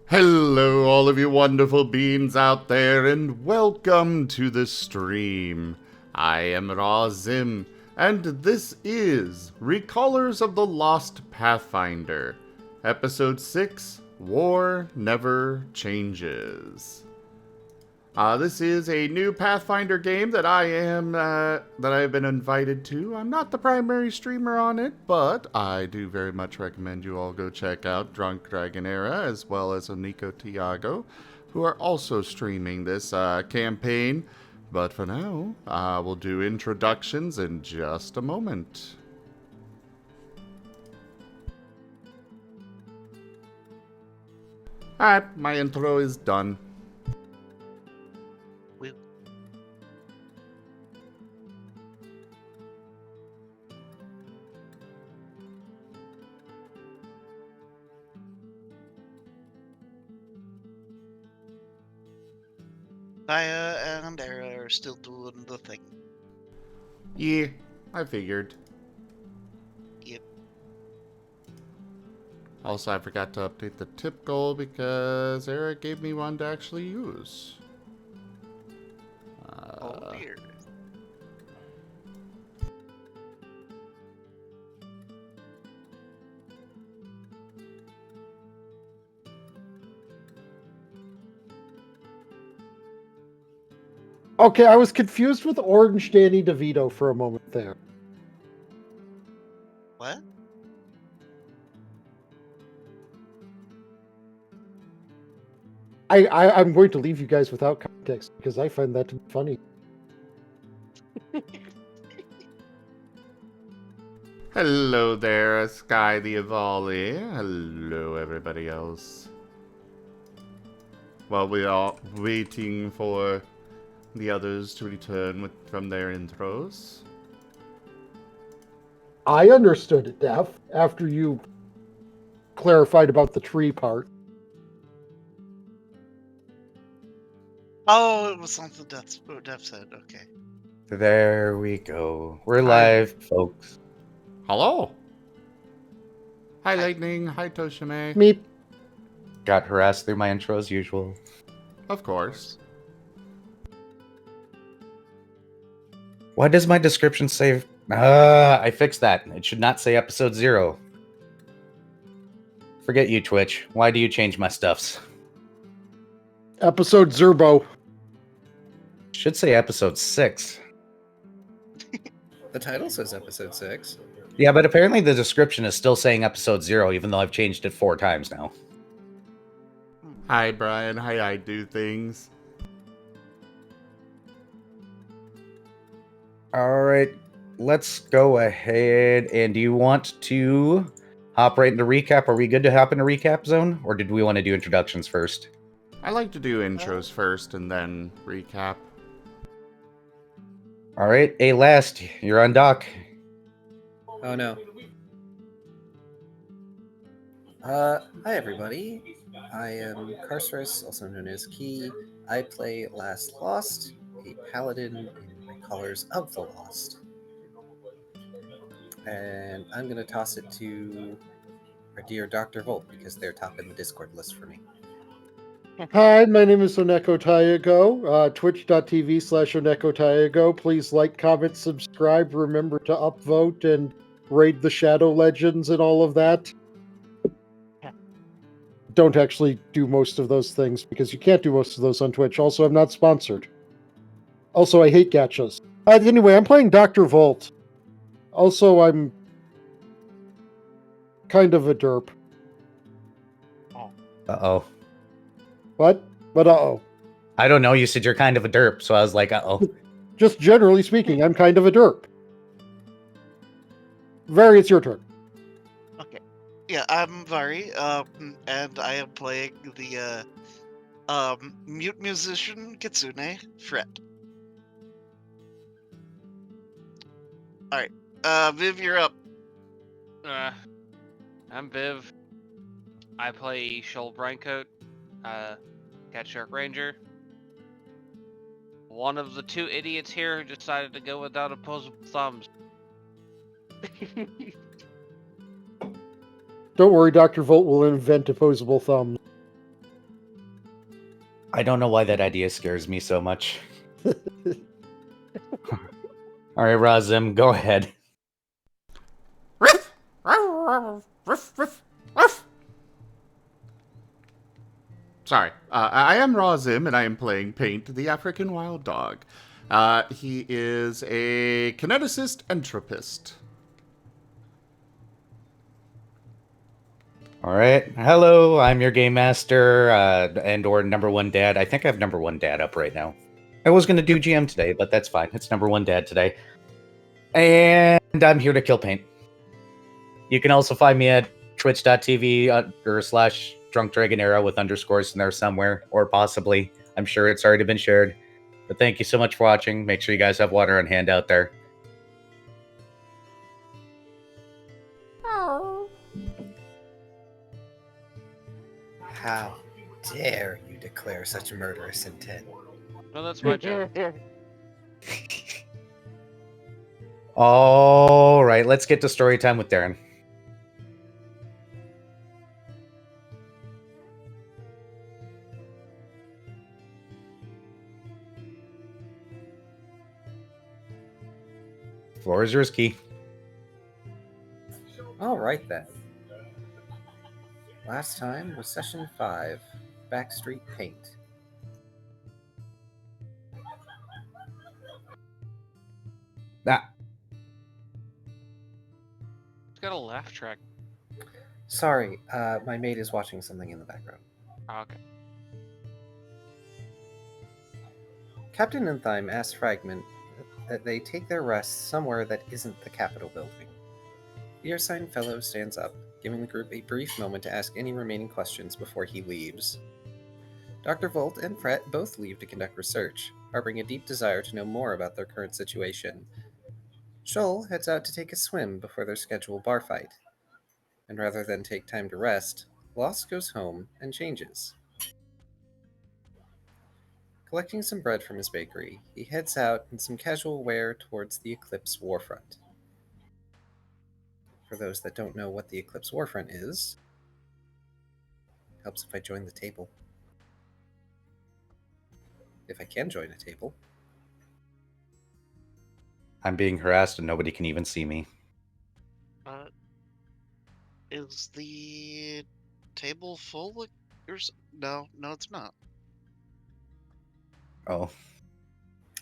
Hello, all of you wonderful beings out there, and welcome to the stream. I am Razim, and this is Recallers of the Lost Pathfinder, Episode 6, War Never Changes. This is a new Pathfinder game that I've been invited to. I'm not the primary streamer on it, but I do very much recommend you all go check out Drunk Dragon Era as well as Oniko Tiago, who are also streaming this campaign. But for now, we'll do introductions in just a moment. Alright, my intro is done. Aya and Era are still doing the thing. Yeah, I figured. Yep. Also, I forgot to update the tip goal because Eric gave me one to actually use. Oh dear. Okay, I was confused with Orange Danny DeVito for a moment there. What? I'm going to leave you guys without context because I find that to be funny. Hello there, Sky the Avali. Hello, everybody else. While we are waiting for the others to return from their intros. I understood it, Daph, after you clarified about the tree part. Oh, it was something Death said. Okay. There we go. We're Hi. live, folks. Hello. Hi, Hi. Lightning. Hi, Toshime. Meep. Got harassed through my intro as usual. Of course. Why does my description say... I fixed that. It should not say episode 0. Forget you, Twitch. Why do you change my stuffs? Episode Zerbo. Should say episode 6. The title says episode 6. Yeah, but apparently the description is still saying episode 0, even though I've changed it 4 times now. Hi, Brian. Hi, I do things. Alright, let's go ahead. And do you want to hop right into recap? Are we good to hop into recap zone? Or did we want to do introductions first? I like to do intros first and then recap. Alright, last, you're on dock. Oh no. Hi everybody. I am Carcerus, also known as Key. I play Last Lost, a paladin in Recallers of the Lost. And I'm gonna toss it to our dear Dr. Volt because they're top in the Discord list for me. Hi, my name is Oneko Tiago. Twitch.tv/Oneko Tiago. Please like, comment, subscribe. Remember to upvote and raid the Shadow Legends and all of that. Don't actually do most of those things because you can't do most of those on Twitch. Also, I'm not sponsored. Also, I hate gachas. Anyway, I'm playing Dr. Volt. Also, I'm kind of a derp. Uh-oh. What? But uh-oh. I don't know, you said you're kind of a derp, so I was like, uh-oh. Just generally speaking, I'm kind of a derp. Vari, it's your turn. Okay. Yeah, I'm Vari, and I am playing the mute musician Kitsune Fred. All right. Viv, you're up. I'm Viv. I play Shoal Brinecoat, Cat Shark Ranger. One of the 2 idiots here who decided to go without opposable thumbs. Don't worry, Dr. Volt will invent opposable thumbs. I don't know why that idea scares me so much. All right, Razim, go ahead. Ruff! Ruff, ruff, ruff, ruff. Sorry, I am Razim, and I am playing Paint, the African wild dog. He is a kineticist entropist. All right. Hello, I'm your game master and or number one dad. I think I have number one dad up right now. I was going to do GM today, but that's fine. It's number one dad today. And I'm here to kill paint. You can also find me at twitch.tv or / drunk dragon era with underscores in there somewhere, or possibly. I'm sure it's already been shared. But thank you so much for watching. Make sure you guys have water on hand out there. How dare you declare such murderous intent? No, that's my job. All right, let's get to story time with Darren. Floor is yours, Key. All right then. Last time was session 5, Backstreet Paint. Ah, It's got a laugh track. Sorry, my maid is watching something in the background. Oh, okay. Captain Enthime asks Fragment that they take their rest somewhere that isn't the Capitol building. The Airsign Fellow stands up, giving the group a brief moment to ask any remaining questions before he leaves. Dr. Volt and Fret both leave to conduct research, harboring a deep desire to know more about their current situation. Shoal heads out to take a swim before their scheduled bar fight. And rather than take time to rest, Lost goes home and changes. Collecting some bread from his bakery, he heads out in some casual wear towards the Eclipse Warfront. For those that don't know what the Eclipse Warfront is, helps if I join the table. If I can join a table. I'm being harassed and nobody can even see me. Is the table full? No, it's not. Oh,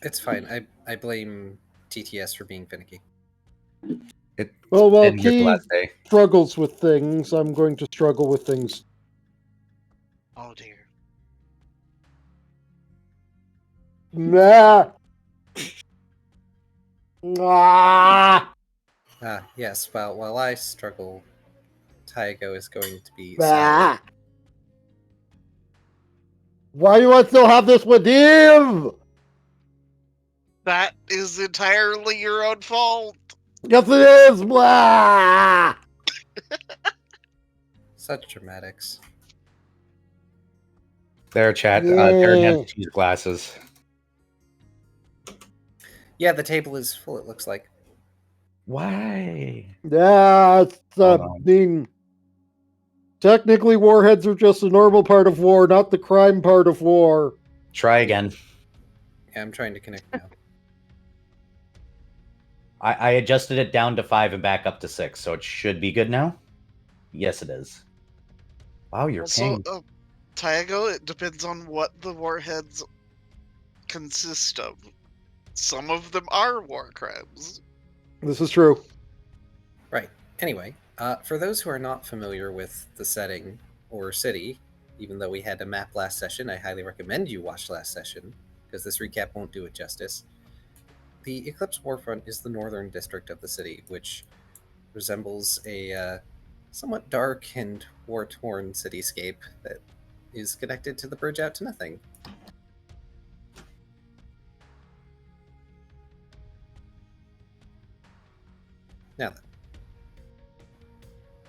It's fine. I blame TTS for being finicky. it's Well, while been here the Key last day. struggles with things, I'm going to struggle with things. Oh dear. Nah. Ah. Yes, while I struggle, Taigo is going to be Ah. Why do I still have this with him? That is entirely your own fault. Yes, it is. Blah. such dramatics. There, chat. Darren has cheese glasses. Yeah, the table is full, it looks like. Why? Yeah, it's, Hold on. I mean, technically warheads are just a normal part of war, not the crime part of war. Try again. Yeah, I'm trying to connect now. I adjusted it down to 5 and back up to 6, so it should be good now. Yes, it is. Wow, you're Also, paying. Taigo, it depends on what the warheads consist of. Some of them are war crimes. This is true. Right. Anyway, for those who are not familiar with the setting or city, even though we had a map last session, I highly recommend you watch last session, because this recap won't do it justice. The Eclipse Warfront is the northern district of the city, which resembles a somewhat dark and war-torn cityscape that is connected to the bridge out to nothing. Now then,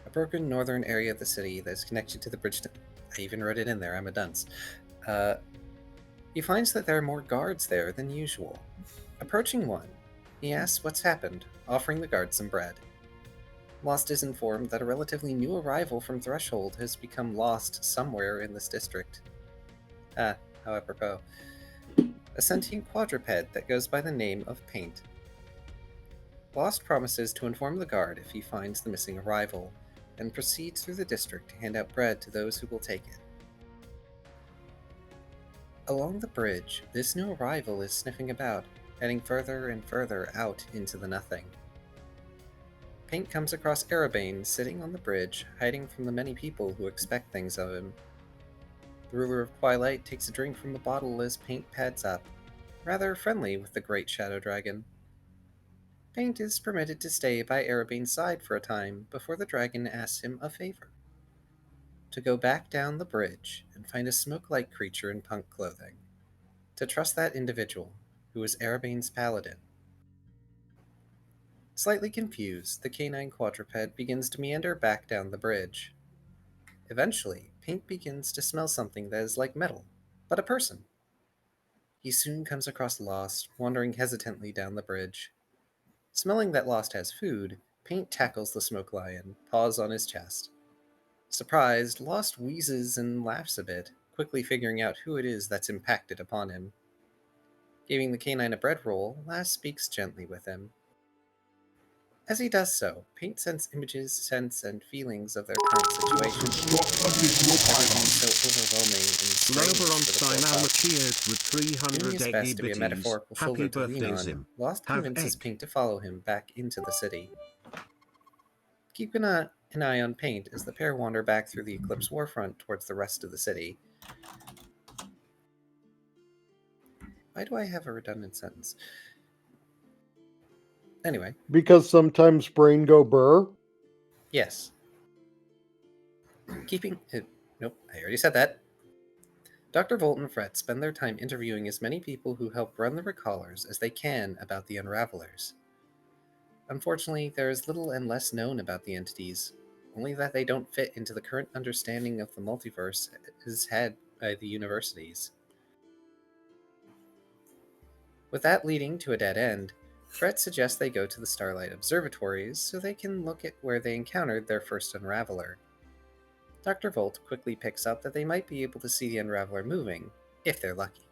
a broken northern area of the city that is connected to the bridge. I even wrote it in there, I'm a dunce. He finds that there are more guards there than usual. Approaching one, he asks what's happened, offering the guard some bread. Lost is informed that a relatively new arrival from Threshold has become lost somewhere in this district. How apropos. A sentient quadruped that goes by the name of Paint. Lost promises to inform the guard if he finds the missing arrival, and proceeds through the district to hand out bread to those who will take it. Along the bridge, this new arrival is sniffing about, heading further and further out into the nothing. Paint comes across Erebane sitting on the bridge, hiding from the many people who expect things of him. The ruler of Twilight takes a drink from the bottle as Paint pads up, rather friendly with the great shadow dragon. Paint is permitted to stay by Erebane's side for a time before the dragon asks him a favor. To go back down the bridge and find a smoke-like creature in punk clothing. To trust that individual, who is Erebane's paladin. Slightly confused, the canine quadruped begins to meander back down the bridge. Eventually, Paint begins to smell something that is like metal, but a person. He soon comes across Lost, wandering hesitantly down the bridge. Smelling that Lost has food, Paint tackles the smoke lion, paws on his chest. Surprised, Lost wheezes and laughs a bit, quickly figuring out who it is that's impacted upon him. Giving the canine a bread roll, Last speaks gently with him. As he does so, Paint sends images, scents, and feelings of their current situation. Everything so overwhelming and strange Rover on for the time poor Alma pup. cheers with Doing 300 his eggy best to be a bitties. metaphorical Happy shoulder to birthday, lean on, Zim. Lost Have convinces egg. Paint to follow him back into the city. Keep an eye on Paint as the pair wander back through the Eclipse warfront towards the rest of the city. Why do I have a redundant sentence? Anyway, Because sometimes brain go burr. yes. Nope, I already said that. Dr. Volt and Fred spend their time interviewing as many people who help run the Recallers as they can about the Unravelers. Unfortunately, there is little and less known about the entities, only that they don't fit into the current understanding of the multiverse as had by the universities. With that leading to a dead end, Fred suggests they go to the Starlight Observatories so they can look at where they encountered their first Unraveler. Dr. Volt quickly picks up that they might be able to see the Unraveler moving, if they're lucky.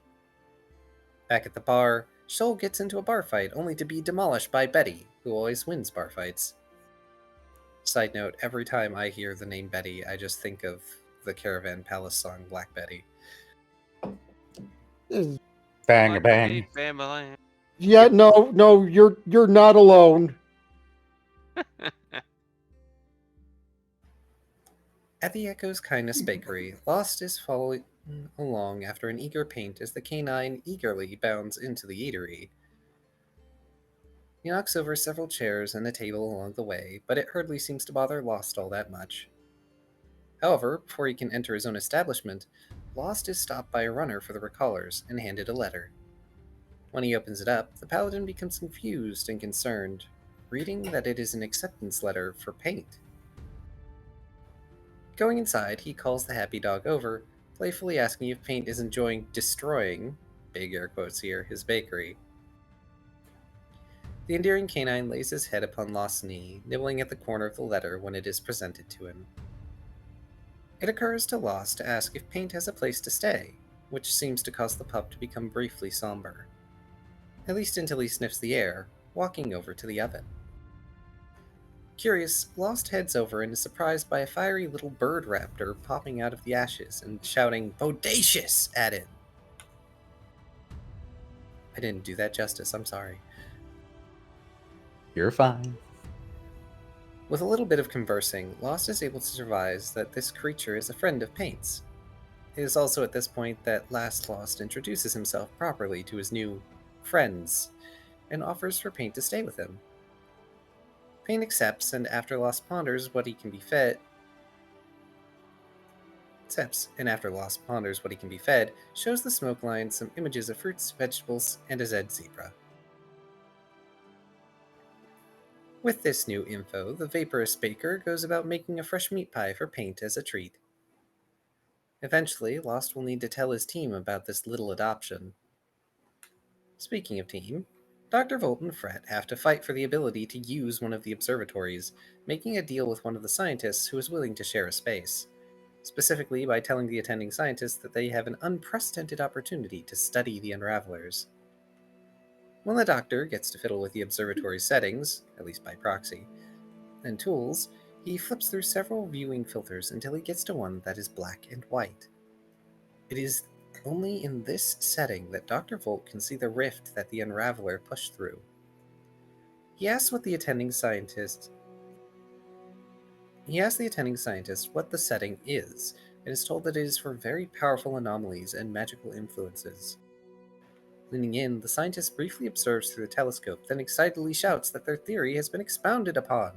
Back at the bar, Shoal gets into a bar fight only to be demolished by Betty, who always wins bar fights. Side note, every time I hear the name Betty, I just think of the Caravan Palace song Black Betty. Is- Bang, Like bang. me, Bambalam. Yeah, no, you're not alone. At the Echo's Kindness Bakery, Lost is following along after an eager Paint as the canine eagerly bounds into the eatery. He knocks over several chairs and a table along the way, but it hardly seems to bother Lost all that much. However, before he can enter his own establishment, Lost is stopped by a runner for the Recallers and handed a letter. When he opens it up, the Paladin becomes confused and concerned, reading that it is an acceptance letter for Paint. Going inside, he calls the happy dog over, playfully asking if Paint is enjoying destroying, big air quotes here, his bakery. The endearing canine lays his head upon Lost's knee, nibbling at the corner of the letter when it is presented to him. It occurs to Lost to ask if Paint has a place to stay, which seems to cause the pup to become briefly somber. At least until he sniffs the air, walking over to the oven. Curious, Lost heads over and is surprised by a fiery little bird raptor popping out of the ashes and shouting "Bodacious!" at him. I didn't do that justice, I'm sorry. You're fine. With a little bit of conversing, Lost is able to surmise that this creature is a friend of Paint's. It is also at this point that last Lost introduces himself properly to his new friends and offers for Paint to stay with him. Paint accepts, and after Lost ponders what he can be fed, shows the smoke line some images of fruits, vegetables, and a Zed zebra. With this new info, the vaporous baker goes about making a fresh meat pie for Paint as a treat. Eventually, Lost will need to tell his team about this little adoption. Speaking of team, Dr. Volt and Fred have to fight for the ability to use one of the observatories, making a deal with one of the scientists who is willing to share a space. specifically by telling the attending scientists that they have an unprecedented opportunity to study the Unravelers. When the doctor gets to fiddle with the observatory settings, at least by proxy, and tools, he flips through several viewing filters until he gets to one that is black and white. It is only in this setting that Dr. Volt can see the rift that the Unraveler pushed through. He asks the attending scientist what the setting is, and is told that it is for very powerful anomalies and magical influences. Leaning in, the scientist briefly observes through the telescope, then excitedly shouts that their theory has been expounded upon.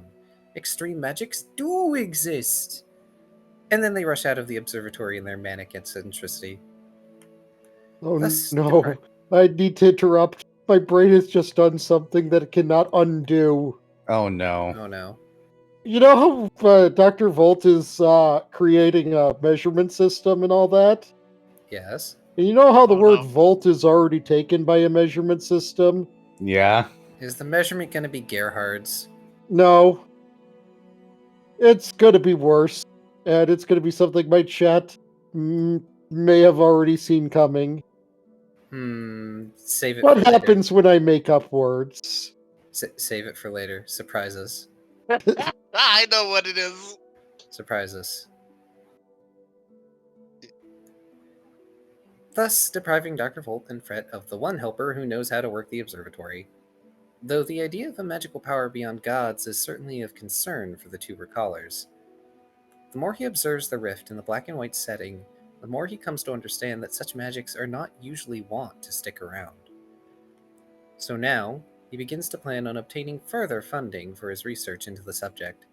Extreme magics do exist! And then they rush out of the observatory in their manic eccentricity. Oh Thus no, I need to interrupt. My brain has just done something that it cannot undo. Oh no. Oh no. You know how Dr. Volt is creating a measurement system and all that? Yes? And you know how the Oh, word no. volt is already taken by a measurement system? Yeah. Is the measurement going to be Gerhard's? No. It's going to be worse. And it's going to be something my chat may have already seen coming. Save it What for later. happens when I make up words? Save it for later. Surprise us. I know what it is. Surprise us. Thus depriving Dr. Volt and Fret of the one helper who knows how to work the observatory. Though the idea of a magical power beyond gods is certainly of concern for the tuber callers. The more he observes the rift in the black and white setting, the more he comes to understand that such magics are not usually wont to stick around. So now, he begins to plan on obtaining further funding for his research into the subject.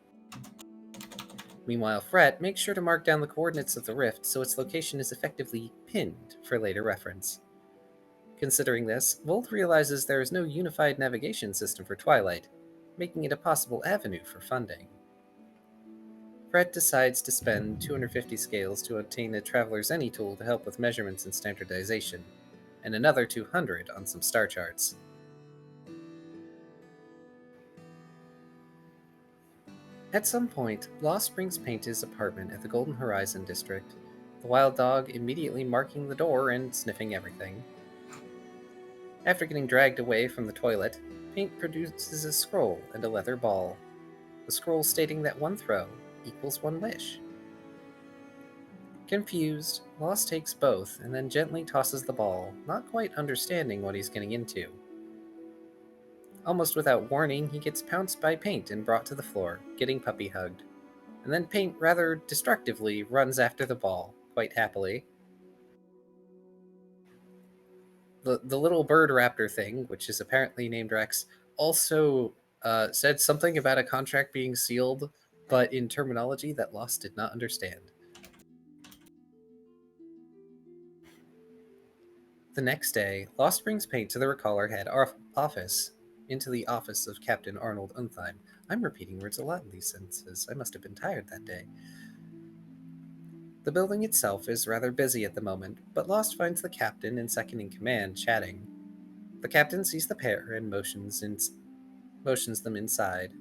Meanwhile, Fret makes sure to mark down the coordinates of the rift so its location is effectively pinned for later reference. Considering this, Volt realizes there is no unified navigation system for Twilight, making it a possible avenue for funding. Fret decides to spend 250 scales to obtain a Traveler's Any tool to help with measurements and standardization, and another 200 on some star charts. At some point, Lost brings Paint his apartment at the Golden Horizon district, the wild dog immediately marking the door and sniffing everything. After getting dragged away from the toilet, Paint produces a scroll and a leather ball, the scroll stating that one throw equals one wish. Confused, Lost takes both and then gently tosses the ball, not quite understanding what he's getting into. Almost without warning, he gets pounced by Paint and brought to the floor, getting puppy hugged. And then Paint rather destructively runs after the ball, quite happily. The little bird raptor thing, which is apparently named Rex, also said something about a contract being sealed, but in terminology that Lost did not understand. The next day, Lost brings Paint to the Recaller Head office, into the office of Captain Arnold Untheim. I'm repeating words a lot in these sentences. I must have been tired that day. The building itself is rather busy at the moment, but Lost finds the captain and second in command chatting. The captain sees the pair and motions them inside.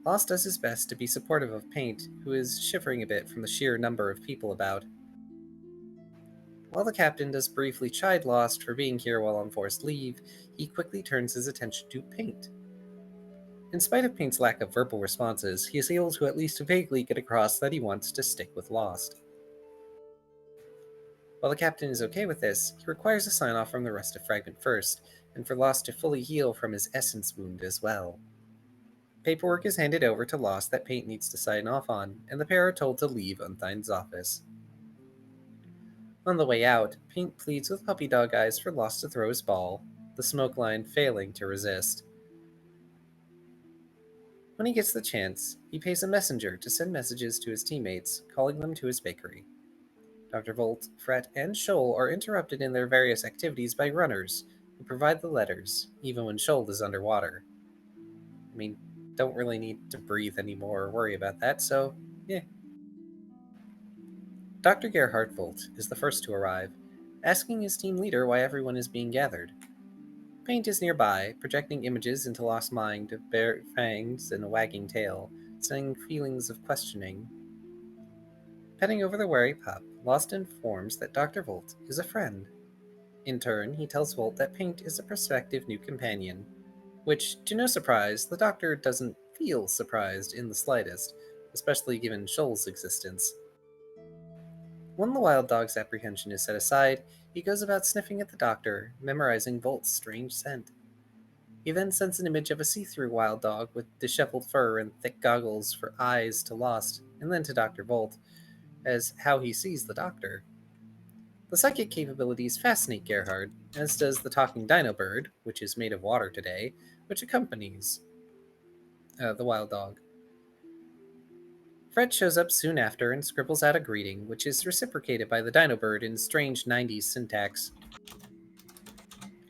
Lost does his best to be supportive of Paint, who is shivering a bit from the sheer number of people about. While the captain does briefly chide Lost for being here while on forced leave, he quickly turns his attention to Paint. In spite of Paint's lack of verbal responses, he is able to at least vaguely get across that he wants to stick with Lost. While the captain is okay with this, he requires a sign-off from the rest of Fragment first, and for Lost to fully heal from his essence wound as well. Paperwork is handed over to Lost that Paint needs to sign off on, and the pair are told to leave Unthein's office. On the way out, Paint pleads with Puppy Dog Eyes for Lost to throw his ball, the smoke line failing to resist. When he gets the chance, he pays a messenger to send messages to his teammates, calling them to his bakery. Dr. Volt, Fret, and Shoal are interrupted in their various activities by runners, who provide the letters, even when Shoal is underwater. I mean, don't really need to breathe anymore or worry about that, so yeah. Dr. Gerhard Volt is the first to arrive, asking his team leader why everyone is being gathered. Paint is nearby, projecting images into Lost mind of bare fangs and a wagging tail, sending feelings of questioning. Petting over the wary pup, Lost informs that Dr. Volt is a friend. In turn, he tells Volt that Paint is a prospective new companion, which, to no surprise, the Doctor doesn't feel surprised in the slightest, especially given Shoal's existence. When the wild dog's apprehension is set aside, he goes about sniffing at the Doctor, memorizing Volt's strange scent. He then sends an image of a see-through wild dog with disheveled fur and thick goggles for eyes to Lost, and then to Dr. Volt, as how he sees the Doctor. The psychic capabilities fascinate Gerhard, as does the talking dino bird, which is made of water today, which accompanies the wild dog. Fred shows up soon after and scribbles out a greeting, which is reciprocated by the dino bird in strange 90s syntax.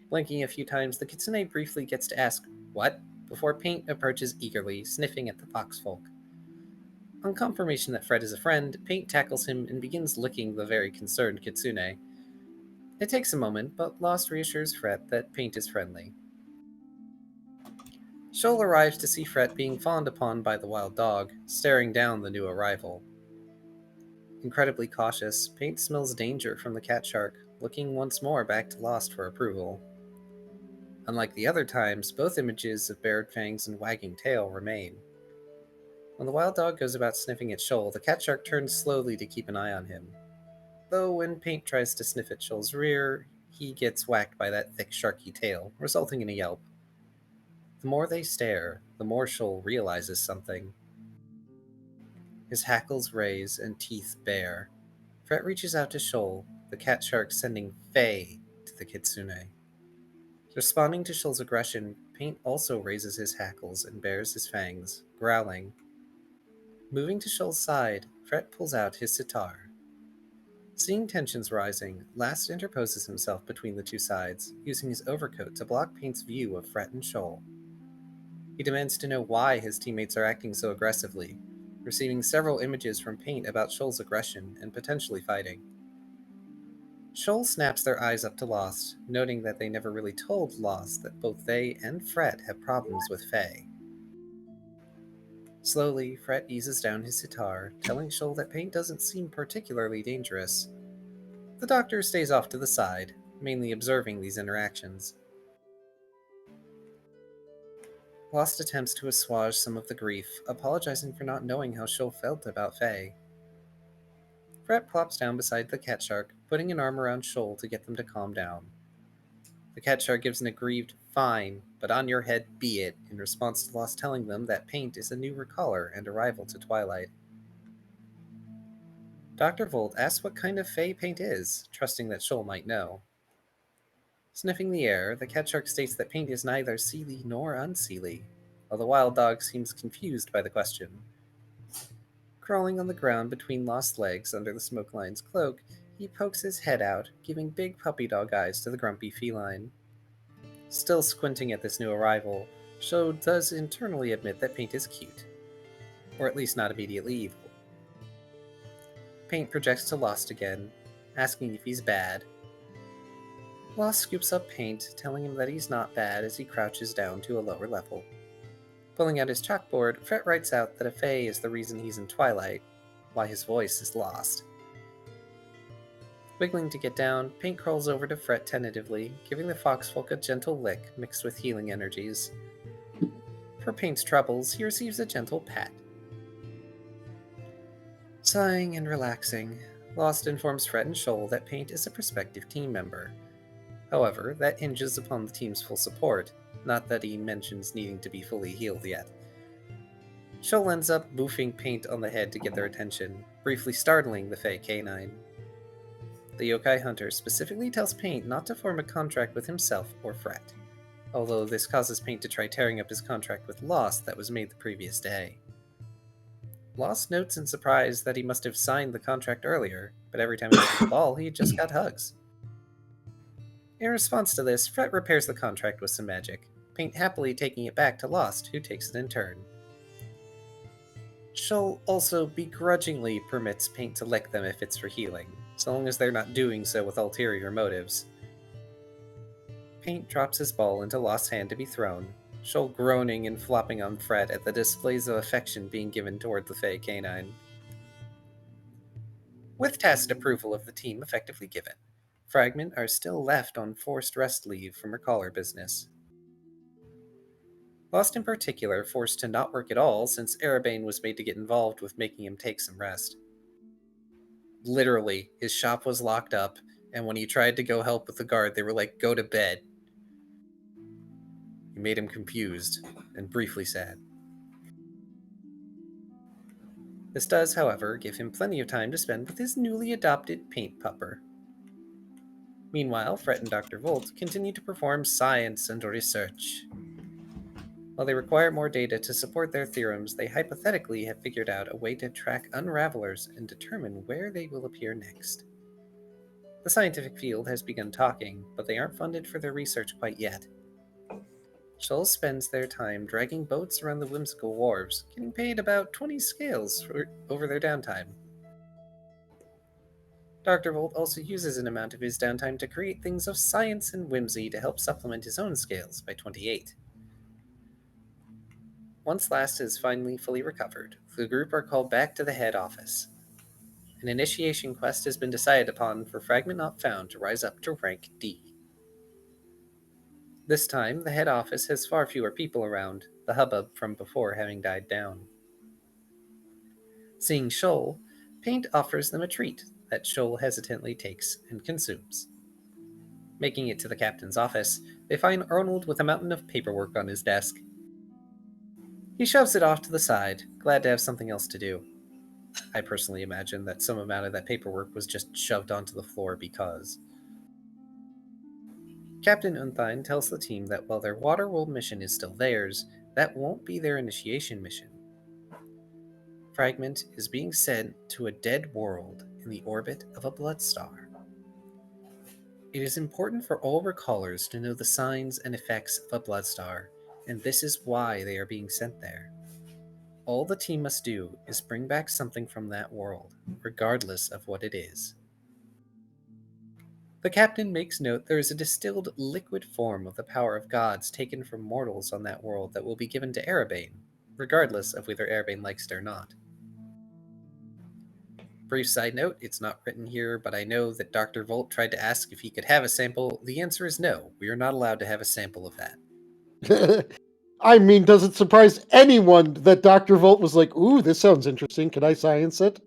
Blinking a few times, the kitsune briefly gets to ask, "What?" before Paint approaches eagerly, sniffing at the foxfolk. On confirmation that Fred is a friend, Paint tackles him and begins licking the very concerned kitsune. It takes a moment, but Lost reassures Fred that Paint is friendly. Shoal arrives to see Fred being fawned upon by the wild dog, staring down the new arrival. Incredibly cautious, Paint smells danger from the cat shark, looking once more back to Lost for approval. Unlike the other times, both images of bared fangs and wagging tail remain. When the wild dog goes about sniffing at Shoal, the cat shark turns slowly to keep an eye on him. Though when Paint tries to sniff at Shoal's rear, he gets whacked by that thick sharky tail, resulting in a yelp. The more they stare, the more Shoal realizes something. His hackles raise and teeth bare. Fret reaches out to Shoal, the cat shark sending Faye to the kitsune. Responding to Shoal's aggression, Paint also raises his hackles and bares his fangs, growling. Moving to Shoal's side, Fret pulls out his sitar. Seeing tensions rising, Last interposes himself between the two sides, using his overcoat to block Paint's view of Fret and Shoal. He demands to know why his teammates are acting so aggressively, receiving several images from Paint about Shoal's aggression and potentially fighting. Shoal snaps their eyes up to Lost, noting that they never really told Lost that both they and Fret have problems with Faye. Slowly, Fret eases down his sitar, telling Shoal that Paint doesn't seem particularly dangerous. The Doctor stays off to the side, mainly observing these interactions. Lost attempts to assuage some of the grief, apologizing for not knowing how Shoal felt about Faye. Fret plops down beside the cat shark, putting an arm around Shoal to get them to calm down. The cat shark gives an aggrieved, "Fine, but on your head be it," in response to Lost telling them that Paint is a new recaller and arrival to Twilight. Dr. Volt asks what kind of Fae Paint is, trusting that Shoal might know. Sniffing the air, the cat shark states that Paint is neither seelie nor unseelie, while the wild dog seems confused by the question. Crawling on the ground between Lost's legs under the smoke lion's cloak, he pokes his head out, giving big puppy dog eyes to the grumpy feline. Still squinting at this new arrival, Shoal does internally admit that Paint is cute, or at least not immediately evil. Paint projects to Lost again, asking if he's bad. Lost scoops up Paint, telling him that he's not bad as he crouches down to a lower level. Pulling out his chalkboard, Fret writes out that a Fae is the reason he's in Twilight, why his voice is lost. Wiggling to get down, Paint crawls over to Fret tentatively, giving the foxfolk a gentle lick mixed with healing energies. For Paint's troubles, he receives a gentle pat. Sighing and relaxing, Lost informs Fret and Shoal that Paint is a prospective team member. However, that hinges upon the team's full support, not that he mentions needing to be fully healed yet. Shoal ends up boofing Paint on the head to get their attention, briefly startling the Fae canine. The yokai hunter specifically tells Paint not to form a contract with himself or Fret, although this causes Paint to try tearing up his contract with Lost that was made the previous day. Lost notes in surprise that he must have signed the contract earlier, but every time he took the ball, he just got hugs. In response to this, Fret repairs the contract with some magic, Paint happily taking it back to Lost, who takes it in turn. Shoal also begrudgingly permits Paint to lick them if it's for healing, so long as they're not doing so with ulterior motives. Paint drops his ball into Lost's hand to be thrown, Shoal groaning and flopping on Fret at the displays of affection being given toward the Fae canine. With tacit approval of the team effectively given, Fragment are still left on forced rest leave from Recaller business. Lost in particular forced to not work at all since Erebane was made to get involved with making him take some rest. Literally, his shop was locked up, and when he tried to go help with the guard, they were like, "Go to bed." He made him confused and briefly sad. This does, however, give him plenty of time to spend with his newly adopted paint pupper. Meanwhile, Fret and Dr. Volt continue to perform science and research. While they require more data to support their theorems, they hypothetically have figured out a way to track unravelers and determine where they will appear next. The scientific field has begun talking, but they aren't funded for their research quite yet. Shoal spends their time dragging boats around the whimsical wharves, getting paid about 20 scales over their downtime. Dr. Volt also uses an amount of his downtime to create things of science and whimsy to help supplement his own scales by 28. Once Last is finally fully recovered, the group are called back to the head office. An initiation quest has been decided upon for Fragment Not Found to rise up to rank D. This time, the head office has far fewer people around, the hubbub from before having died down. Seeing Shoal, Paint offers them a treat that Shoal hesitantly takes and consumes. Making it to the captain's office, they find Arnold with a mountain of paperwork on his desk. He shoves it off to the side, glad to have something else to do. I personally imagine that some amount of that paperwork was just shoved onto the floor because. Captain Unthine tells the team that while their Waterworld mission is still theirs, that won't be their initiation mission. Fragment is being sent to a dead world in the orbit of a blood star. It is important for all recallers to know the signs and effects of a blood star, and this is why they are being sent there. All the team must do is bring back something from that world, regardless of what it is. The captain makes note there is a distilled liquid form of the power of gods taken from mortals on that world that will be given to Erebane, regardless of whether Erebane likes it or not. Brief side note, it's not written here, but I know that Dr. Volt tried to ask if he could have a sample. The answer is no. We are not allowed to have a sample of that. I mean, does it surprise anyone that Dr. Volt was like, "Ooh, this sounds interesting. Can I science it?"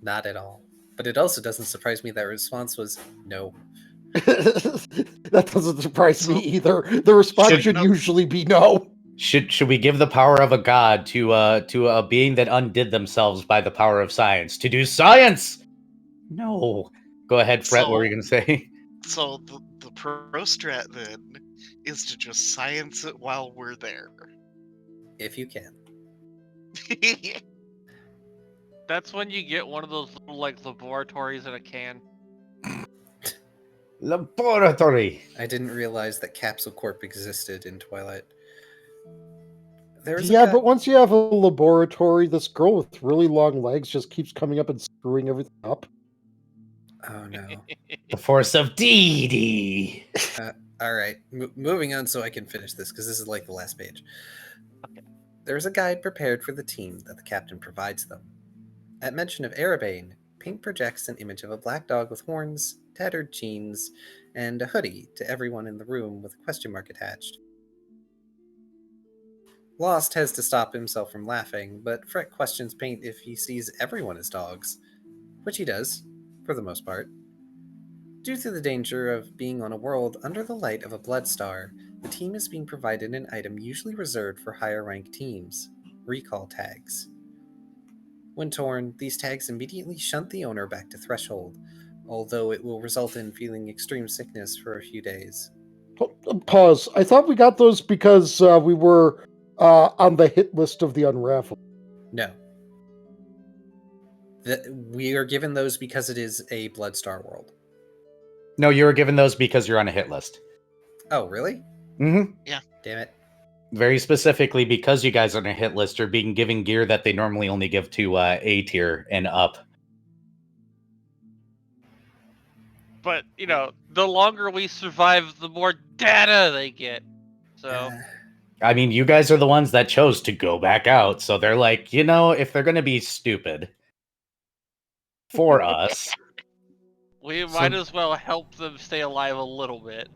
Not at all. But it also doesn't surprise me that response was no. That doesn't surprise me So- either. The response should no- usually be no. Should we give the power of a god to a being that undid themselves by the power of science to do science? No. Go ahead, Fred. What were you gonna say? So the pro strat then is to just science it while we're there. If you can. That's when you get one of those little like laboratories in a can. Laboratory. I didn't realize that Capsule Corp existed in Twilight. There's Yeah, but once you have a laboratory, this girl with really long legs just keeps coming up and screwing everything up. Oh no. The force of Dee. Alright, moving on so I can finish this, because this is like the last page. There's a guide prepared for the team that the captain provides them. At mention of Erebane, Paint projects an image of a black dog with horns, tattered jeans, and a hoodie to everyone in the room with a question mark attached. Lost has to stop himself from laughing, but Fret questions Paint if he sees everyone as dogs, which he does, for the most part. Due to the danger of being on a world under the light of a blood star, the team is being provided an item usually reserved for higher ranked teams, recall tags. When torn, these tags immediately shunt the owner back to Threshold, although it will result in feeling extreme sickness for a few days. Pause. I thought we got those because we were on the hit list of the Unravel. No. We are given those because it is a Bloodstar world. No, you were given those because you're on a hit list. Oh, really? Mm-hmm. Damn it. Very specifically, because you guys are on a hit list, are being given gear that they normally only give to A tier and up. But you know, the longer we survive, the more data they get. So I mean, you guys are the ones that chose to go back out, so they're like, if they're going to be stupid, for us. We might as well help them stay alive a little bit.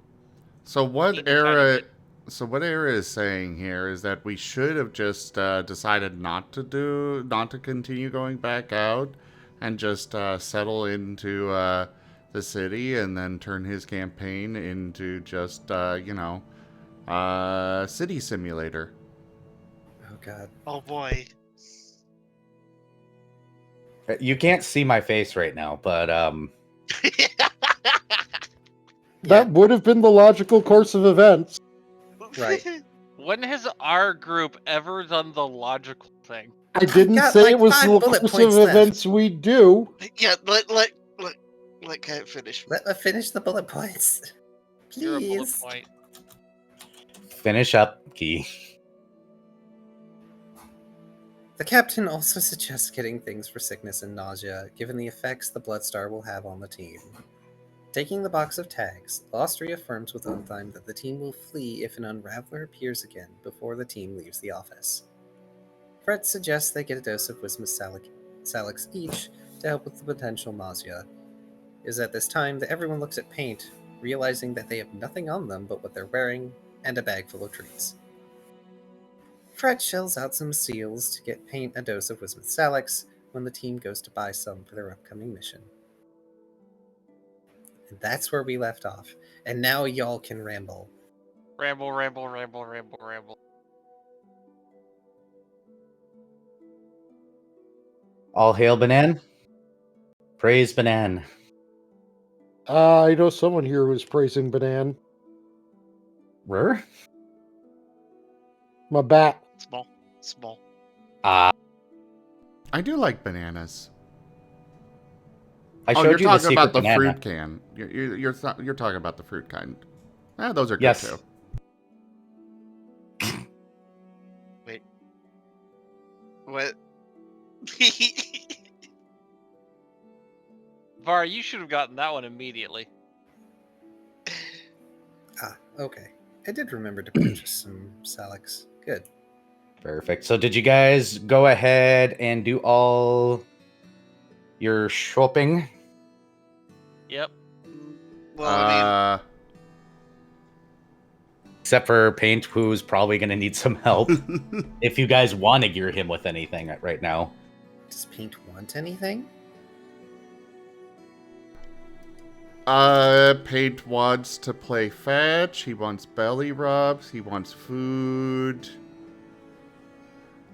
So what Teeny tiny era? bit. So what era is saying here is that we should have just decided not to continue going back out, and just settle into the city, and then turn his campaign into just city simulator. Oh god. Oh boy. You can't see my face right now, but That would have been the logical course of events. Right. When has our group ever done the logical thing? I didn't got, say like, it was 5 the bullet course points of left. events we do. Yeah, let Kat finish. Let me finish the bullet points. You're a bullet Please. point. finish up, Key. The captain also suggests getting things for sickness and nausea, given the effects the Bloodstar will have on the team. Taking the box of tags, Lost reaffirms with Unthime that the team will flee if an Unraveler appears again before the team leaves the office. Fred suggests they get a dose of Wismus Salix each to help with the potential nausea. It is at this time that everyone looks at Paint, realizing that they have nothing on them but what they're wearing and a bag full of treats. Fred shells out some seals to get Paint a dose of Wismus Salix when the team goes to buy some for their upcoming mission. And that's where we left off. And now y'all can ramble. Ramble, ramble, ramble, ramble, ramble. All hail Banan. Praise Banan. I know someone here who's praising Banan. Rur? My bat. Small. I I do like bananas. showed You're you the talking secret about the banana. fruit can. You're talking about the fruit kind. Those are good Yes. too. Wait. What? Var, you should have gotten that one immediately. Ah, okay. I did remember to purchase some Salix. Good. Perfect. So did you guys go ahead and do all your shopping? Yep. Well, I mean, Except for Paint, who's probably going to need some help. If you guys want to gear him with anything right now. Does Paint want anything? Paint wants to play fetch. He wants belly rubs. He wants food.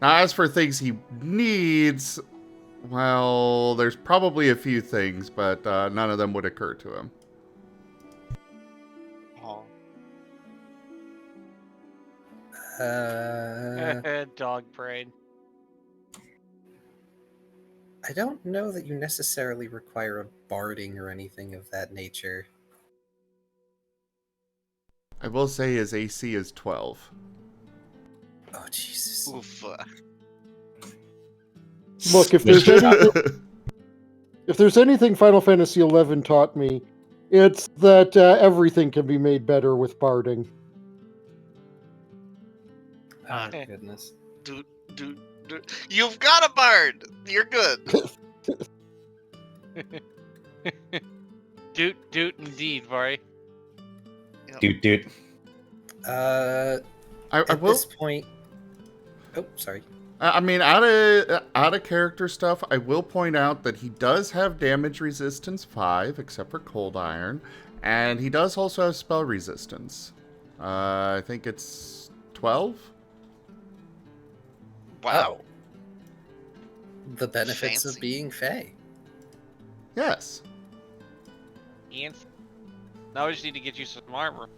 Now, as for things he needs, well, there's probably a few things, but none of them would occur to him. Dog brain. I don't know that you necessarily require a barding or anything of that nature. I will say his AC is 12. Oh, Jesus. oof. Look, if there's anything Final Fantasy XI taught me, it's that everything can be made better with barding. Oh, goodness. Dude. You've got a bard! You're good. Doot, indeed, Vari. Dude. I At will. this point... Oh, sorry. I mean, out of character stuff, I will point out that he does have damage resistance 5, except for cold iron, and he does also have spell resistance. I think it's 12. Wow. The benefits Fancy. of being Fae. Yes. And now we just need to get you some armor.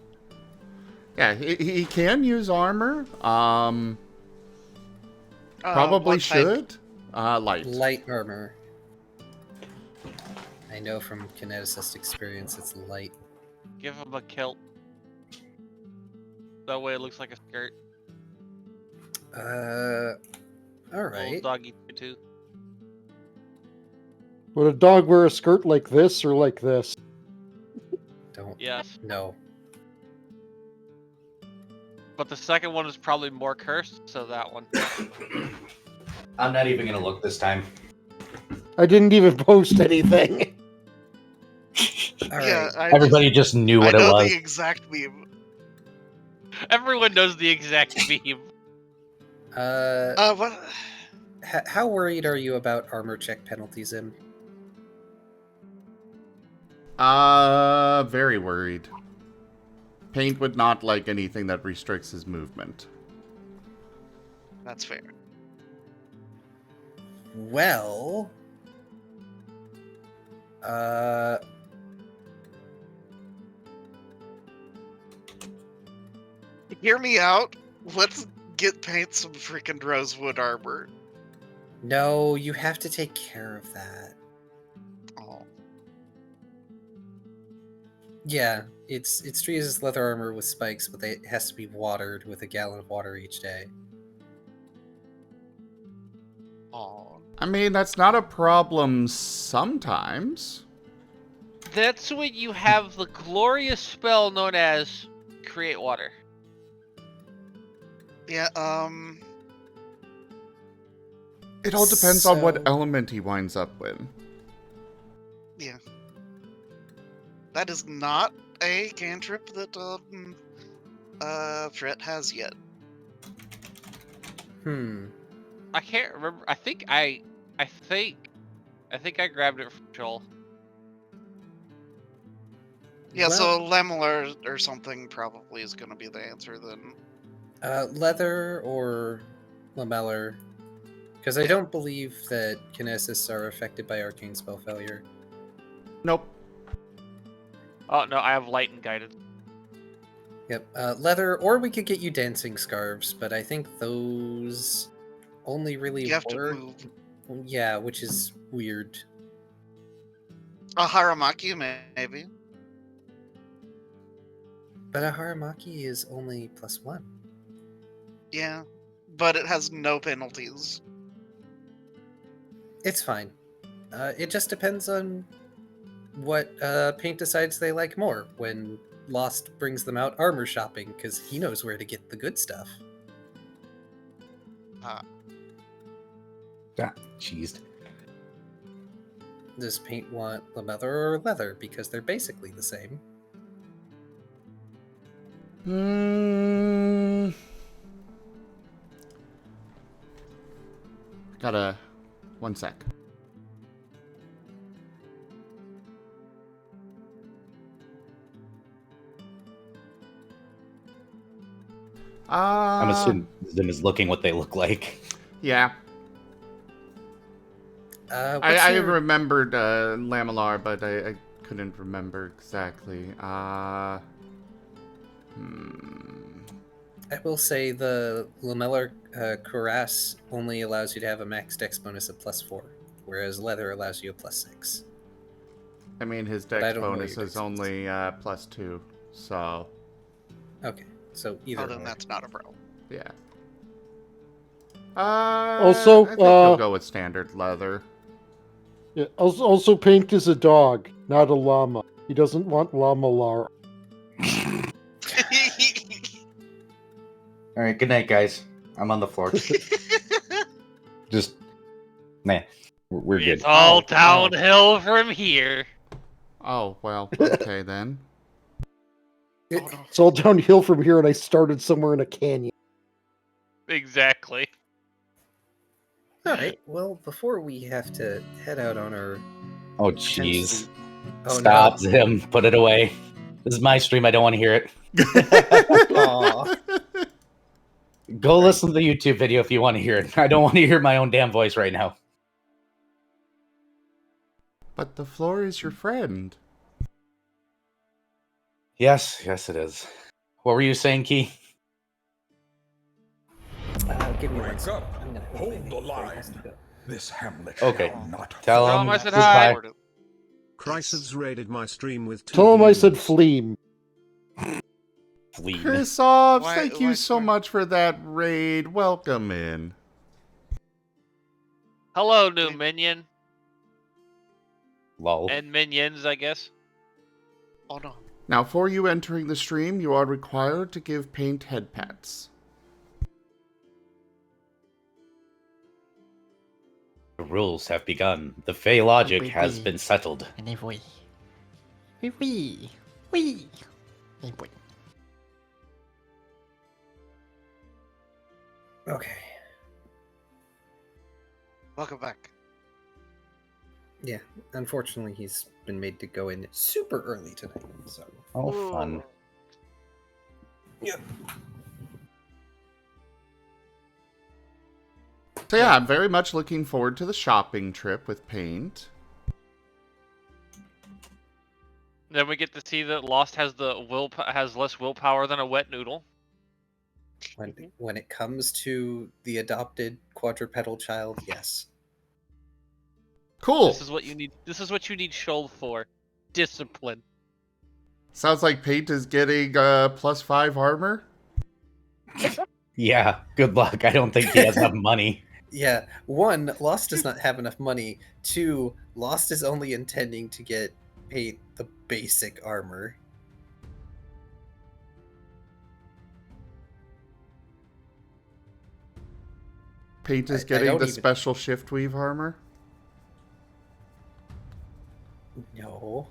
Yeah, he can use armor. Probably what type? should. Light. Light armor. I know from kineticist experience it's light. Give him a kilt. That way it looks like a skirt. Alright. Little doggy too. Would a dog wear a skirt like this or like this? Don't. Yes. No. But the second one is probably more cursed, so that one. I'm not even going to look this time. I didn't even post anything. All Yeah, right. Everybody just knew I what it know was. the exact meme. Everyone knows the exact meme. What? How worried are you about armor check penalties, Im? Very worried. Paint would not like anything that restricts his movement. That's fair. Well, Hear me out. Let's get Paint some freaking rosewood armor. no, you have to take care of that. Oh. Yeah, it's Trias' leather armor with spikes, but it has to be watered with a gallon of water each day. Oh. I mean, that's not a problem sometimes. That's when you have the glorious spell known as Create Water. Yeah, It all depends on what So- element he winds up with. yeah. That is not a cantrip that, Fret has yet. I can't remember. I think I grabbed it from Shoal. Yeah, Well- so Lamellar or something probably is gonna be the answer then. Leather or lamellar, because I don't believe that kinesis are affected by arcane spell failure. Nope. Oh no, I have light and guidance. Yep, leather, or we could get you dancing scarves, but I think those only really You have to work. move. Yeah, which is weird. A Haramaki, maybe. But a Haramaki is only +1. Yeah, but it has no penalties. It's fine. It just depends on what Paint decides they like more when Lost brings them out armor shopping, because he knows where to get the good stuff. Ah, cheesed. Does Paint want leather or leather? Because they're basically the same. One sec. I'm assuming them is looking what they look like. Yeah. What's I your- remembered Lamellar, but I couldn't remember exactly. I will say the lamellar cuirass only allows you to have a max dex bonus of +4, whereas leather allows you a +6. I mean, his But I dex don't know what bonus your is dex is. only +2, so Okay, so either Oh, then or. that's not a problem. yeah. Also, I think he'll go with standard leather. Yeah, also, Paint is a dog, not a llama. He doesn't want llama lar. All right, good night, guys. I'm on the floor. Just, man, we're good. It's all Oh, downhill from here. Oh, well, okay then. Oh, no. It's all downhill from here, and I started somewhere in a canyon. Exactly. All right. Well, before we have to head out on our Oh, jeez. potentially- Oh, Stop, Zim. Put it away. This is my stream. I don't want to hear it. Aw. Go listen to the YouTube video if you want to hear it. I don't want to hear my own damn voice right now. But the floor is your friend. Yes, it is. What were you saying, Key? Give me one Wake second. up. I'm gonna Hold baby the before he line. has to go. This hamlet Okay. shall not Tell Tell him him I said goodbye. hi. Chrysov's raided my stream with 2 Tell him I said views. fleam. Fleed. Chrisops, Why- thank you why so sir? much for that raid. Welcome in. Hello, new minion. Lol. And minions, I guess. Oh no. Now, for you entering the stream, you are required to give Paint head pats. The rules have begun. The Fey logic Oui, has oui. been settled. Oui, oui. Oui, oui. Oui. Oui, oui. Okay. Welcome back. Yeah, unfortunately, he's been made to go in super early tonight. So Oh, fun. So yeah, I'm very much looking forward to the shopping trip with Paint. Then we get to see that Lost has has less willpower than a wet noodle. when it comes to the adopted quadrupedal child, yes. Cool. This is what you need. This is what you need Shoal for. Discipline. Sounds like Paint is getting +5 armor. Yeah, good luck. I don't think he has enough money. Yeah, one, Lost does not have enough money. Two, Lost is only intending to get paid the basic armor. Paint is I getting don't the even- special shift weave armor. No.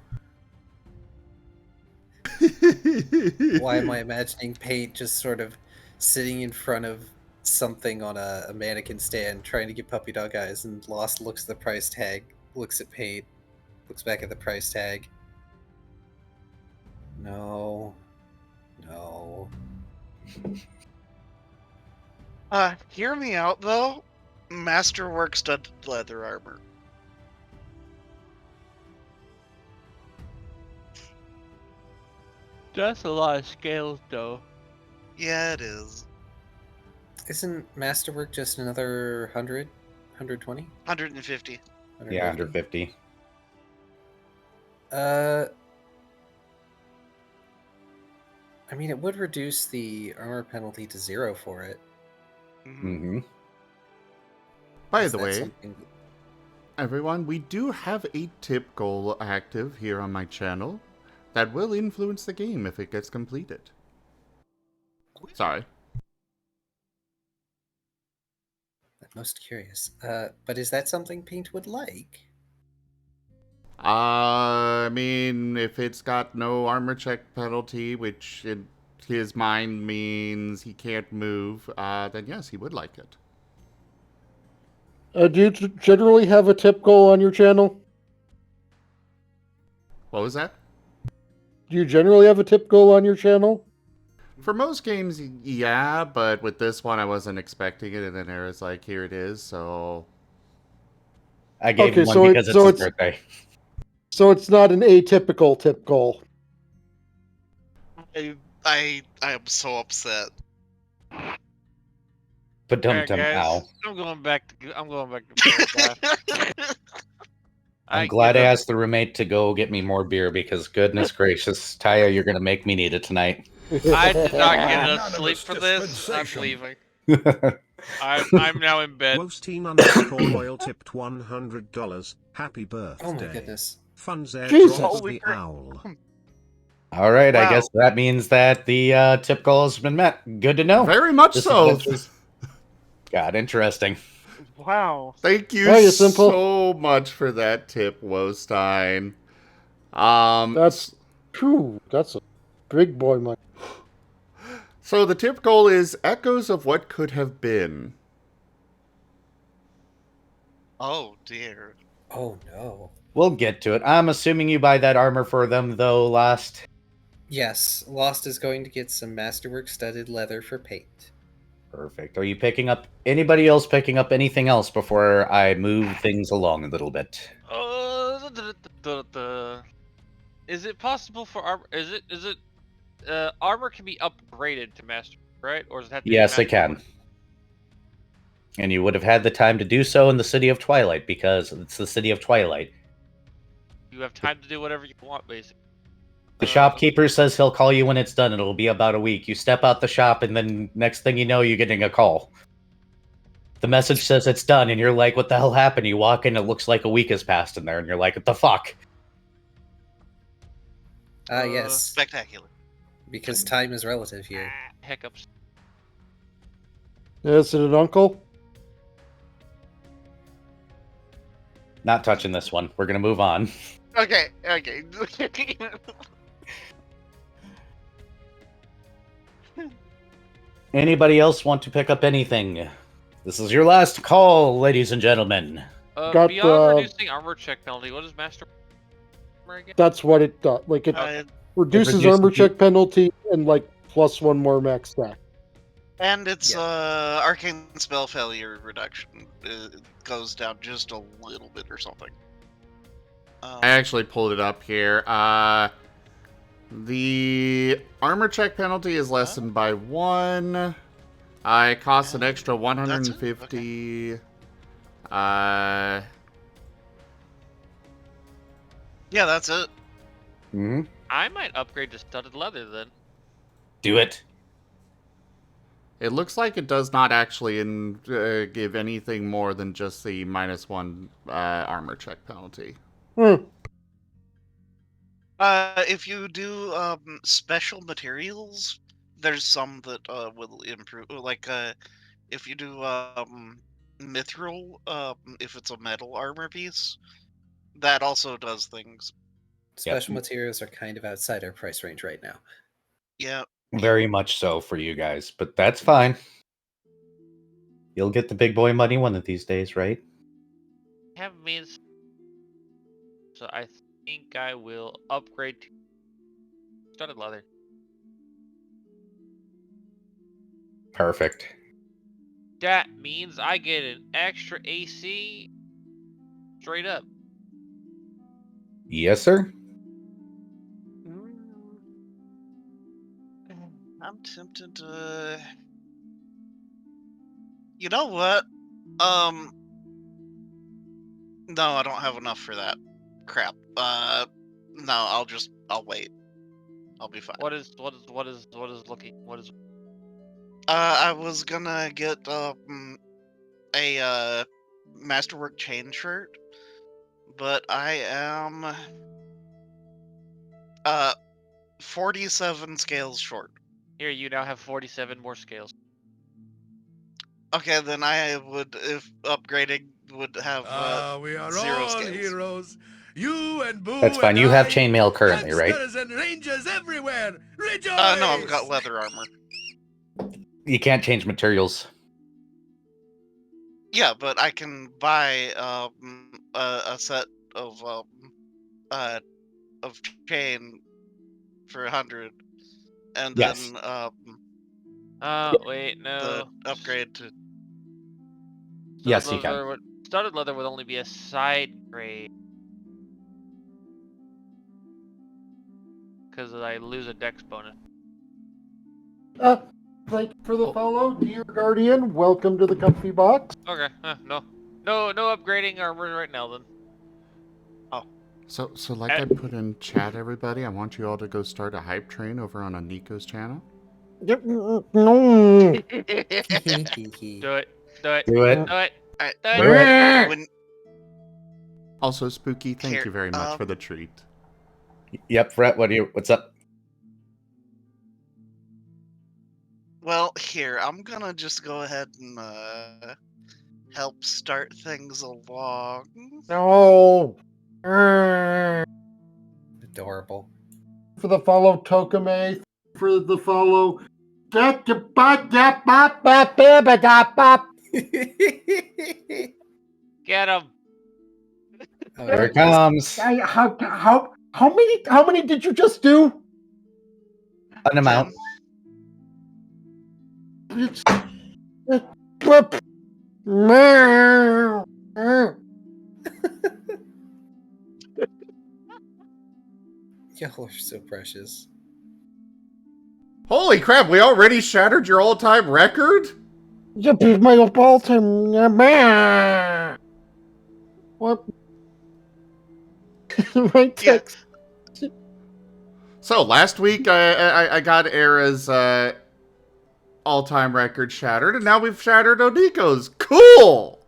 Why am I imagining Paint just sort of sitting in front of something on a mannequin stand trying to get puppy dog eyes, and Lost looks at the price tag, looks at Paint, looks back at the price tag. No. No. Hear me out though. Masterwork studded leather armor. That's a lot of scales, though. Yeah, it is. Isn't Masterwork just another 100? 120? 150. Yeah, 150. I mean, it would reduce the armor penalty to 0 for it. Mm-hmm. By Is the that way, something- everyone, we do have a tip goal active here on my channel that will influence the game if it gets completed. Sorry. I'm most curious. But is that something Paint would like? I mean, if it's got no armor check penalty, which in his mind means he can't move, then yes, he would like it. Do you generally have a tip goal on your channel? What was that? Do you generally have a tip goal on your channel? For most games, yeah, but with this one, I wasn't expecting it, and then there was like, here it is, so... I gave Okay, him one so because it's his birthday. So it's not an atypical tip goal. I am so upset. But Alright, dum-dum, guys. ow. I'm going back to. I'm glad I asked the roommate to go get me more beer because goodness gracious, Taya, you're gonna make me need it tonight. I did not get None enough of sleep us for this. I'm dispensation. leaving. I'm now in bed. Wosteen_royal tipped $100. Happy birthday. Oh my goodness. Fun's Jesus. airdrops Holy the crap. owl. All right, I Wow. guess that means that the tip goal has been met. Good to know. Very much This so. adventure is- God, interesting. Wow. Thank you Hiya, Simple. so much for that tip, Wostein. That's true. That's a big boy money. So the tip goal is echoes of what could have been. Oh dear. Oh no. We'll get to it. I'm assuming you buy that armor for them, though, Lost. Yes, Lost is going to get some Masterwork studded leather for Paint. Perfect. Are you picking up anybody else picking up anything else before I move things along a little bit? Is it possible for armor? Is it armor can be upgraded to master, right? Or does it have to Yes, be it can. And you would have had the time to do so in the City of Twilight because it's the City of Twilight. You have time to do whatever you want, basically. The shopkeeper says he'll call you when it's done. It'll be about a week. You step out the shop, and then next thing you know, you're getting a call. The message says it's done, and you're like, what the hell happened? You walk in, it looks like a week has passed in there, and you're like, what the fuck? Yes, Spectacular. because time is relative here. Hiccups. Is it an uncle? Not touching this one. We're gonna move on. Okay. Anybody else want to pick up anything? This is your last call, ladies and gentlemen. Got, Beyond reducing armor check penalty, what is master armor again? That's what it does. Like, it reduces reduces armor the- check penalty and, like, plus 1 more max stack. And it's arcane spell failure reduction. It goes down just a little bit or something. I actually pulled it up here. The armor check penalty is lessened by 1. It costs an extra 150. Yeah, that's it. Mm-hmm. I might upgrade to studded leather then. Do it. It looks like it does not actually give anything more than just the -1 armor check penalty. If you do special materials, there's some that will improve. Like if you do mithril, if it's a metal armor piece, that also does things. Special materials are kind of outside our price range right now. Yeah. Very much so for you guys, but that's fine. You'll get the big boy money one of these days, right? Have means. So I think I will upgrade to studded leather. Perfect. That means I get an extra AC straight up. Yes, sir. I'm tempted to. You know what? No, I don't have enough for that. Crap. No, I'll wait. I'll be fine. What is looking? I was gonna get a masterwork chain shirt, but I am 47 scales short. Here, you now have 47 more scales. Okay, then I would, if upgrading, would have we are 0 all scales. heroes. You and Boo. That's fine. and You have I, chainmail currently, right? gangsters and rangers everywhere. Rejoice! No, I've got leather armor. You can't change materials. Yeah, but I can buy a set of chain for 100, and Yes. then Wait, no. the upgrade to. Yes, you can. Studded leather would only be a side grade. Because I lose a dex bonus. Thank you for the follow, dear Guardian. Welcome to the comfy box. Okay, no upgrading armor right now then. So like I put in chat, everybody, I want you all to go start a hype train over on Nico's channel. No. Do it. Do it. When Also, Spooky, thank Here, you very much for the treat. Yep, Brett. What's up? Well, here, I'm gonna just go ahead and help start things along. No. Adorable. For the follow, Tokame. For the follow. Get him. Here it comes. How many did you just do? An amount. Y'all are so precious. Holy crap, we already shattered your all-time record? You beat my all-time. What? My text. So last week I got Era's all-time record shattered, and now we've shattered Oniko's. Cool!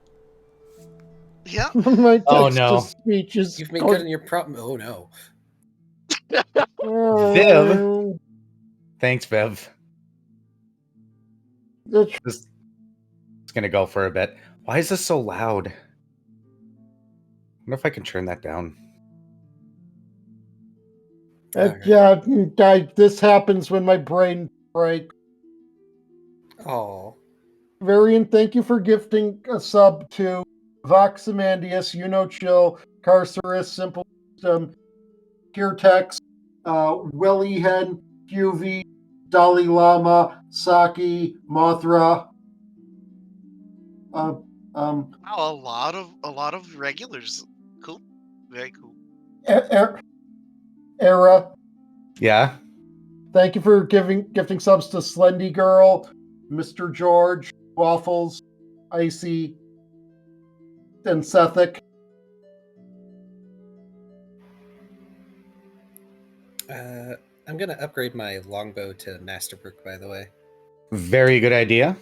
Yeah. My text Oh, no. speech is. You've been good in your problem. Oh no. Viv. Thanks, Viv. It's gonna go for a bit. Why is this so loud? wonder if I can turn that down. Alright. Yeah, this happens when my brain breaks. Oh, Varian, thank you for gifting a sub to Voxamandius, Chill, Carcerus, Simple Wisdom, Pure Text, Willy Hen, QV, Dalai Lama, Saki, Mothra. Wow, a lot of regulars. Cool. Very cool. Era. Yeah. Thank you for gifting subs to Slendy Girl, Mr. George, Waffles, Icy, and Sethic. I'm gonna upgrade my longbow to Masterbrook, by the way. Very good idea.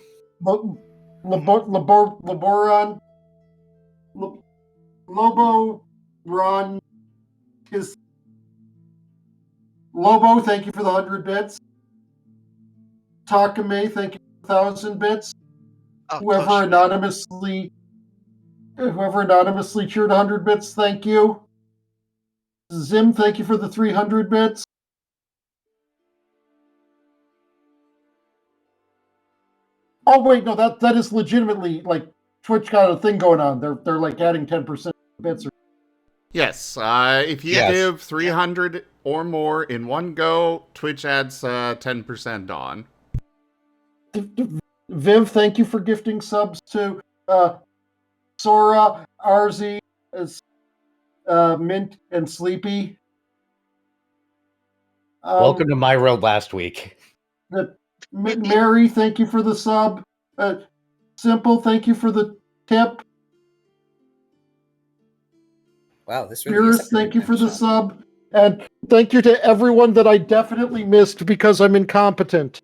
Laboron, Lobo, Ron, is Lobo. Thank you for the 100 bits. Takame, thank you for 1,000 bits. Oh, Whoever push me. anonymously cheered 100 bits, thank you. Zim, thank you for the 300 bits. Oh wait, no, that is legitimately like Twitch got a thing going on. They're like adding 10% bits. Yes, if you Yes. give 300 or more in one go, Twitch adds 10% on. Viv, thank you for gifting subs to Sora, Arzi, Mint, and Sleepy. Welcome to my world last week. Mary, thank you for the sub. Simple, thank you for the tip. Wow, this really is Spears, a thank you for the shop. sub. And thank you to everyone that I definitely missed because I'm incompetent.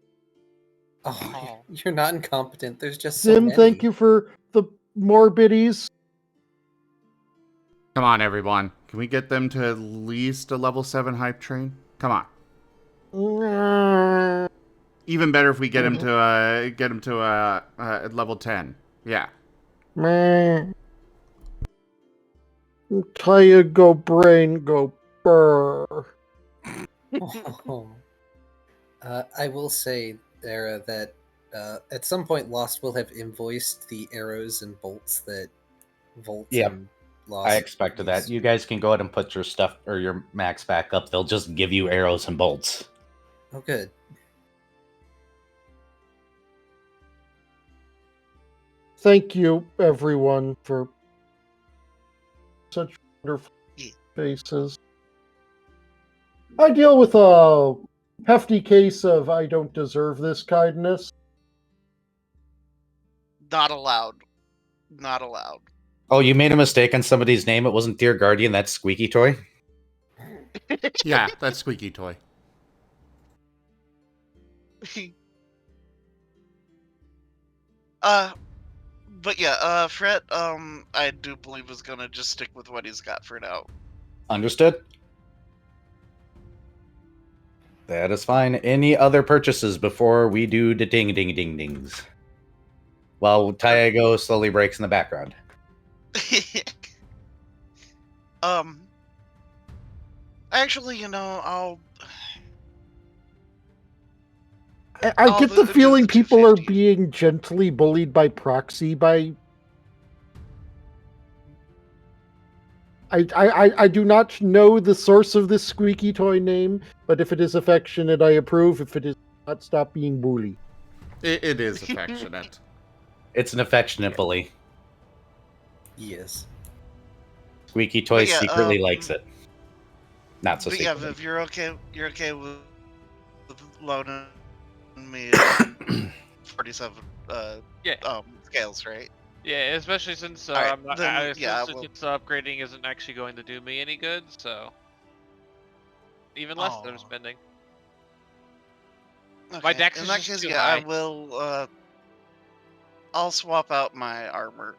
Oh, you're not incompetent. There's just so Sim, many. thank you for the more biddies. Come on, everyone. Can we get them to at least a level 7 hype train? Come on. Even better if we get him to level 10. Yeah. Taya go brain go burr. Oh. I will say, Era, that at some point Lost will have invoiced the arrows and bolts that Volt Yep. and Lost. I expected that. You guys can go ahead and put your stuff or your max back up. They'll just give you arrows and bolts. Oh, good. Thank you, everyone, for such wonderful faces. I deal with a hefty case of I don't deserve this kindness. Not allowed. Not allowed. Oh, you made a mistake on somebody's name. It wasn't Dear Guardian. That's Squeaky Toy. Yeah, that's Squeaky Toy. But yeah, Fret, I do believe is gonna just stick with what he's got for now. Understood. That is fine. Any other purchases before we do the ding ding ding dings? While Tyago slowly breaks in the background. Actually, I I'll get the do feeling the people are 250. being gently bullied by proxy by. I do not know the source of this squeaky toy name, but if it is affectionate, I approve. If it is not, stop being bully. It is affectionate. It's an affectionate bully. Yes. Squeaky Toy But yeah, secretly likes it. Not so But yeah, secretly. Viv, you're okay with loaning me 47 Yeah. scales, right? Yeah, especially since Alright, I'm not, then, I, yeah, since well- it's upgrading isn't actually going to do me any good, so even less than I'm Aw. spending. Okay. My dex In is that just case, too yeah, I high. will. I'll swap out my armor.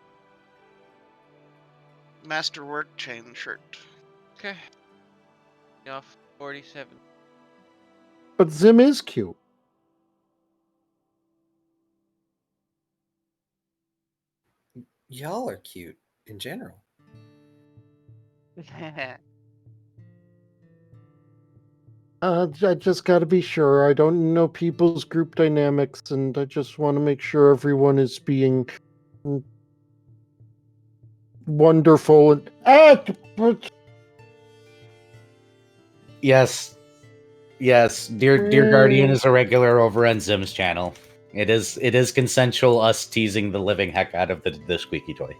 Masterwork chain shirt. Okay. Off 47. But Zim is cute. Y'all are cute in general. I just gotta be sure. I don't know people's group dynamics, and I just want to make sure everyone is being wonderful and but Yes, yes. Dear Guardian is a regular over on Zim's channel. It is consensual us teasing the living heck out of the squeaky toy.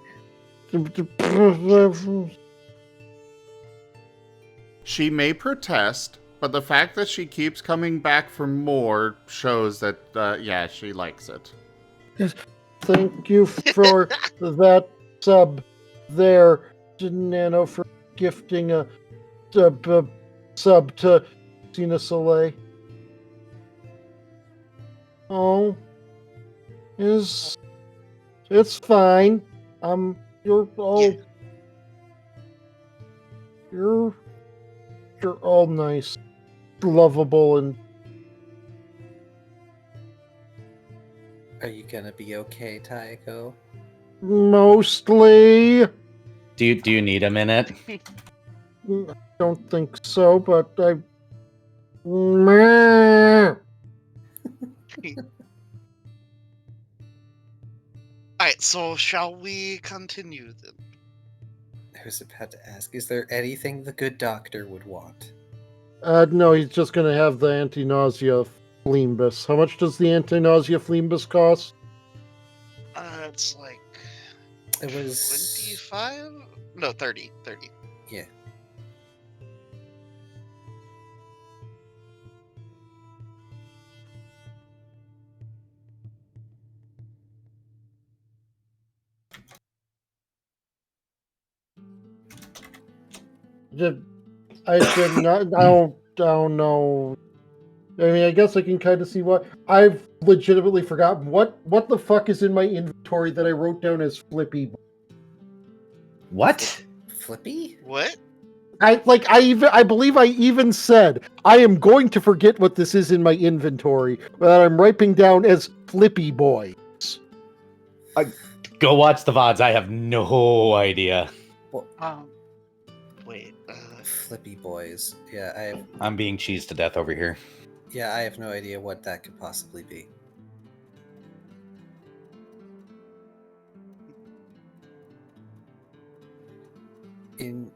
She may protest, but the fact that she keeps coming back for more shows that, yeah, she likes it. Thank you for that sub there, Nano, for gifting a sub to Cena Soleil. Oh, it's fine. You're all you're all nice, lovable, and Are you gonna be okay, Taiko? mostly. Do you need a minute? Don't think so, but I. Meh. Alright, so shall we continue then? I was about to ask, is there anything the good doctor would want? No, he's just gonna have the anti-nausea Fleambus. How much does the anti-nausea Fleambus cost? It's like It was 25? No, 30. 30. Yeah. I did not. I don't know. I mean, I guess I can kind of see what I've legitimately forgotten. What the fuck is in my inventory that I wrote down as Flippy? What? Flippy? What? I believe I even said I am going to forget what this is in my inventory that I'm writing down as Flippy Boy. Go watch the VODs. I have no idea. Well, Wait. Flippy boys. Yeah, I'm being cheesed to death over here. I have no idea what that could possibly be. In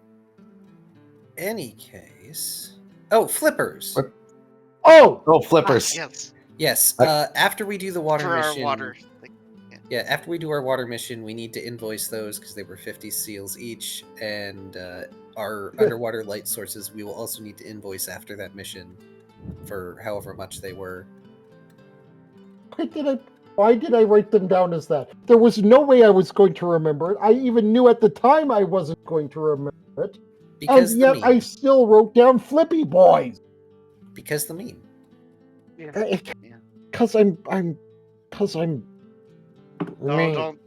any case, flippers. What? Oh, flippers. Yes. Yes. After we do the water For mission, our water. yeah, after we do our water mission, we need to invoice those because they were 50 seals each, and our underwater light sources we will also need to invoice after that mission for however much they were. Why did I write them down as that? There was no way I was going to remember it. I even knew at the time I wasn't going to remember it. Because and the yet meme. I still wrote down Flippy Boys. Because the meme. Yeah. Because I'm No, don't.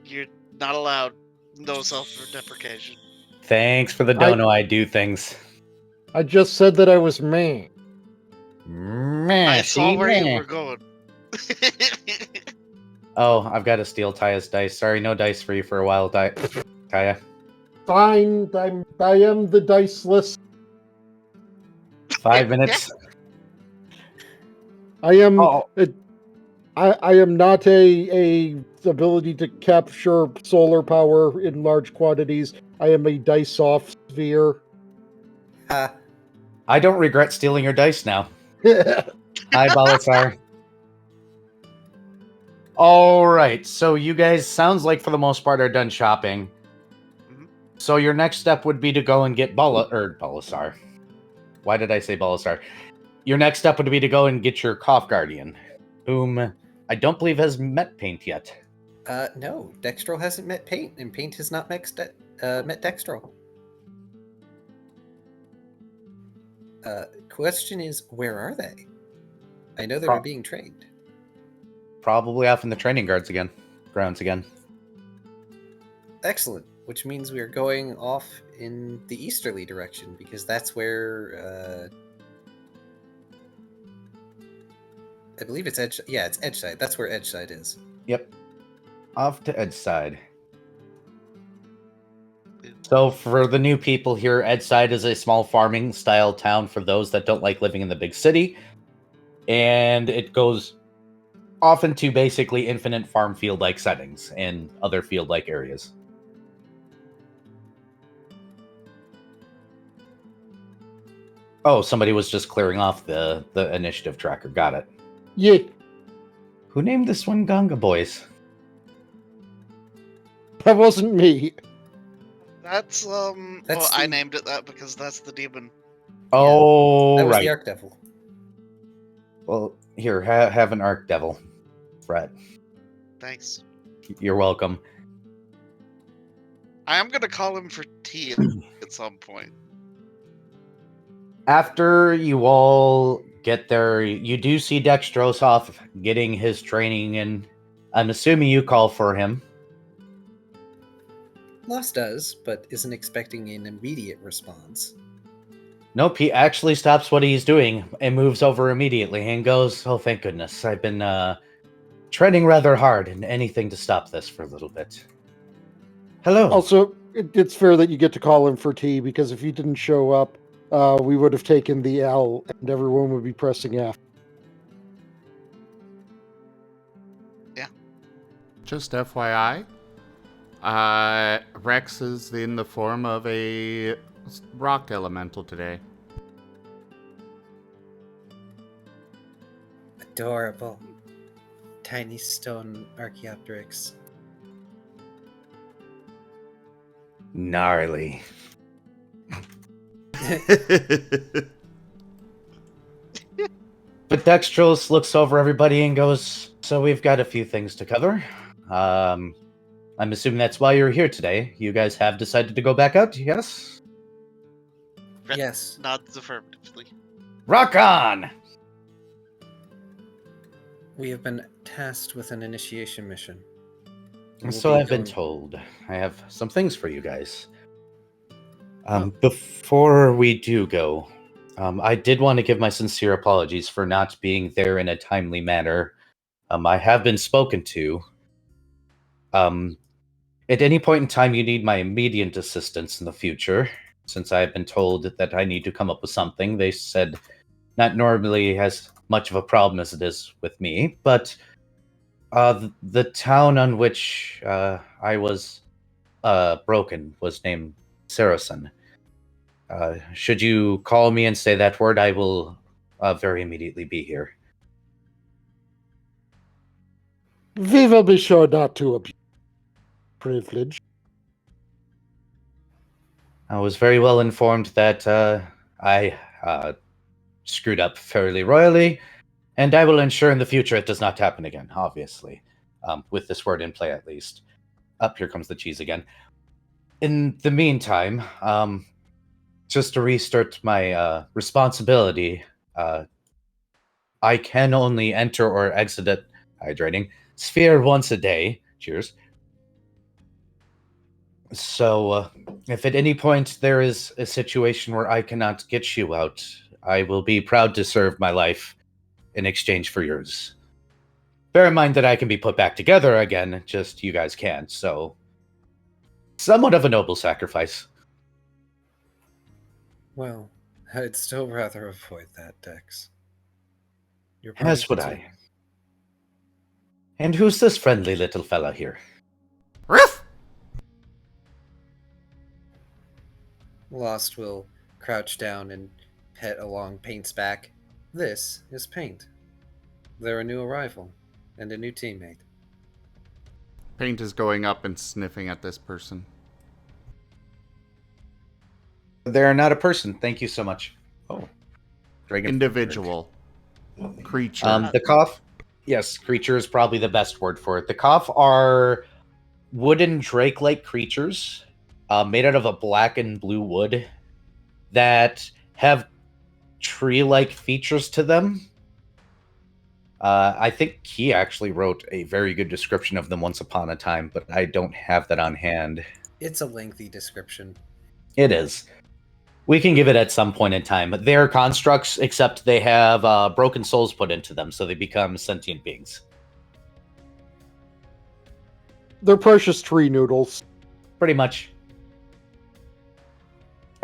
You're not allowed. No self-deprecation. Thanks for the dono. I do things. I just said that I was me. I saw where you were going. Oh, I've got to steal Taya's dice. Sorry, no dice for you for a while, Taya. Fine, I am the diceless. 5 minutes. I am. I am not a ability to capture solar power in large quantities. I am a dice off sphere. I don't regret stealing your dice now. Hi, Balasar. All right, so you guys sounds like for the most part are done shopping. So your next step would be to go and get Balasar. Why did I say Balasar? Your next step would be to go and get your Cough Guardian, whom I don't believe has met Paint yet. No, Dextro hasn't met Paint, and Paint has not met Dextro. Question is, where are they? I know they were being trained. Probably off in the training grounds again. Excellent, which means we are going off in the easterly direction, because that's where, I believe it's Edge. Yeah, it's Edgeside. That's where Edgeside is. Yep. Off to Edgeside. So for the new people here, Edside is a small farming style town for those that don't like living in the big city. And it goes off into basically infinite farm field like settings and other field like areas. Oh, somebody was just clearing off the initiative tracker. Got it. Yeah. Who named this one Ganga Boys? That wasn't me. That's That's well, I the- named it that because that's the demon. Oh, That was right. the Archdevil. Well, here, have an Arc Devil, Fred. Thanks. You're welcome. I am gonna call him for tea at some point. After you all get there, you do see Dextros off getting his training, and I'm assuming you call for him. Lost does, but isn't expecting an immediate response. Nope, he actually stops what he's doing and moves over immediately and goes, "Oh, thank goodness. I've been treading rather hard and anything to stop this for a little bit." Hello. Also, it's fair that you get to call him for tea, because if you didn't show up, we would have taken the L and everyone would be pressing F. Just FYI, Rex is in the form of a rock elemental today. Adorable. Tiny stone Archaeopteryx. Gnarly. But Dextros looks over everybody and goes, "So we've got a few things to cover. I'm assuming that's why you're here today. You guys have decided to go back out, yes? Red Yes. nods affirmatively. Rock on! We have been tasked with an initiation mission. We will So be I've been going- told. I have some things for you guys. Before we do go, I did want to give my sincere apologies for not being there in a timely manner. I have been spoken to. At any point in time you need my immediate assistance in the future, since I have been told that I need to come up with something, they said not normally as much of a problem as it is with me, but the town on which I was broken was named Saracen. Should you call me and say that word, I will very immediately be here. We will be sure not to abuse privilege. I was very well informed that I screwed up fairly royally, and I will ensure in the future it does not happen again, obviously. With this word in play, at least. Up, here comes the cheese again. In the meantime, just to restart my responsibility, I can only enter or exit it, hydrating, sphere once a day. Cheers. So, if at any point there is a situation where I cannot get you out, I will be proud to serve my life in exchange for yours. Bear in mind that I can be put back together again, just you guys can't, so somewhat of a noble sacrifice. Well, I'd still rather avoid that, Dex. Your As would party I. And who's this friendly little fella here? Ruff! Lost will crouch down and pet along Paint's back. This is Paint. They're a new arrival and a new teammate. Paint is going up and sniffing at this person. They're not a person. Thank you so much. Oh. Dragon. Individual. Creature. The cough? Yes, creature is probably the best word for it. The cough are wooden drake-like creatures made out of a black and blue wood that have tree-like features to them. I think he actually wrote a very good description of them once upon a time, but I don't have that on hand. It's a lengthy description. It is. We can give it at some point in time. They're constructs, except they have broken souls put into them, so they become sentient beings. They're precious tree noodles. Pretty much.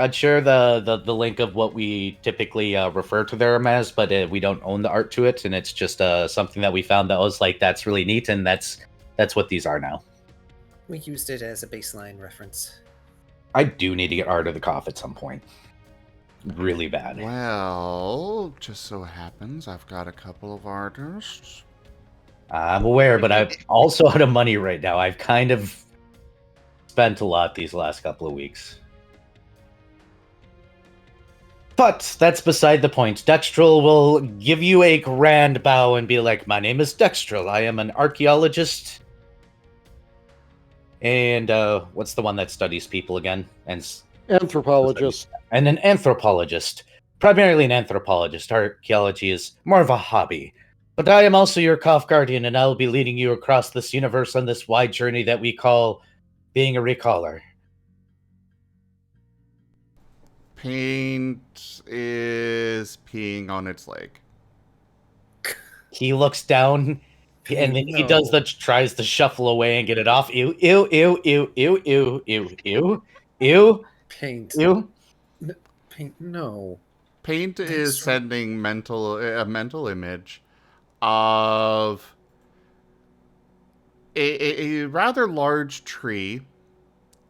I'd share the link of what we typically refer to them as, but we don't own the art to it, and it's just something that we found that was like, that's really neat, and that's what these are now. We used it as a baseline reference. I do need to get Art of the Cough at some point. Really bad. Well, just so happens I've got a couple of artists. I'm aware, but I'm also out of money right now. I've kind of spent a lot these last couple of weeks. But that's beside the point. Dextrel will give you a grand bow and be like, my name is Dextrel. I am an archaeologist. And what's the one that studies people again? And Anthropologist. And an anthropologist. Primarily an anthropologist. Archaeology is more of a hobby. But I am also your Cough Guardian, and I will be leading you across this universe on this wide journey that we call being a recaller. Paint is peeing on its leg. He looks down, and then he does tries to shuffle away and get it off. Ew, ew, ew, ew, ew, ew, ew, ew, ew. Paint. Ew. Paint. No. Paint is sending a mental image of a rather large tree,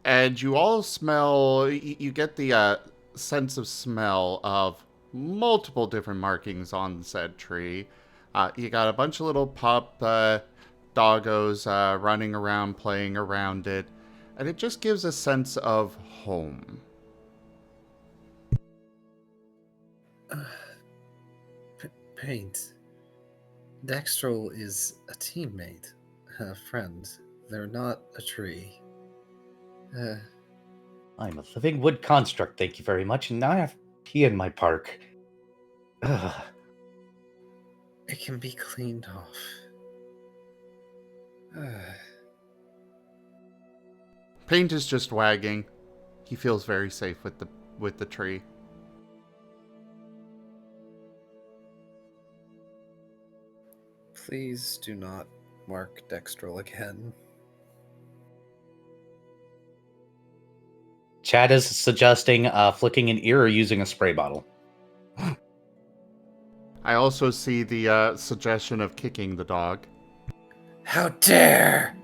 and you all smell. You get the sense of smell of multiple different markings on said tree. You got a bunch of little pup doggos running around, playing around it, and it just gives a sense of home. Paint. Dextrel is a teammate, a friend. They're not a tree. I'm a living wood construct, thank you very much, and now I have tea in my park. Ugh. It can be cleaned off. Paint is just wagging. He feels very safe with the tree. Please do not mark Dextrel again. Chad is suggesting flicking an ear or using a spray bottle. I also see the suggestion of kicking the dog. How dare!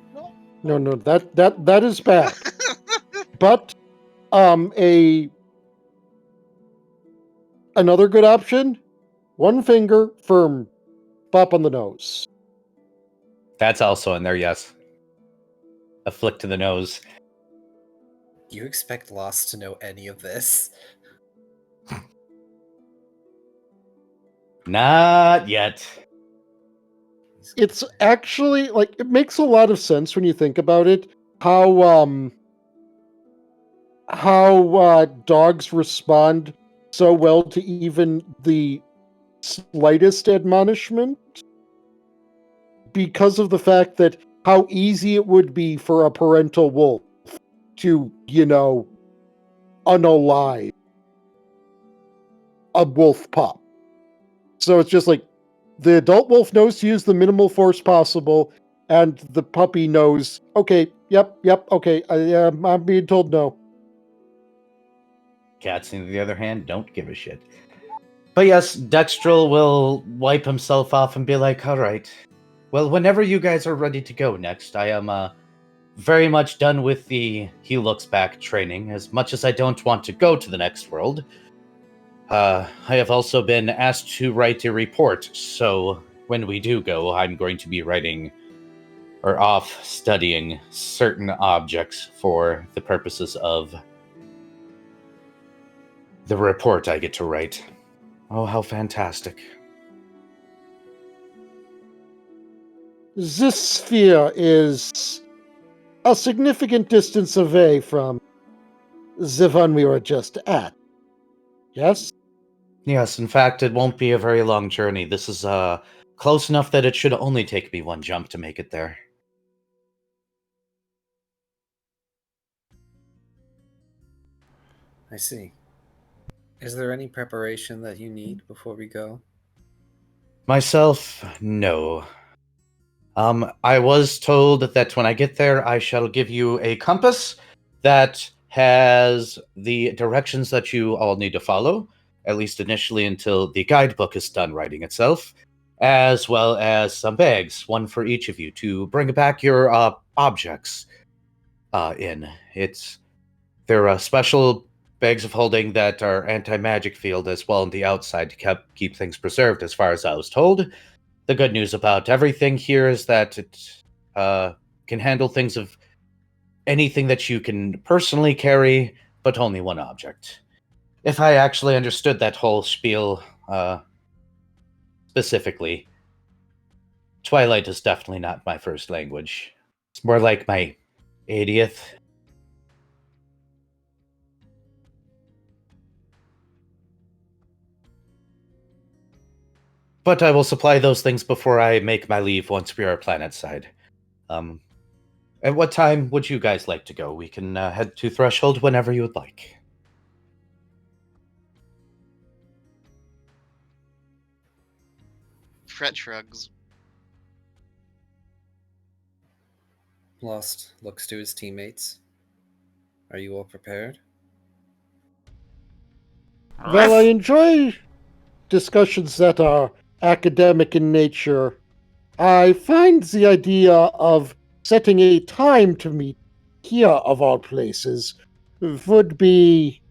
No, that is bad. But another good option, one finger, firm, bop on the nose. That's also in there, yes. A flick to the nose. You expect Lost to know any of this? Not yet. It's actually, like, it makes a lot of sense when you think about it, how dogs respond so well to even the slightest admonishment, because of the fact that how easy it would be for a parental wolf to, unalive a wolf pup. So it's just like, the adult wolf knows to use the minimal force possible, and the puppy knows, okay, yep, okay, I'm being told no. Cats, on the other hand, don't give a shit. But yes, Dextrel will wipe himself off and be like, all right, well, whenever you guys are ready to go next, I am very much done with the He Looks Back training, as much as I don't want to go to the next world. I have also been asked to write a report, so when we do go, I'm going to be writing or off studying certain objects for the purposes of the report I get to write. Oh, how fantastic. This sphere is a significant distance away from the one we were just at. Yes? Yes, in fact, it won't be a very long journey. This is close enough that it should only take me one jump to make it there. I see. Is there any preparation that you need before we go? Myself, no. I was told that when I get there, I shall give you a compass that has the directions that you all need to follow, at least initially until the guidebook is done writing itself, as well as some bags, one for each of you, to bring back your objects in. They're special bags of holding that are anti-magic field as well on the outside to keep things preserved, as far as I was told. The good news about everything here is that it can handle things of anything that you can personally carry, but only one object. If I actually understood that whole spiel specifically, Twilight is definitely not my first language. It's more like my 80th. But I will supply those things before I make my leave once we are planet side. At what time would you guys like to go? We can head to Threshold whenever you would like. Fret shrugs. Lost looks to his teammates. Are you all prepared? Well, I enjoy discussions that are academic in nature. I find the idea of setting a time to meet here, of all places, would be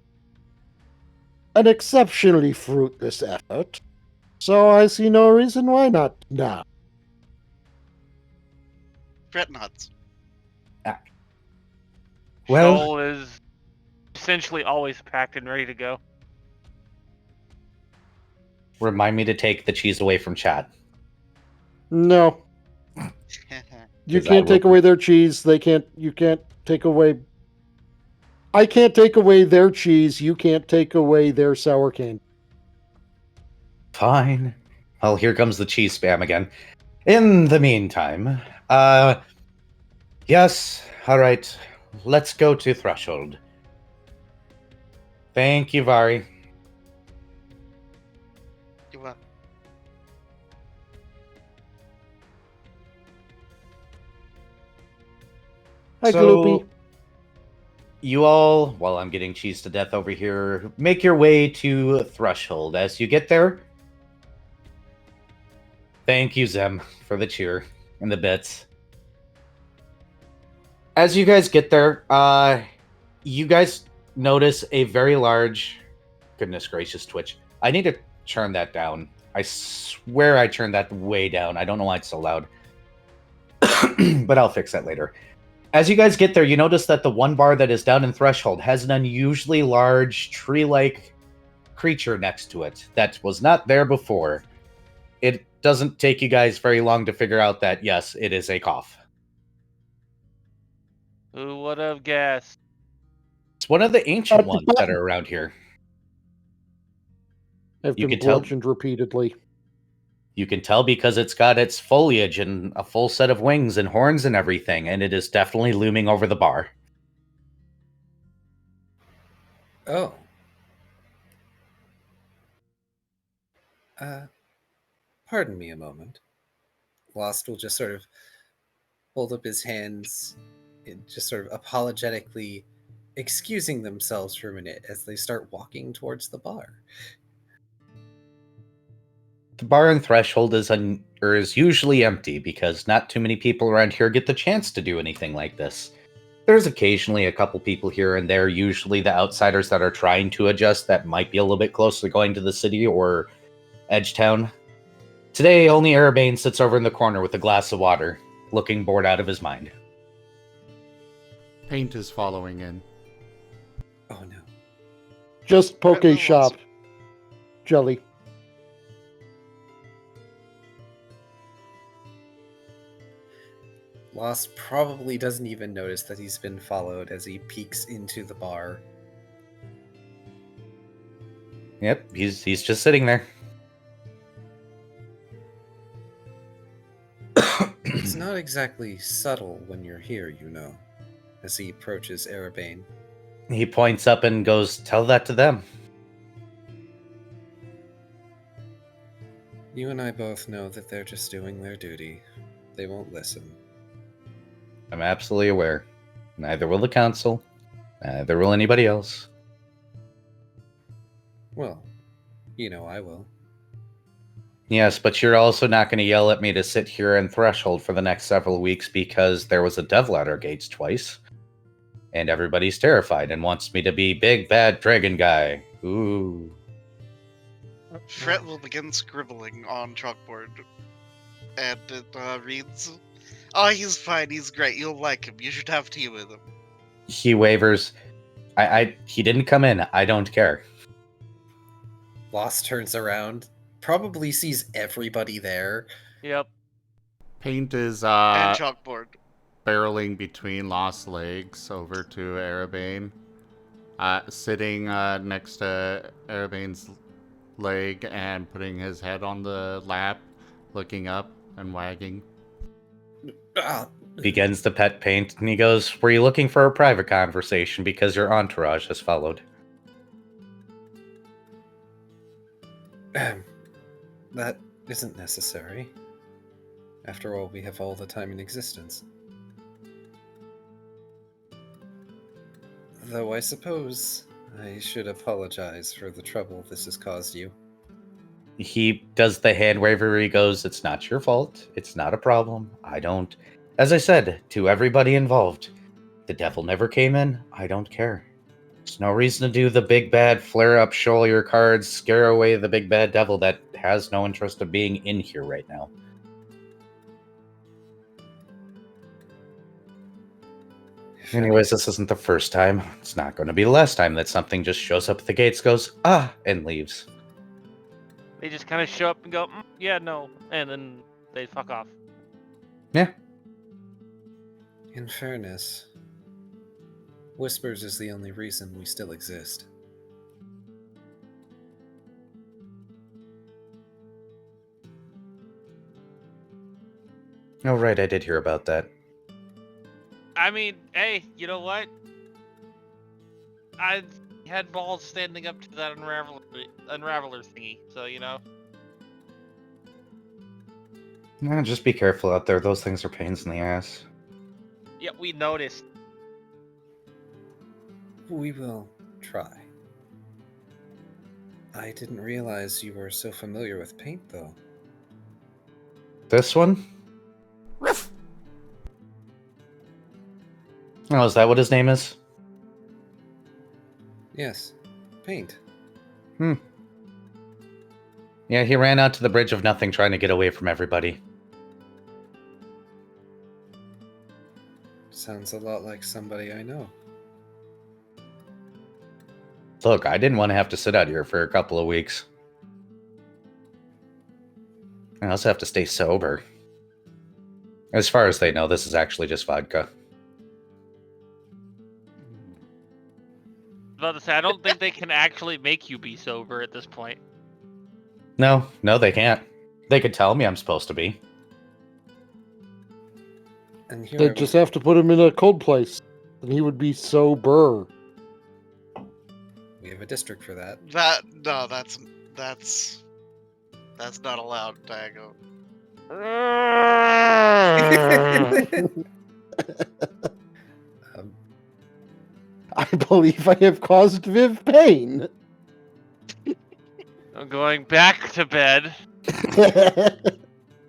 an exceptionally fruitless effort. So I see no reason why not now. Fret nuts. Well- Shoal is essentially always packed and ready to go. Remind me to take the cheese away from chat. No, you 'Cause I can't will- take away their cheese. You can't take away. I can't take away their cheese. You can't take away their sour candy. Fine. Well, here comes the cheese spam again. In the meantime, yes, alright. Let's go to Threshold. Thank you, Vari. You want Hi, So, Gloopy. you all, while I'm getting cheese to death over here, make your way to Threshold. As you get there, thank you, Zem, for the cheer and the bits. As you guys get there, you guys notice a very large... Goodness gracious, Twitch. I need to turn that down. I swear I turned that way down. I don't know why it's so loud. But I'll fix that later. As you guys get there, you notice that the one bar that is down in Threshold has an unusually large tree-like creature next to it that was not there before. It doesn't take you guys very long to figure out that, yes, it is a cough. Who would have guessed? It's one of the ancient ones that are around here. I've You been can tell- bludgeoned repeatedly. You can tell because it's got its foliage and a full set of wings and horns and everything, and it is definitely looming over the bar. Oh. Pardon me a moment. Lost will just sort of hold up his hands, and just sort of apologetically excusing themselves for a minute as they start walking towards the bar. The bar and Threshold is usually empty because not too many people around here get the chance to do anything like this. There's occasionally a couple people here and there, usually the outsiders that are trying to adjust that might be a little bit close to going to the city or Edgetown. Today, only Erebane sits over in the corner with a glass of water, looking bored out of his mind. Paint is following in. Oh no. Just poke Fret will shop. also- Jelly. Lost probably doesn't even notice that he's been followed as he peeks into the bar. Yep, he's just sitting there. It's not exactly subtle when you're here, you know, as he approaches Erebane. He points up and goes, "Tell that to them." You and I both know that they're just doing their duty. They won't listen. I'm absolutely aware. Neither will the council. Neither will anybody else. Well, you know I will. Yes, but you're also not going to yell at me to sit here in Threshold for the next several weeks because there was a devil at our gates twice. And everybody's terrified and wants me to be big bad dragon guy. Ooh. Fret will begin scribbling on chalkboard, and it reads, "Oh, he's fine. He's great. You'll like him. You should have tea with him." He wavers. He didn't come in. I don't care. Lost turns around, probably sees everybody there. Yep. Paint is And chalkboard. barreling between Lost legs over to Arabane. Sitting next to Arabane's leg and putting his head on the lap, looking up and wagging. Begins to pet Paint, and he goes, "Were you looking for a private conversation because your entourage has followed?" That isn't necessary. After all, we have all the time in existence. Though I suppose I should apologize for the trouble this has caused you. He does the hand wave where he goes, "It's not your fault. It's not a problem. I don't..." As I said to everybody involved, the devil never came in. I don't care. There's no reason to do the big bad flare up, show your cards, scare away the big bad devil that has no interest of being in here right now. Anyways, this isn't the first time. It's not going to be the last time that something just shows up at the gates, goes, "Ah," and leaves. They just kind of show up and go, yeah, no, and then they fuck off. Yeah. In fairness, Whispers is the only reason we still exist. Oh, right, I did hear about that. I mean, hey, you know what? I had balls standing up to that unraveler thingy, so you know. Just be careful out there. Those things are pains in the ass. Yeah, we noticed. We will try. I didn't realize you were so familiar with paint, though. This one? Ruff! Oh, is that what his name is? Yes, paint. Yeah, he ran out to the Bridge of Nothing trying to get away from everybody. Sounds a lot like somebody I know. Look, I didn't want to have to sit out here for a couple of weeks. I also have to stay sober. As far as they know, this is actually just vodka. I was about to say, I don't think they can actually make you be sober at this point. No, they can't. They could tell me I'm supposed to be. And here They'd just have to put him in a cold place, and he would be sober. we have a district for that. That's not allowed, Diago. I believe I have caused Viv pain. I'm going back to bed.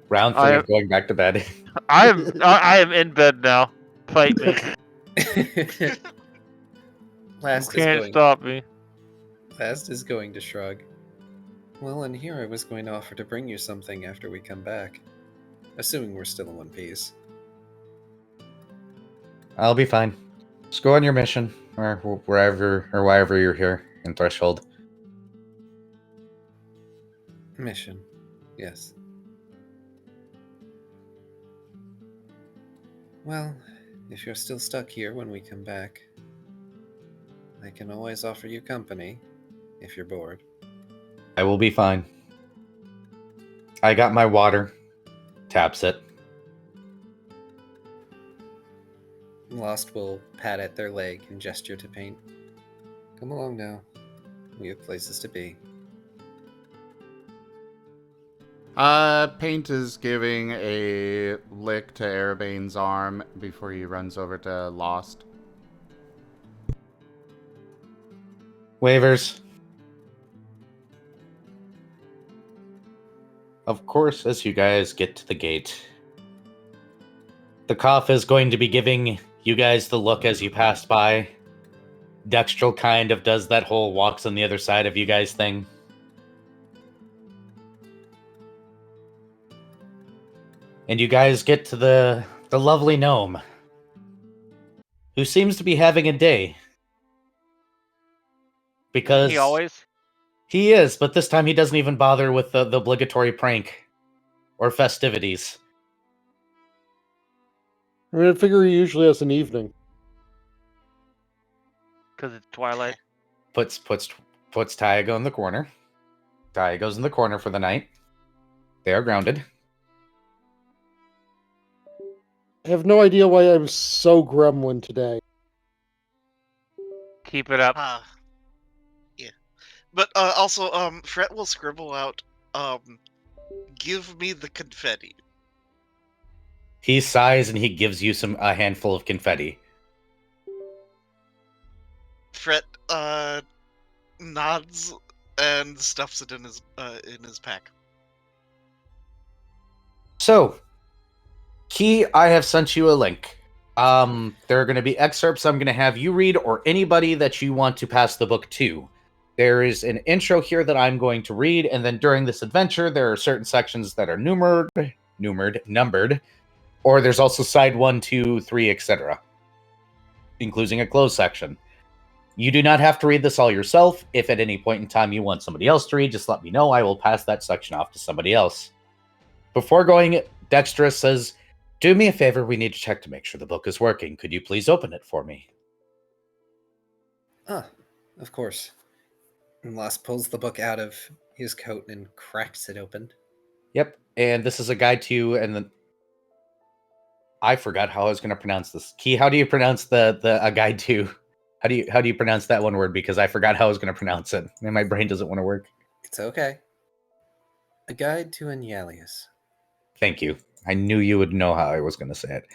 Round 3 of going back to bed. I am in bed now. Fight me. Last Can't stop me. Last is going to shrug. Well, and here I was going to offer to bring you something after we come back. Assuming we're still in one piece. I'll be fine. Just go on your mission, or wherever or wherever you're here in Threshold. Mission. Yes. Well, if you're still stuck here when we come back, I can always offer you company, if you're bored. I will be fine. I got my water. Taps it. Lost will pat at their leg and gesture to Paint. Come along now. We have places to be. Paint is giving a lick to Arabane's arm before he runs over to Lost. Waivers. Of course, as you guys get to the gate, the cough is going to be giving you guys the look as you pass by. Dextral kind of does that whole walks on the other side of you guys thing. And you guys get to the lovely gnome, who seems to be having a day. Because He always. he is, but this time he doesn't even bother with the obligatory prank or festivities. I mean, I figure he usually has an evening. Because it's Twilight. Puts Tyago in the corner. Tyago's in the corner for the night. They are grounded. I have no idea why I'm so gremlin today. Keep it up. Yeah. But also, Fret will scribble out, give me the confetti. He sighs and he gives you a handful of confetti. Fret nods and stuffs it in his pack. So, I have sent you a link. There are going to be excerpts I'm going to have you read, or anybody that you want to pass the book to. There is an intro here that I'm going to read, and then during this adventure, there are certain sections that are numbered, or there's also side 1, 2, 3, etc., including a closed section. You do not have to read this all yourself. If at any point in time you want somebody else to read, just let me know. I will pass that section off to somebody else. Before going, Dextra says, "Do me a favor, we need to check to make sure the book is working. Could you please open it for me?" Ah, of course. And Lost pulls the book out of his coat and cracks it open. Yep, and this is a guide to, and then I forgot how I was going to pronounce this. Key, how do you pronounce a guide to? How do you pronounce that one word? Because I forgot how I was going to pronounce it, and my brain doesn't want to work. It's okay. A guide to Enyalius. Thank you. I knew you would know how I was going to say it.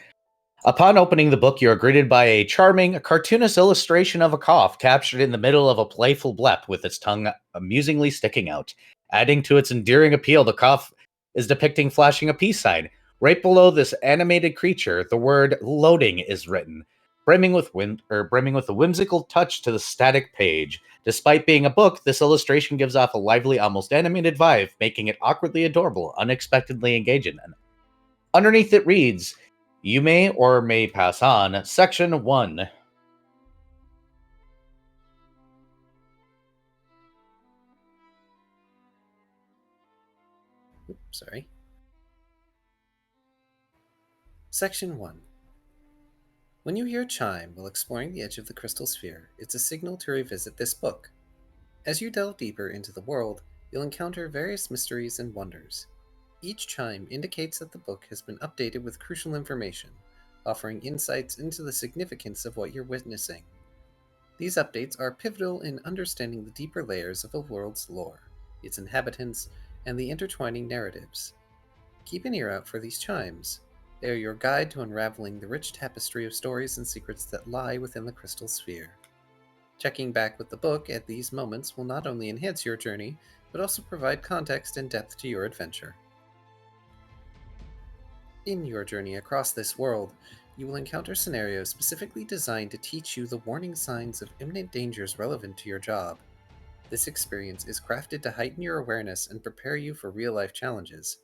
Upon opening the book, you are greeted by a charming, cartoonist illustration of a cough captured in the middle of a playful blep with its tongue amusingly sticking out. Adding to its endearing appeal, the cough is depicting flashing a peace sign. Right below this animated creature, the word "loading" is written, brimming with a whimsical touch to the static page. Despite being a book, this illustration gives off a lively, almost animated vibe, making it awkwardly adorable, unexpectedly engaging. Underneath it reads, "You may or may pass on, Section 1. Sorry. Section 1. When you hear a chime while exploring the edge of the crystal sphere, it's a signal to revisit this book. As you delve deeper into the world, you'll encounter various mysteries and wonders. Each chime indicates that the book has been updated with crucial information, offering insights into the significance of what you're witnessing. These updates are pivotal in understanding the deeper layers of a world's lore, its inhabitants, and the intertwining narratives. Keep an ear out for these chimes. They are your guide to unraveling the rich tapestry of stories and secrets that lie within the crystal sphere. Checking back with the book at these moments will not only enhance your journey, but also provide context and depth to your adventure. In your journey across this world, you will encounter scenarios specifically designed to teach you the warning signs of imminent dangers relevant to your job. This experience is crafted to heighten your awareness and prepare you for real-life challenges.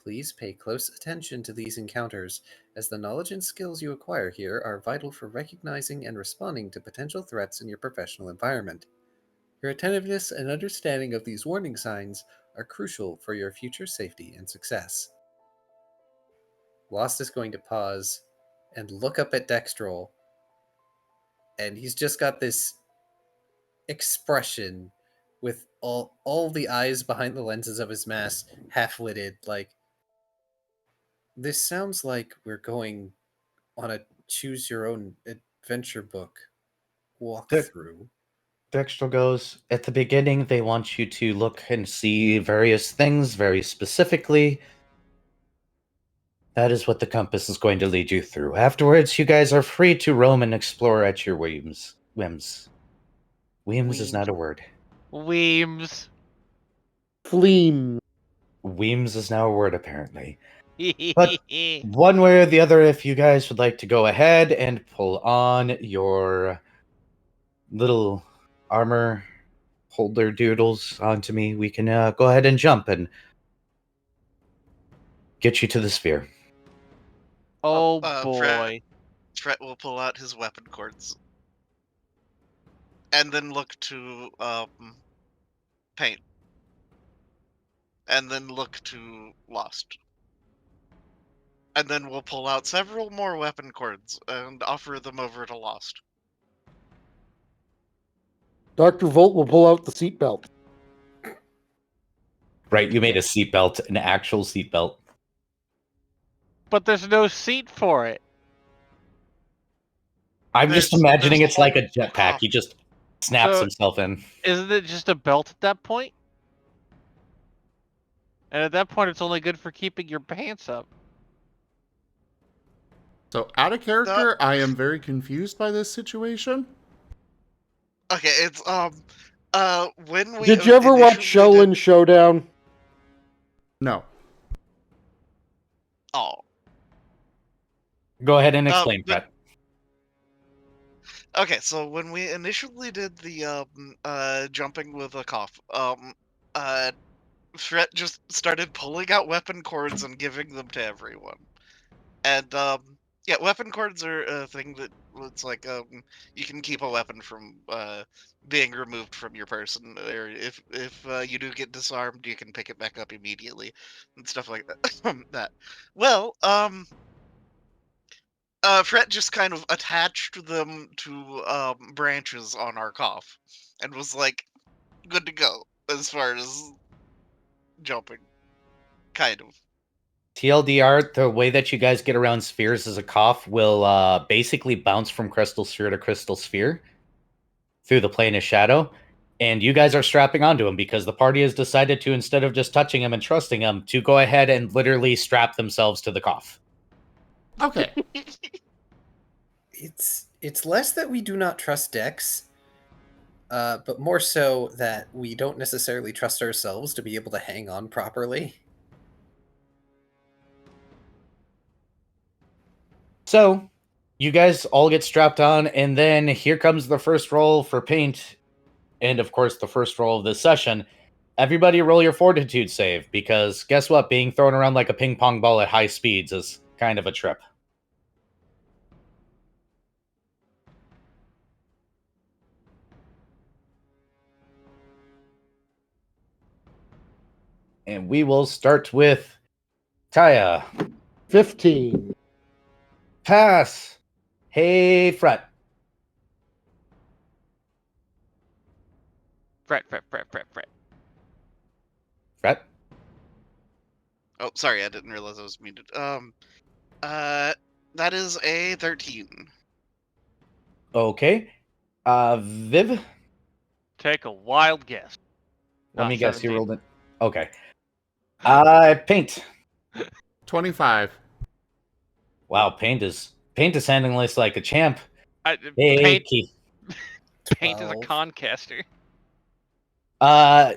Please pay close attention to these encounters, as the knowledge and skills you acquire here are vital for recognizing and responding to potential threats in your professional environment. Your attentiveness and understanding of these warning signs are crucial for your future safety and success." Lost is going to pause and look up at Dextrol, and he's just got this expression with all the eyes behind the lenses of his mask half-lidded, like, this sounds like we're going on a choose-your-own adventure book walkthrough. Dexter goes, "At the beginning, they want you to look and see various things very specifically. That is what the compass is going to lead you through. Afterwards, you guys are free to roam and explore at your whims. Weems is not a word. Weems. Fleam. Weems is now a word, apparently. But one way or the other, if you guys would like to go ahead and pull on your little armor holder doodles onto me, we can go ahead and jump and get you to the sphere. Oh Fret boy. will pull out his weapon cords. And then look to Paint. And then look to Lost. And then we'll pull out several more weapon cords and offer them over to Lost. Dr. Volt will pull out the seatbelt. Right, you made a seatbelt, an actual seatbelt. But there's no seat for it. I'm just There's imagining a it's like a whole jetpack. cough. He just snaps So- himself in. Isn't it just a belt at that point? And at that point, it's only good for keeping your pants up. So, out of character, I am very confused by this situation. Okay, it's when we Did you ever watch initially Shoal and Showdown? No. Oh. Go ahead and explain, but- Brett. Okay, so when we initially did the jumping with a cough, Fret just started pulling out weapon cords and giving them to everyone. And yeah, weapon cords are a thing that it's like you can keep a weapon from being removed from your person, or if you do get disarmed, you can pick it back up immediately and stuff like that. that. Well, Fret just kind of attached them to branches on our cough, and was like, good to go as far as jumping, kind of. TLDR, the way that you guys get around spheres as a cough will basically bounce from crystal sphere to crystal sphere through the plane of shadow. And you guys are strapping onto him because the party has decided to, instead of just touching him and trusting him, to go ahead and literally strap themselves to the cough. Okay. It's less that we do not trust Dex, but more so that we don't necessarily trust ourselves to be able to hang on properly. So, you guys all get strapped on, and then here comes the first roll for Paint, and of course the first roll of this session. Everybody roll your fortitude save, because guess what? Being thrown around like a ping pong ball at high speeds is kind of a trip. And we will start with Taya. 15. Pass. Hey, Fret. Fret. Fret. Oh, sorry, I didn't realize I was muted. That is a 13. Okay. Viv. Take a wild guess. Let me guess. You 17. rolled it. Okay. Paint. 25. Wow, Paint is handling this like a champ. Hey, Paint, Keith. Paint is a 12. concaster.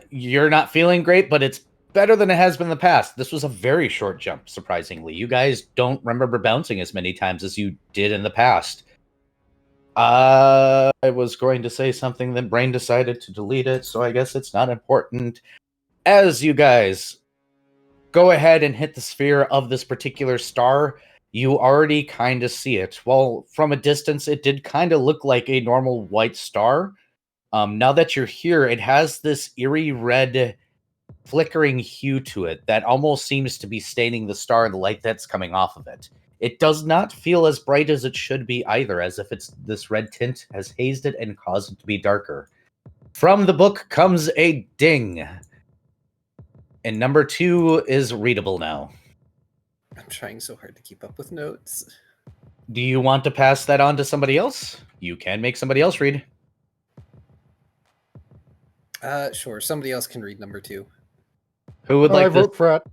You're not feeling great, but it's better than it has been in the past. This was a very short jump, surprisingly. You guys don't remember bouncing as many times as you did in the past. I was going to say something, then Brain decided to delete it, so I guess it's not important. As you guys go ahead and hit the sphere of this particular star, you already kind of see it. Well, from a distance, it did kind of look like a normal white star. Now that you're here, it has this eerie red flickering hue to it that almost seems to be staining the star and the light that's coming off of it. It does not feel as bright as it should be either, as if this red tint has hazed it and caused it to be darker. From the book comes a ding. And number 2 is readable now. I'm trying so hard to keep up with notes. Do you want to pass that on to somebody else? You can make somebody else read. Sure. Somebody else can read number 2. Who would I like this? vote Fret.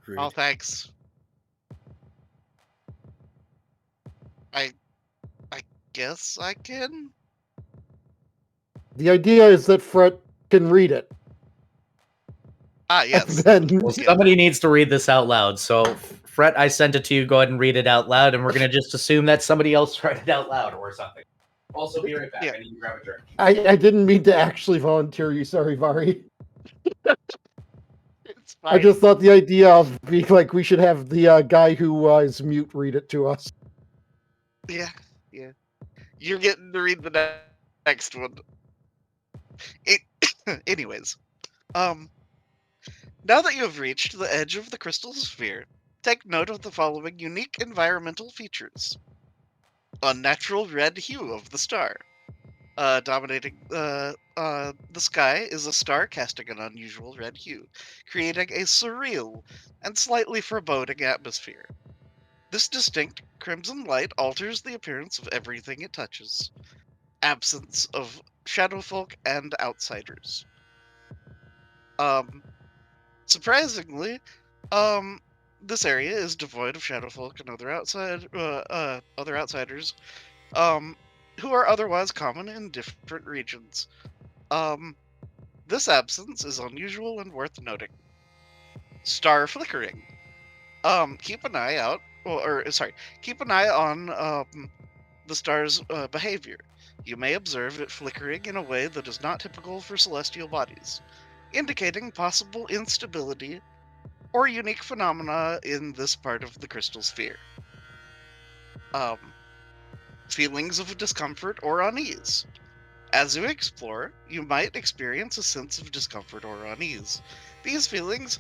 Rude. Oh, thanks. I guess I can? The idea is that Fret can read it. Ah, yes. And then Well, somebody needs to read this out loud. So, Fret, I sent it to you. Go ahead and read it out loud, and we're gonna just assume that somebody else read it out loud or something. Also, be right back. Yeah. I need to grab a drink. I didn't mean to actually volunteer you. Sorry, Vari. It's I fine. just thought the idea of being like we should have the guy who is mute read it to us. Yeah. You're getting to read the next one. Anyways, now that you have reached the edge of the crystal sphere, take note of the following unique environmental features. Unnatural red hue of the star. Dominating the sky is a star casting an unusual red hue, creating a surreal and slightly foreboding atmosphere. This distinct crimson light alters the appearance of everything it touches. Absence of shadowfolk and outsiders. Surprisingly, this area is devoid of shadowfolk and other outsiders, who are otherwise common in different regions. This absence is unusual and worth noting. Star flickering. Keep an eye out, keep an eye on the star's behavior. You may observe it flickering in a way that is not typical for celestial bodies, indicating possible instability or unique phenomena in this part of the crystal sphere. Feelings of discomfort or unease. As you explore, you might experience a sense of discomfort or unease. These feelings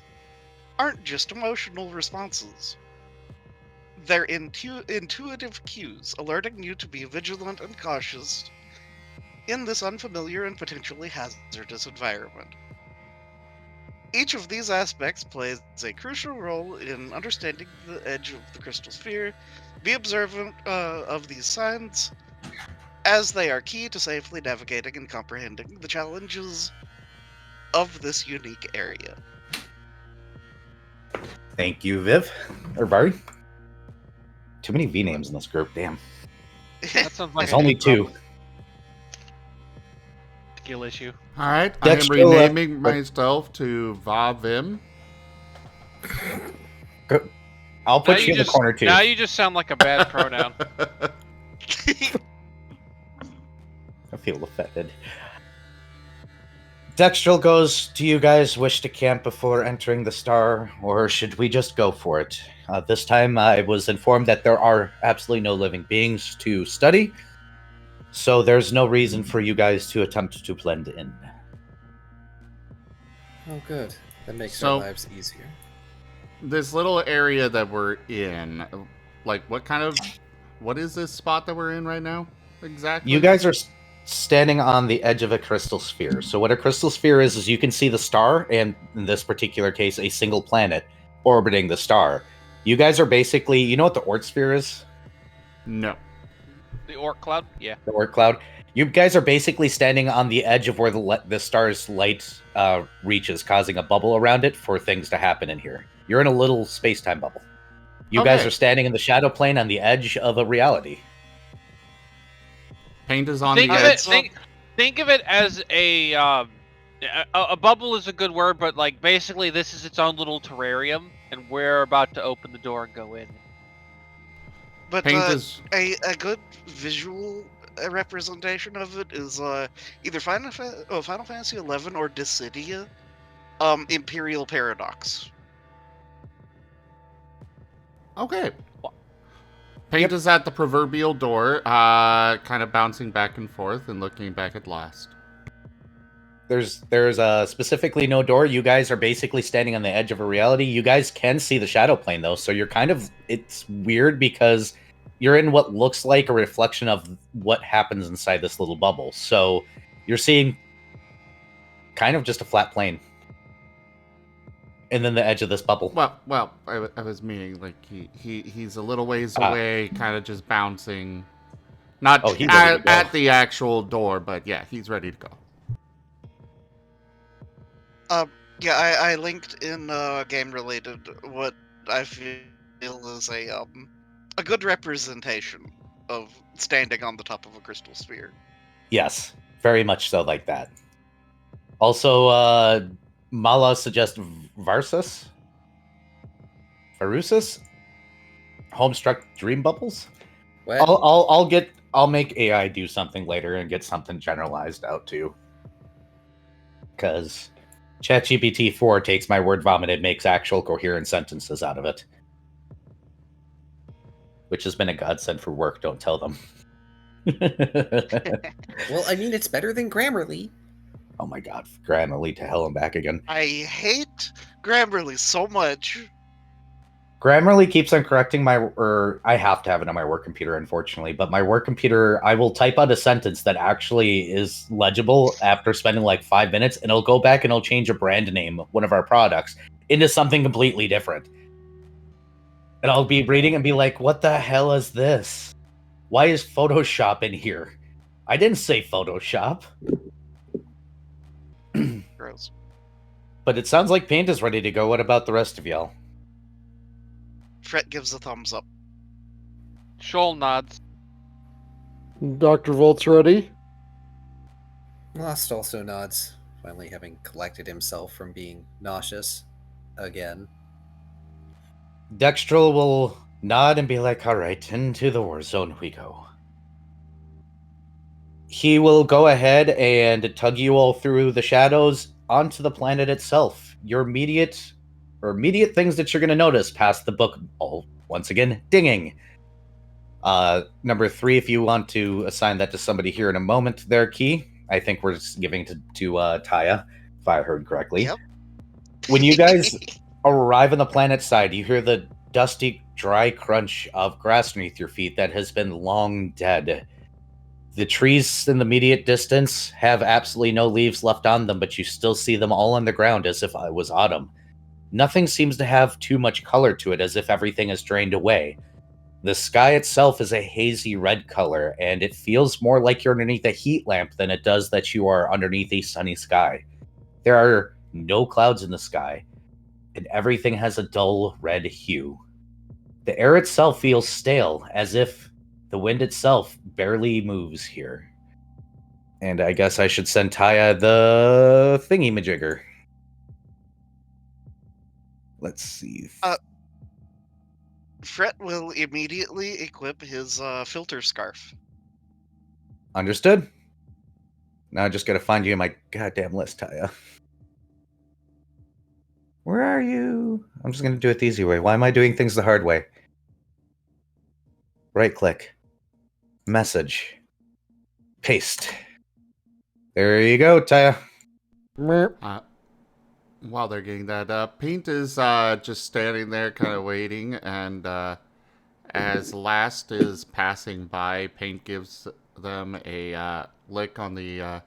aren't just emotional responses. They're intuitive cues, alerting you to be vigilant and cautious in this unfamiliar and potentially hazardous environment. Each of these aspects plays a crucial role in understanding the edge of the crystal sphere. Be observant of these signs, as they are key to safely navigating and comprehending the challenges of this unique area. Thank you, Viv. Or Vari. Too many V names in this group. Damn. That sounds like It's a only good two. skill issue. All right, I am Dexter, renaming myself to Vavim. I'll put Now you in the just, corner too. Now you just sound like a bad pronoun. I feel offended. Dextril goes, do you guys wish to camp before entering the star, or should we just go for it? This time I was informed that there are absolutely no living beings to study, so there's no reason for you guys to attempt to blend in. Oh, good. That makes So- our lives easier. This little area that we're in, like, what is this spot that we're in right now exactly? You guys are standing on the edge of a crystal sphere. So what a crystal sphere is you can see the star, and in this particular case, a single planet orbiting the star. You guys are basically, you know what the Oort sphere is? No. The orc cloud? Yeah. The Oort cloud. You guys are basically standing on the edge of where the star's light reaches, causing a bubble around it for things to happen in here. You're in a little space-time bubble. You guys Okay. are standing in the shadow plane on the edge of a reality. Paint is on Think the of edge. it. Think of it as a bubble is a good word, but like basically this is its own little terrarium, and we're about to open the door and go in. But Paint is a good visual representation of it is either Final Fantasy XI or Dissidia, Imperial Paradox. okay. Paint is at the proverbial door, kind of bouncing back and forth and looking back at last. There's specifically no door. You guys are basically standing on the edge of a reality. You guys can see the shadow plane though, so you're kind of, it's weird because you're in what looks like a reflection of what happens inside this little bubble. So you're seeing kind of just a flat plane. And then the edge of this bubble. Well, I was meaning like he's a little ways away, kind of just bouncing, not he's ready to go. at the actual door, but yeah, he's ready to go. Yeah, I linked in game related what I feel is a good representation of standing on the top of a crystal sphere. Yes. Very much so like that. Also, Mala suggests Varsus? Farusus? Homestruck Dream Bubbles? What? I'll make AI do something later and get something generalized out too. Because ChatGPT 4 takes my word vomit and makes actual coherent sentences out of it. Which has been a godsend for work, don't tell them. Well, I mean, it's better than Grammarly. Oh my god, Grammarly to hell and back again. I hate Grammarly so much. Grammarly keeps on correcting I have to have it on my work computer, unfortunately, but my work computer, I will type out a sentence that actually is legible after spending like 5 minutes, and it'll go back and it'll change a brand name, one of our products, into something completely different. And I'll be reading and be like, what the hell is this? Why is Photoshop in here? I didn't say Photoshop. Gross. But it sounds like Paint is ready to go. What about the rest of y'all? Fret gives a thumbs up. Shoal nods. Dr. Volt's ready. Lost also nods, finally having collected himself from being nauseous again. Dextrel will nod and be like, all right, into the war zone we go. He will go ahead and tug you all through the shadows onto the planet itself. Your immediate things that you're going to notice past the book, once again, dinging. Number 3, if you want to assign that to somebody here in a moment, their key. I think we're just giving to Taya, if I heard correctly. Yep. When you guys arrive on the planet side, you hear the dusty, dry crunch of grass beneath your feet that has been long dead. The trees in the immediate distance have absolutely no leaves left on them, but you still see them all on the ground as if it was autumn. Nothing seems to have too much color to it, as if everything is drained away. The sky itself is a hazy red color, and it feels more like you're underneath a heat lamp than it does that you are underneath a sunny sky. There are no clouds in the sky, and everything has a dull red hue. The air itself feels stale, as if the wind itself barely moves here. And I guess I should send Taya the thingy-majigger. Let's see. Fret will immediately equip his filter scarf. Understood? Now I just gotta find you in my goddamn list, Taya. Where are you? I'm just gonna do it the easy way. Why am I doing things the hard way? Right click. Message. Paste. There you go, Taya. While they're getting that, Paint is just standing there kind of waiting, and as Last is passing by, Paint gives them a lick on the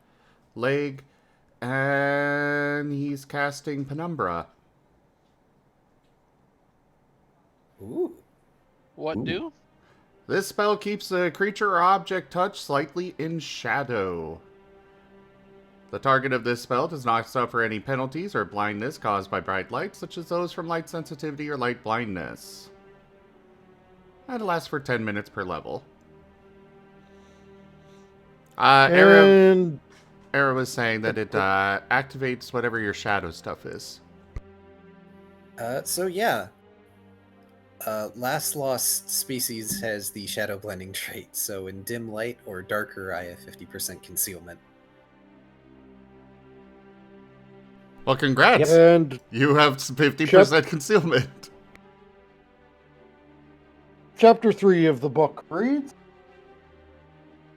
leg, and he's casting Penumbra. Ooh. What do? This spell keeps the creature or object touched slightly in shadow. The target of this spell does not suffer any penalties or blindness caused by bright light, such as those from light sensitivity or light blindness. And it lasts for 10 minutes per level. Era was saying that it activates whatever your shadow stuff is. So yeah. Last Lost Species has the shadow blending trait, so in dim light or darker I have 50% concealment. Well, congrats! And You have 50% concealment. Chapter 3 of the book reads,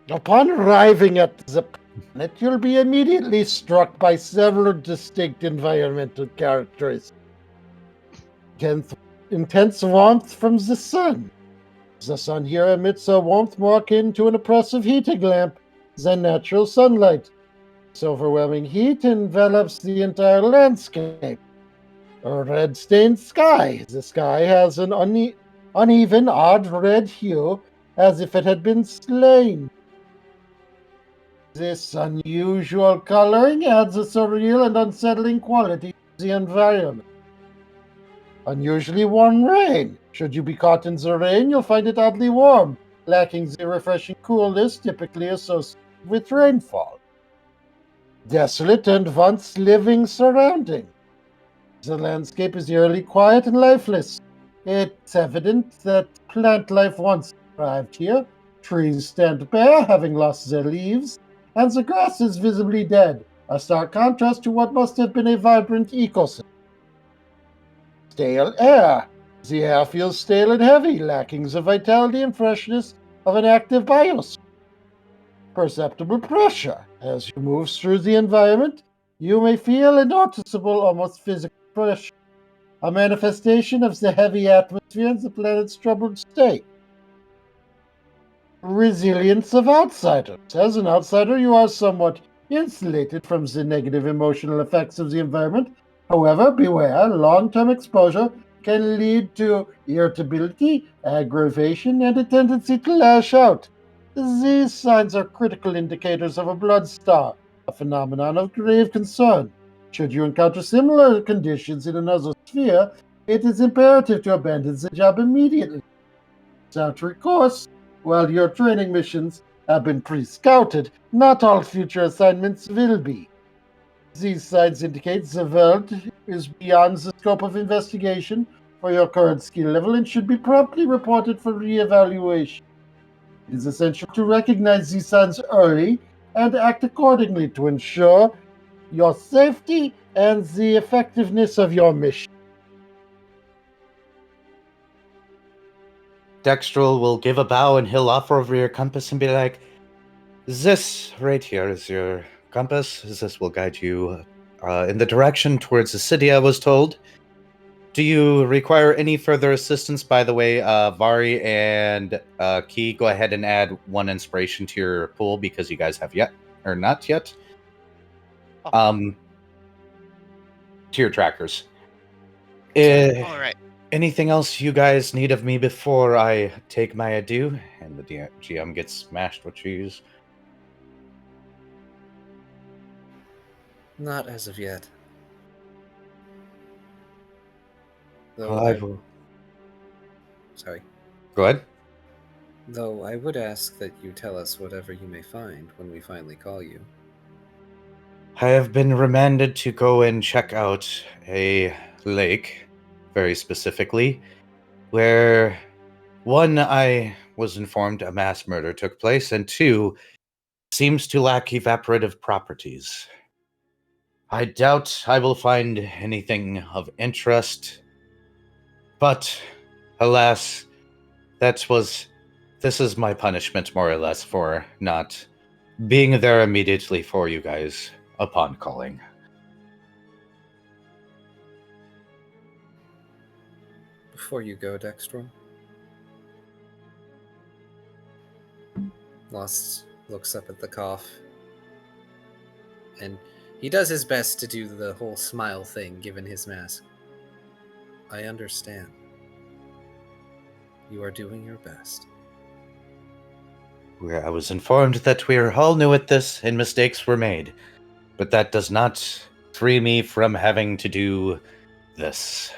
upon arriving at the planet, you'll be immediately struck by several distinct environmental characteristics. Intense warmth from the sun. The sun here emits a warmth more akin to an oppressive heating lamp than natural sunlight. This overwhelming heat envelops the entire landscape. A red-stained sky. The sky has an uneven, odd red hue, as if it had been slain. This unusual coloring adds a surreal and unsettling quality to the environment. Unusually warm rain. Should you be caught in the rain, you'll find it oddly warm, lacking the refreshing coolness typically associated with rainfall. desolate and once living surrounding. The landscape is eerily quiet and lifeless. It's evident that plant life once thrived here. Trees stand bare, having lost their leaves, and the grass is visibly dead, a stark contrast to what must have been a vibrant ecosystem. Stale air. The air feels stale and heavy, lacking the vitality and freshness of an active biosphere. Perceptible pressure. As you move through the environment, you may feel a noticeable, almost physical pressure, a manifestation of the heavy atmosphere and the planet's troubled state. Resilience of outsiders. As an outsider, you are somewhat insulated from the negative emotional effects of the environment. However, beware, long-term exposure can lead to irritability, aggravation, and a tendency to lash out. These signs are critical indicators of a blood star, a phenomenon of grave concern. Should you encounter similar conditions in another sphere, it is imperative to abandon the job immediately. Without recourse, while your training missions have been pre-scouted, not all future assignments will be. These signs indicate the world is beyond the scope of investigation for your current skill level and should be promptly reported for re-evaluation. It is essential to recognize these signs early and act accordingly to ensure your safety and the effectiveness of your mission. Dextrel will give a bow and he'll offer over your compass and be like, this right here is your compass. This will guide you in the direction towards the city, I was told. Do you require any further assistance? By the way, Vari and Key, go ahead and add 1 inspiration to your pool because you guys have yet, or not yet. To your trackers. All right. Anything else you guys need of me before I take my adieu? And the GM gets smashed with cheese. Not as of yet. Sorry. Go ahead. Though I would ask that you tell us whatever you may find when we finally call you. I have been remanded to go and check out a lake, very specifically, where 1, I was informed a mass murder took place, and 2, seems to lack evaporative properties. I doubt I will find anything of interest, but alas, this is my punishment more or less for not being there immediately for you guys upon calling. Before you go, Dextral, Lost looks up at the cough, and he does his best to do the whole smile thing given his mask. I understand. You are doing your best. I was informed that we are all new at this and mistakes were made, but that does not free me from having to do this.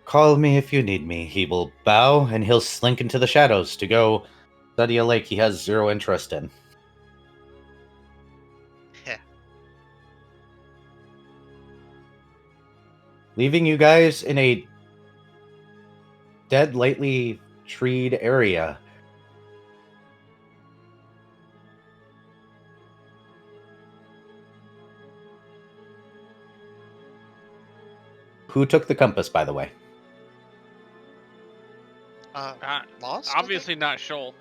Call me if you need me. He will bow and he'll slink into the shadows to go study a lake he has 0 interest in. Leaving you guys in a dead, lightly treed area. Who took the compass, by the way? Lost? Obviously not Shoal.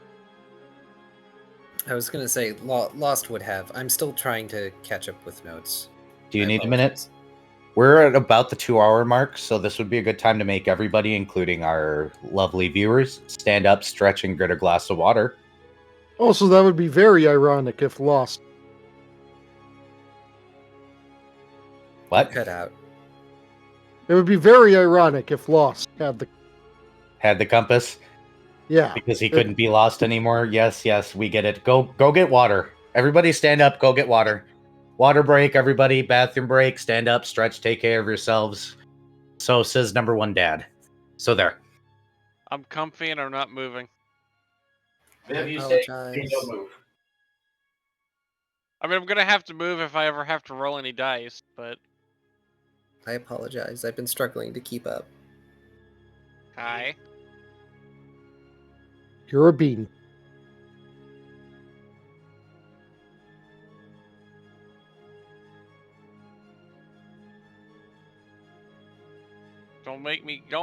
I was going to say, Lost would have. I'm still trying to catch up with notes. Do you I need a minute? apologize. We're at about the 2-hour mark, so this would be a good time to make everybody, including our lovely viewers, stand up, stretch, and get a glass of water. Also, that would be very ironic if Lost. What? Cut out. It would be very ironic if Lost had the compass? Yeah. Because he couldn't be lost anymore? Yes, we get it. Go get water. Everybody stand up, go get water. Water break, everybody. Bathroom break. Stand up, stretch, take care of yourselves. So says number 1 dad. So there. I'm comfy and I'm not moving. I apologize. I mean, I'm gonna have to move if I ever have to roll any dice, but I apologize. I've been struggling to keep up. hi. You're a bean. Don't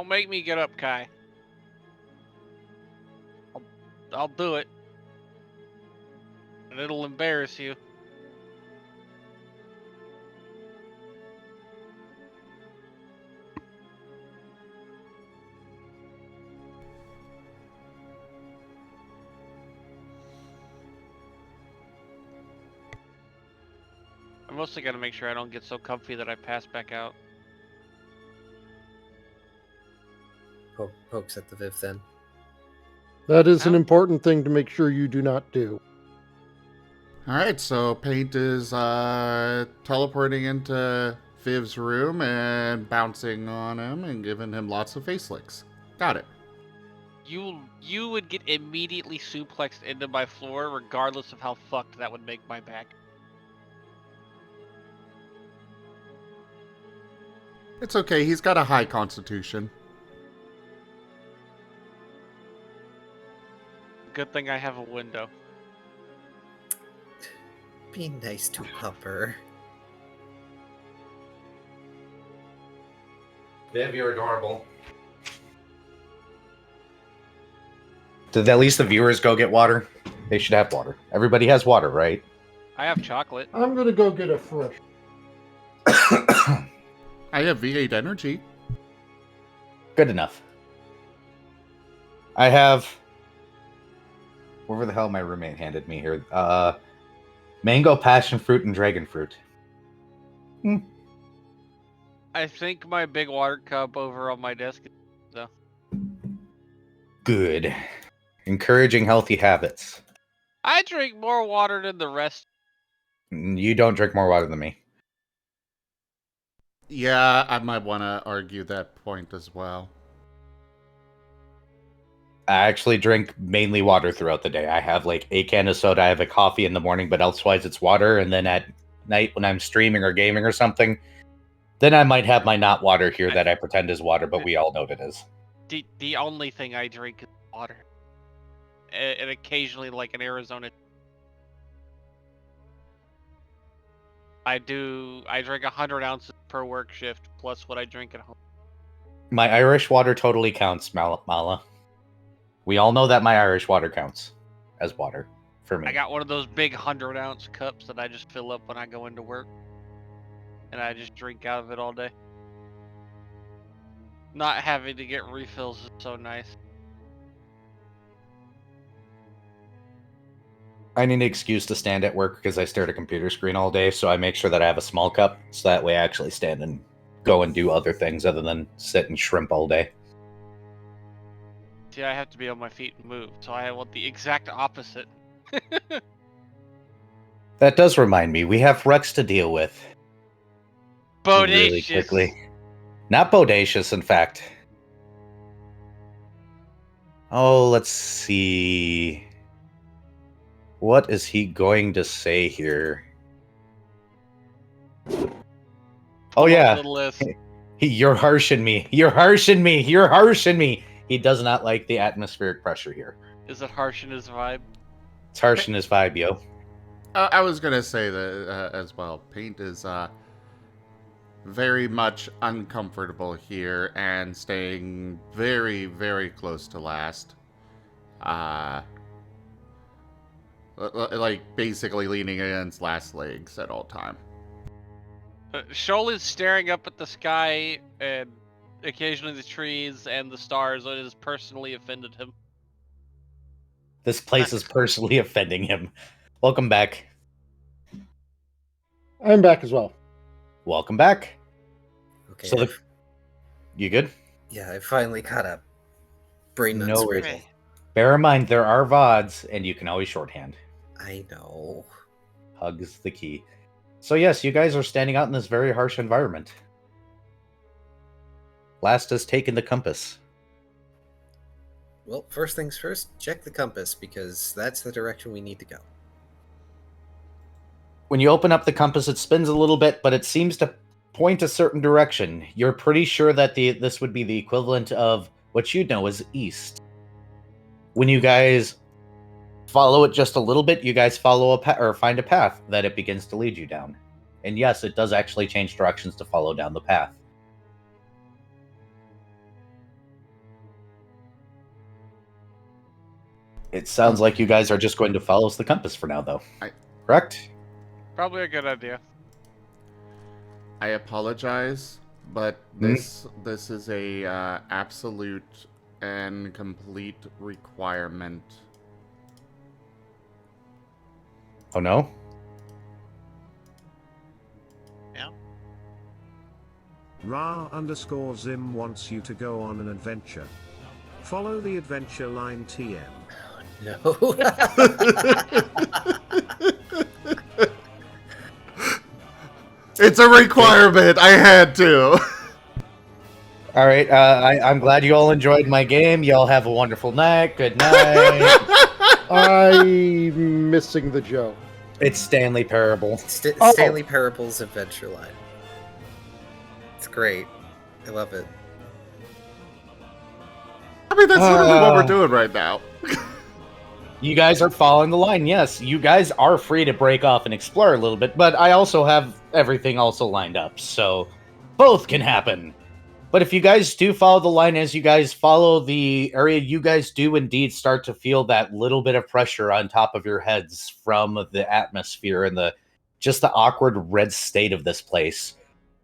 make me get up, Kai. I'll do it. And it'll embarrass you. I mostly gotta make sure I don't get so comfy that I pass back out. Pokes at the Viv then. That is an Ow. important thing to make sure you do not do. Alright, so Paint is teleporting into Viv's room and bouncing on him and giving him lots of face licks. Got it. You would get immediately suplexed into my floor regardless of how fucked that would make my back. It's okay, he's got a high constitution. Good thing I have a window. Be nice to Pupper. Viv, you're adorable. Did at least the viewers go get water? They should have water. Everybody has water, right? I have chocolate. I'm gonna go get a fresh. I have V8 energy. Good enough. I have... Whatever the hell my roommate handed me here. Mango, passion fruit, and dragon fruit. I think my big water cup over on my desk is though. Good. Encouraging healthy habits. I drink more water than the rest. You don't drink more water than me. Yeah, I might want to argue that point as well. I actually drink mainly water throughout the day. I have like a can of soda, I have a coffee in the morning, but elsewise it's water. And then at night when I'm streaming or gaming or something, then I might have my not water here that I pretend is water, but we all know what it is. The only thing I drink is water. And occasionally like in Arizona. I drink 100 ounces per work shift plus what I drink at home. My Irish water totally counts, Mala. We all know that my Irish water counts as water for me. I got one of those big 100-ounce cups that I just fill up when I go into work. And I just drink out of it all day. Not having to get refills is so nice. I need an excuse to stand at work because I stare at a computer screen all day, so I make sure that I have a small cup, so that way I actually stand and go and do other things other than sit and shrimp all day. See, I have to be on my feet and move, so I want the exact opposite. That does remind me, we have Rex to deal with. Bodacious. Really quickly. Not bodacious, in fact. Oh, let's see. What is he going to say here? Oh yeah. The list. You're harshing me. You're harshing me. You're harshing me. He does not like the atmospheric pressure here. Is it harsh in his vibe? It's harsh in his vibe, yo. I was going to say that as well. Paint is very much uncomfortable here and staying very, very close to last. Like basically leaning against last legs at all time. Shoal is staring up at the sky and occasionally the trees and the stars. It has personally offended him. This place is personally offending him. Welcome back. I'm back as well. Welcome back. Okay. So you good? Yeah, I finally caught up. Brain No nuts. worries. Right. Bear in mind, there are VODs, and you can always shorthand. I know. Hugs the key. So yes, you guys are standing out in this very harsh environment. Last has taken the compass. Well, first things first, check the compass, because that's the direction we need to go. When you open up the compass, it spins a little bit, but it seems to point a certain direction. You're pretty sure that this would be the equivalent of what you know as east. When you guys follow it just a little bit, you guys follow or find a path that it begins to lead you down. And yes, it does actually change directions to follow down the path. It sounds like you guys are just going to follow the compass for now, though. Correct? Probably a good idea. I apologize, but this is a absolute and complete requirement. Oh no? Yeah. Ra_Zim wants you to go on an adventure. Follow the adventure line TM. No. It's a requirement. I had to. All right. I'm glad you all enjoyed my game. Y'all have a wonderful night. Good night. I'm missing the joke. It's Stanley Parable. Stanley Parable's Adventure Line. It's great. I love it. I mean, that's literally what we're doing right now. You guys are following the line. Yes, you guys are free to break off and explore a little bit, but I also have everything also lined up, so both can happen. But if you guys do follow the line as you guys follow the area, you guys do indeed start to feel that little bit of pressure on top of your heads from the atmosphere and just the awkward red state of this place.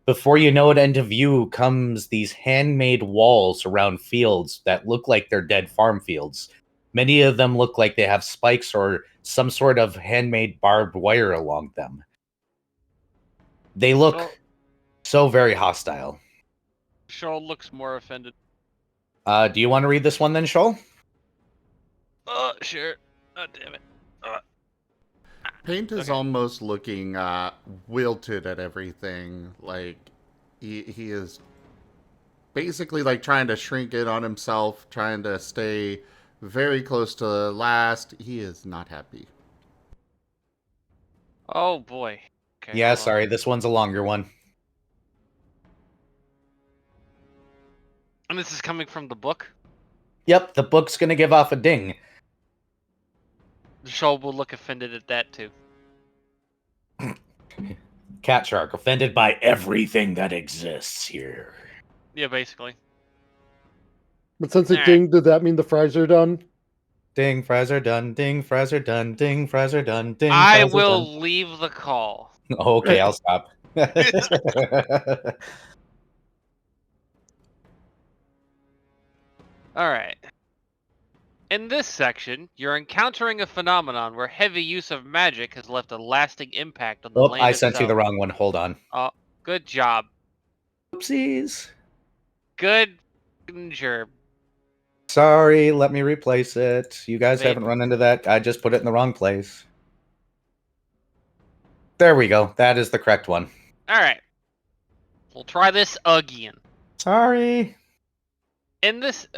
Before you know it, into view comes these handmade walls around fields that look like they're dead farm fields. Many of them look like they have spikes or some sort of handmade barbed wire along them. They look so very hostile. Shoal looks more offended. Do you want to read this one then, Shoal? Sure. Oh, damn it. Paint is almost looking wilted at everything. Like he is basically like trying to shrink in on himself, trying to stay very close to last. He is not happy. Oh boy. Okay, Yeah, hold on. sorry, this one's a longer one. And this is coming from the book? Yep, the book's gonna give off a ding. Shoal will look offended at that too. Cat Shark, offended by everything that exists here. Yeah, basically. But since it Alright. dinged, did that mean the fries are done? Ding, fries are done, ding, fries are done, ding, fries are done, ding, I fries are will done. leave the call. Okay, I'll stop. Alright. In this section, you're encountering a phenomenon where heavy use of magic has left a lasting impact on the land I sent you the itself. wrong one. Hold on. Good job. Oopsies. Good job. Sorry, let me replace it. You guys Maybe. haven't run into that. I just put it in the wrong place. There we go. That is the correct one. Alright. We'll try this again. Sorry. In this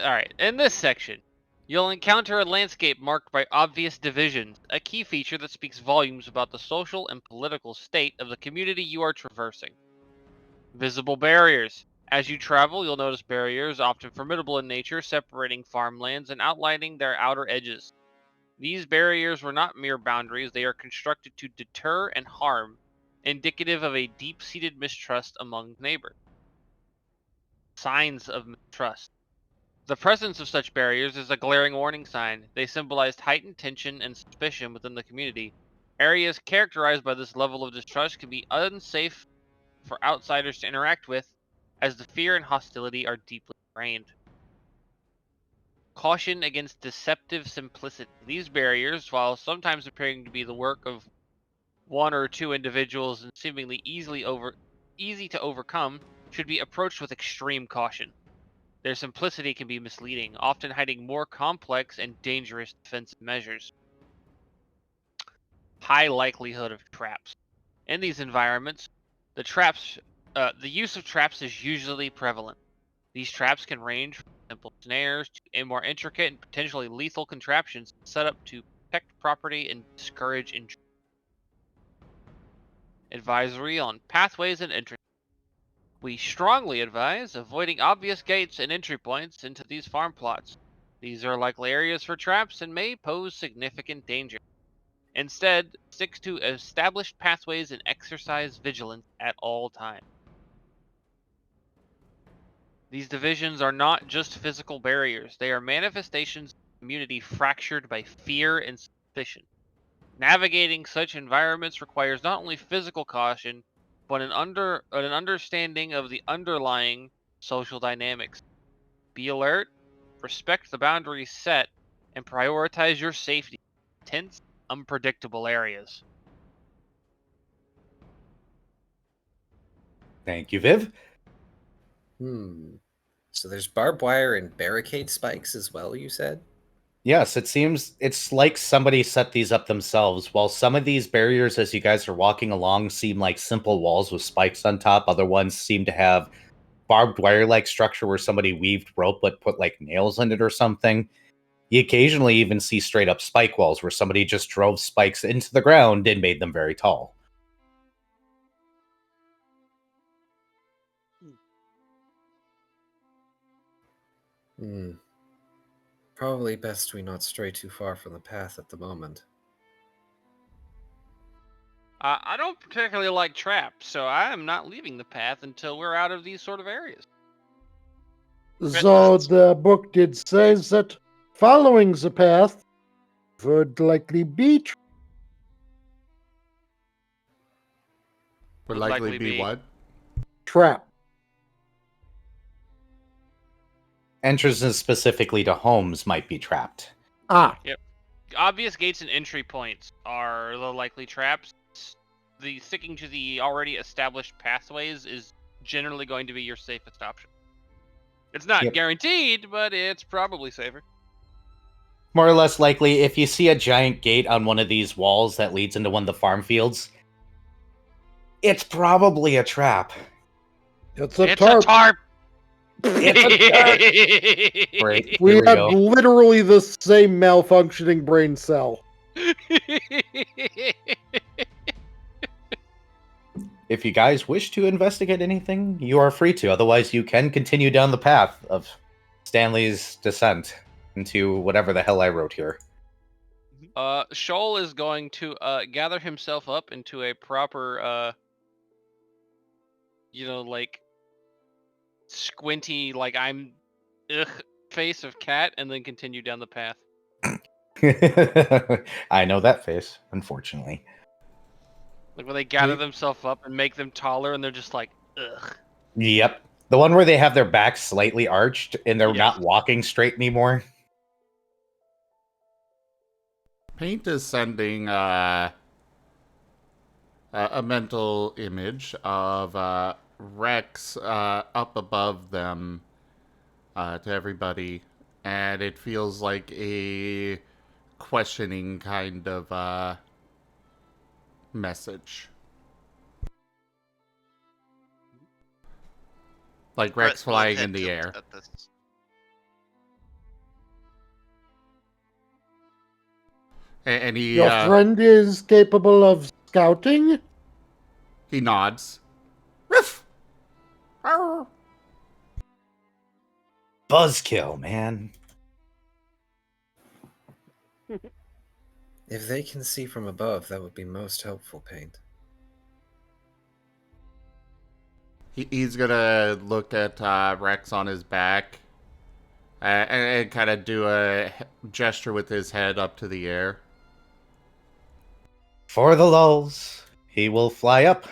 section, you'll encounter a landscape marked by obvious divisions, a key feature that speaks volumes about the social and political state of the community you are traversing. Visible barriers. As you travel, you'll notice barriers, often formidable in nature, separating farmlands and outlining their outer edges. These barriers were not mere boundaries, they are constructed to deter and harm, indicative of a deep-seated mistrust among neighbors. Signs of mistrust. The presence of such barriers is a glaring warning sign. They symbolized heightened tension and suspicion within the community. Areas characterized by this level of distrust can be unsafe for outsiders to interact with, as the fear and hostility are deeply ingrained. Caution against deceptive simplicity. These barriers, while sometimes appearing to be the work of one or two individuals and seemingly easy to overcome, should be approached with extreme caution. Their simplicity can be misleading, often hiding more complex and dangerous defensive measures. High likelihood of traps. In these environments, the use of traps is usually prevalent. These traps can range from simple snares to more intricate and potentially lethal contraptions set up to protect property and discourage intrusion. Advisory on pathways and entry. We strongly advise avoiding obvious gates and entry points into these farm plots. These are likely areas for traps and may pose significant danger. Instead, stick to established pathways and exercise vigilance at all times. These divisions are not just physical barriers, they are manifestations of a community fractured by fear and suspicion. Navigating such environments requires not only physical caution, but an understanding of the underlying social dynamics. Be alert, respect the boundaries set, and prioritize your safety in tense, unpredictable areas. Thank you, Viv. So there's barbed wire and barricade spikes as well, you said? Yes, it seems it's like somebody set these up themselves. While some of these barriers, as you guys are walking along, seem like simple walls with spikes on top, other ones seem to have barbed wire-like structure where somebody weaved rope but put like nails in it or something. You occasionally even see straight up spike walls where somebody just drove spikes into the ground and made them very tall. Probably best we not stray too far from the path at the moment. I don't particularly like traps, so I am not leaving the path until we're out of these sort of areas. So the book did says that following the path would likely be Would likely be what? trap. Entrances specifically to homes might be trapped. Ah, Yep. Obvious gates and entry points are the likely traps. The sticking to the already established pathways is generally going to be your safest option. It's not guaranteed, but it's probably safer. More or less likely, if you see a giant gate on one of these walls that leads into one of the farm fields, it's probably a trap. it's a It's tarp. a tarp! Great, We here we had go. literally the same malfunctioning brain cell. If you guys wish to investigate anything, you are free to. Otherwise, you can continue down the path of Stanley's descent into whatever the hell I wrote here. Shoal is going to gather himself up into a proper, like squinty, like I'm face of cat, and then continue down the path. I know that face, unfortunately. Like when they gather themselves up and make them taller, and they're just like, ugh. Yep. The one where they have their backs slightly arched and they're Yeah. not walking straight anymore. Paint is sending a mental image of Rex up above them to everybody, and it feels like a questioning kind of message. Like Rex Brett will flying head in the tilt air. at this. And he Your friend is capable of scouting? he nods. Ruff! Arr! Buzzkill, man. If they can see from above, that would be most helpful, Paint. He's gonna look at Rex on his back and kind of do a gesture with his head up to the air. For the lulls, he will fly up.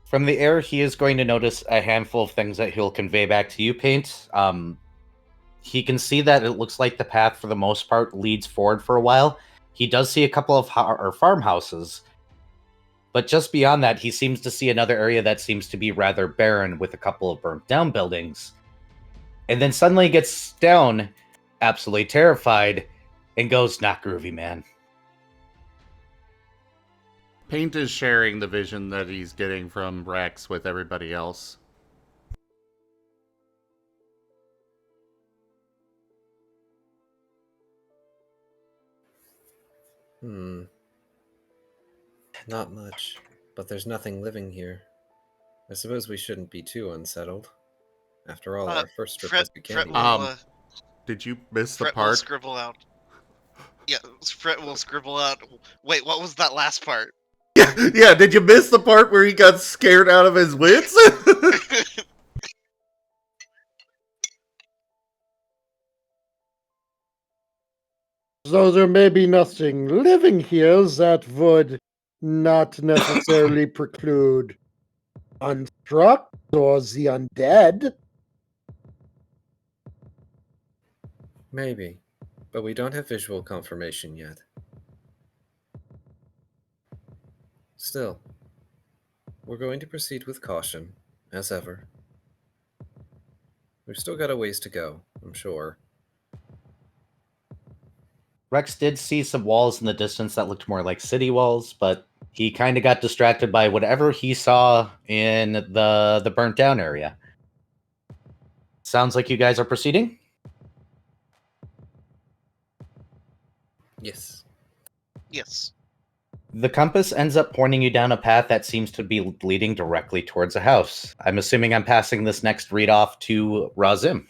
From the air, he is going to notice a handful of things that he'll convey back to you, Paint. He can see that it looks like the path, for the most part, leads forward for a while. He does see a couple of farmhouses, but just beyond that, he seems to see another area that seems to be rather barren with a couple of burnt down buildings. And then suddenly gets down, absolutely terrified, and goes, "Not groovy, man." Paint is sharing the vision that he's getting from Rex with everybody else. Not much, but there's nothing living here. I suppose we shouldn't be too unsettled. After all, our first trip was to Fret Candyland. will Did you miss the Fret will part? scribble out. Yeah, Fret will scribble out. Wait, what was that last part? Yeah, did you miss the part where he got scared out of his wits? So there may be nothing living here that would not necessarily preclude unstruck or the undead. Maybe, but we don't have visual confirmation yet. Still, we're going to proceed with caution, as ever. We've still got a ways to go, I'm sure. Rex did see some walls in the distance that looked more like city walls, but he kind of got distracted by whatever he saw in the burnt down area. Sounds like you guys are proceeding? Yes. Yes. The compass ends up pointing you down a path that seems to be leading directly towards a house. I'm assuming I'm passing this next read off to Razim.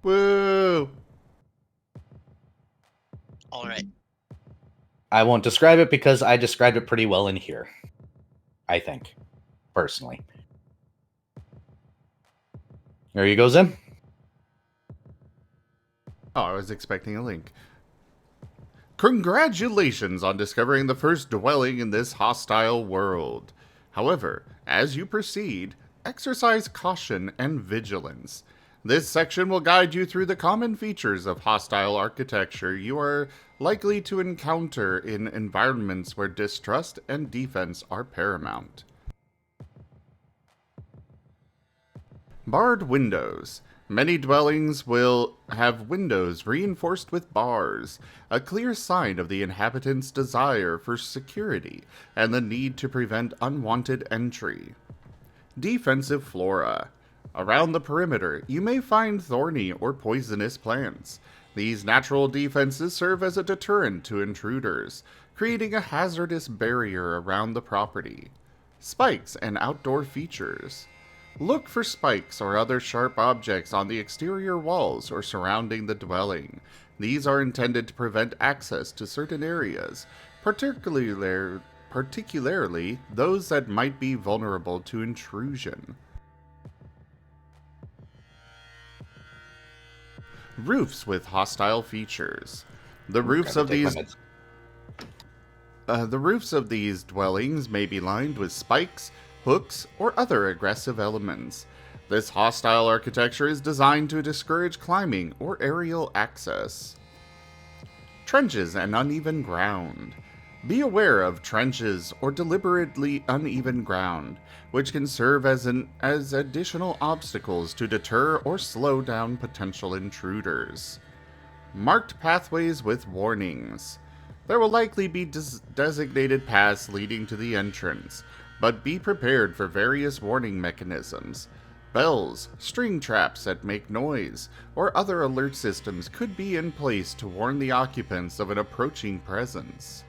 Woo! All right. I won't describe it because I described it pretty well in here. I think. Personally. There you go, Zim. Oh, I was expecting a link. Congratulations on discovering the first dwelling in this hostile world. However, as you proceed, exercise caution and vigilance. This section will guide you through the common features of hostile architecture you are likely to encounter in environments where distrust and defense are paramount. Barred windows. Many dwellings will have windows reinforced with bars, a clear sign of the inhabitants' desire for security and the need to prevent unwanted entry. Defensive flora. Around the perimeter, you may find thorny or poisonous plants. These natural defenses serve as a deterrent to intruders, creating a hazardous barrier around the property. Spikes and outdoor features. Look for spikes or other sharp objects on the exterior walls or surrounding the dwelling. These are intended to prevent access to certain areas, particularly those that might be vulnerable to intrusion. Roofs with hostile features. The roofs of these dwellings may be lined with spikes, hooks, or other aggressive elements. This hostile architecture is designed to discourage climbing or aerial access. Trenches and uneven ground. Be aware of trenches or deliberately uneven ground, which can serve as additional obstacles to deter or slow down potential intruders. Marked pathways with warnings. There will likely be designated paths leading to the entrance, but be prepared for various warning mechanisms. Bells, string traps that make noise, or other alert systems could be in place to warn the occupants of an approaching presence.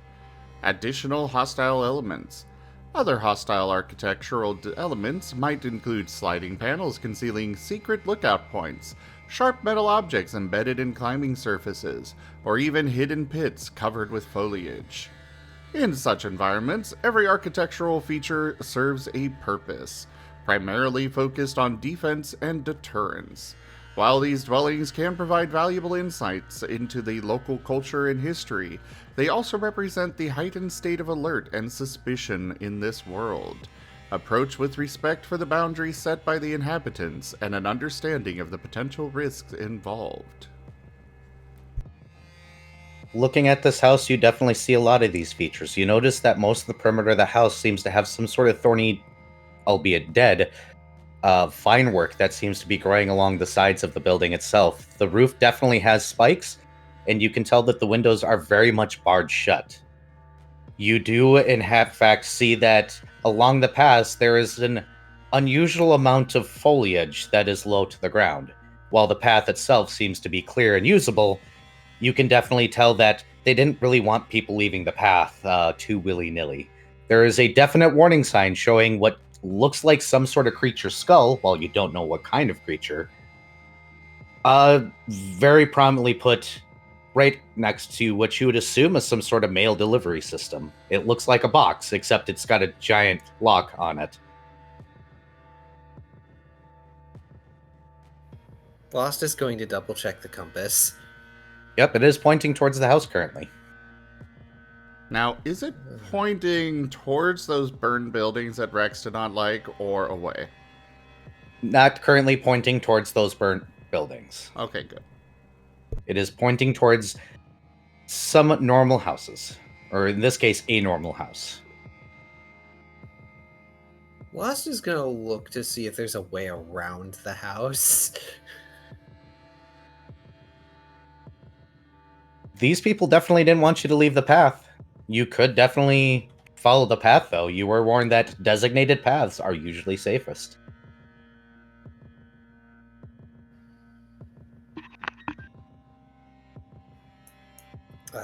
Additional hostile elements. Other hostile architectural elements might include sliding panels concealing secret lookout points, sharp metal objects embedded in climbing surfaces, or even hidden pits covered with foliage. In such environments, every architectural feature serves a purpose, primarily focused on defense and deterrence. While these dwellings can provide valuable insights into the local culture and history, they also represent the heightened state of alert and suspicion in this world. Approach with respect for the boundaries set by the inhabitants and an understanding of the potential risks involved. Looking at this house, you definitely see a lot of these features. You notice that most of the perimeter of the house seems to have some sort of thorny, albeit dead, fine work that seems to be growing along the sides of the building itself. The roof definitely has spikes, and you can tell that the windows are very much barred shut. You do, in fact, see that along the paths there is an unusual amount of foliage that is low to the ground. While the path itself seems to be clear and usable, you can definitely tell that they didn't really want people leaving the path too willy-nilly. There is a definite warning sign showing what looks like some sort of creature's skull, while you don't know what kind of creature, very prominently put right next to what you would assume is some sort of mail delivery system. It looks like a box, except it's got a giant lock on it. Lost is going to double check the compass. Yep, it is pointing towards the house currently. Now, is it pointing towards those burned buildings that Rex did not like, or away? Not currently pointing towards those burnt buildings. Okay, good. It is pointing towards some normal houses, or in this case, a normal house. Lost is going to look to see if there's a way around the house. These people definitely didn't want you to leave the path. You could definitely follow the path, though. You were warned that designated paths are usually safest.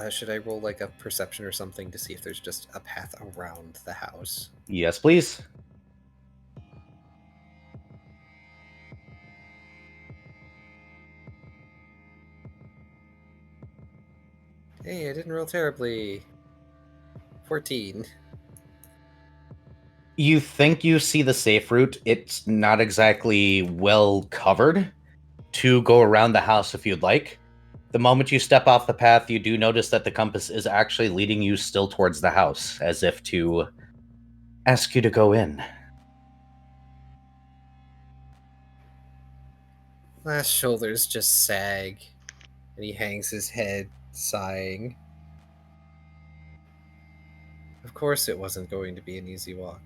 Should I roll like a perception or something to see if there's just a path around the house? Yes, please. Hey, I didn't roll terribly. 14. You think you see the safe route. It's not exactly well covered to go around the house if you'd like. The moment you step off the path, you do notice that the compass is actually leading you still towards the house, as if to ask you to go in. Last shoulders just sag, and he hangs his head, sighing. Of course it wasn't going to be an easy walk.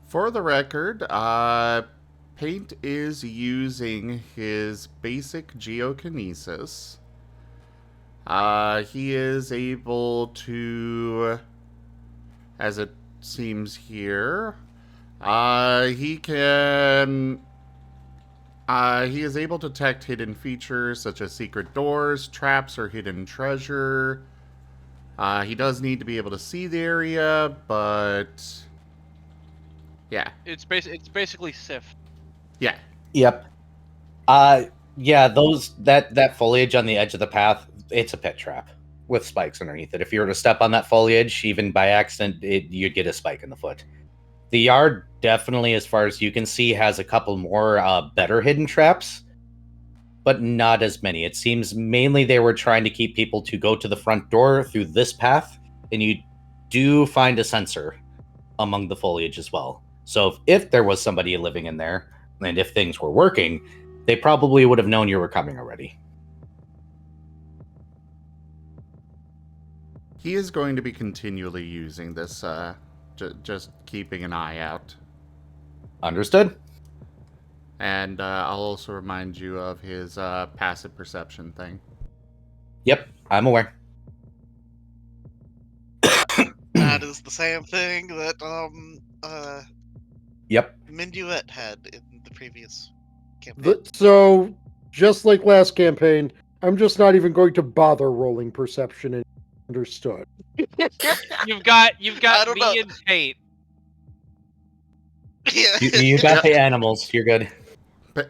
For the record, Paint is using his basic geokinesis. He is able to, as it seems here, he is able to detect hidden features such as secret doors, traps, or hidden treasure. He does need to be able to see the area, but yeah. It's basically Sif. Yeah. Yep. Yeah, that foliage on the edge of the path, it's a pit trap with spikes underneath it. If you were to step on that foliage, even by accident, you'd get a spike in the foot. The yard definitely, as far as you can see, has a couple more better hidden traps, but not as many. It seems mainly they were trying to keep people to go to the front door through this path, and you do find a sensor among the foliage as well. So if there was somebody living in there, and if things were working, they probably would have known you were coming already. He is going to be continually using this, just keeping an eye out. Understood. And I'll also remind you of his passive perception thing. Yep, I'm aware. That is the same thing that Yep. Minuet had in the previous campaign. So, just like last campaign, I'm just not even going to bother rolling perception and understood. You've got I don't know. me and Paint. Yeah. You got the animals. You're good.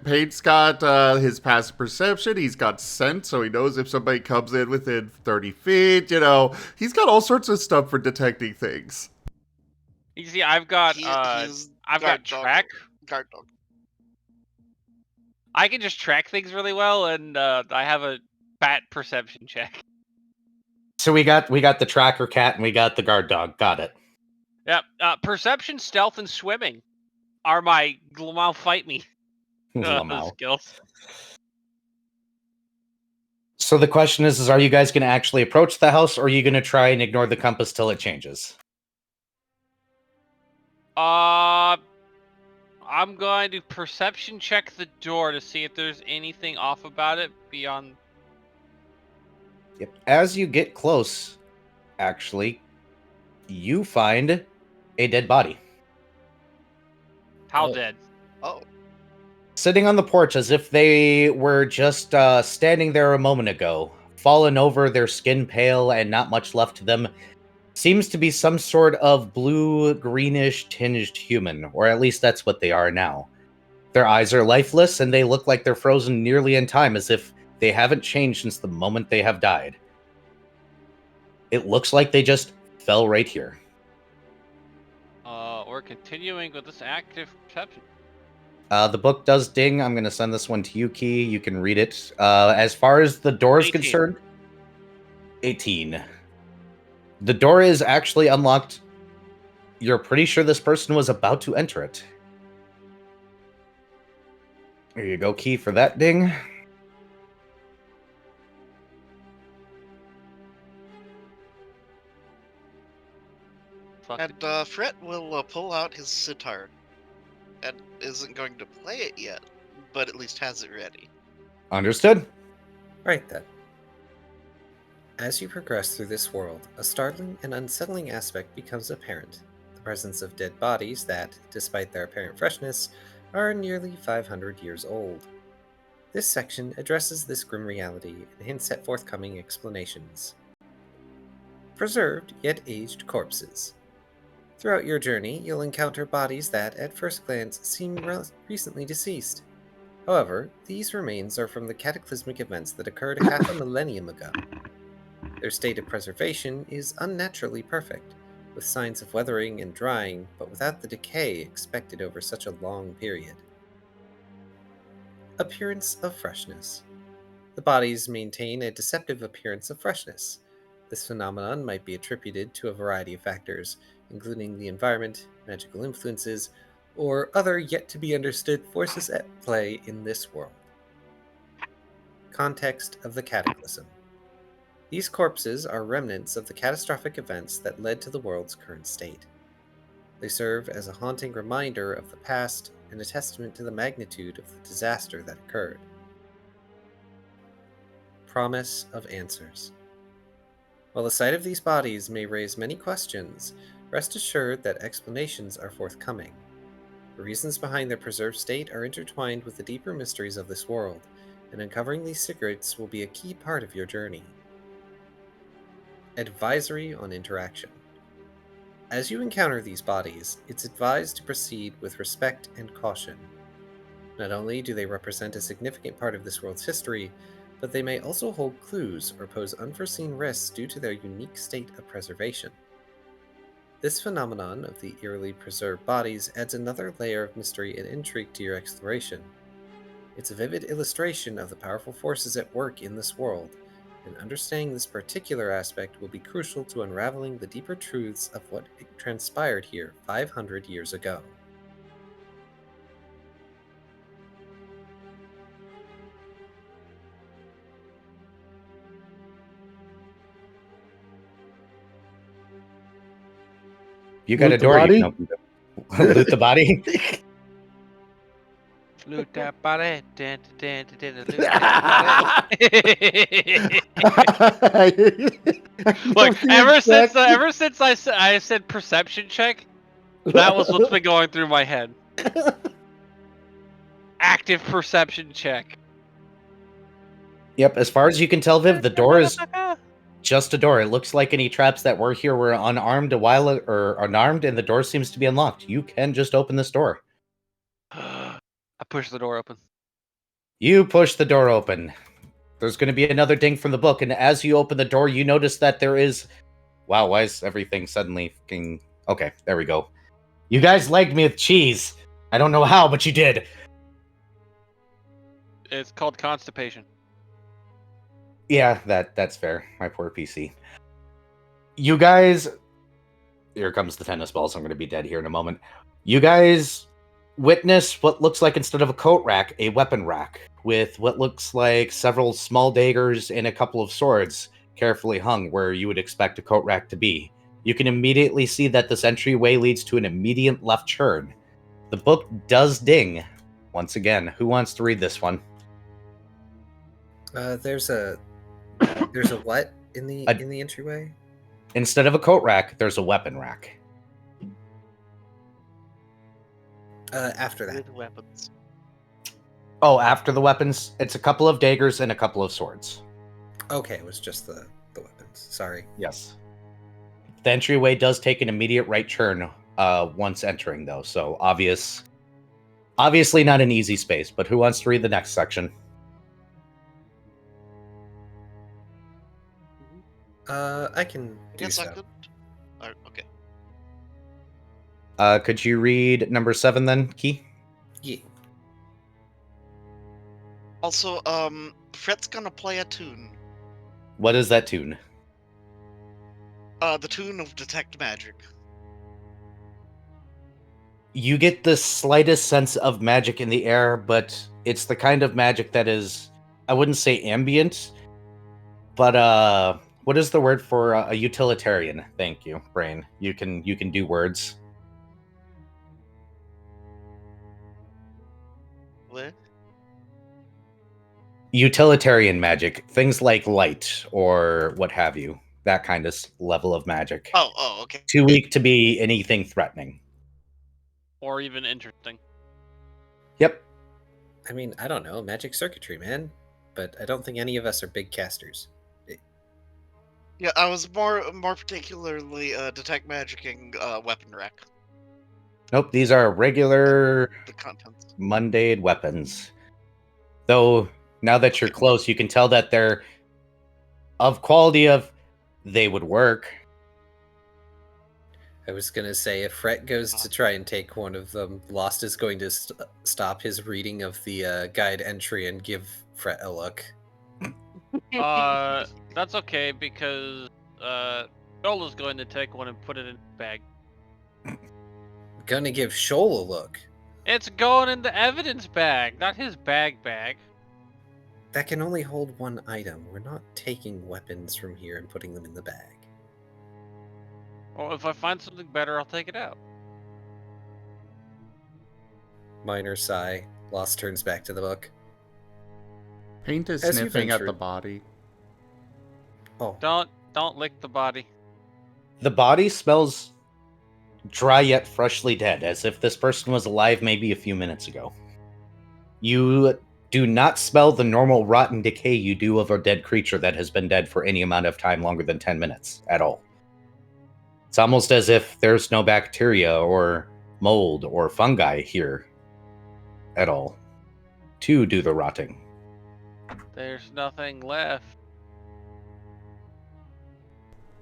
Paint's got his passive perception. He's got scent, so he knows if somebody comes in within 30 feet. You know, he's got all sorts of stuff for detecting things. You see, I've got He's I've guard got dog. track. Guard dog. I can just track things really well, and I have a fat perception check. So we got the tracker cat and we got the guard dog. Got it. Yep. Perception, stealth, and swimming are my Glamau fight me Lamau. skills. So the question is are you guys going to actually approach the house, or are you going to try and ignore the compass till it changes? I'm going to perception check the door to see if there's anything off about it beyond. Yep. As you get close, actually, you find a dead body. How Oh. dead? Oh. sitting on the porch as if they were just standing there a moment ago, fallen over, their skin pale and not much left to them, seems to be some sort of blue-greenish tinged human, or at least that's what they are now. Their eyes are lifeless, and they look like they're frozen nearly in time, as if they haven't changed since the moment they have died. It looks like they just fell right here. We're continuing with this active perception. The book does ding. I'm going to send this one to you, Key. You can read it. As far as the door is 18. concerned, 18. The door is actually unlocked. You're pretty sure this person was about to enter it. There you go, Key, for that ding. Fuck And Fret will pull out his sitar, and isn't going to play it yet, but at least has it ready. Understood. Right then. As you progress through this world, a startling and unsettling aspect becomes apparent. The presence of dead bodies that, despite their apparent freshness, are nearly 500 years old. This section addresses this grim reality and hints at forthcoming explanations. Preserved yet aged corpses. Throughout your journey, you'll encounter bodies that, at first glance, seem recently deceased. However, these remains are from the cataclysmic events that occurred half a millennium ago. Their state of preservation is unnaturally perfect, with signs of weathering and drying, but without the decay expected over such a long period. Appearance of freshness. The bodies maintain a deceptive appearance of freshness. This phenomenon might be attributed to a variety of factors, including the environment, magical influences, or other yet-to-be-understood forces at play in this world. Context of the cataclysm. These corpses are remnants of the catastrophic events that led to the world's current state. They serve as a haunting reminder of the past and a testament to the magnitude of the disaster that occurred. Promise of answers. While the sight of these bodies may raise many questions, rest assured that explanations are forthcoming. The reasons behind their preserved state are intertwined with the deeper mysteries of this world, and uncovering these secrets will be a key part of your journey. Advisory on interaction. As you encounter these bodies, it's advised to proceed with respect and caution. Not only do they represent a significant part of this world's history, but they may also hold clues or pose unforeseen risks due to their unique state of preservation. This phenomenon of the eerily preserved bodies adds another layer of mystery and intrigue to your exploration. It's a vivid illustration of the powerful forces at work in this world, and understanding this particular aspect will be crucial to unraveling the deeper truths of what transpired here 500 years ago. You got Loot a the door you body? can open. Loot the body? Loot that body. Dun, dun, dun, dun, dun, loot that body. Look, ever since I said perception check, that was what's been going through my head. Active perception check. Yep, as far as you can tell, Viv, the door is just a door. It looks like any traps that were here were unarmed or unarmed, and the door seems to be unlocked. You can just open this door. I push the door open. You push the door open. There's going to be another ding from the book, and as you open the door, you notice that there is... Wow, why is everything suddenly fucking... Okay, there we go. You guys legged me with cheese. I don't know how, but you did. It's called constipation. Yeah, that's fair. My poor PC. You guys... Here comes the tennis balls. I'm going to be dead here in a moment. You guys witness what looks like, instead of a coat rack, a weapon rack with what looks like several small daggers and a couple of swords carefully hung where you would expect a coat rack to be. You can immediately see that this entryway leads to an immediate left turn. The book does ding. Once again, who wants to read this one? There's a what in the entryway? Instead of a coat rack, there's a weapon rack. After that. With weapons. Oh, after the weapons, it's a couple of daggers and a couple of swords. Okay, it was just the weapons. Sorry. Yes. The entryway does take an immediate right turn once entering, though, so obviously not an easy space, but who wants to read the next section? I can do Yes, I so. could. Alright, okay. Could you read number 7 then, Key? Yeah. Also, Fret's gonna play a tune. What is that tune? The tune of Detect Magic. You get the slightest sense of magic in the air, but it's the kind of magic that is, I wouldn't say ambient, but what is the word for a utilitarian? Thank you, brain. You can do words. What? Utilitarian magic, things like light or what have you, that kind of level of magic. Oh, okay. Too weak to be anything threatening. Or even interesting. Yep. I mean, I don't know, magic circuitry, man. But I don't think any of us are big casters. Yeah, I was more particularly Detect Magicking weapon rack. Nope, these are regular The contents. mundane weapons. Though, now that you're close, you can tell that they're of quality of they would work. I was gonna say, if Fret goes to try and take one of them, Lost is going to stop his reading of the guide entry and give Fret a look. That's okay because Joel is going to take one and put it in his bag. Gonna give Shoal a look. It's going in the evidence bag, not his bag. That can only hold one item. We're not taking weapons from here and putting them in the bag. Well, if I find something better, I'll take it out. Minor sigh. Lost turns back to the book. Paint is As you sniffing at the ventured- body. Oh, Don't lick the body. The body smells dry yet freshly dead, as if this person was alive maybe a few minutes ago. You do not smell the normal rotten decay you do of a dead creature that has been dead for any amount of time longer than 10 minutes at all. It's almost as if there's no bacteria or mold or fungi here at all to do the rotting. There's nothing left.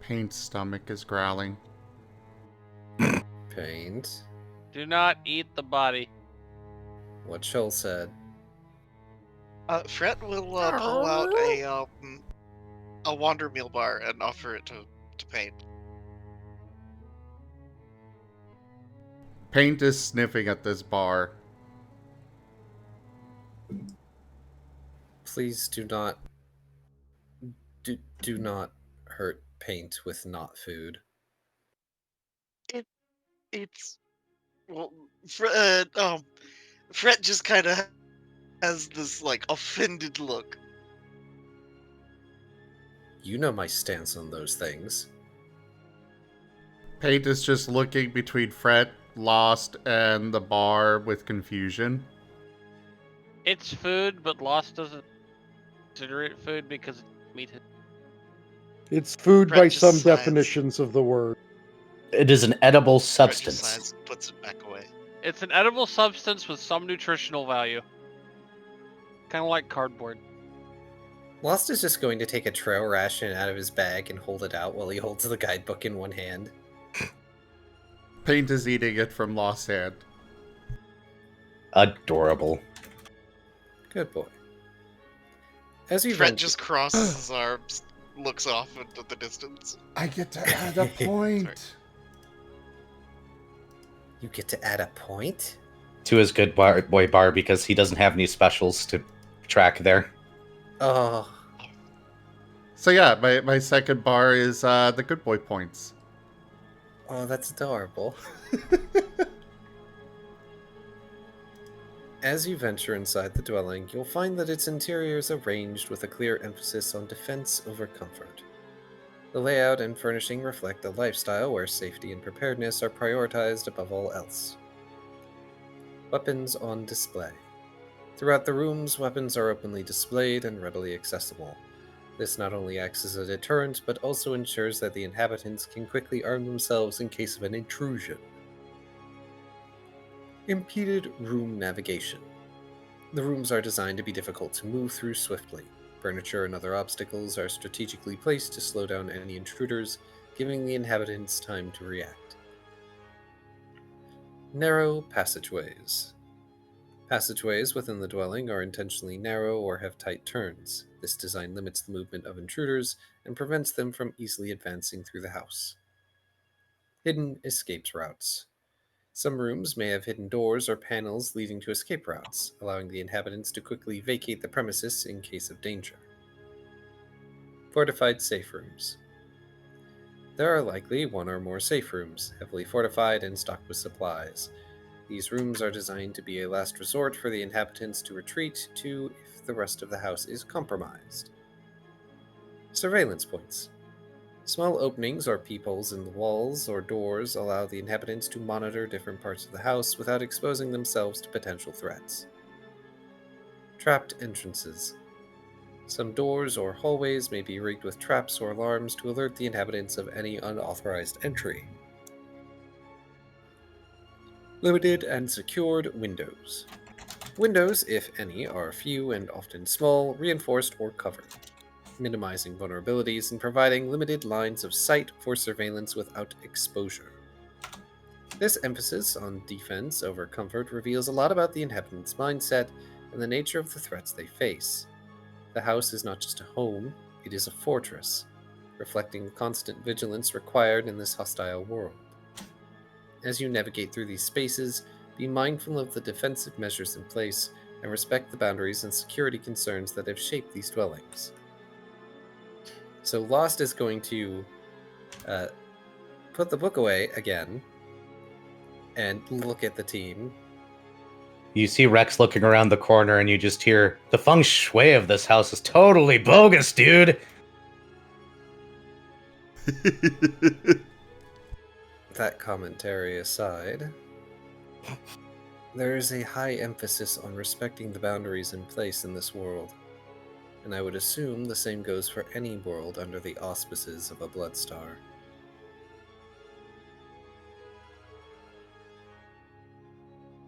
Paint's stomach is growling. Paint. Do not eat the body. What Shoal said. Fret will pull out a Wander Meal bar and offer it to Paint. Paint is sniffing at this bar. Please do not do not hurt Paint with not food. It's well, Fret just kind of has this like offended look. You know my stance on those things. Paint is just looking between Fret, Lost, and the bar with confusion. It's food, but Lost doesn't consider it food because it's meat. It's food Brett by just some sighs. definitions of the word. It is an edible Fret just substance. sighs and puts it back away. It's an edible substance with some nutritional value. Kind of like cardboard. Lost is just going to take a trail ration out of his bag and hold it out while he holds the guidebook in one hand. Paint is eating it from Lost's hand. Adorable. Good boy. As you Fret venture- just crosses his arms, looks off into the distance. I get to add a point. You get to add a point? To his good boy bar because he doesn't have any specials to track there. Oh, So yeah, my second bar is the good boy points. oh, that's adorable. As you venture inside the dwelling, you'll find that its interior is arranged with a clear emphasis on defense over comfort. The layout and furnishing reflect a lifestyle where safety and preparedness are prioritized above all else. Weapons on display. Throughout the rooms, weapons are openly displayed and readily accessible. This not only acts as a deterrent, but also ensures that the inhabitants can quickly arm themselves in case of an intrusion. Impeded room navigation. The rooms are designed to be difficult to move through swiftly. Furniture and other obstacles are strategically placed to slow down any intruders, giving the inhabitants time to react. Narrow passageways. Passageways within the dwelling are intentionally narrow or have tight turns. This design limits the movement of intruders and prevents them from easily advancing through the house. Hidden escape routes. Some rooms may have hidden doors or panels leading to escape routes, allowing the inhabitants to quickly vacate the premises in case of danger. Fortified safe rooms. There are likely one or more safe rooms, heavily fortified and stocked with supplies. These rooms are designed to be a last resort for the inhabitants to retreat to if the rest of the house is compromised. Surveillance points. Small openings or peepholes in the walls or doors allow the inhabitants to monitor different parts of the house without exposing themselves to potential threats. Trapped entrances. Some doors or hallways may be rigged with traps or alarms to alert the inhabitants of any unauthorized entry. Limited and secured windows. Windows, if any, are few and often small, reinforced or covered, minimizing vulnerabilities and providing limited lines of sight for surveillance without exposure. This emphasis on defense over comfort reveals a lot about the inhabitants' mindset and the nature of the threats they face. The house is not just a home, it is a fortress, reflecting the constant vigilance required in this hostile world. As you navigate through these spaces, be mindful of the defensive measures in place and respect the boundaries and security concerns that have shaped these dwellings. So Lost is going to put the book away again and look at the team. You see Rex looking around the corner and you just hear, the feng shui of this house is totally bogus, dude! That commentary aside, there is a high emphasis on respecting the boundaries in place in this world, and I would assume the same goes for any world under the auspices of a Bloodstar.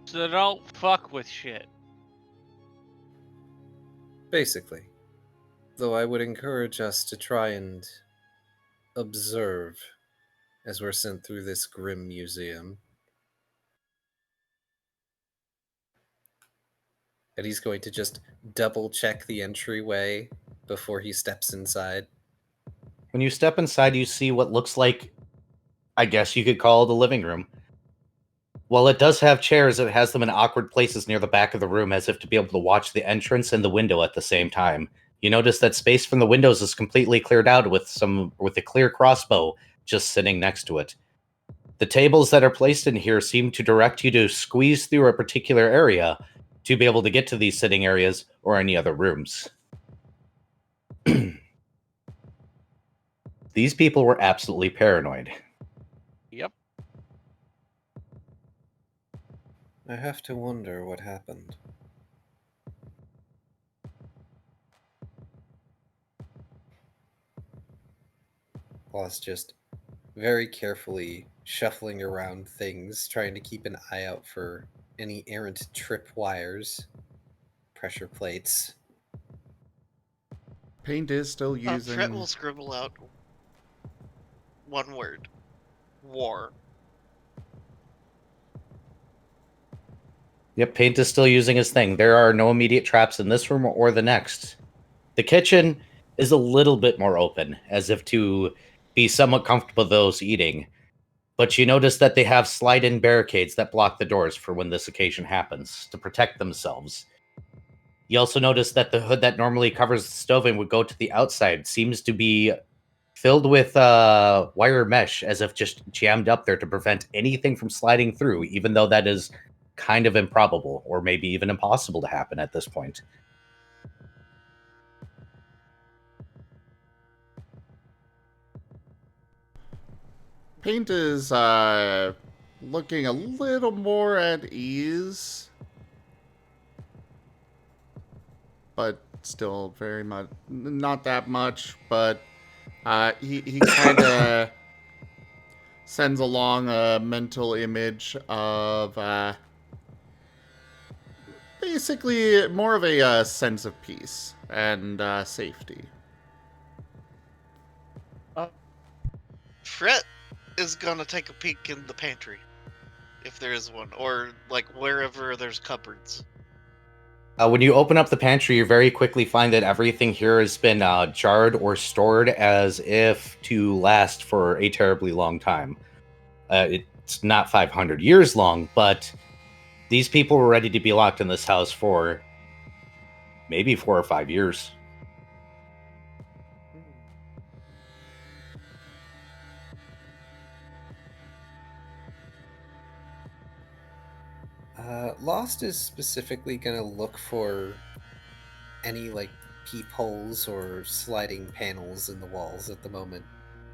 So don't fuck with shit. Basically. Though I would encourage us to try and observe as we're sent through this grim museum. And he's going to just double check the entryway before he steps inside. When you step inside, you see what looks like, I guess you could call it a living room. While it does have chairs, it has them in awkward places near the back of the room as if to be able to watch the entrance and the window at the same time. You notice that space from the windows is completely cleared out with a clear crossbow just sitting next to it. The tables that are placed in here seem to direct you to squeeze through a particular area to be able to get to these sitting areas or any other rooms. These people were absolutely paranoid. Yep. I have to wonder what happened. Boss just very carefully shuffling around things, trying to keep an eye out for any errant trip wires, pressure plates. Paint is still Fred using. will scribble out one word: war. Yep, Paint is still using his thing. There are no immediate traps in this room or the next. The kitchen is a little bit more open, as if to be somewhat comfortable with those eating. But you notice that they have slide-in barricades that block the doors for when this occasion happens, to protect themselves. You also notice that the hood that normally covers the stove and would go to the outside seems to be filled with wire mesh, as if just jammed up there to prevent anything from sliding through, even though that is kind of improbable, or maybe even impossible to happen at this point. Paint is looking a little more at ease. but still very much not that much. But he kind of sends along a mental image of basically more of a sense of peace and safety. Fret is gonna take a peek in the pantry, if there is one, or like wherever there's cupboards. When you open up the pantry, you very quickly find that everything here has been jarred or stored as if to last for a terribly long time. It's not 500 years long, but these people were ready to be locked in this house for maybe 4 or 5 years. Lost is specifically going to look for any like peepholes or sliding panels in the walls at the moment.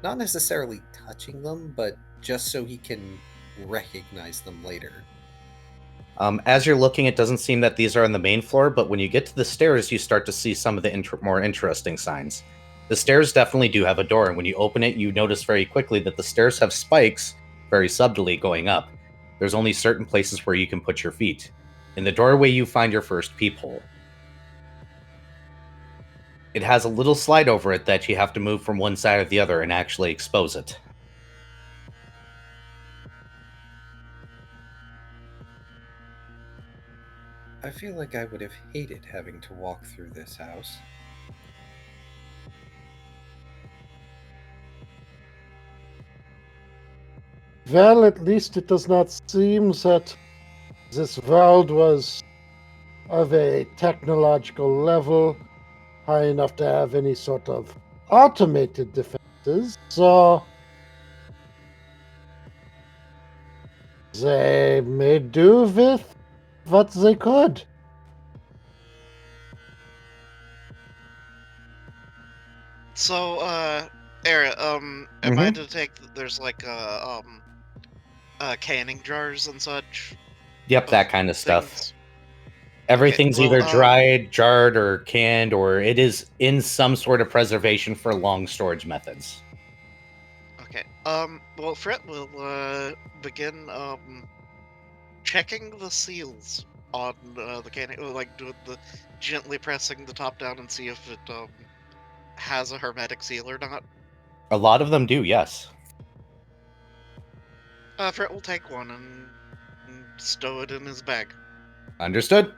Not necessarily touching them, but just so he can recognize them later. As you're looking, it doesn't seem that these are on the main floor, but when you get to the stairs, you start to see some of the more interesting signs. The stairs definitely do have a door, and when you open it, you notice very quickly that the stairs have spikes very subtly going up. There's only certain places where you can put your feet. In the doorway, you find your first peephole. It has a little slide over it that you have to move from one side or the other and actually expose it. I feel like I would have hated having to walk through this house. Well, at least it does not seem that this world was of a technological level high enough to have any sort of automated defenses, so they made do with what they could. So, Era, am I to take that there's like canning jars and such? Yep, that kind of stuff. Things? Everything's well, either dried, jarred, or canned, or it is in some sort of preservation for long storage methods. Okay. Well, Fret will begin checking the seals on the canning, like doing the gently pressing the top down and see if it has a hermetic seal or not. A lot of them do, yes. Fret will take one and stow it in his bag. Understood.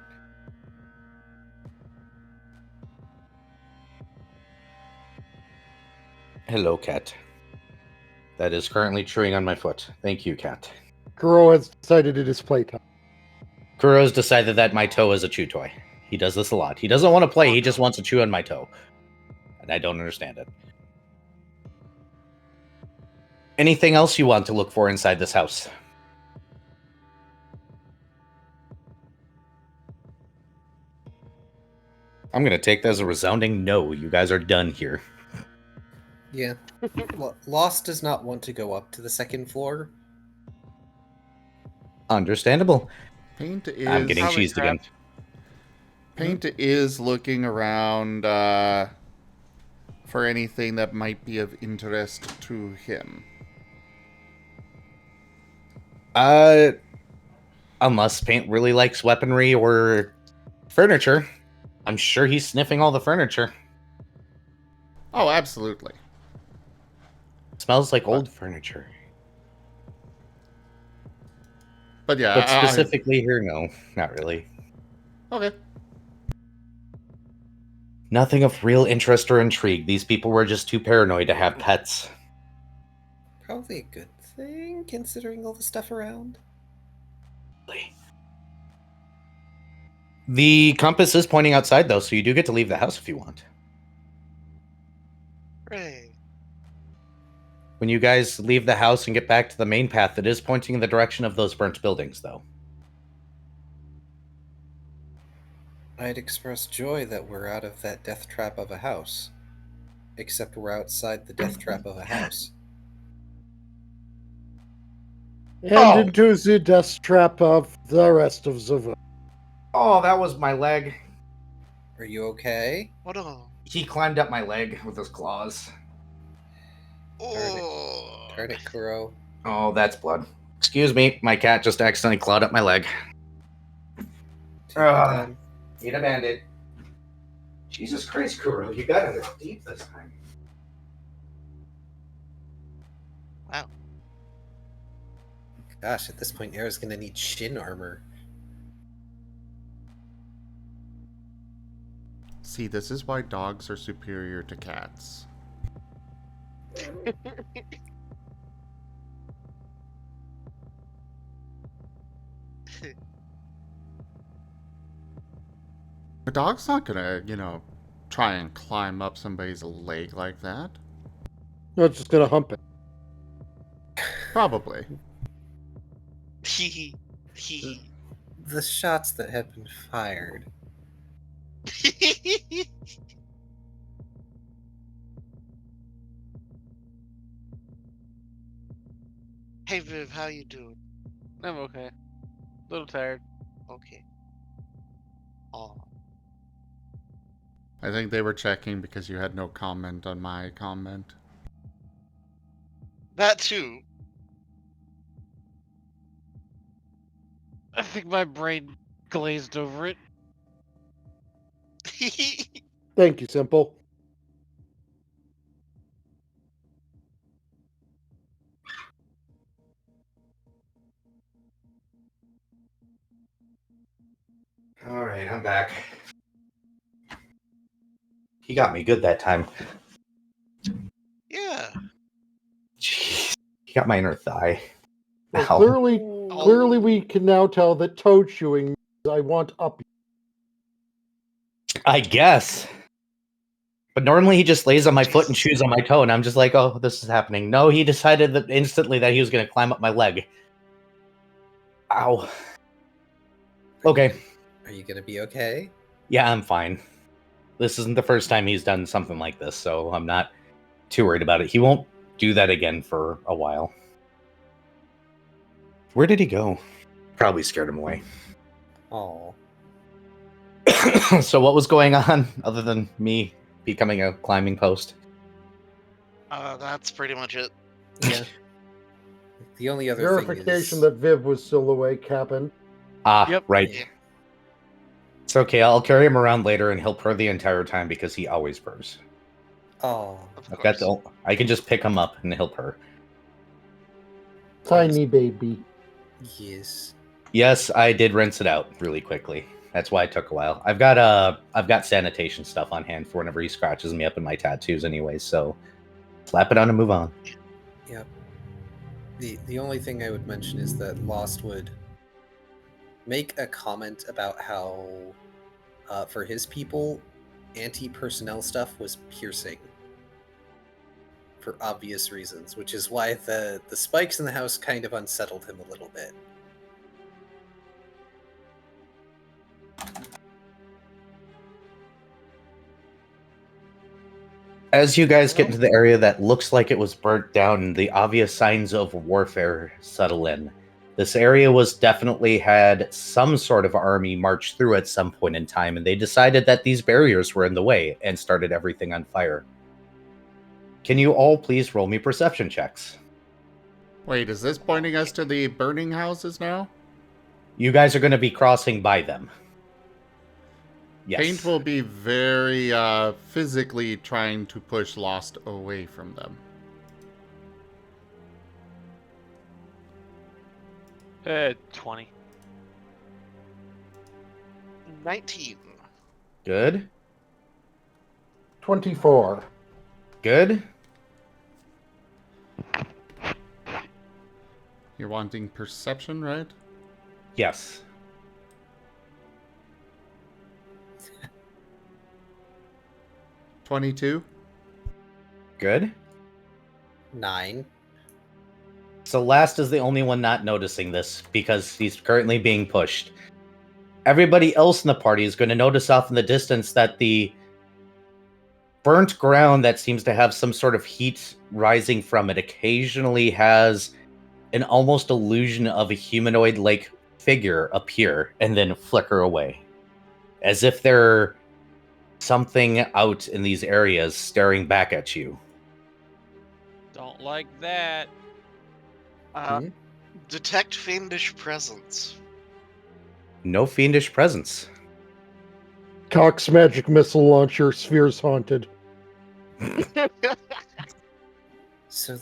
Hello, cat. That is currently chewing on my foot. Thank you, cat. Kuro has decided it is playtime. Kuro's decided that my toe is a chew toy. He does this a lot. He doesn't want to play, Oh, he no. just wants to chew on my toe. And I don't understand it. Anything else you want to look for inside this house? I'm going to take that as a resounding no. You guys are done here. Yeah. Lost does not want to go up to the second floor. Understandable. Paint is. I'm getting Probably cheesed again. Paint is looking around for anything that might be of interest to him. Unless Paint really likes weaponry or furniture. I'm sure he's sniffing all the furniture. Oh, absolutely. Smells like old furniture. But yeah, But specifically here, no. Not really. okay. Nothing of real interest or intrigue. These people were just too paranoid to have pets. Probably a good thing, considering all the stuff around. The compass is pointing outside, though, so you do get to leave the house if you want. Hooray. When you guys leave the house and get back to the main path, it is pointing in the direction of those burnt buildings, though. I'd express joy that we're out of that death trap of a house. Except we're outside the death trap of a house. And into the death trap of the rest of the world. Oh, that was my leg. Are you okay? What a... He climbed up my leg with his claws. Oh. Turn it, Kuro. Oh, that's blood. Excuse me, my cat just accidentally clawed up my leg. Take your time. Need a bandit. Jesus Christ, Kuro, you got it deep this time. Wow. Gosh, at this point, Era's gonna need shin armor. See, this is why dogs are superior to cats. A dog's not gonna, try and climb up somebody's leg like that. No, it's just gonna hump it. Probably. Hee hee. The shots that have been fired. Hey Viv, how you doing? I'm okay. A little tired. Okay. Oh. I think they were checking because you had no comment on my comment. That too. I think my brain glazed over it. Thank you, Simple. Alright, I'm back. He got me good that time. Yeah. Jeez. He got my inner thigh. Well, Ow. clearly we can now tell that toad chewing means I want up. I guess. But normally he just lays on my foot and chews on my toe, and I'm just like, oh, this is happening. No, he decided that instantly that he was going to climb up my leg. Ow. Okay. Are you gonna be okay? Yeah, I'm fine. This isn't the first time he's done something like this, so I'm not too worried about it. He won't do that again for a while. Where did he go? Probably scared him away. Oh. So what was going on other than me becoming a climbing post? That's pretty much it. Yeah. The only other Verification thing that Viv was still awake happened. Ah, Yep. right. Yeah. It's okay. I'll carry him around later, and he'll purr the entire time because he always purrs. Oh. Of I've got course. I can just pick him up and he'll purr. Tiny baby. Yes. Yes, I did rinse it out really quickly. That's why it took a while. I've got sanitation stuff on hand for whenever he scratches me up in my tattoos, anyways. So slap it on and move on. Yep. The only thing I would mention is that Lost would make a comment about how, for his people, anti-personnel stuff was piercing. For obvious reasons, which is why the spikes in the house kind of unsettled him a little bit. As you guys get into the area that looks like it was burnt down and the obvious signs of warfare settle in, this area was definitely had some sort of army march through at some point in time, and they decided that these barriers were in the way and started everything on fire. Can you all please roll me perception checks? Wait, is this pointing us to the burning houses now? You guys are going to be crossing by them. Yes. Paint will be very physically trying to push Lost away from them. 20. 19. Good. 24. Good. You're wanting perception, right? Yes. $22. Good. 9. So Last is the only one not noticing this because he's currently being pushed. Everybody else in the party is going to notice off in the distance that the burnt ground that seems to have some sort of heat rising from it occasionally has an almost illusion of a humanoid-like figure appear and then flicker away. As if they're something out in these areas staring back at you. Don't like that. Hmm? Detect fiendish presence. No fiendish presence. Cox magic missile launcher, spheres haunted. So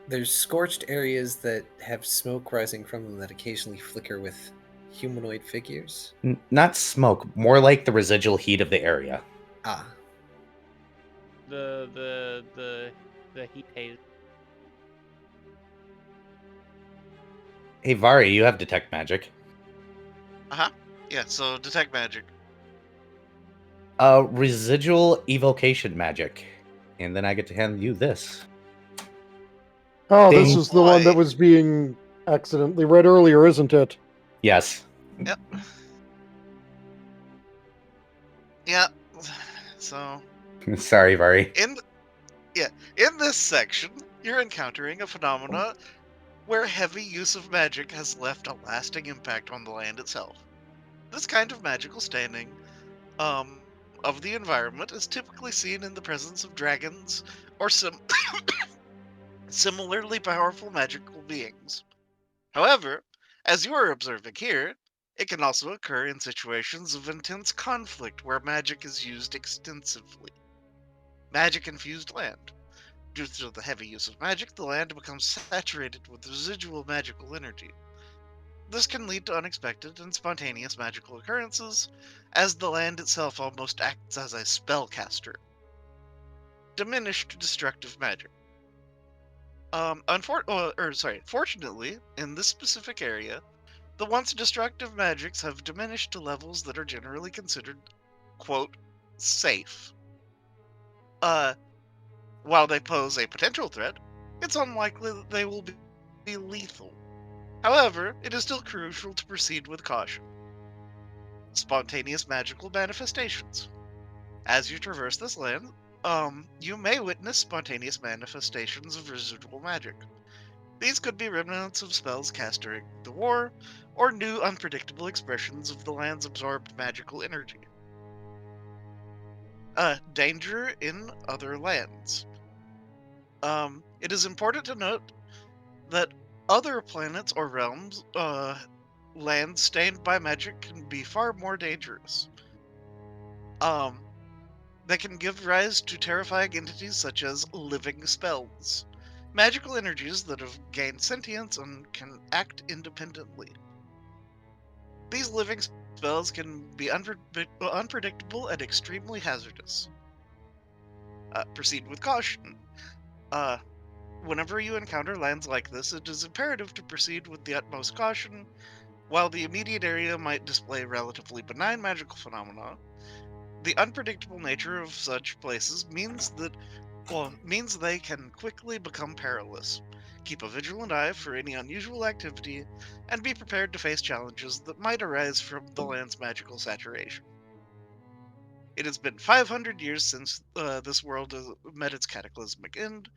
there's scorched areas that have smoke rising from them that occasionally flicker with humanoid figures. Not smoke, more like the residual heat of the area. Ah, The heat haze. Hey, Vari, you have detect magic. Yeah, so detect magic. Residual evocation magic. And then I get to hand you this. Oh, this Ding. is the one that was being accidentally read earlier, isn't it? Yes. Yep. Yeah. So Sorry, Vari. in this section, you're encountering a phenomena where heavy use of magic has left a lasting impact on the land itself. This kind of magical standing of the environment is typically seen in the presence of dragons or similarly powerful magical beings. However, as you are observing here, it can also occur in situations of intense conflict where magic is used extensively. Magic-infused land. Due to the heavy use of magic, the land becomes saturated with residual magical energy. This can lead to unexpected and spontaneous magical occurrences, as the land itself almost acts as a spellcaster. Diminished destructive magic. Fortunately, in this specific area, the once destructive magics have diminished to levels that are generally considered, quote, safe. While they pose a potential threat, it's unlikely that they will be lethal. However, it is still crucial to proceed with caution. Spontaneous magical manifestations. As you traverse this land, you may witness spontaneous manifestations of residual magic. These could be remnants of spells cast during the war, or new unpredictable expressions of the land's absorbed magical energy. Danger in other lands. It is important to note that other planets or realms, lands stained by magic can be far more dangerous. They can give rise to terrifying entities such as living spells, magical energies that have gained sentience and can act independently. These living spells can be unpredictable and extremely hazardous. Proceed with caution. Whenever you encounter lands like this, it is imperative to proceed with the utmost caution. While the immediate area might display relatively benign magical phenomena, the unpredictable nature of such places means they can quickly become perilous. Keep a vigilant eye for any unusual activity, and be prepared to face challenges that might arise from the land's magical saturation. It has been 500 years since this world met its cataclysmic end,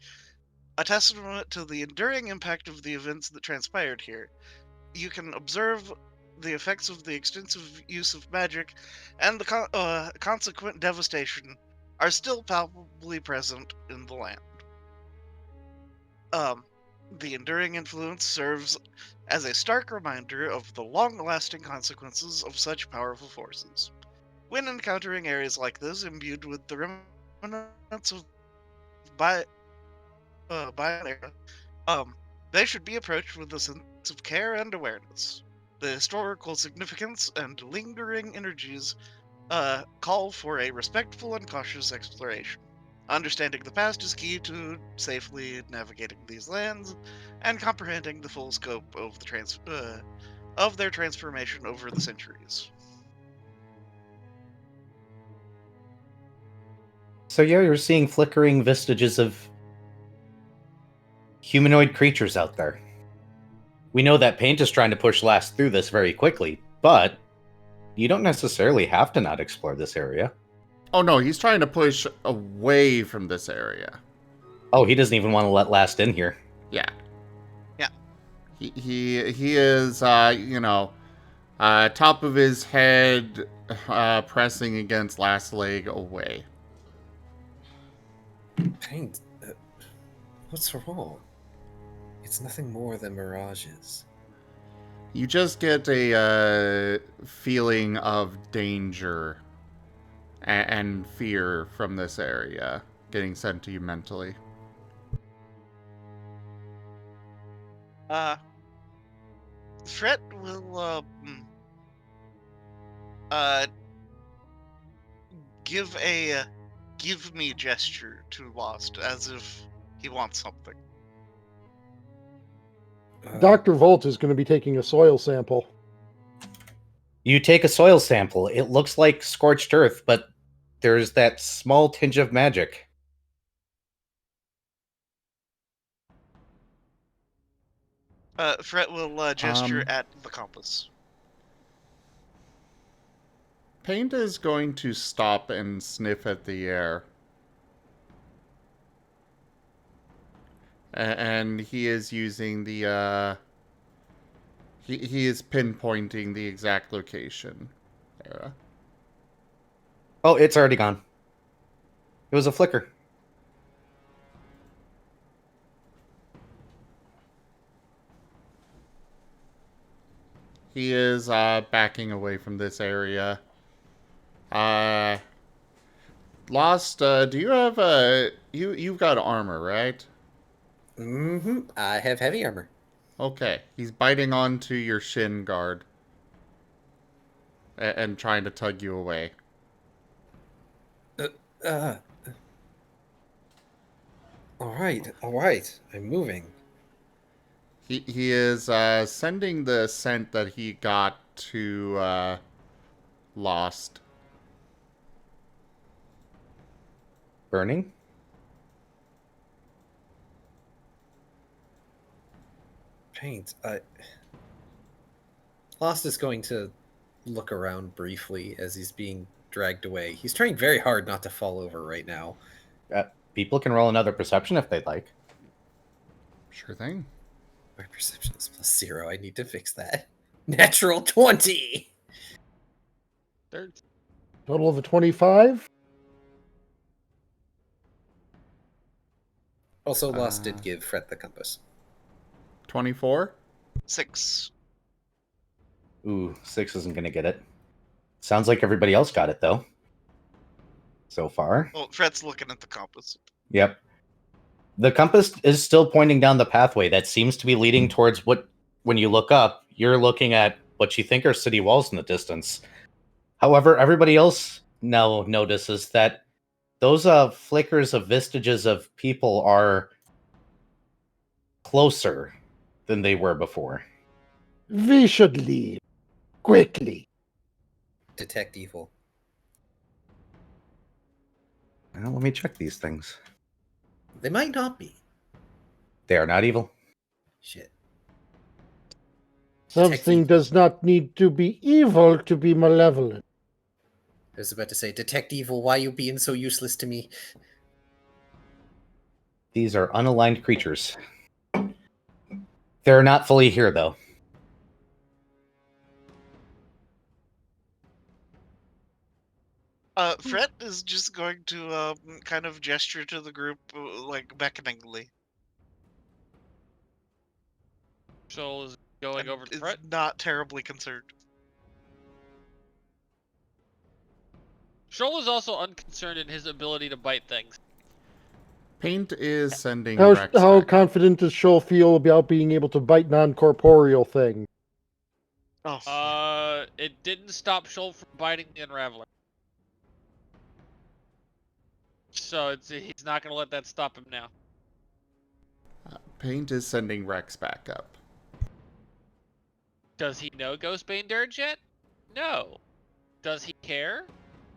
a testament to the enduring impact of the events that transpired here. You can observe the effects of the extensive use of magic, and the consequent devastation are still palpably present in the land. The enduring influence serves as a stark reminder of the long-lasting consequences of such powerful forces. When encountering areas like this imbued with the remnants of Bygone era, they should be approached with a sense of care and awareness. The historical significance and lingering energies call for a respectful and cautious exploration. Understanding the past is key to safely navigating these lands and comprehending the full scope of of their transformation over the centuries. So yeah, you're seeing flickering vestiges of humanoid creatures out there. We know that paint is trying to push last through this very quickly, but you don't necessarily have to not explore this area. Oh no, he's trying to push away from this area. Oh, he doesn't even want to let last in here. Yeah. Yeah. He is, top of his head, pressing against last leg away. Paint. What's wrong? It's nothing more than mirages. You just get a feeling of danger and fear from this area getting sent to you mentally. Fret will give a give me gesture to Lost as if he wants something. Dr. Volt is going to be taking a soil sample. You take a soil sample. It looks like scorched earth, but there's that small tinge of magic. Fret will gesture at the compass. Paint is going to stop and sniff at the air. And he is using the, he is pinpointing the exact location. Oh, it's already gone. It was a flicker. He is backing away from this area. Lost, do you have you've got armor, right? Mm-hmm. I have heavy armor. Okay. He's biting onto your shin guard. And trying to tug you away. Alright. I'm moving. He is sending the scent that he got to Lost. Burning? Paint. Lost is going to look around briefly as he's being dragged away. He's trying very hard not to fall over right now. People can roll another perception if they'd like. Sure thing. My perception is +0. I need to fix that. Natural 20! Total of a 25. Also, Lost did give Fret the compass. 24? 6. Ooh, 6 isn't going to get it. Sounds like everybody else got it, though. So far. Well, Fret's looking at the compass. Yep. The compass is still pointing down the pathway that seems to be leading towards what, when you look up, you're looking at what you think are city walls in the distance. However, everybody else now notices that those flickers of vestiges of people are closer than they were before. We should leave. Quickly. Detect evil. Well, let me check these things. They might not be. They are not evil. Shit. Something does not need to be evil to be malevolent. I was about to say, detect evil, why you being so useless to me? These are unaligned creatures. They're not fully here, though. Fret is just going to kind of gesture to the group, like beckoningly. Shoal is going over to Fret. Not terribly concerned. Shoal is also unconcerned in his ability to bite things. Paint is sending How Rex back. confident does Shoal feel about being able to bite non-corporeal things? Oh. It didn't stop Shoal from biting the Unraveler. So he's not going to let that stop him now. Paint is sending Rex back up. Does he know Ghostbane Dirge yet? No. Does he care?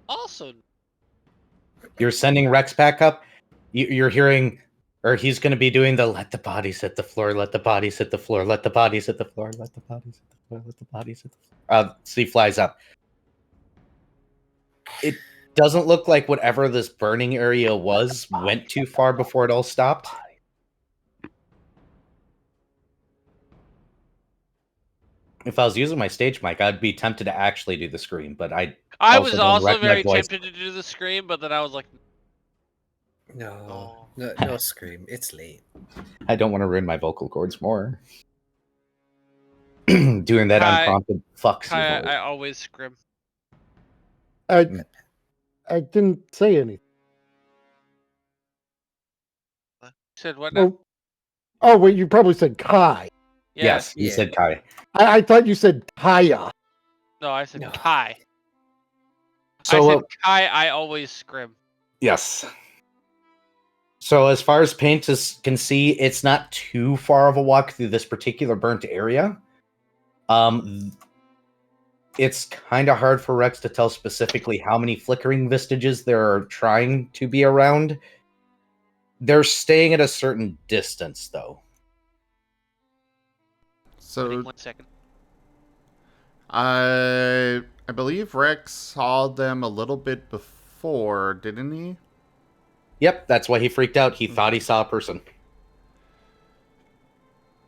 Also no. You're sending Rex back up. You're hearing, or he's going to be doing the let the bodies hit the floor, let the bodies hit the floor, let the bodies hit the floor, let the bodies hit the floor, let the bodies hit the floor. So he flies up. It doesn't look like whatever this burning area was went too far before it all stopped. If I was using my stage mic, I'd be tempted to actually do the scream, but I I Also was don't also wreck my very voice. tempted to do the scream, but then I was like, No, Oh. no scream. It's late. I don't want to ruin my vocal cords more. Doing that Kai- unprompted fucks Kai, your voice. I always scrim. I didn't say anything. Said what now? Oh, wait, you probably said Kai. Yes, you Yeah. said Kai. I thought you said Kaya. No, I said No. Kai. So, I said Kai, I always scrim. yes. So as far as Paint can see, it's not too far of a walk through this particular burnt area. It's kind of hard for Rex to tell specifically how many flickering vestiges there are trying to be around. They're staying at a certain distance, though. So 1 second. I believe Rex saw them a little bit before, didn't he? Yep, that's why he freaked out. He thought he saw a person.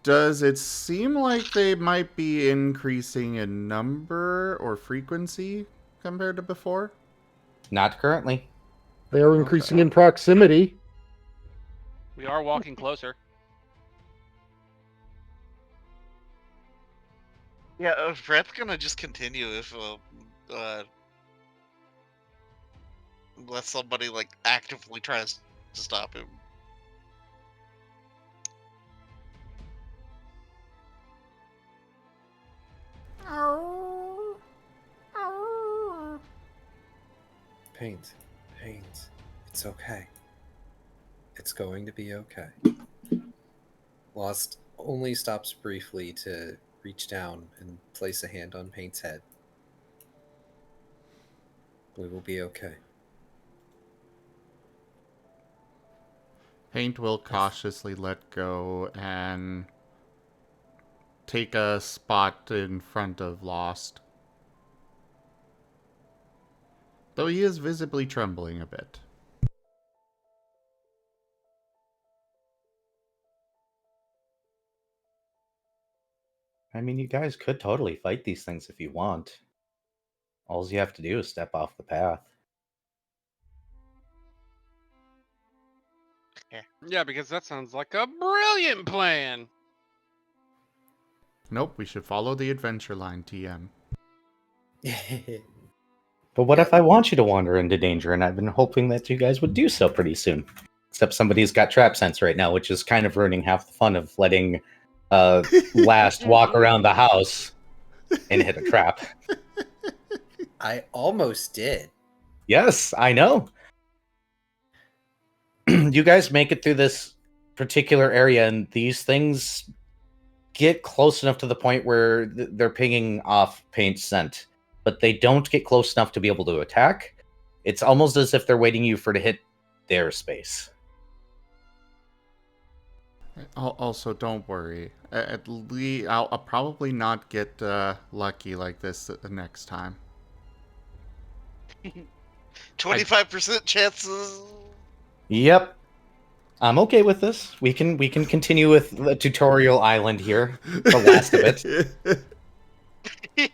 Does it seem like they might be increasing in number or frequency compared to before? Not currently. They are increasing in proximity. We are walking closer. Yeah, Fred's gonna just continue if unless somebody like actively tries to stop him. Paint. It's okay. It's going to be okay. Lost only stops briefly to reach down and place a hand on Paint's head. We will be okay. Paint will cautiously let go and take a spot in front of Lost. Though he is visibly trembling a bit. I mean, you guys could totally fight these things if you want. All you have to do is step off the path. Yeah, because that sounds like a brilliant plan. Nope, we should follow the adventure line, TM. But what Yeah. if I want you to wander into danger, and I've been hoping that you guys would do so pretty soon? Except somebody's got trap sense right now, which is kind of ruining half the fun of letting Last walk around the house and hit a trap. I almost did. Yes, I know. You guys make it through this particular area, and these things get close enough to the point where they're pinging off Paint's scent, but they don't get close enough to be able to attack. It's almost as if they're waiting you for to hit their space. Also, don't worry. At least I'll probably not get lucky like this next time. 25% chances. Yep. I'm okay with this. We can continue with the tutorial island here, the last of it.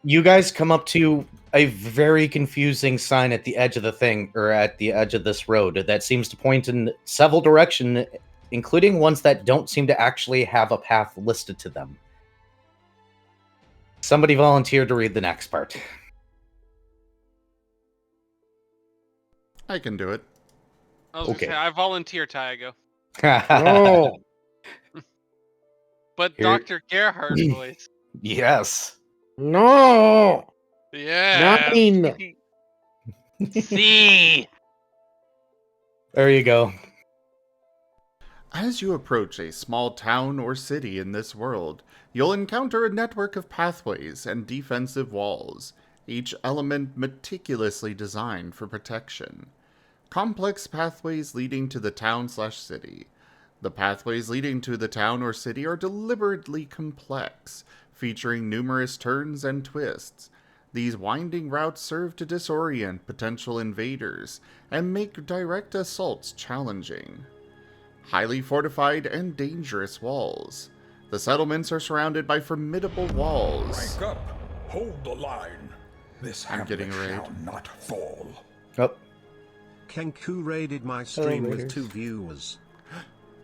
You guys come up to a very confusing sign at the edge of the thing, or at the edge of this road, that seems to point in several directions, including ones that don't seem to actually have a path listed to them. Somebody volunteered to read the next part. I can do it. I was Okay. gonna say, I volunteer, Tyago. Oh, But Here- Dr. Gerhardt's voice. Yes. no! Yeah. 9! See. There you go. As you approach a small town or city in this world, you'll encounter a network of pathways and defensive walls, each element meticulously designed for protection. Complex pathways leading to the town/city. The pathways leading to the town or city are deliberately complex, featuring numerous turns and twists. These winding routes serve to disorient potential invaders and make direct assaults challenging. Highly fortified and dangerous walls. The settlements are surrounded by formidable walls. Rank up. Hold the line. This I'm getting hamlet a raid. shall not fall. Oh, Kenku raided my stream with raiders. 2 viewers.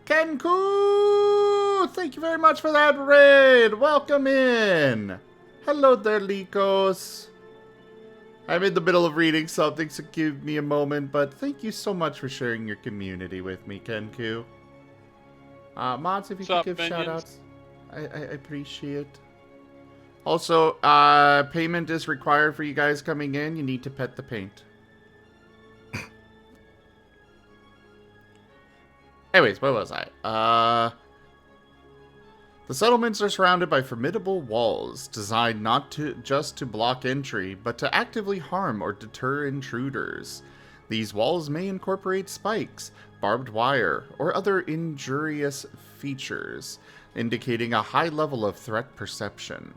Kenku! Thank you very much for that raid! Welcome in! Hello there, Likos. I'm in the middle of reading something, so give me a moment, but thank you so much for sharing your community with me, Kenku. Mods, if you could give shout-outs, I appreciate. Also, payment is required for you guys coming in. You need to pet the paint. Anyways, where was I? The settlements are surrounded by formidable walls, designed not just to block entry, but to actively harm or deter intruders. These walls may incorporate spikes, barbed wire, or other injurious features, indicating a high level of threat perception.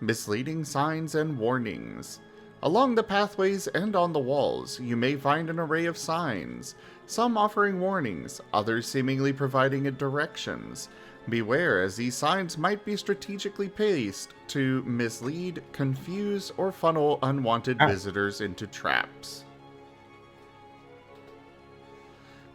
Misleading signs and warnings. Along the pathways and on the walls, you may find an array of signs, some offering warnings, others seemingly providing directions. Beware, as these signs might be strategically placed to mislead, confuse, or funnel unwanted visitors into traps.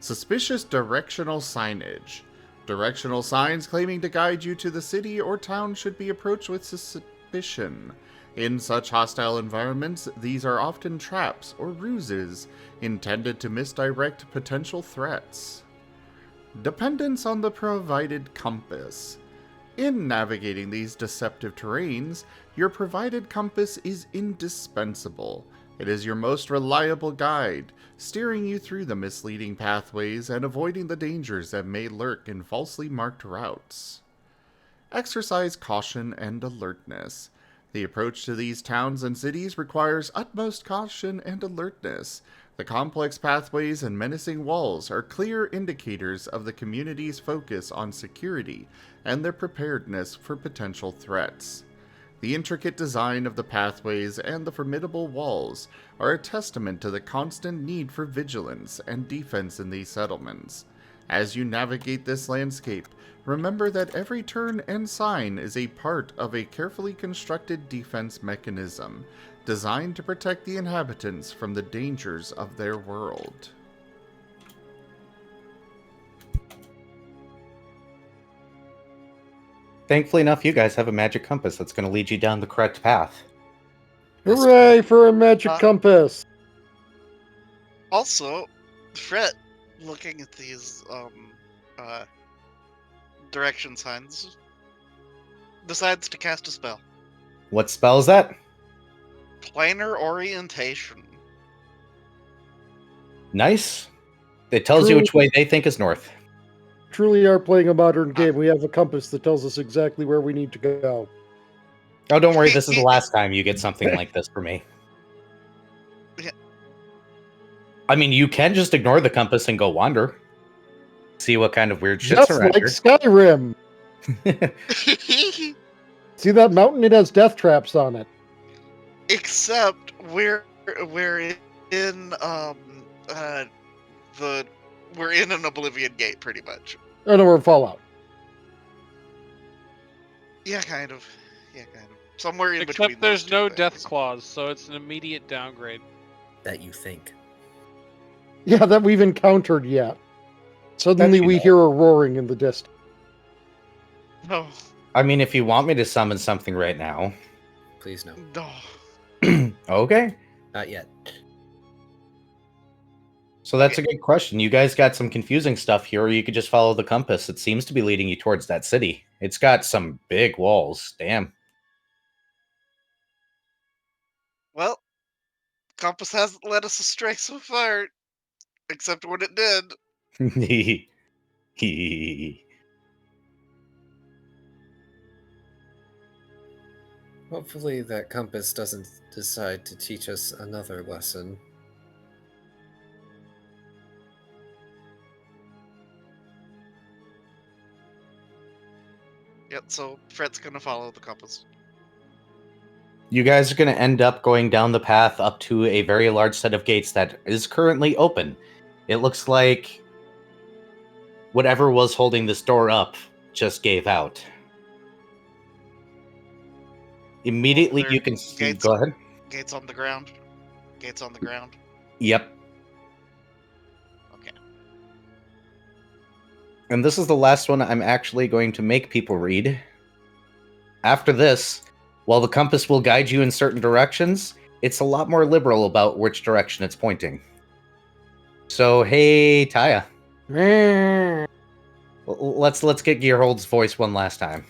Suspicious directional signage. Directional signs claiming to guide you to the city or town should be approached with suspicion. In such hostile environments, these are often traps or ruses intended to misdirect potential threats. Dependence on the provided compass. In navigating these deceptive terrains, your provided compass is indispensable. It is your most reliable guide, steering you through the misleading pathways and avoiding the dangers that may lurk in falsely marked routes. Exercise caution and alertness. The approach to these towns and cities requires utmost caution and alertness. The complex pathways and menacing walls are clear indicators of the community's focus on security and their preparedness for potential threats. The intricate design of the pathways and the formidable walls are a testament to the constant need for vigilance and defense in these settlements. As you navigate this landscape, remember that every turn and sign is a part of a carefully constructed defense mechanism, designed to protect the inhabitants from the dangers of their world. thankfully enough, you guys have a magic compass that's going to lead you down the correct path. Hooray for a magic compass! Also, Fret, looking at these direction signs, decides to cast a spell. What spell is that? Planar orientation. Nice. It tells you which way they think is north. Truly are playing a modern game. We have a compass that tells us exactly where we need to go. Oh, don't worry. This is the last time you get something like this from me. Yeah. I mean, you can just ignore the compass and go wander. See what kind of weird shit's Just around like here. Skyrim. See that mountain? It has death traps on it. Except we're in we're in an Oblivion Gate, pretty much. Oh no, we're in Fallout. Yeah, kind of. Somewhere in between. Except there's those two no things. death clause, so it's an immediate downgrade. That you think. Yeah, that we've encountered yet. Suddenly we hear a roaring in the distance. No. I mean, if you want me to summon something right now. Please no. No. Okay. Not yet. So that's a good question. You guys got some confusing stuff here, or you could just follow the compass. It seems to be leading you towards that city. It's got some big walls. Damn. Well, compass hasn't led us astray so far, except when it did. Hopefully that compass doesn't decide to teach us another lesson. Yep, so Fret's gonna follow the compass. You guys are going to end up going down the path up to a very large set of gates that is currently open. It looks like whatever was holding this door up just gave out. Immediately you can see... gates. Go ahead. Gates on the ground. Gates on the ground. Yep. Okay. And this is the last one I'm actually going to make people read. After this, while the compass will guide you in certain directions, it's a lot more liberal about which direction it's pointing. So, hey, Taya. Let's get Gearhold's voice one last time.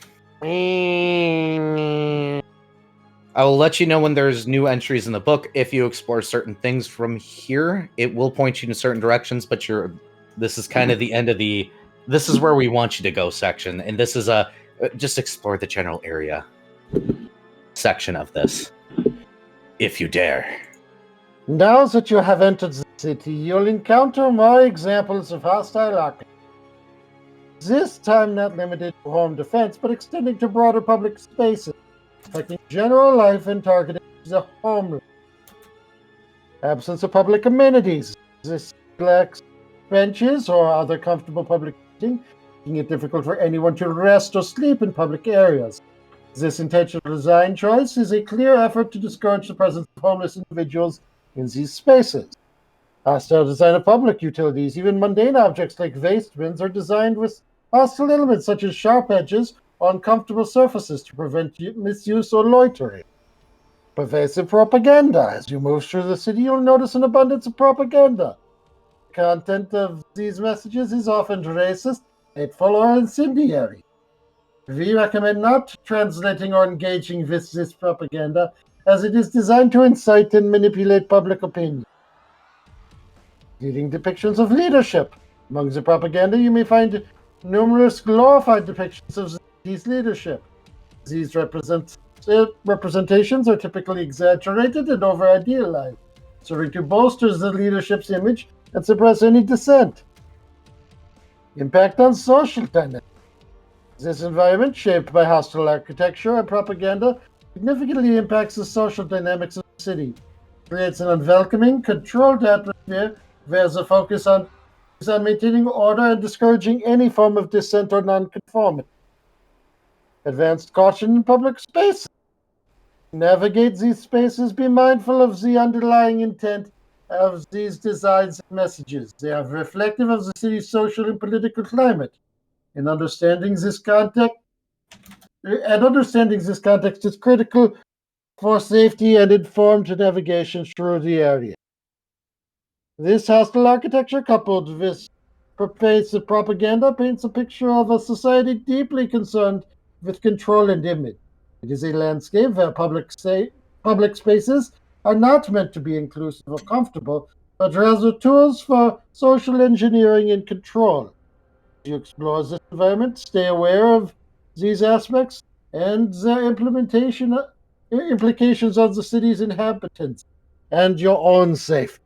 I will let you know when there's new entries in the book. If you explore certain things from here, it will point you in certain directions, but this is kind of the end of the this is where we want you to go section, and this is a just explore the general area section of this, if you dare. Now that you have entered the city, you'll encounter more examples of hostile architecture. This time not limited to home defense, but extending to broader public spaces, affecting general life and targeting the homeless. Absence of public amenities. This lacks benches or other comfortable public seating, making it difficult for anyone to rest or sleep in public areas. This intentional design choice is a clear effort to discourage the presence of homeless individuals in these spaces. Hostile design of public utilities, even mundane objects like waste bins, are designed with hostile elements such as sharp edges or uncomfortable surfaces to prevent misuse or loitering. Pervasive propaganda. As you move through the city, you'll notice an abundance of propaganda. The content of these messages is often racist, hateful, or incendiary. We recommend not translating or engaging with this propaganda, as it is designed to incite and manipulate public opinion. Leading depictions of leadership. Among the propaganda, you may find numerous glorified depictions of these leadership. These representations are typically exaggerated and over-idealized, serving to bolster the leadership's image and suppress any dissent. Impact on social dynamics. This environment, shaped by hostile architecture and propaganda, significantly impacts the social dynamics of the city. It creates an unwelcoming, controlled atmosphere where the focus is on maintaining order and discouraging any form of dissent or nonconformity. Advanced caution in public spaces. Navigate these spaces, be mindful of the underlying intent of these designs and messages. They are reflective of the city's social and political climate. And understanding this context is critical for safety and informed navigation through the area. This hostile architecture, coupled with pervasive propaganda, paints a picture of a society deeply concerned with control and image. It is a landscape where public spaces are not meant to be inclusive or comfortable, but rather tools for social engineering and control. As you explore this environment, stay aware of these aspects and their implications on the city's inhabitants and your own safety.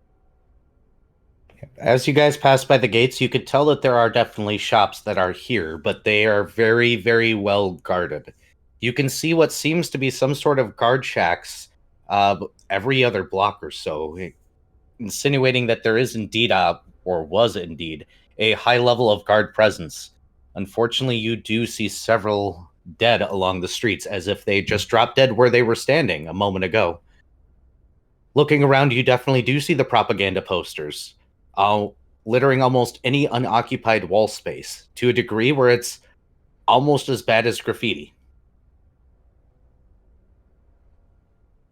As you guys pass by the gates, you could tell that there are definitely shops that are here, but they are very, very well guarded. You can see what seems to be some sort of guard shacks every other block or so, insinuating that there is indeed, or was indeed, a high level of guard presence. Unfortunately, you do see several dead along the streets, as if they just dropped dead where they were standing a moment ago. Looking around, you definitely do see the propaganda posters, littering almost any unoccupied wall space, to a degree where it's almost as bad as graffiti.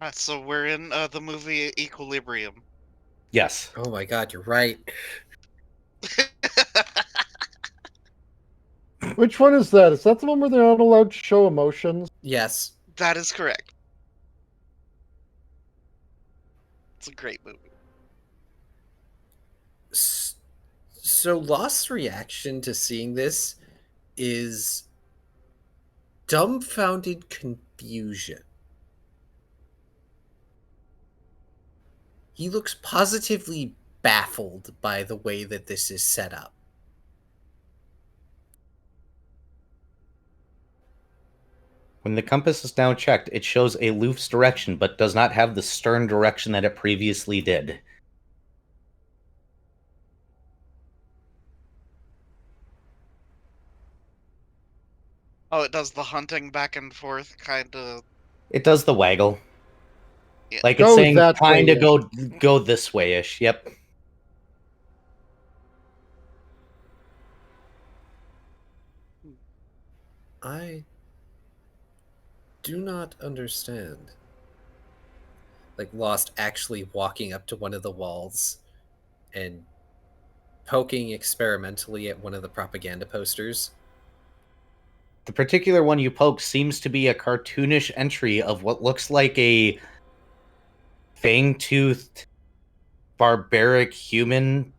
Alright, so we're in the movie Equilibrium. Yes. Oh my god, you're right. Which one is that? Is that the one where they're not allowed to show emotions? Yes. That is correct. It's a great movie. So Lost's reaction to seeing this is dumbfounded confusion. He looks positively baffled by the way that this is set up. When the compass is now checked, it shows a loose direction, but does not have the stern direction that it previously did. Oh, it does the hunting back and forth kind of. It does the waggle. Like it's Go saying that kind of way-ish. go this way-ish. Yep. I do not understand. Like Lost actually walking up to one of the walls and poking experimentally at one of the propaganda posters. The particular one you poke seems to be a cartoonish entry of what looks like a fang-toothed barbaric human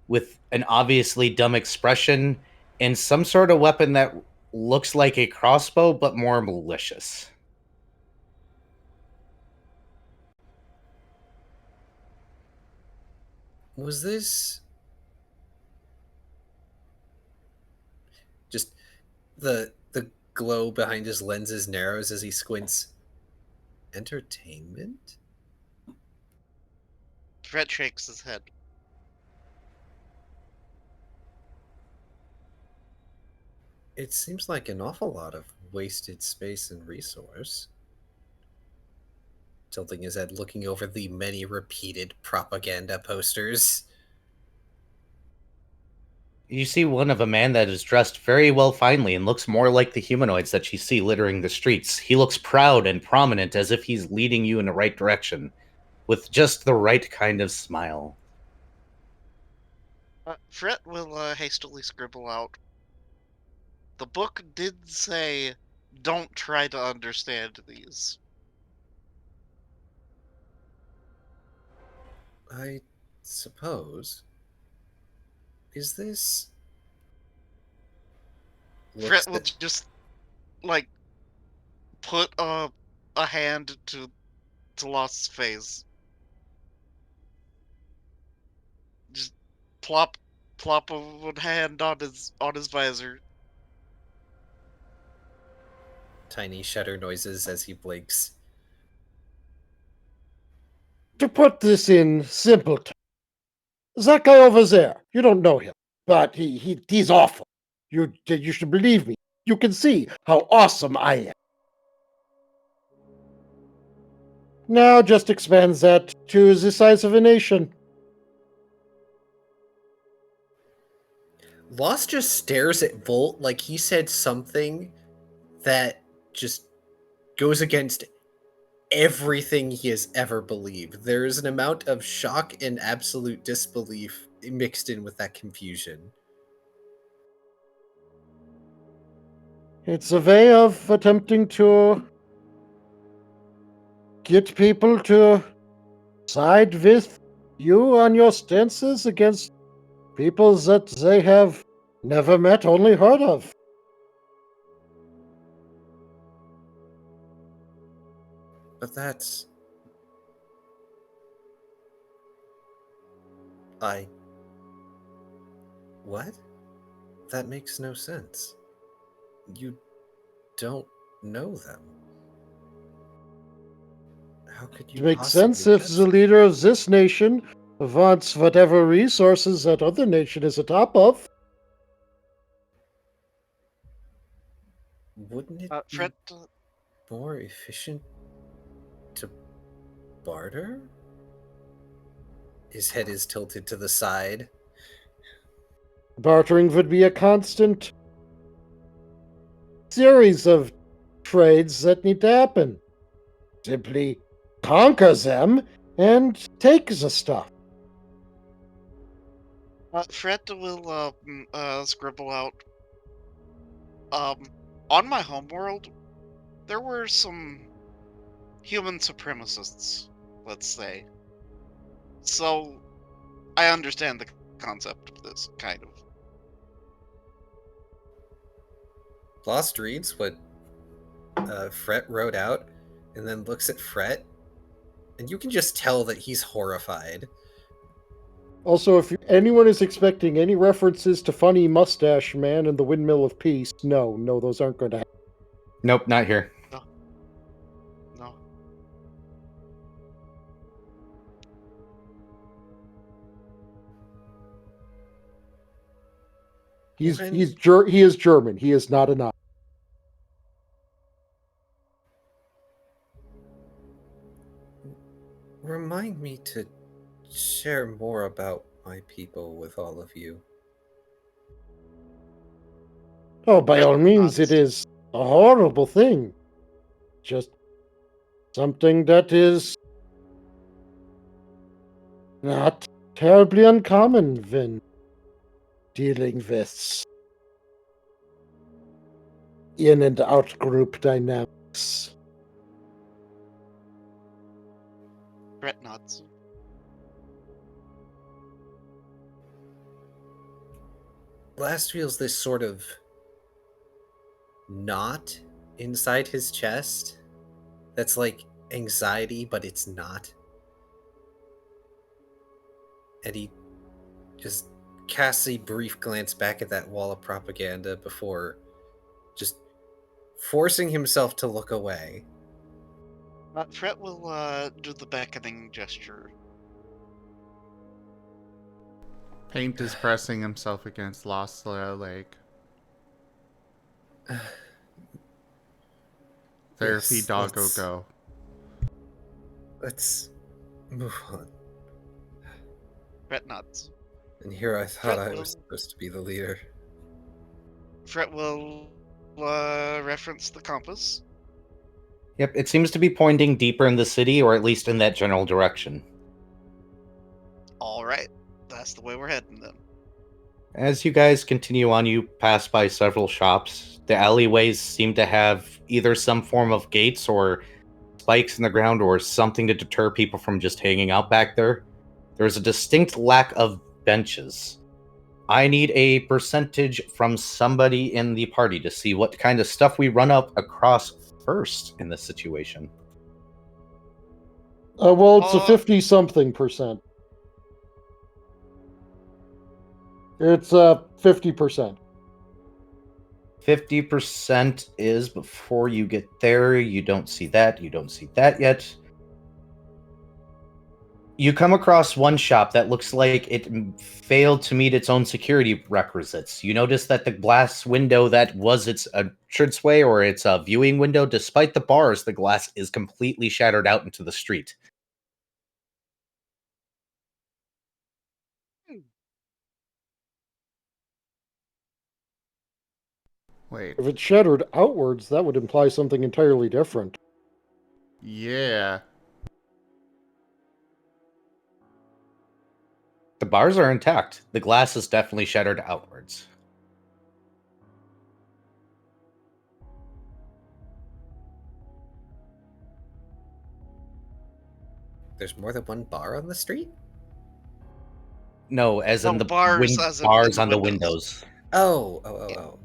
with an obviously dumb expression and some sort of weapon that looks like a crossbow but more malicious. Was this just the glow behind his lenses narrows as he squints? Entertainment? Fred shakes his head. It seems like an awful lot of wasted space and resource. Tilting his head, looking over the many repeated propaganda posters. You see one of a man that is dressed very well finely and looks more like the humanoids that you see littering the streets. He looks proud and prominent as if he's leading you in the right direction, with just the right kind of smile. Fred will hastily scribble out. The book did say, don't try to understand these. I suppose. Is this... Fred Looks will at... just, like, put a hand to Lost's face. Just plop a hand on his visor. Tiny shutter noises as he blinks. To put this in simple terms, that guy over there, you don't know him, but he's awful. You should believe me. You can see how awesome I am. Now just expands that to the size of a nation. Lost just stares at Volt like he said something that just goes against everything he has ever believed. There is an amount of shock and absolute disbelief mixed in with that confusion. It's a way of attempting to get people to side with you on your stances against people that they have never met, only heard of. But that's... What? That makes no sense. You don't know them. How could you It makes possibly sense if guess the leader of this nation wants whatever resources that other nation is atop of. Wouldn't it be Fred, more efficient to barter? His head is tilted to the side. Bartering would be a constant series of trades that need to happen. Simply conquer them and take the stuff. Fred will scribble out. On my homeworld, there were some human supremacists, let's say. So, I understand the concept of this, kind of. Lost reads what Fret wrote out and then looks at Fret, and you can just tell that he's horrified. Also, if anyone is expecting any references to Funny Mustache Man and the Windmill of Peace, no, those aren't going to happen. Nope, not here. No. He is German. He is not a Nazi. remind me to share more about my people with all of you. Oh, by all Fret means, nods. it is a horrible thing. Just something that is not terribly uncommon when dealing with in and out group dynamics. Fret nods. Blast feels this sort of knot inside his chest that's like anxiety, but it's not. And he just casts a brief glance back at that wall of propaganda before just forcing himself to look away. Fret will do the beckoning gesture. Paint is pressing himself against Lost Lake. Therapy Yes, doggo go. Let's move on. Fret nods. And here I thought Fret I will- was supposed to be the leader. Fret will reference the compass. Yep, it seems to be pointing deeper in the city, or at least in that general direction. All right, that's the way we're heading then. As you guys continue on, you pass by several shops. The alleyways seem to have either some form of gates or spikes in the ground or something to deter people from just hanging out back there. There's a distinct lack of benches. I need a percentage from somebody in the party to see what kind of stuff we run up across first in this situation. Well, it's a 50-something%. It's 50%. 50% is before you get there. You don't see that. You don't see that yet. You come across one shop that looks like it failed to meet its own security requisites. You notice that the glass window that was its entranceway or its viewing window, despite the bars, the glass is completely shattered out into the street. Wait. If it's shattered outwards, that would imply something entirely different. Yeah. The bars are intact. The glass is definitely shattered outwards. There's more than one bar on the street? No, as in No, the bars as in bars the on the windows. windows. Oh.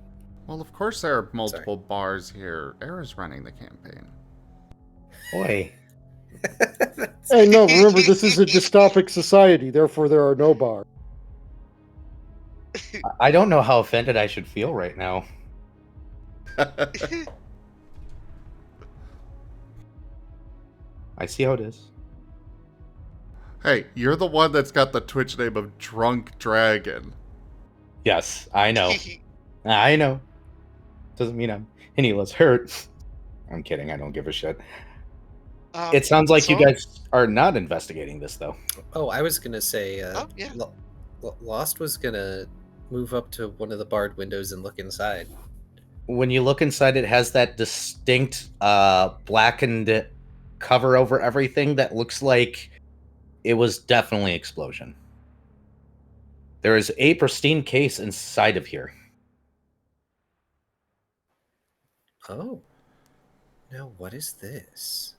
Well, of course there are multiple bars here. Era's running the campaign. Boy, Hey, no, remember, this is a dystopic society, therefore there are no bars. I don't know how offended I should feel right now. I see how it is. Hey, you're the one that's got the Twitch name of Drunk Dragon. Yes, I know. I know. Doesn't mean I'm any less hurt. I'm kidding. I don't give a shit. It sounds like you guys are not investigating this, though. Oh, I was gonna say, yeah. Lost was gonna move up to one of the barred windows and look inside. When you look inside, it has that distinct blackened cover over everything that looks like it was definitely explosion. There is a pristine case inside of here. Oh. Now, what is this?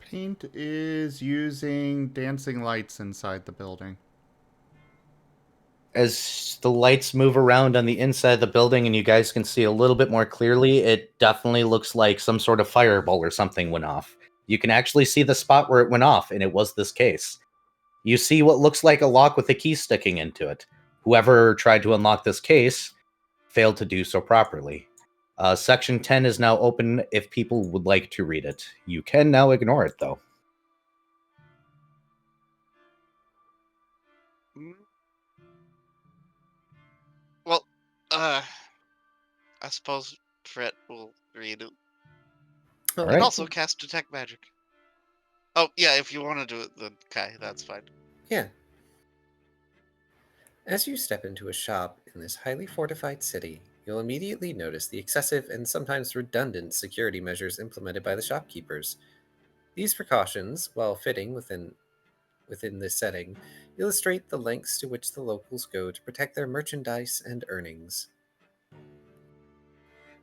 Paint is using dancing lights inside the building. As the lights move around on the inside of the building and you guys can see a little bit more clearly, it definitely looks like some sort of fireball or something went off. You can actually see the spot where it went off, and it was this case. You see what looks like a lock with a key sticking into it. Whoever tried to unlock this case failed to do so properly. Section 10 is now open if people would like to read it. You can now ignore it, though. Well, I suppose Fret will read it. Oh, All right. And also cast Detect Magic. Oh, yeah, if you want to do it, then okay, that's fine. Yeah. As you step into a shop in this highly fortified city, you'll immediately notice the excessive and sometimes redundant security measures implemented by the shopkeepers. These precautions, while fitting within this setting, illustrate the lengths to which the locals go to protect their merchandise and earnings.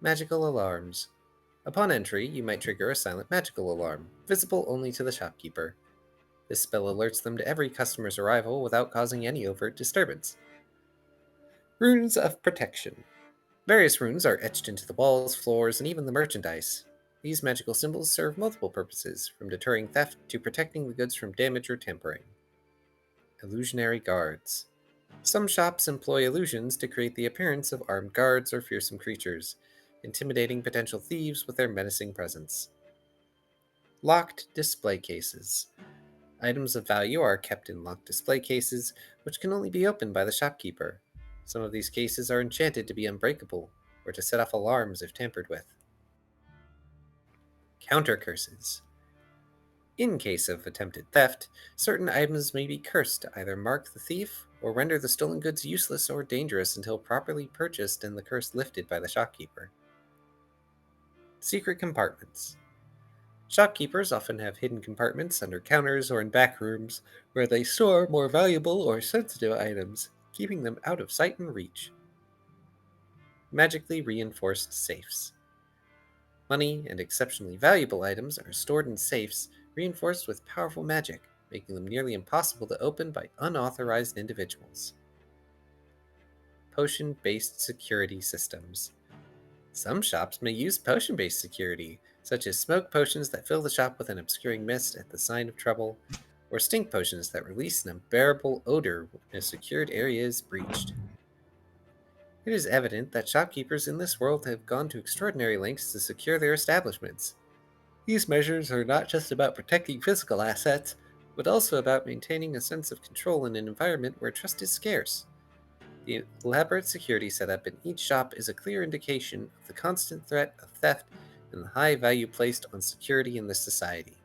Magical alarms. Upon entry, you might trigger a silent magical alarm, visible only to the shopkeeper. This spell alerts them to every customer's arrival without causing any overt disturbance. Runes of Protection. Various runes are etched into the walls, floors, and even the merchandise. These magical symbols serve multiple purposes, from deterring theft to protecting the goods from damage or tampering. Illusionary Guards. Some shops employ illusions to create the appearance of armed guards or fearsome creatures, intimidating potential thieves with their menacing presence. Locked Display Cases. Items of value are kept in locked display cases, which can only be opened by the shopkeeper. Some of these cases are enchanted to be unbreakable, or to set off alarms if tampered with. Counter Curses. In case of attempted theft, certain items may be cursed to either mark the thief or render the stolen goods useless or dangerous until properly purchased and the curse lifted by the shopkeeper. Secret Compartments. Shopkeepers often have hidden compartments under counters or in back rooms where they store more valuable or sensitive items, keeping them out of sight and reach. Magically reinforced safes. Money and exceptionally valuable items are stored in safes reinforced with powerful magic, making them nearly impossible to open by unauthorized individuals. Potion-based security systems. Some shops may use potion-based security, such as smoke potions that fill the shop with an obscuring mist at the sign of trouble, or stink potions that release an unbearable odor when a secured area is breached. It is evident that shopkeepers in this world have gone to extraordinary lengths to secure their establishments. These measures are not just about protecting physical assets, but also about maintaining a sense of control in an environment where trust is scarce. The elaborate security setup in each shop is a clear indication of the constant threat of theft and the high value placed on security in this society.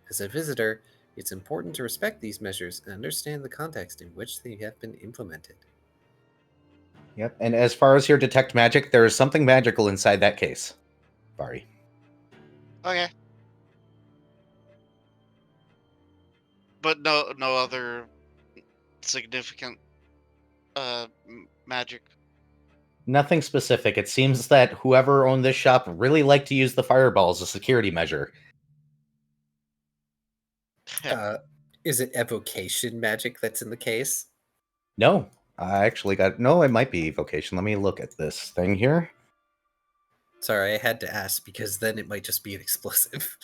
As a visitor, it's important to respect these measures and understand the context in which they have been implemented. Yep. And as far as your detect magic, there is something magical inside that case. Sorry. Okay. But no other significant magic. Nothing specific. It seems that whoever owned this shop really liked to use the fireball as a security measure. Is it evocation magic that's in the case? No, I actually got no. It might be evocation. Let me look at this thing here. Sorry, I had to ask because then it might just be an explosive.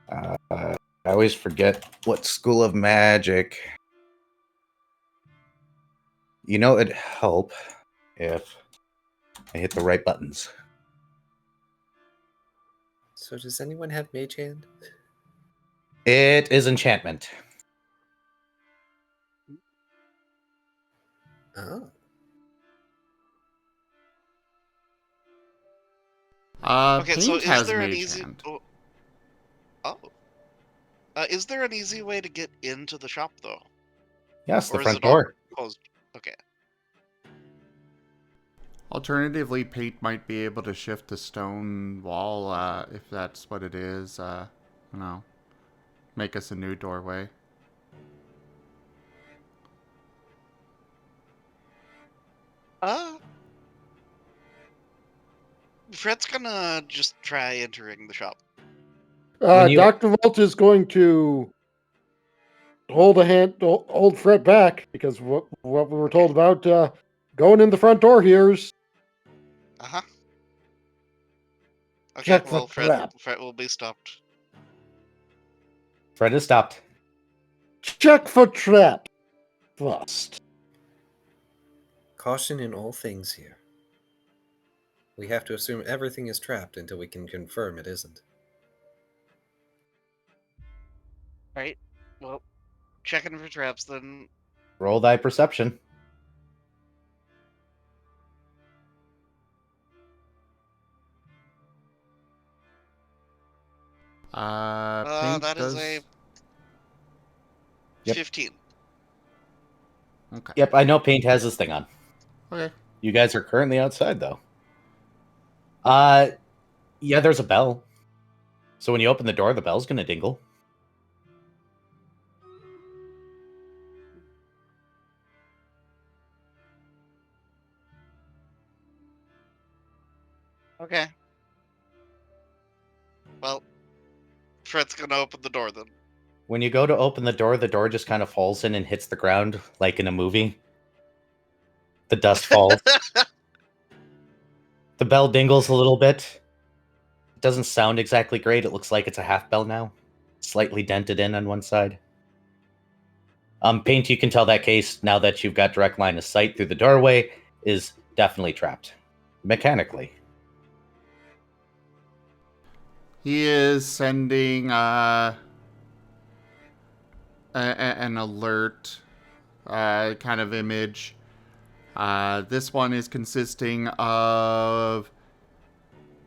I always forget what school of magic. You know, it'd help if I hit the right buttons. So does anyone have Mage Hand? It is enchantment. Oh. Okay, so Paint is has there an mage easy? hand. Oh. Is there an easy way to get into the shop though, Yes, the or is front it all door. closed? Okay. Alternatively, paint might be able to shift the stone wall, if that's what it is. You know, make us a new doorway. Fred's gonna just try entering the shop. When you- Dr. Volt is going to hold Fred back because what we were told about going in the front door here is Uh-huh. Okay, check for well, trap. Fred will be stopped. Fred is stopped. Check for trap first. Caution in all things here. We have to assume everything is trapped until we can confirm it isn't. Right. Well, checking for traps then. Roll thy perception. Paint that does... is a Yep. 15. Okay. Yep, I know Paint has this thing on. Okay. You guys are currently outside, though. Yeah, there's a bell. So when you open the door, the bell's gonna dingle. Okay. Well, Fred's gonna open the door then. When you go to open the door just kind of falls in and hits the ground, like in a movie. The dust falls. The bell dingles a little bit. It doesn't sound exactly great. It looks like it's a half bell now. Slightly dented in on one side. Paint, you can tell that case, now that you've got direct line of sight through the doorway, is definitely trapped. Mechanically. He is sending an alert kind of image. This one is consisting of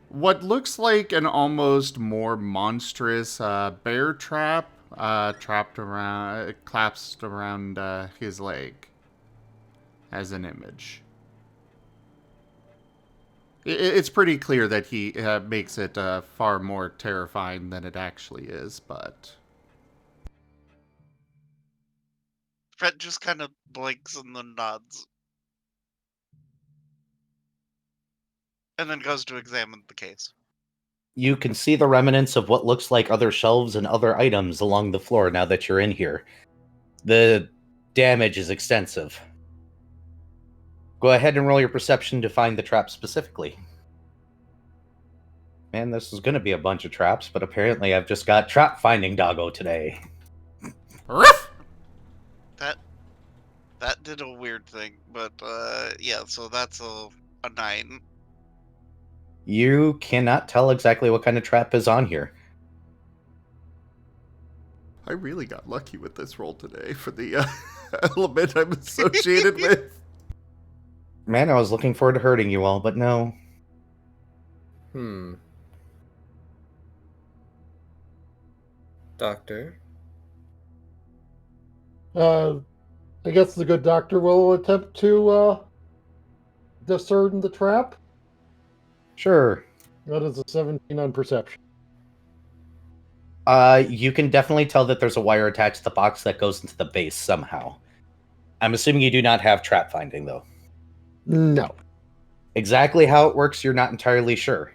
what looks like an almost more monstrous bear trap collapsed around his leg as an image. It's pretty clear that he makes it far more terrifying than it actually is, but... Fred just kind of blinks and then nods. And then goes to examine the case. You can see the remnants of what looks like other shelves and other items along the floor now that you're in here. The damage is extensive. Go ahead and roll your perception to find the trap specifically. Man, this is going to be a bunch of traps, but apparently I've just got trap finding doggo today. Ruff! That did a weird thing, but yeah, so that's a 9. You cannot tell exactly what kind of trap is on here. I really got lucky with this roll today for the element I'm associated with. Man, I was looking forward to hurting you all, but no. Doctor? I guess the good doctor will attempt to discern the trap. Sure. That is a 17 on perception. You can definitely tell that there's a wire attached to the box that goes into the base somehow. I'm assuming you do not have trap finding, though. No. Exactly how it works, you're not entirely sure.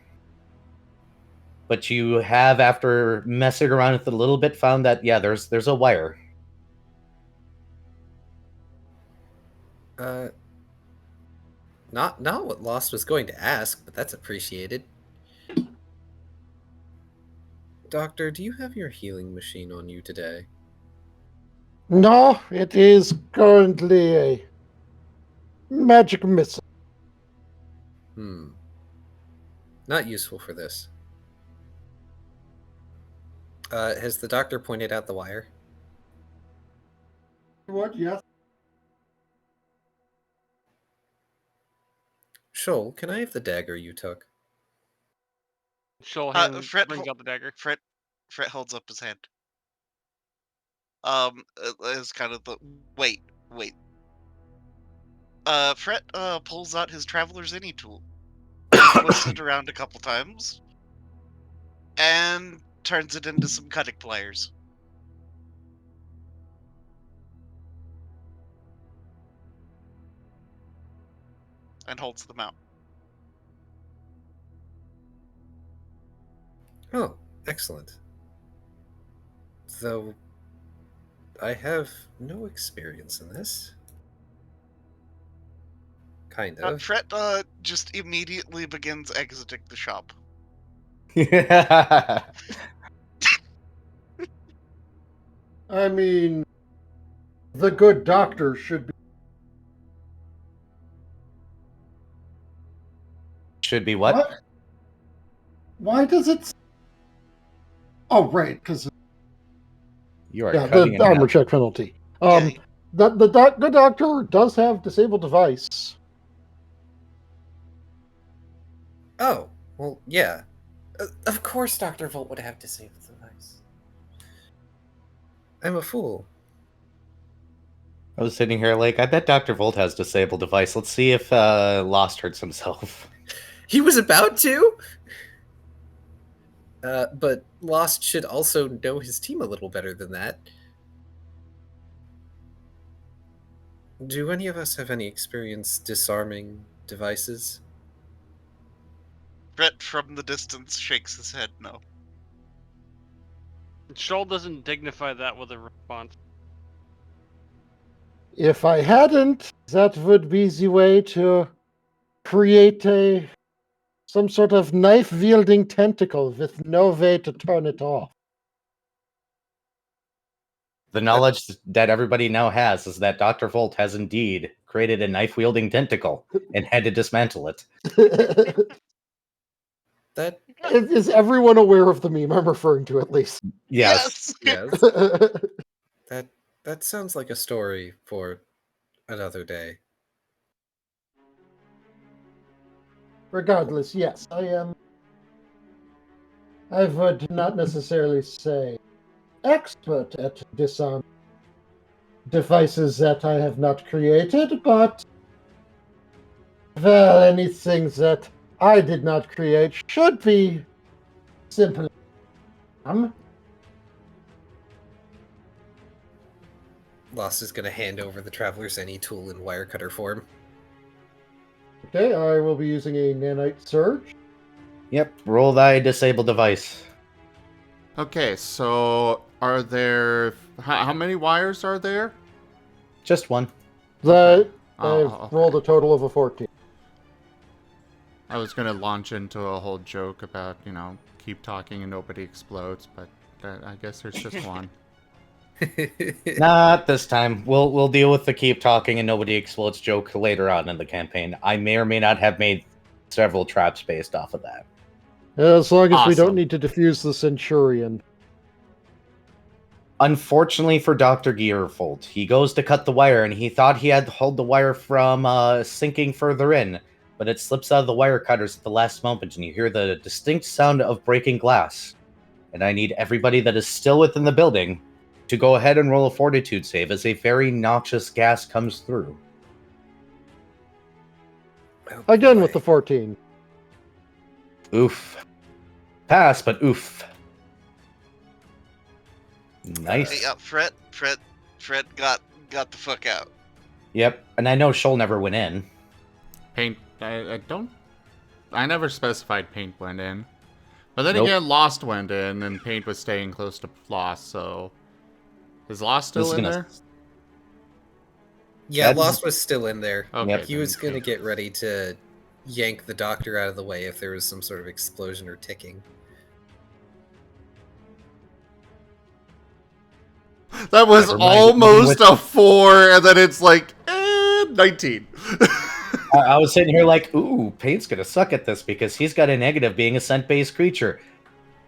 But you have, after messing around with it a little bit, found that, yeah, there's a wire. Not what Lost was going to ask, but that's appreciated. Doctor, do you have your healing machine on you today? No, it is currently a magic missile. Not useful for this. Has the doctor pointed out the wire? What? Yes. Shoal, can I have the dagger you took? Shoal Fred brings out the dagger. Fred holds up his hand. Is kind of the wait. Fred pulls out his traveler's any tool, twists it around a couple times, and turns it into some cutting pliers. And holds them out. Oh, excellent. Though I have no experience in this. Kind of. Fred just immediately begins exiting the shop. I mean, the good doctor should be. Should be what? Why does it? Oh, right, because You are yeah, cutting the in armor half. check penalty. Yeah. The good doctor does have disabled device. Oh, well, yeah. Of course Dr. Volt would have disabled device. I'm a fool. I was sitting here like, I bet Dr. Volt has disabled device. Let's see if Lost hurts himself. He was about to? But Lost should also know his team a little better than that. Do any of us have any experience disarming devices? Brett from the distance shakes his head no. Shoal doesn't dignify that with a response. If I hadn't, that would be the way to create some sort of knife-wielding tentacle with no way to turn it off. The knowledge that everybody now has is that Dr. Volt has indeed created a knife-wielding tentacle and had to dismantle it. That Is everyone aware of the meme I'm referring to, at least? Yes. yes. That sounds like a story for another day. Regardless, yes, I would not necessarily say expert at disarm devices that I have not created, but well, anything that I did not create should be simple. Lost is going to hand over the Traveler's Any tool in wire cutter form. Okay, I will be using a nanite surge. Yep, roll thy disable device. Okay, so are there... How many wires are there? Just one. I've okay. rolled a total of a 14. I was going to launch into a whole joke about, keep talking and nobody explodes, but I guess there's just one. Not this time. We'll deal with the keep talking and nobody explodes joke later on in the campaign. I may or may not have made several traps based off of that. As long as we don't Awesome. need to defuse the Centurion. Unfortunately for Dr. Gearfold, he goes to cut the wire and he thought he had to hold the wire from sinking further in, but it slips out of the wire cutters at the last moment and you hear the distinct sound of breaking glass. And I need everybody that is still within the building to go ahead and roll a fortitude save as a very noxious gas comes through. Oh, Again boy. with the 14. Oof. Pass, but oof. Nice. Yeah, Fred got the fuck out. Yep, and I know Shoal never went in. Paint... I never specified Paint went in. But then Nope. again, Lost went in, and Paint was staying close to Lost, so... Is Lost This still is in gonna- there? Yeah, That's- Lost was still in there. Okay, Yep. He was then going to Paint. get ready to yank the doctor out of the way if there was some sort of explosion or ticking. That was Never mind. almost a 4, and then it's like, 19. I was sitting here like, ooh, Paint's gonna suck at this because he's got a negative being a scent-based creature.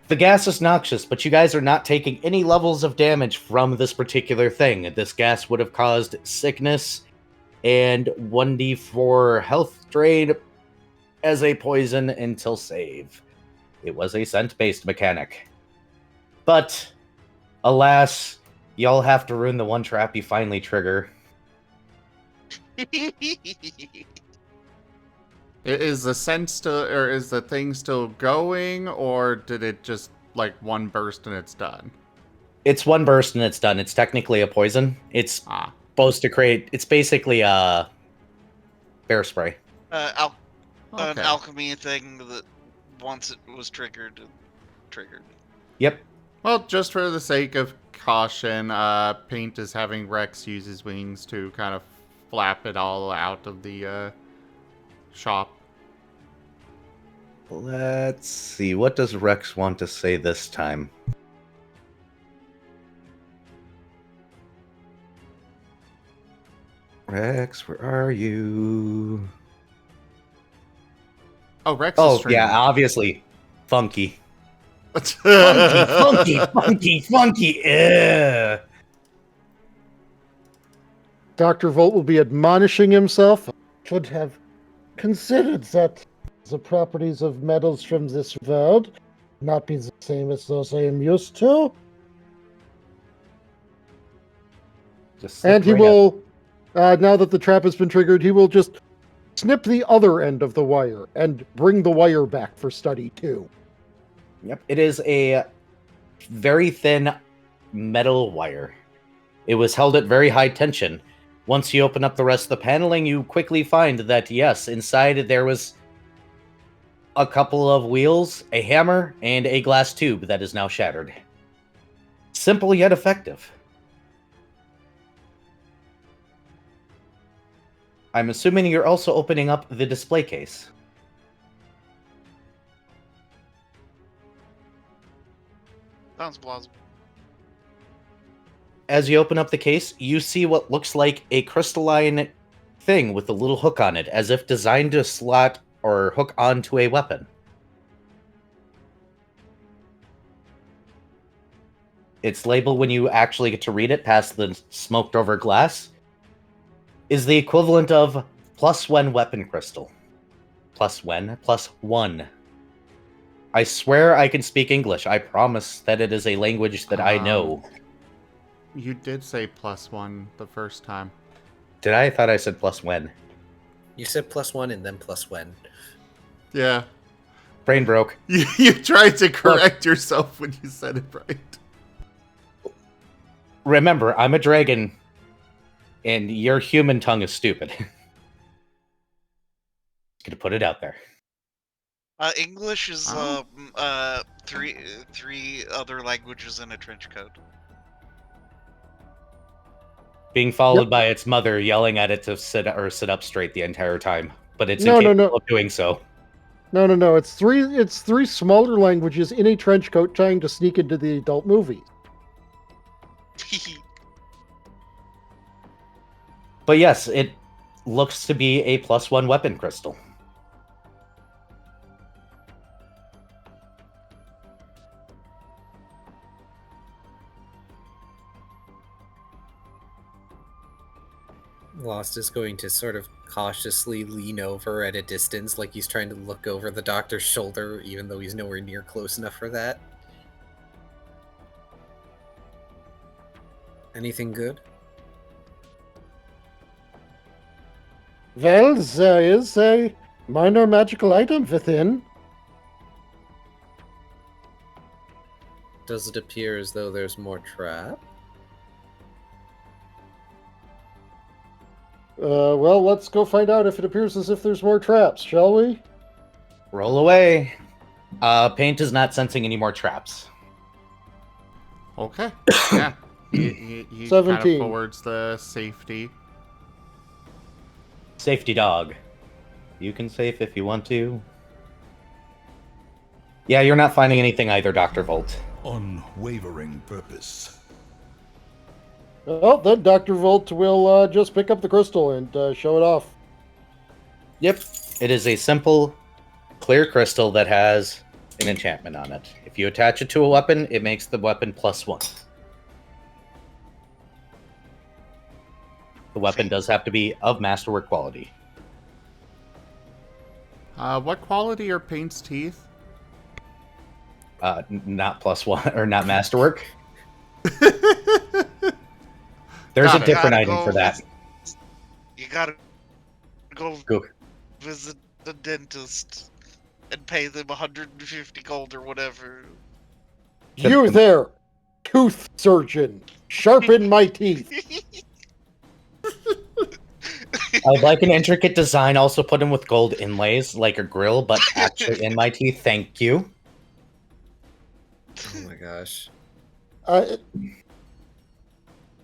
The gas is noxious, but you guys are not taking any levels of damage from this particular thing. This gas would have caused sickness and 1d4 health drain as a poison until save. It was a scent-based mechanic. But, alas, y'all have to ruin the one trap you finally trigger. Is the scent still, or is the thing still going, or did it just, like, one burst and it's done? It's one burst and it's done. It's technically a poison. It's supposed to create... It's basically a bear spray. An Okay. alchemy thing that once it was triggered. Yep. Well, just for the sake of caution, Paint is having Rex use his wings to kind of flap it all out of the shop. Let's see. What does Rex want to say this time? Rex, where are you? Oh, Rex is Oh, streaming. yeah, obviously. Funky. Funky. Ugh. Dr. Volt will be admonishing himself. Should have considered that the properties of metals from this world not be the same as those I am used to. Just slip And he right up. will, now that the trap has been triggered, he will just snip the other end of the wire and bring the wire back for study too. Yep, it is a very thin metal wire. It was held at very high tension. Once you open up the rest of the paneling, you quickly find that, yes, inside there was a couple of wheels, a hammer, and a glass tube that is now shattered. Simple yet effective. I'm assuming you're also opening up the display case. Sounds plausible. As you open up the case, you see what looks like a crystalline thing with a little hook on it, as if designed to slot or hook onto a weapon. Its label, when you actually get to read it past the smoked over glass, is the equivalent of +1 weapon crystal. +1. I swear I can speak English. I promise that it is a language that I know. You did say +1 the first time. Did I? I thought I said +1. You said +1 and then +when. Yeah. Brain broke. You tried to correct yourself when you said it right. Remember, I'm a dragon, and your human tongue is stupid. Gonna put it out there. English is Oh. three other languages in a trench coat. Being followed by its mother yelling at it to sit up straight the entire time, but it's No. incapable of doing so. No. It's three smaller languages in a trench coat trying to sneak into the adult movies. But yes, it looks to be a +1 weapon crystal. Lost is going to sort of cautiously lean over at a distance, like he's trying to look over the doctor's shoulder, even though he's nowhere near close enough for that. Anything good? Well, there is a minor magical item within. Does it appear as though there's more trap? Well, let's go find out if it appears as if there's more traps, shall we? Roll away. Paint is not sensing any more traps. Okay. Yeah. He kind of 17. forwards the safety. Safety dog. You can safe if you want to. Yeah, you're not finding anything either, Dr. Volt. Unwavering purpose. Well, then Dr. Volt will just pick up the crystal and show it off. Yep. It is a simple, clear crystal that has an enchantment on it. If you attach it to a weapon, it makes the weapon +1. The weapon does have to be of masterwork quality. What quality are Paint's teeth? Not +1 or not masterwork. There's Got a it. different Gotta item go for that. You gotta go Go. visit the dentist and pay them 150 gold or whatever. You there, tooth surgeon, sharpen my teeth. I'd like an intricate design also put in with gold inlays, like a grill, but actually in my teeth. Thank you. Oh my gosh.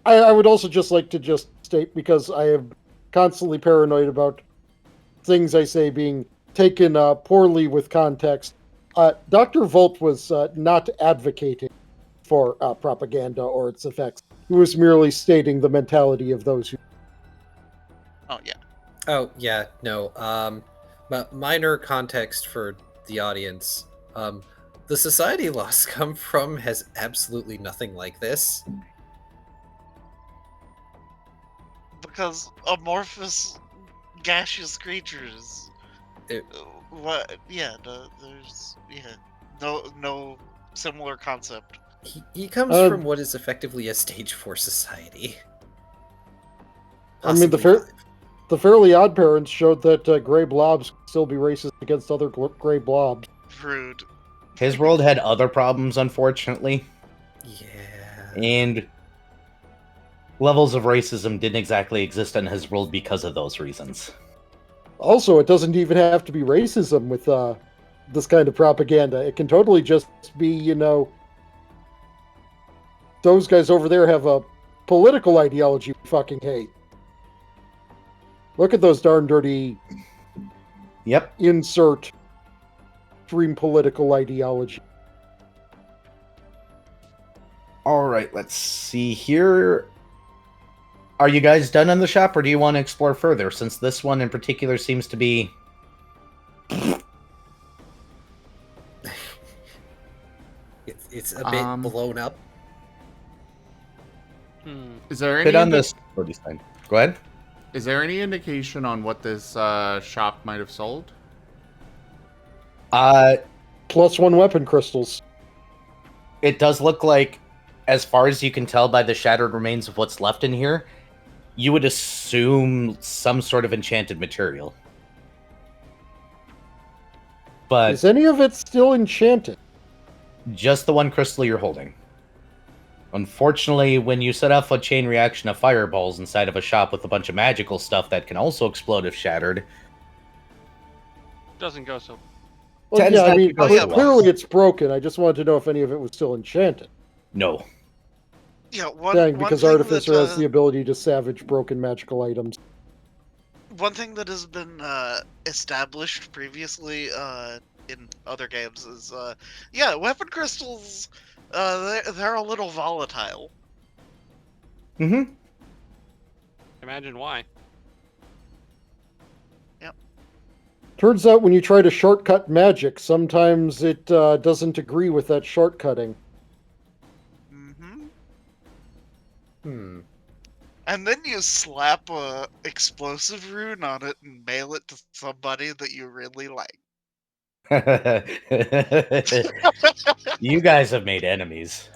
I would also just like to just state, because I am constantly paranoid about things I say being taken poorly with context. Dr. Volt was not advocating for propaganda or its effects. He was merely stating the mentality of those who... Oh yeah. Oh, yeah, no. But minor context for the audience. The society Lost come from has absolutely nothing like this. Because amorphous, gaseous creatures. What? Yeah. There's no similar concept. He comes from what is effectively a stage 4 society. I mean, Possibly the Fairly Odd Parents showed that gray blobs can still be racist against other gray blobs. Rude. His world had other problems, unfortunately, 5. Yeah. and levels of racism didn't exactly exist in his world because of those reasons. Also, it doesn't even have to be racism with this kind of propaganda. It can totally just be, you know, those guys over there have a political ideology we fucking hate. Look at those darn dirty Yep. insert extreme political ideology. All right, let's see here. Are you guys done in the shop, or do you want to explore further, since this one in particular seems to be... It's a bit blown up. Is there Hit any on this. Go ahead. Is there any indication on what this shop might have sold? +1 weapon crystals. It does look like, as far as you can tell by the shattered remains of what's left in here, you would assume some sort of enchanted material. But Is any of it still enchanted? just the one crystal you're holding. Unfortunately, when you set off a chain reaction of fireballs inside of a shop with a bunch of magical stuff that can also explode if shattered, Doesn't go so. Well, Tends yeah, I not mean, to go so well. clearly it's broken. I just wanted to know if any of it was still enchanted. no. Yeah, one, Dang, one because thing Artificer that, has the ability to savage broken magical items. one thing that has been established previously in other games is, yeah, weapon crystals, they're a little volatile. Mm-hmm. Imagine why. Turns out when you try to shortcut magic, sometimes it doesn't agree with that shortcutting. Mm-hmm. And then you slap a explosive rune on it and mail it to somebody that you really like. You guys have made enemies.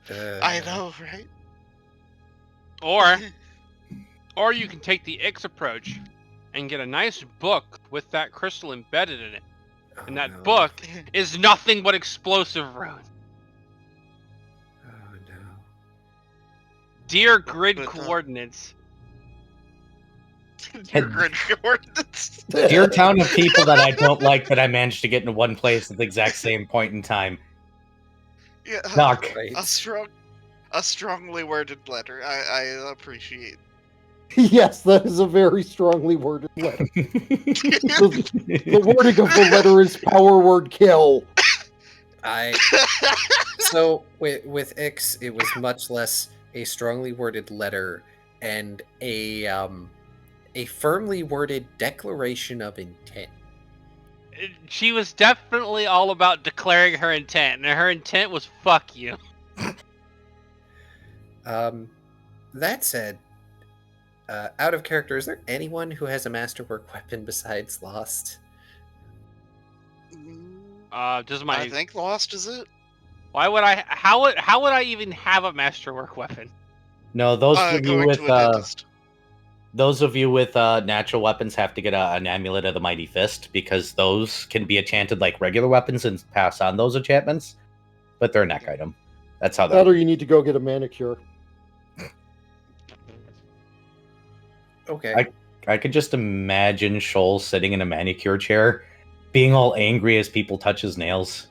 I know, right? Or you can take the X approach and get a nice book with that crystal embedded in it. And that book is nothing but explosive runes. Oh no. Dear grid coordinates. Dear grid coordinates. Dear town of people that I don't like that I managed to get in one place at the exact same point in time. Yeah, Doc. a strongly worded letter. I appreciate. Yes, that is a very strongly worded letter. The wording of the letter is power word kill. So with X, it was much less a strongly worded letter and a firmly worded declaration of intent. She was definitely all about declaring her intent, and her intent was fuck you. That said, out of character, is there anyone who has a masterwork weapon besides Lost? Does my... I think Lost is it. Why would I? How would I even have a masterwork weapon? No, those of you with dentist. those of you with natural weapons have to get an amulet of the mighty fist, because those can be enchanted like regular weapons and pass on those enchantments, but they're a neck item. That's how That or you need to go get a manicure. Okay. I could just imagine Shoal sitting in a manicure chair, being all angry as people touch his nails.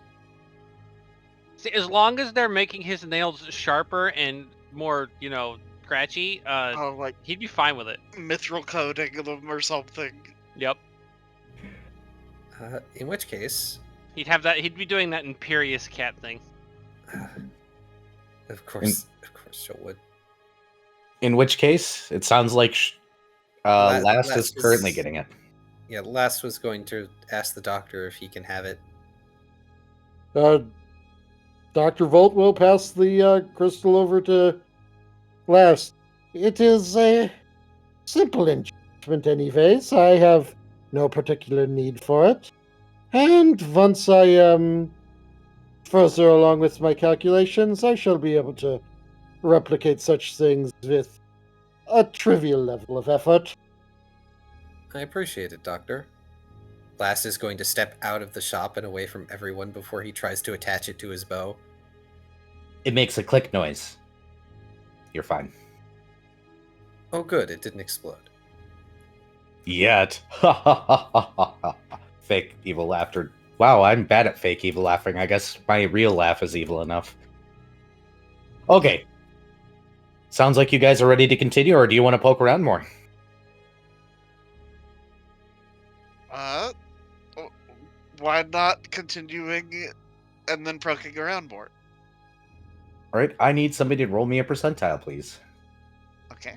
See, as long as they're making his nails sharper and more, scratchy, like he'd be fine with it. Mithril coating them or something. Yep. In which case, He'd be doing that Imperious cat thing. of course, Shoal would. In which case, it sounds like Last is currently getting it. Yeah, Last was going to ask the doctor if he can have it. Dr. Volt will pass the crystal over to Last. It is a simple enchantment anyways. I have no particular need for it. And once I am further along with my calculations, I shall be able to replicate such things with a trivial level of effort. I appreciate it, Doctor. Blast is going to step out of the shop and away from everyone before he tries to attach it to his bow. It makes a click noise. You're fine. Oh good, it didn't explode. Yet. Ha ha ha ha ha ha. Fake evil laughter. Wow, I'm bad at fake evil laughing. I guess my real laugh is evil enough. Okay. Sounds like you guys are ready to continue, or do you want to poke around more? Why not continuing and then poking around more? Alright, I need somebody to roll me a percentile, please. Okay.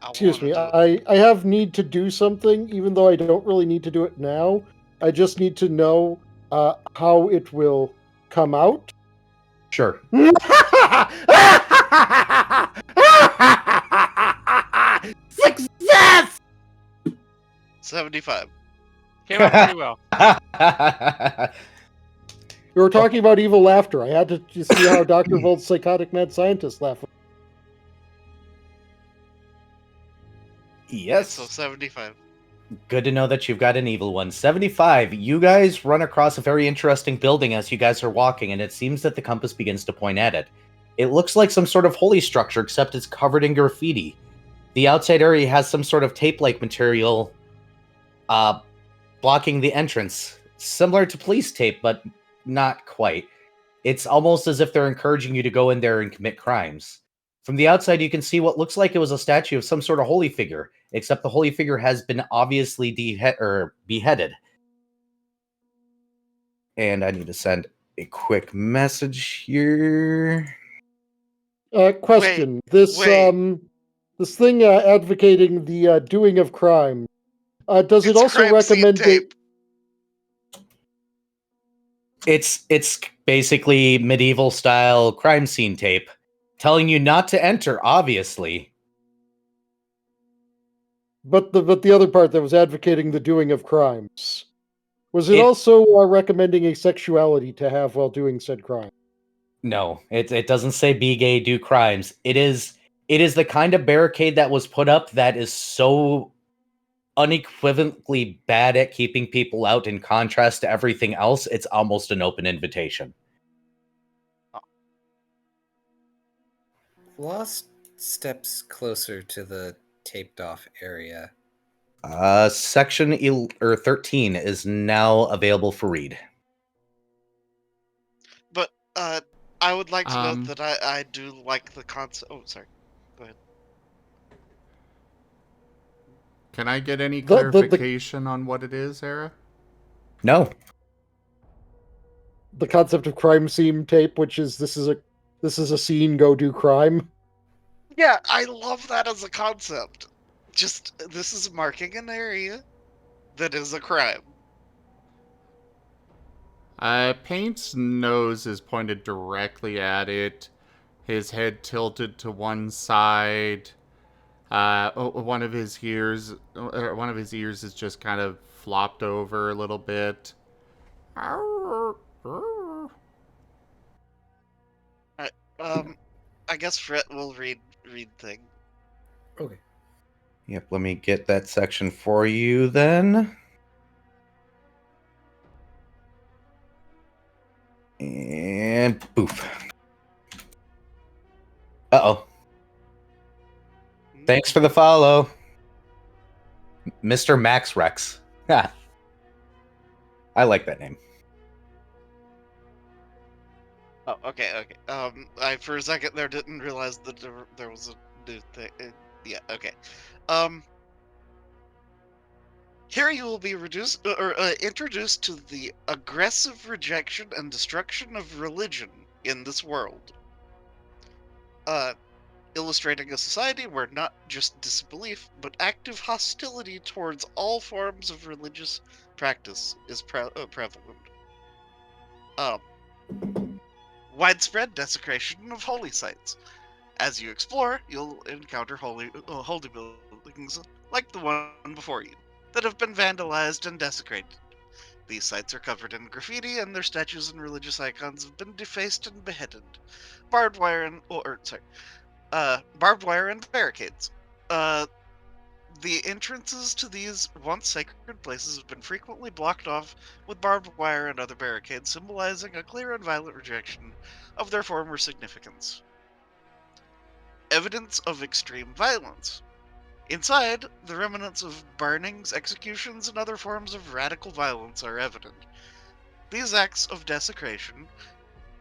Excuse me, I have need to do something, even though I don't really need to do it now. I just need to know how it will come out. Sure. Success! 75. Came out pretty well. We were talking about evil laughter. I had to see how Dr. Volt's psychotic mad scientist laughed. Yes. So 75. Good to know that you've got an evil one. 75. You guys run across a very interesting building as you guys are walking, and it seems that the compass begins to point at it. It looks like some sort of holy structure, except it's covered in graffiti. The outside area has some sort of tape-like material blocking the entrance. Similar to police tape, but not quite. It's almost as if they're encouraging you to go in there and commit crimes. From the outside, you can see what looks like it was a statue of some sort of holy figure, except the holy figure has been obviously beheaded. And I need to send a quick message here. Question. Wait. This thing advocating the doing of crime, does it It's also crime scene recommend tape. It's basically medieval style crime scene tape, telling you not to enter, obviously. But the other part that was advocating the doing of crimes, was it It- also recommending a sexuality to have while doing said crime? No, it doesn't say be gay, do crimes. It is the kind of barricade that was put up that is so unequivocally bad at keeping people out in contrast to everything else, it's almost an open invitation. Lost steps closer to the taped off area. Section 13 is now available for read. But I would like to note that I do like the concept. Oh, sorry. Go ahead. Can I get any The- clarification on what it is, Era? No. The concept of crime scene tape, which is this is a scene, go do crime. Yeah, I love that as a concept. Just, this is marking an area that is a crime. Paint's nose is pointed directly at it, his head tilted to one side. One of his ears is just kind of flopped over a little bit. I guess Fret will read thing. Okay. Yep, let me get that section for you then. And poof. Uh-oh. Thanks for the follow, Mr. Max Rex. Ha. I like that name. Oh, okay. I for a second there didn't realize that there was a new thing. Yeah, okay. Here you will be introduced to the aggressive rejection and destruction of religion in this world. Illustrating a society where not just disbelief, but active hostility towards all forms of religious practice is prevalent. Widespread desecration of holy sites. As you explore, you'll encounter holy buildings like the one before you that have been vandalized and desecrated. These sites are covered in graffiti, and their statues and religious icons have been defaced and beheaded. Barbed wire Barbed wire and barricades. The entrances to these once sacred places have been frequently blocked off with barbed wire and other barricades, symbolizing a clear and violent rejection of their former significance. Evidence of extreme violence. Inside, the remnants of burnings, executions, and other forms of radical violence are evident. These acts of desecration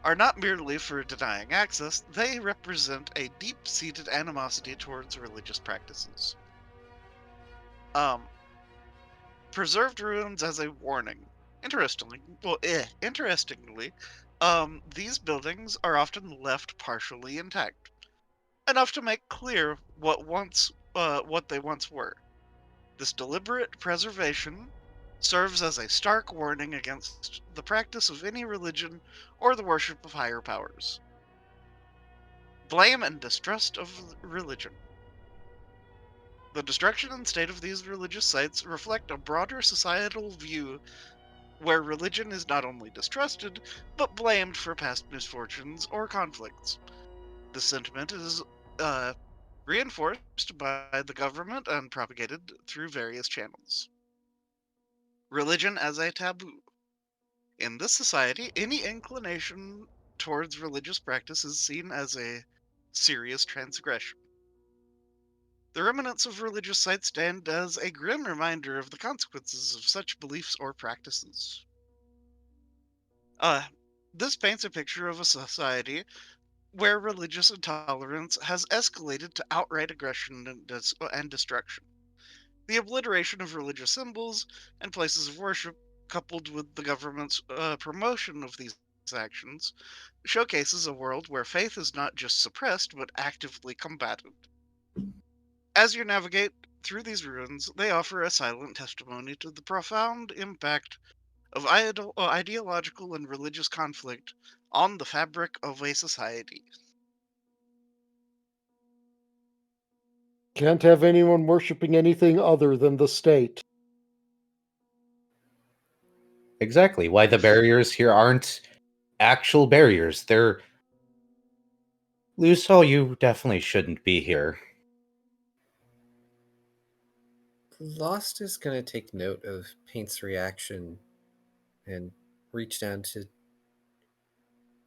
are not merely for denying access, they represent a deep-seated animosity towards religious practices. Preserved ruins as a warning. Interestingly, these buildings are often left partially intact, enough to make clear what they once were. This deliberate preservation serves as a stark warning against the practice of any religion or the worship of higher powers. Blame and distrust of religion. The destruction and state of these religious sites reflect a broader societal view where religion is not only distrusted, but blamed for past misfortunes or conflicts. This sentiment is reinforced by the government and propagated through various channels. Religion as a taboo. In this society, any inclination towards religious practice is seen as a serious transgression. The remnants of religious sites stand as a grim reminder of the consequences of such beliefs or practices. Uh, this paints a picture of a society where religious intolerance has escalated to outright aggression and destruction. The obliteration of religious symbols and places of worship, coupled with the government's promotion of these actions, showcases a world where faith is not just suppressed but actively combated. As you navigate through these ruins, they offer a silent testimony to the profound impact of ideological and religious conflict on the fabric of a society. Can't have anyone worshipping anything other than the state. Exactly. Why the barriers here aren't actual barriers. They're Luso, you definitely shouldn't be here. Lost is going to take note of Paint's reaction and reach down to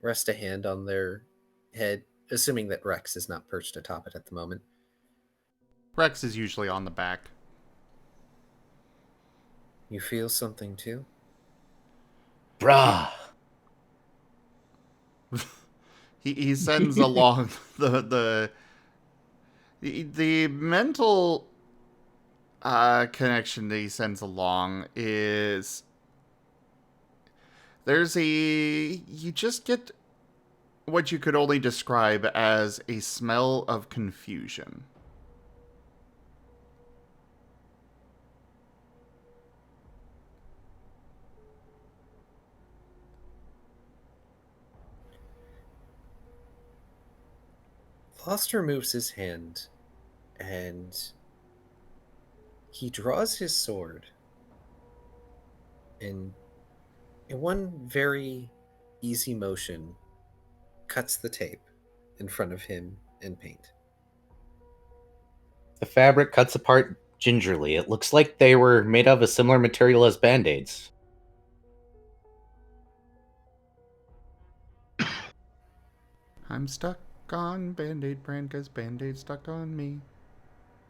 rest a hand on their head, assuming that Rex is not perched atop it at the moment. Rex is usually on the back. You feel something too? Bruh. He sends along the mental connection that he sends along is you just get what you could only describe as a smell of confusion. Lost removes his hand and he draws his sword and in one very easy motion cuts the tape in front of him and Paint. The fabric cuts apart gingerly. It looks like they were made of a similar material as band-aids. I'm stuck on Band-Aid brand because Band-Aid stuck on me.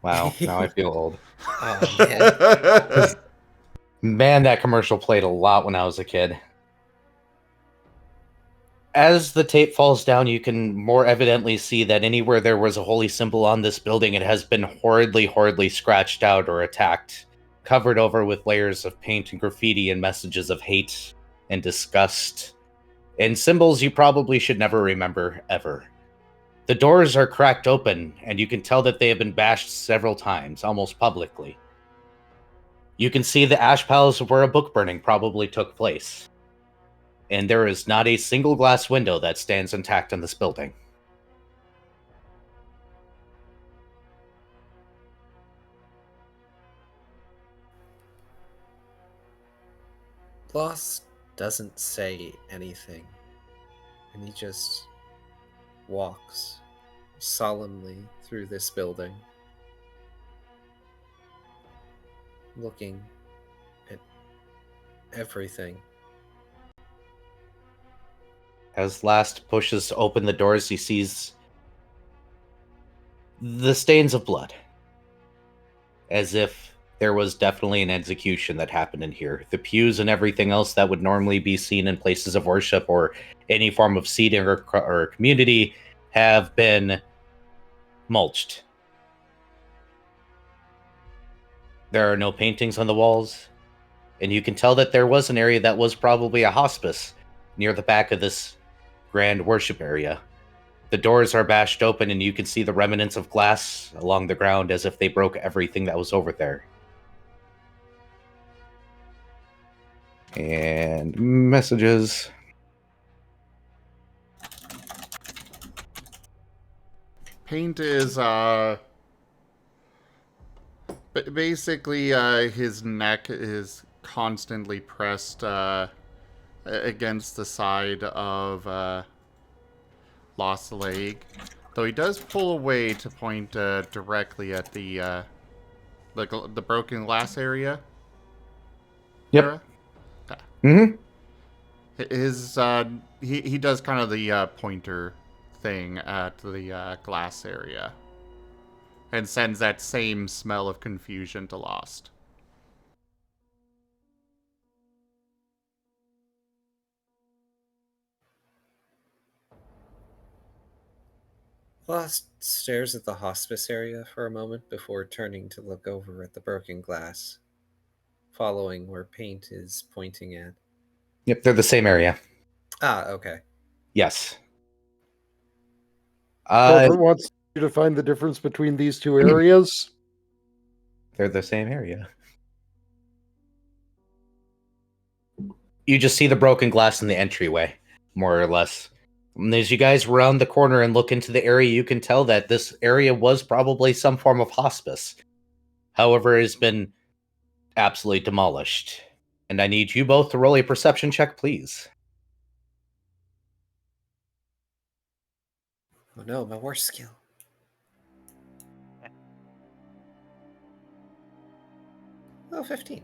Wow, now I feel old. Oh, man. Man, that commercial played a lot when I was a kid. As the tape falls down, you can more evidently see that anywhere there was a holy symbol on this building, it has been horridly scratched out or attacked, covered over with layers of paint and graffiti and messages of hate and disgust, and symbols you probably should never remember, ever. The doors are cracked open, and you can tell that they have been bashed several times, almost publicly. You can see the ash piles where a book burning probably took place. And there is not a single glass window that stands intact in this building. Lost doesn't say anything, and he just walks solemnly through this building, looking at everything. As Last pushes open the doors, he sees the stains of blood. As if there was definitely an execution that happened in here. The pews and everything else that would normally be seen in places of worship or any form of seating or community have been mulched. There are no paintings on the walls, and you can tell that there was an area that was probably a hospice near the back of this grand worship area. The doors are bashed open, and you can see the remnants of glass along the ground as if they broke everything that was over there. And messages. Paint is basically his neck is constantly pressed against the side of Lost Leg, though he does pull away to point directly at the broken glass area. Yep. Era? Okay. Mm-hmm. His he does kind of the pointer thing at the glass area, and sends that same smell of confusion to Lost. Lost stares at the hospice area for a moment before turning to look over at the broken glass, following where Paint is pointing at. Yep, they're the same area. Ah, okay. Yes. Culprit wants you to find the difference between these two areas. They're the same area. You just see the broken glass in the entryway, more or less. And as you guys round the corner and look into the area, you can tell that this area was probably some form of hospice. However, it has been absolutely demolished. And I need you both to roll a perception check, please. Oh no, my worst skill. Oh, 15.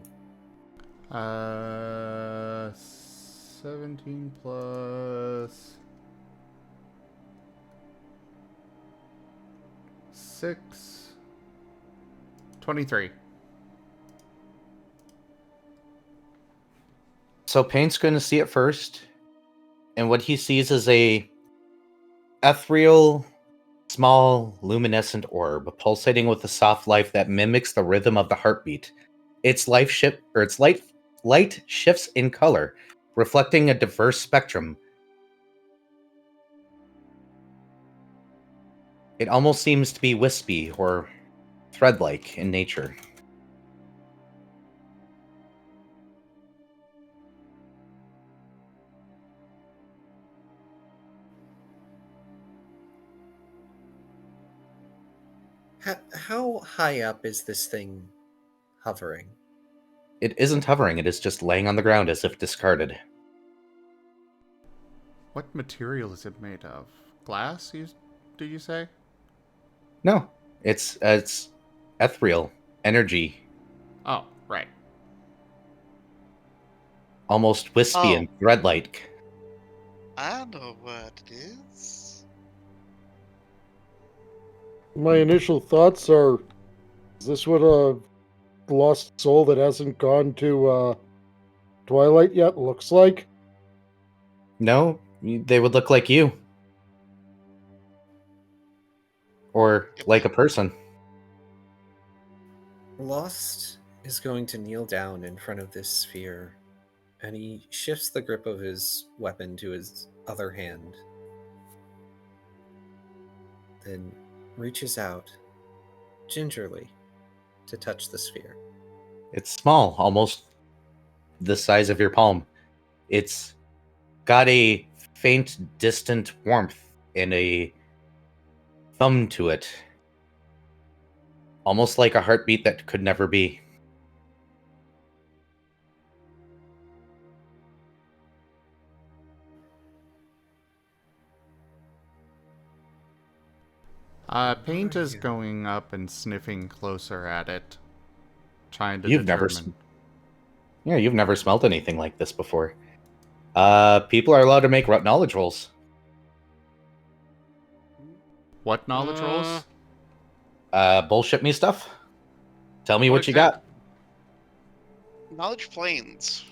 17 plus 6, 23. So Paint's going to see it first, and what he sees is a ethereal, small, luminescent orb pulsating with a soft life that mimics the rhythm of the heartbeat. Its light shifts in color, reflecting a diverse spectrum. It almost seems to be wispy or thread-like in nature. How high up is this thing hovering? It isn't hovering, it is just laying on the ground as if discarded. What material is it made of? Glass? Did you say? No, it's ethereal, energy, Oh, right. almost wispy and thread-like. I know what it is. My initial thoughts are, is this what a lost soul that hasn't gone to Twilight yet looks like? No, they would look like you. Or like a person. Lost is going to kneel down in front of this sphere, and he shifts the grip of his weapon to his other hand, then reaches out gingerly to touch the sphere. It's small, almost the size of your palm. It's got a faint, distant warmth and a thumb to it. Almost like a heartbeat that could never be. Paint is you? going up and sniffing closer at it, trying to You've never, determine. you've never smelled anything like this before. People are allowed to make knowledge rolls. What knowledge rolls? Bullshit me stuff. Tell me What what you got. Knowledge planes.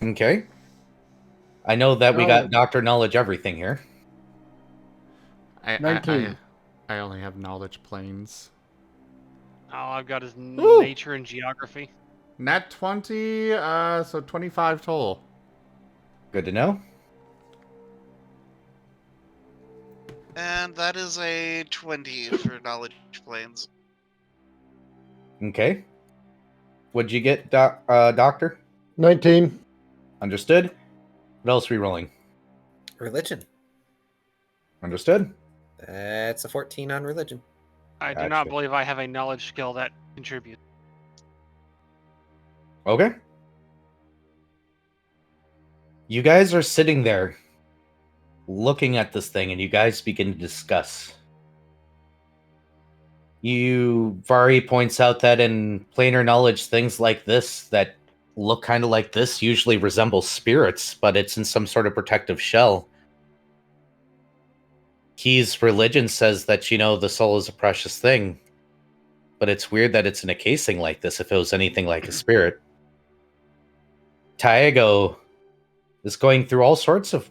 Okay. I know that we Oh. got Doctor Knowledge Everything here. 19. I only have knowledge planes. All I've got is Ooh. nature and geography. Nat 20, so 25 total. Good to know. And that is a 20 for knowledge planes. Okay. What'd you get, Doctor? 19. Understood. What else are we rolling? Religion. Understood. That's a 14 on religion. I do not Gotcha. believe I have a knowledge skill that contributes. Okay. You guys are sitting there looking at this thing and you guys begin to discuss. Vari points out that in planar knowledge, things like this that look kind of like this usually resemble spirits, but it's in some sort of protective shell. Key's religion says that, the soul is a precious thing, but it's weird that it's in a casing like this if it was anything like a spirit. Taigo is going through all sorts of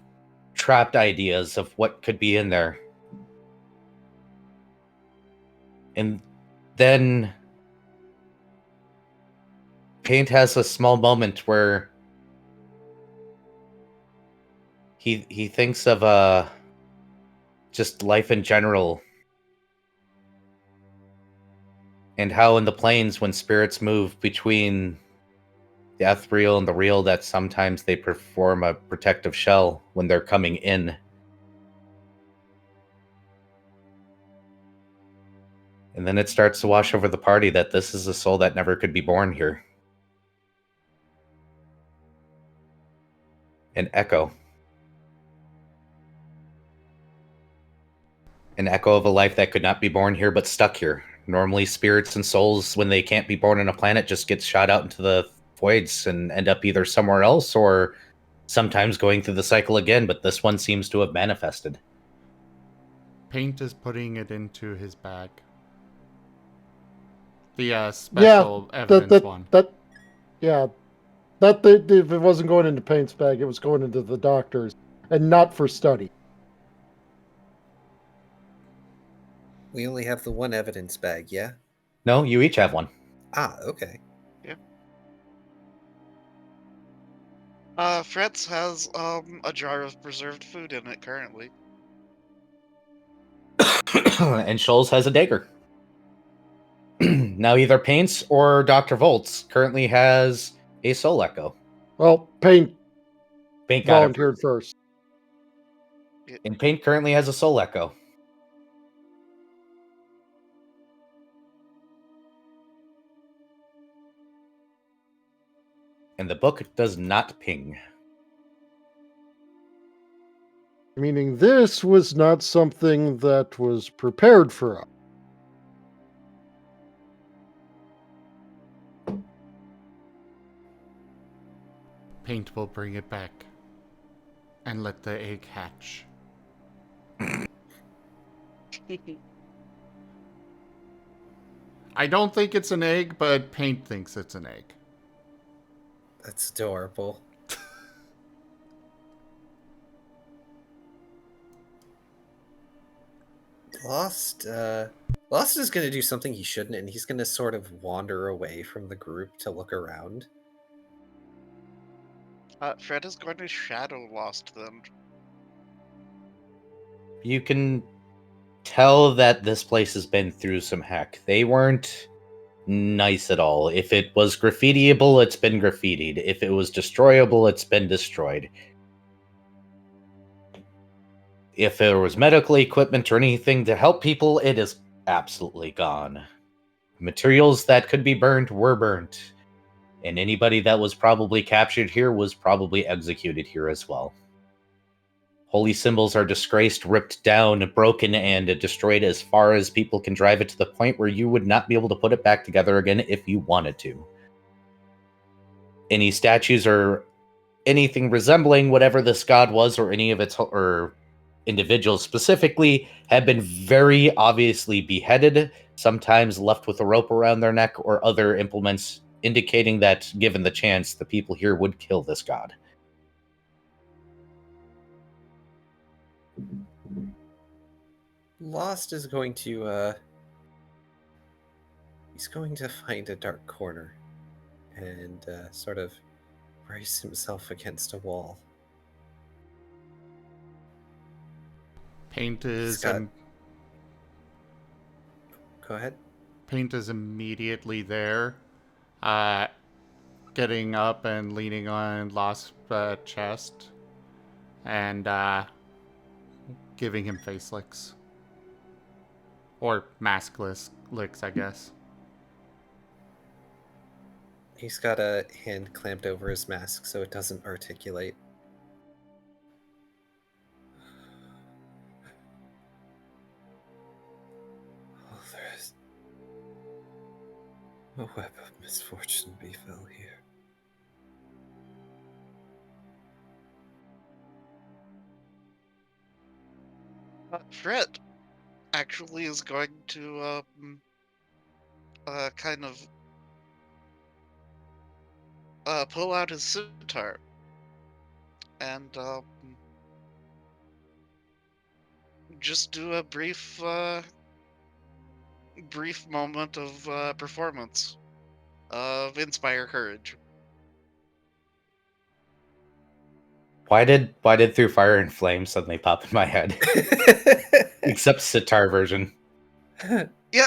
trapped ideas of what could be in there. And then Paint has a small moment where he thinks of just life in general, and how in the planes when spirits move between the ethereal and the real, that sometimes they perform a protective shell when they're coming in. And then it starts to wash over the party that this is a soul that never could be born here. An echo. An echo of a life that could not be born here but stuck here. Normally spirits and souls, when they can't be born on a planet, just get shot out into the voids and end up either somewhere else or sometimes going through the cycle again, but this one seems to have manifested. Paint is putting it into his bag. The special evidence one. If it wasn't going into Paint's bag, it was going into the doctor's, and not for study. We only have the one evidence bag, yeah? No, you each have one. Ah, okay. Fretz has a jar of preserved food in it currently. And Shoals has a dagger. Now either Paints or Dr. Volts currently has a soul echo. Well, Paint Paint got it volunteered first. And Paint currently has a soul echo. And the book does not ping. Meaning this was not something that was prepared for us. Paint will bring it back and let the egg hatch. I don't think it's an egg, but Paint thinks it's an egg. That's adorable. Lost is going to do something he shouldn't, and he's going to sort of wander away from the group to look around. Fred is going to shadow Lost then. You can tell that this place has been through some heck. They weren't nice at all. If it was graffitiable, it's been graffitied. If it was destroyable, it's been destroyed. If there was medical equipment or anything to help people, it is absolutely gone. Materials that could be burned were burnt. And anybody that was probably captured here was probably executed here as well. Holy symbols are disgraced, ripped down, broken, and destroyed as far as people can drive it, to the point where you would not be able to put it back together again if you wanted to. Any statues or anything resembling whatever this god was, or any of its or individuals specifically, have been very obviously beheaded, sometimes left with a rope around their neck or other implements, indicating that, given the chance, the people here would kill this god. Lost is going to he's going to find a dark corner and sort of brace himself against a wall. Paint He's is got... Go ahead. Paint is immediately there, getting up and leaning on Lost's chest, and giving him face licks. Or mask licks, I guess. He's got a hand clamped over his mask so it doesn't articulate. Oh, there is a web of misfortune befell here. Fred actually is going to kind of pull out his sitar and just do a brief moment of performance of inspire courage. Why did Through Fire and Flame suddenly pop in my head? Except sitar version. Yeah.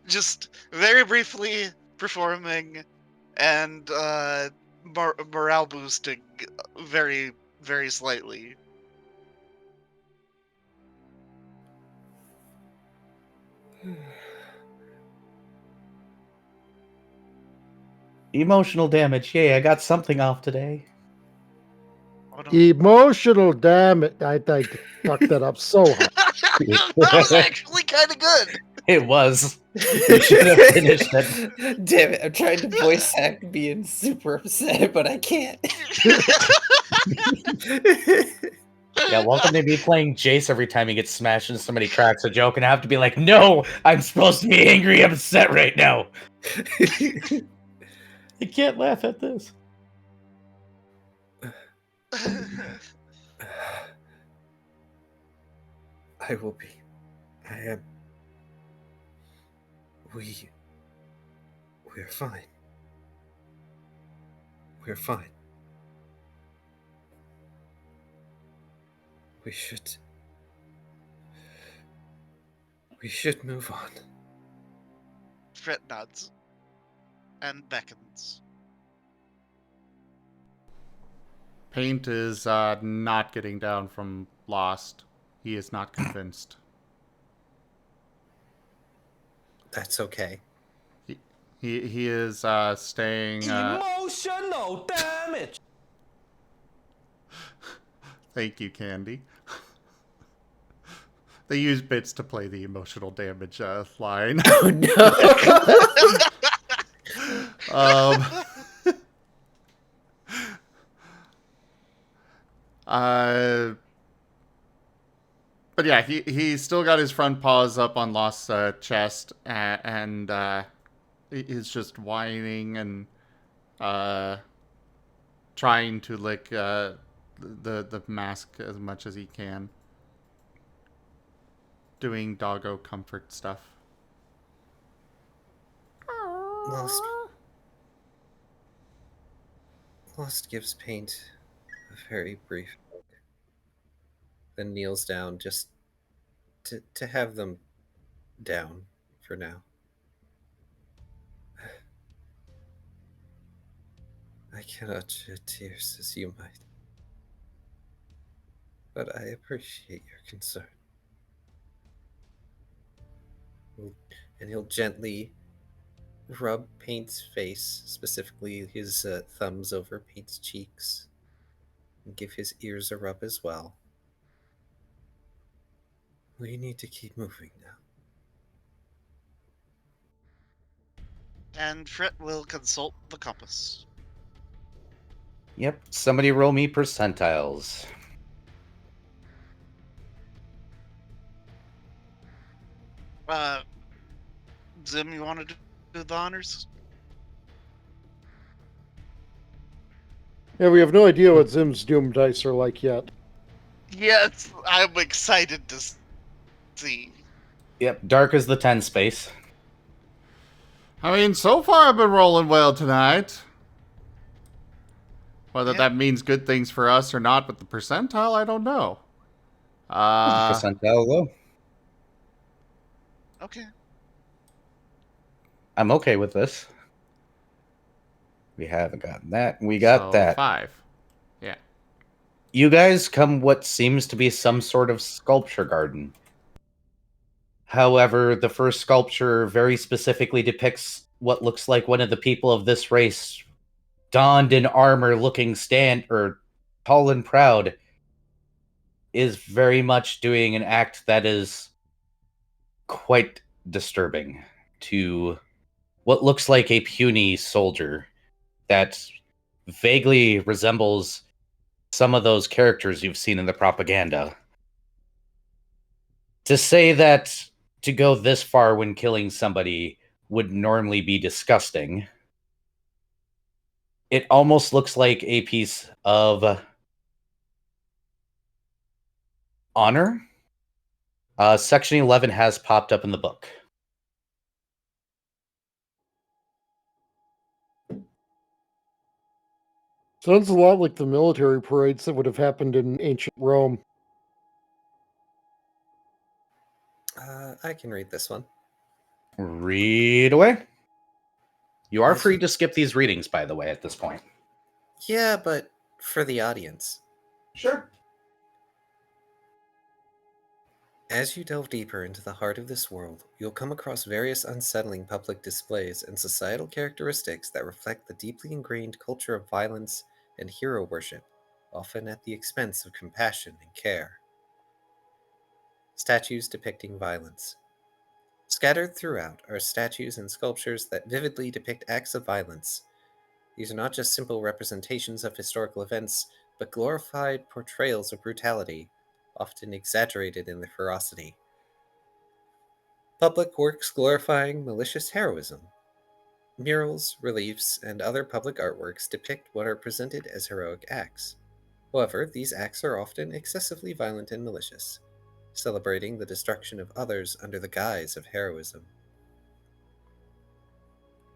Just very briefly performing and morale boosting very, very slightly. Emotional damage. Yay, I got something off today. Oh, no. Emotional damage. I fucked that up so hard. That was actually kind of good. It was. We should have finished it. Damn it, I'm trying to voice act being super upset, but I can't. Yeah, welcome to me playing Jace every time he gets smashed and somebody cracks a joke, and I have to be like, no, I'm supposed to be angry, upset right now. I can't laugh at this. I will be. I am. We're fine. We're fine. We should move on. Fred nods and beckons. Paint is not getting down from Lost. He is not convinced. That's okay. He is staying. Emotional damage. Thank you, Candy. They use bits to play the emotional damage line. Oh no. But yeah, he's still got his front paws up on Lost's chest, and he's just whining and trying to lick the mask as much as he can, doing doggo comfort stuff. Lost gives Paint a very brief look, then kneels down just to have them down for now. I cannot shed tears as you might, but I appreciate your concern. And he'll gently rub Paint's face, specifically his thumbs over Paint's cheeks, and give his ears a rub as well. We need to keep moving now. And Fret will consult the compass. Yep. Somebody roll me percentiles. Zim, you want to do the honors? Yeah, we have no idea what Zim's Doom dice are like yet. Yes, I'm excited to see. Yep. Dark is the 10 space. I mean, so far I've been rolling well tonight. Whether Yeah. that means good things for us or not with the percentile, I don't know. Percentile low. Okay. I'm okay with this. We haven't gotten that. We got so that. 5. Yeah. You guys come what seems to be some sort of sculpture garden. However, the first sculpture very specifically depicts what looks like one of the people of this race, donned in armor, looking tall and proud, is very much doing an act that is quite disturbing to what looks like a puny soldier that vaguely resembles some of those characters you've seen in the propaganda. To say that to go this far when killing somebody would normally be disgusting, it almost looks like a piece of honor. Section 11 has popped up in the book. Sounds a lot like the military parades that would have happened in ancient Rome. I can read this one. Read away. You are As free you- to skip these readings, by the way, at this point. Yeah, but for the audience. Sure. As you delve deeper into the heart of this world, you'll come across various unsettling public displays and societal characteristics that reflect the deeply ingrained culture of violence and hero worship, often at the expense of compassion and care. Statues depicting violence. Scattered throughout are statues and sculptures that vividly depict acts of violence. These are not just simple representations of historical events, but glorified portrayals of brutality, often exaggerated in their ferocity. Public works glorifying malicious heroism. Murals, reliefs, and other public artworks depict what are presented as heroic acts. However, these acts are often excessively violent and malicious, celebrating the destruction of others under the guise of heroism.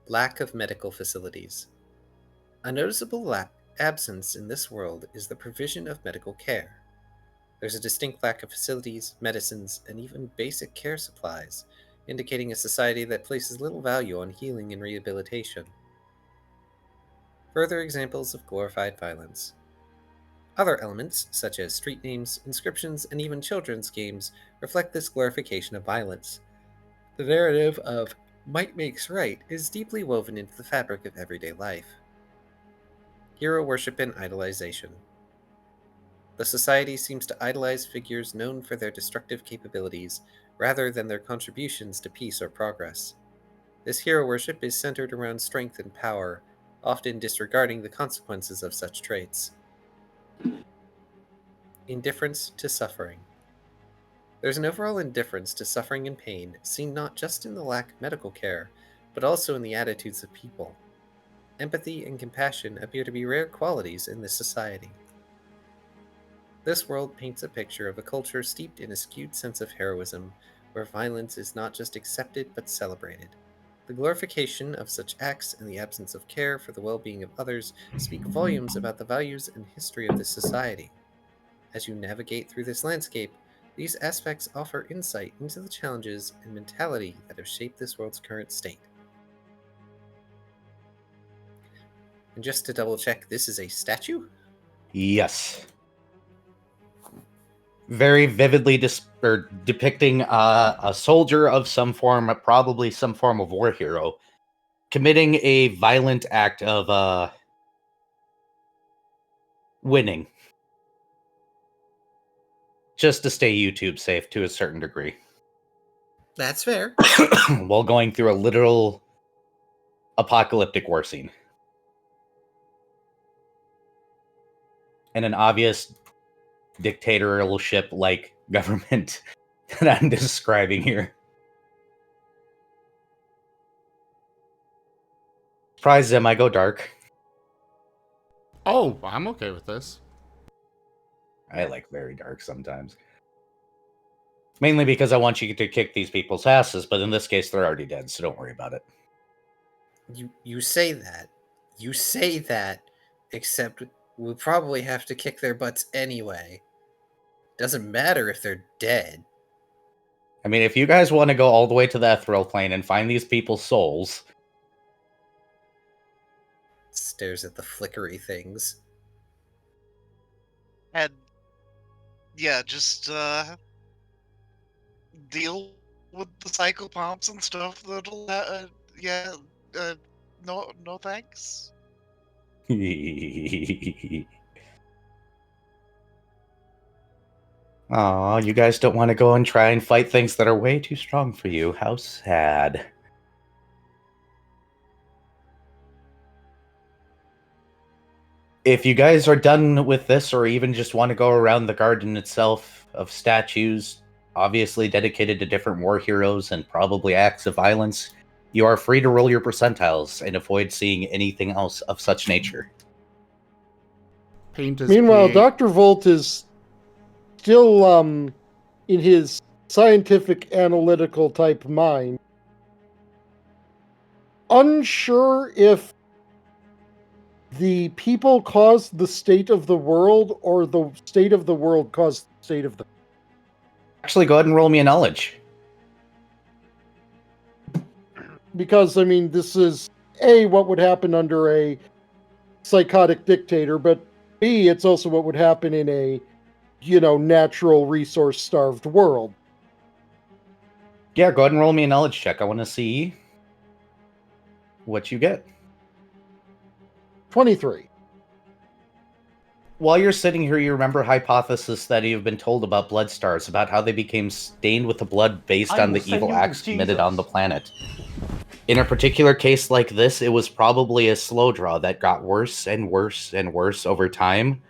Lack of medical facilities. A noticeable absence in this world is the provision of medical care. There's a distinct lack of facilities, medicines, and even basic care supplies, indicating a society that places little value on healing and rehabilitation. Further examples of glorified violence. Other elements, such as street names, inscriptions, and even children's games, reflect this glorification of violence. The narrative of might makes right is deeply woven into the fabric of everyday life. Hero worship and idolization. The society seems to idolize figures known for their destructive capabilities rather than their contributions to peace or progress. This hero worship is centered around strength and power, often disregarding the consequences of such traits. Indifference to suffering. There's an overall indifference to suffering and pain, seen not just in the lack of medical care, but also in the attitudes of people. Empathy and compassion appear to be rare qualities in this society. This world paints a picture of a culture steeped in a skewed sense of heroism, where violence is not just accepted but celebrated. The glorification of such acts and the absence of care for the well-being of others speak volumes about the values and history of this society. As you navigate through this landscape, these aspects offer insight into the challenges and mentality that have shaped this world's current state. And just to double check, this is a statue? Yes. Very vividly depicting a soldier of some form, probably some form of war hero, committing a violent act of winning. just to stay YouTube safe to a certain degree. That's fair. While going through a literal apocalyptic war scene. And an obvious dictatorship-like government that I'm describing here. Surprise them, I go dark. Oh, I'm okay with this. I like very dark sometimes. Mainly because I want you to kick these people's asses, but in this case, they're already dead, so don't worry about it. You say that. You say that, except we'll probably have to kick their butts anyway. Doesn't matter if they're dead. I mean, if you guys want to go all the way to the ethereal plane and find these people's souls... Stares at the flickery things. And yeah, just deal with the psychopomps and stuff. That'll yeah. No thanks. Aw, you guys don't want to go and try and fight things that are way too strong for you. How sad. If you guys are done with this, or even just want to go around the garden itself of statues, obviously dedicated to different war heroes and probably acts of violence, you are free to roll your percentiles and avoid seeing anything else of such nature. Paint is Meanwhile, peeing. Dr. Volt is still in his scientific analytical type mind, unsure if the people caused the state of the world or the state of the world caused the state of the... Actually, go ahead and roll me a knowledge. Because, I mean, this is A, what would happen under a psychotic dictator, but B, it's also what would happen in a, natural resource-starved world. Yeah, go ahead and roll me a knowledge check. I want to see what you get. 23. While you're sitting here, you remember hypothesis that you've been told about blood stars, about how they became stained with the blood based on the evil acts committed on the planet. In a particular case like this, it was probably a slow draw that got worse and worse and worse over time,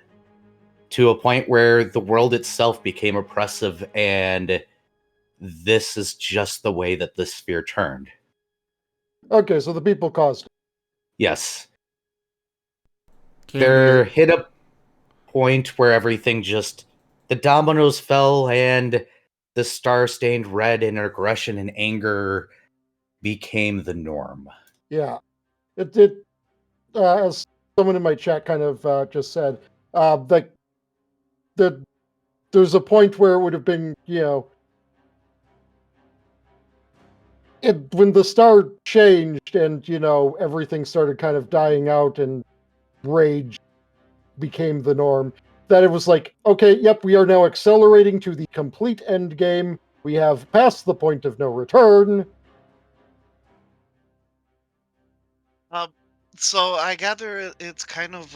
to a point where the world itself became oppressive, and this is just the way that the sphere turned. Okay, so the people caused it. Yes. Candy- There hit a point where everything just... the dominoes fell, and the star-stained red and aggression and anger became the norm. Yeah. It as someone in my chat kind of just said, that there's a point where it would have been, when the star changed and, everything started kind of dying out and rage became the norm, that it was like, okay, yep, we are now accelerating to the complete end game. We have passed the point of no return. So I gather it's kind of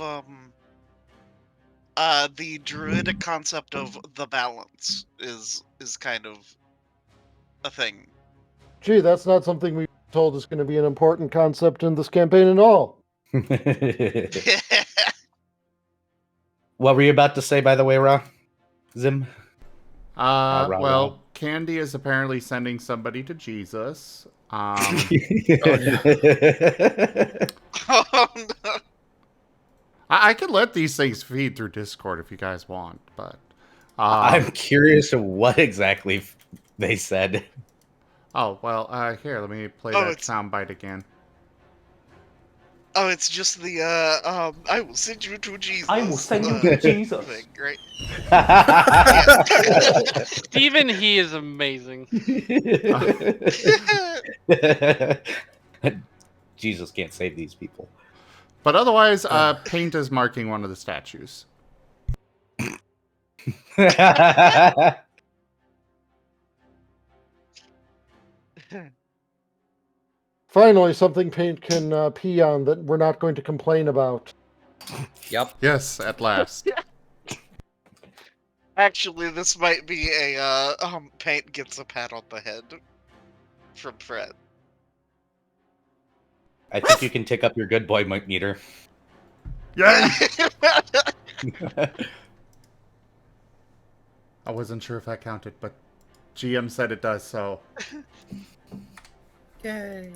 the druidic concept of the balance is kind of a thing. Gee, that's not something we were told is going to be an important concept in this campaign at all. What were you about to say, by the way, Ra? Zim? Well, Candy is apparently sending somebody to Jesus. Oh, no. I could let these things feed through Discord if you guys want, but... I'm curious of what exactly they said. Oh, well, here, let me play that soundbite again. Oh, it's just the, I will send you to Jesus. I will send you to Jesus. Thing, right? Even he is amazing. Jesus can't save these people. But otherwise, Paint is marking one of the statues. Finally, something Paint can pee on that we're not going to complain about. Yep. Yes, at last. Actually, this might be a Paint gets a pat on the head from Fred. I think you can tick up your good boy meter. Yay! I wasn't sure if that counted, but GM said it does, so. Yay.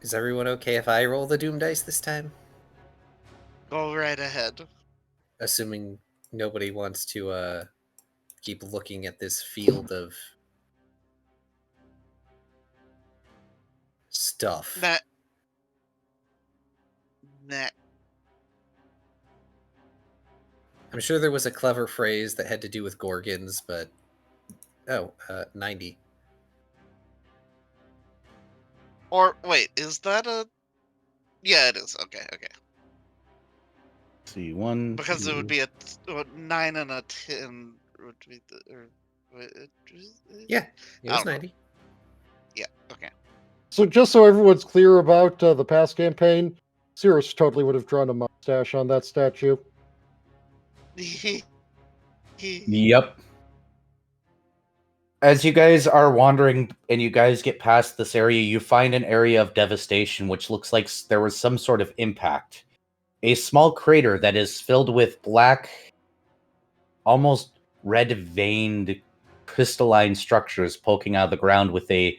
Is everyone okay if I roll the Doom dice this time? Go right ahead. Assuming nobody wants to keep looking at this field of stuff. Nah. I'm sure there was a clever phrase that had to do with Gorgons, but 90. Or wait, is that a? Yeah, it is. Okay. See, 1, Because 2. it would be a 9 and a 10. Would be Yeah, it was know. 90. Yeah. Okay. So just so everyone's clear about the past campaign, Cirrus totally would have drawn a mustache on that statue. Yep. As you guys are wandering and you guys get past this area, you find an area of devastation which looks like there was some sort of impact. A small crater that is filled with black, almost red-veined crystalline structures poking out of the ground with a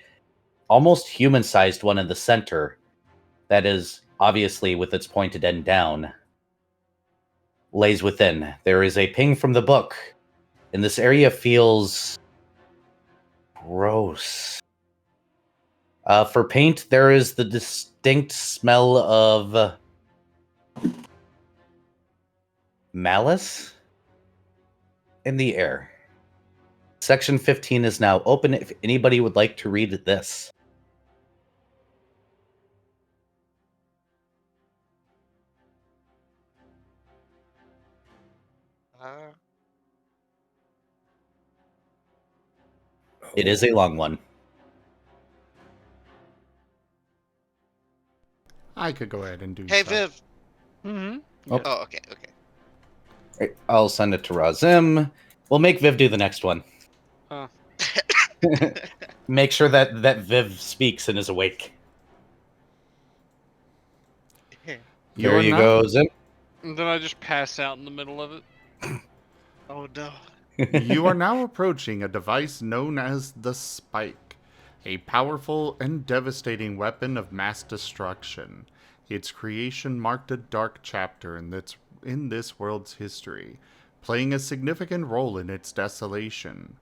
almost human-sized one in the center that is obviously with its pointed end down lays within. There is a ping from the book, and this area feels gross. For Paint, there is the distinct smell of malice in the air. Section 15 is now open if anybody would like to read this. It is a long one. I could go ahead and do Hey, so. Viv. Mm-hmm. Oh, okay. Right, I'll send it to Razim. We'll make Viv do the next one. Make sure that Viv speaks and is awake. There you go, Zim. And then I just pass out in the middle of it. Oh no. You are now approaching a device known as the Spike, a powerful and devastating weapon of mass destruction. Its creation marked a dark chapter in this world's history, playing a significant role in its desolation.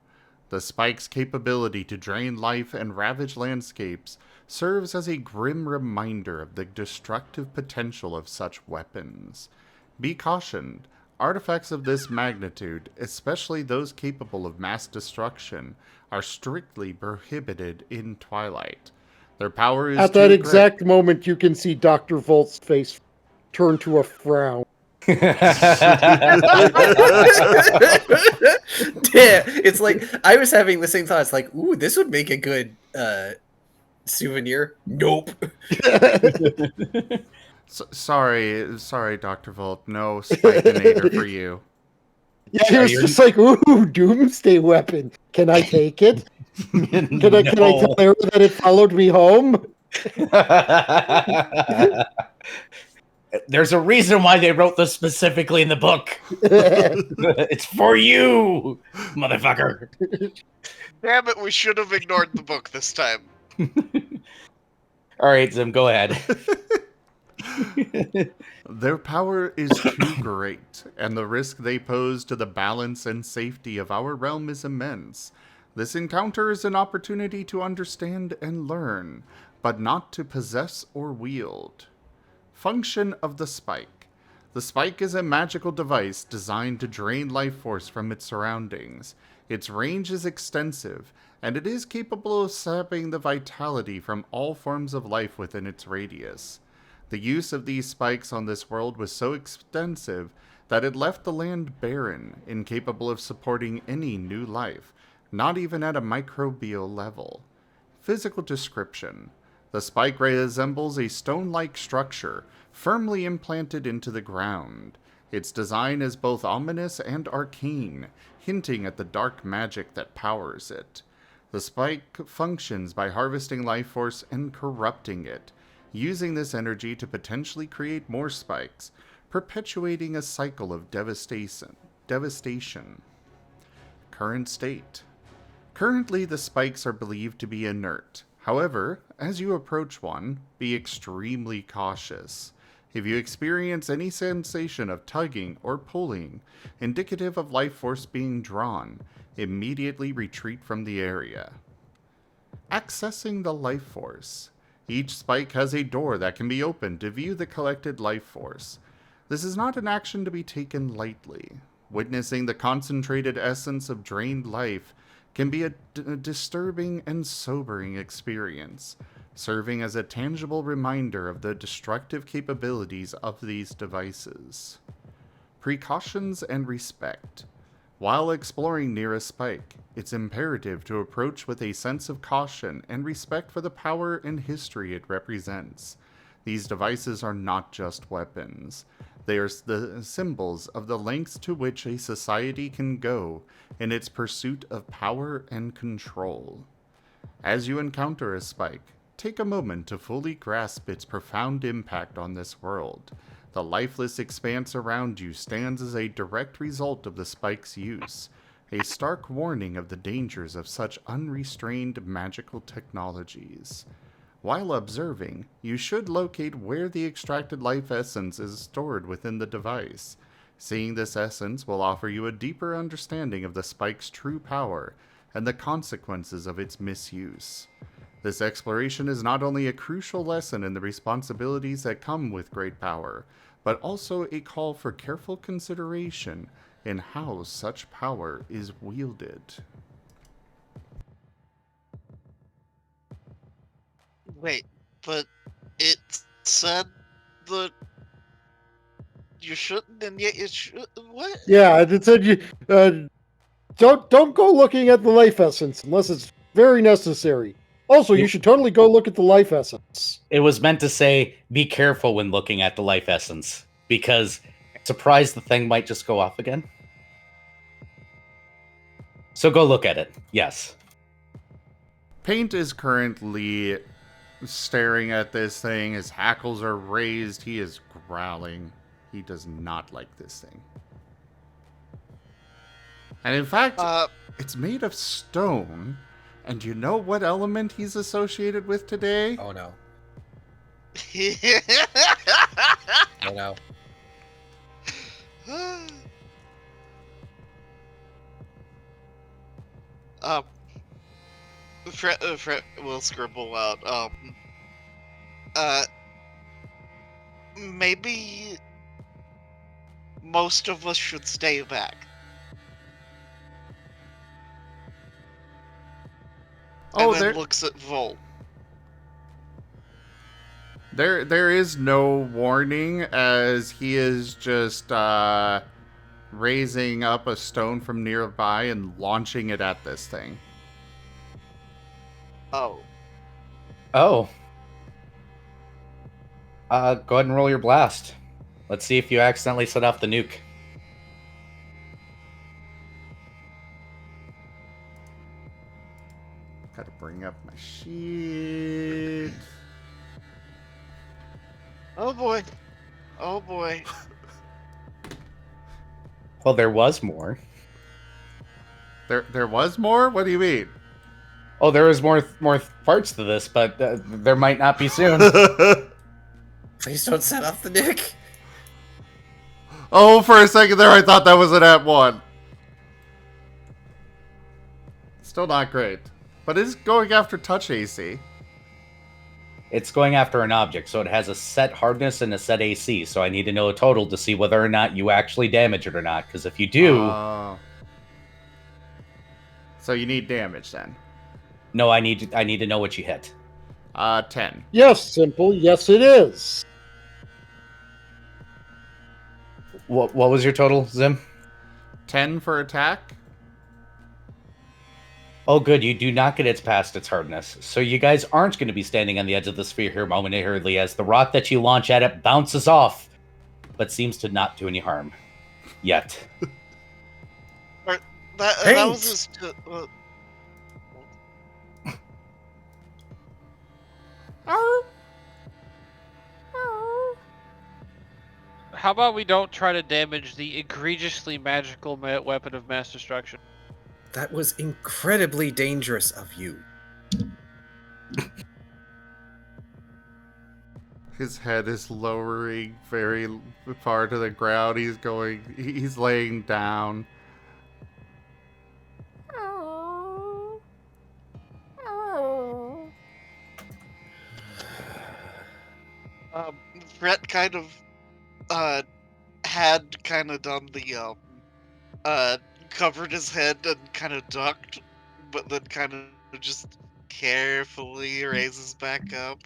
The Spike's capability to drain life and ravage landscapes serves as a grim reminder of the destructive potential of such weapons. Be cautioned. Artifacts of this magnitude, especially those capable of mass destruction, are strictly prohibited in Twilight. Their power is At that exact moment, you can see Dr. Volt's face turn to a frown. Damn, it's like I was having the same thoughts. Like, ooh, this would make a good souvenir. Nope. Sorry, Dr. Volt. No Spikeinator for you. Yeah, he was just like, ooh, doomsday weapon. Can I take it? Can I tell her that it followed me home? There's a reason why they wrote this specifically in the book. It's for you, motherfucker. Damn it, we should have ignored the book this time. All right, Zim, go ahead. Their power is too great, and the risk they pose to the balance and safety of our realm is immense. This encounter is an opportunity to understand and learn, but not to possess or wield. Function of the Spike. The Spike is a magical device designed to drain life force from its surroundings. Its range is extensive, and it is capable of sapping the vitality from all forms of life within its radius. The use of these spikes on this world was so extensive that it left the land barren, incapable of supporting any new life, not even at a microbial level. Physical description. The spike resembles a stone-like structure, firmly implanted into the ground. Its design is both ominous and arcane, hinting at the dark magic that powers it. The spike functions by harvesting life force and corrupting it, using this energy to potentially create more spikes, perpetuating a cycle of devastation. Current state. Currently, the spikes are believed to be inert. However, as you approach one, be extremely cautious. If you experience any sensation of tugging or pulling, indicative of life force being drawn, immediately retreat from the area. Accessing the life force. Each spike has a door that can be opened to view the collected life force. This is not an action to be taken lightly. Witnessing the concentrated essence of drained life can be a disturbing and sobering experience, serving as a tangible reminder of the destructive capabilities of these devices. Precautions and respect. While exploring near a spike, it's imperative to approach with a sense of caution and respect for the power and history it represents. These devices are not just weapons. They are the symbols of the lengths to which a society can go in its pursuit of power and control. As you encounter a spike, take a moment to fully grasp its profound impact on this world. The lifeless expanse around you stands as a direct result of the spike's use, a stark warning of the dangers of such unrestrained magical technologies. While observing, you should locate where the extracted life essence is stored within the device. Seeing this essence will offer you a deeper understanding of the spike's true power and the consequences of its misuse. This exploration is not only a crucial lesson in the responsibilities that come with great power, but also a call for careful consideration in how such power is wielded. Wait, but it said that you shouldn't, and yet you should. What? Yeah, it said you don't go looking at the life essence unless it's very necessary. Also, you should totally go look at the life essence. It was meant to say, be careful when looking at the life essence, because surprise, the thing might just go off again. So go look at it, yes. Paint is currently staring at this thing. His hackles are raised. He is growling. He does not like this thing. And in fact, it's made of stone. And you know what element he's associated with today? Oh no. Oh no. Fred will scribble out. Maybe most of us should stay back. Oh, and then looks at Vol. There is no warning, as he is just raising up a stone from nearby and launching it at this thing. Oh. Oh. Go ahead and roll your blast. Let's see if you accidentally set off the nuke. Gotta bring up my sheet. Oh boy. Oh boy. Well, there was more. There was more? What do you mean? Oh, there is more parts to this, but there might not be soon. Please don't set off the nuke. Oh, for a second there, I thought that was an at one. Still not great. But it's going after touch AC. It's going after an object, so it has a set hardness and a set AC, so I need to know a total to see whether or not you actually damage it or not, because if you do... So you need damage, then? No, I need to know what you hit. 10. Yes, simple. Yes, it is. What was your total, Zim? 10 for attack. Oh, good. You do not get it past its hardness. So you guys aren't going to be standing on the edge of the sphere here momentarily as the rock that you launch at it bounces off but seems to not do any harm. Yet. That was just... How about we don't try to damage the egregiously magical weapon of mass destruction? That was incredibly dangerous of you. His head is lowering very far to the ground. He's laying down. Brett kind of had kind of done the covered his head and kind of ducked, but then kind of just carefully raises back up,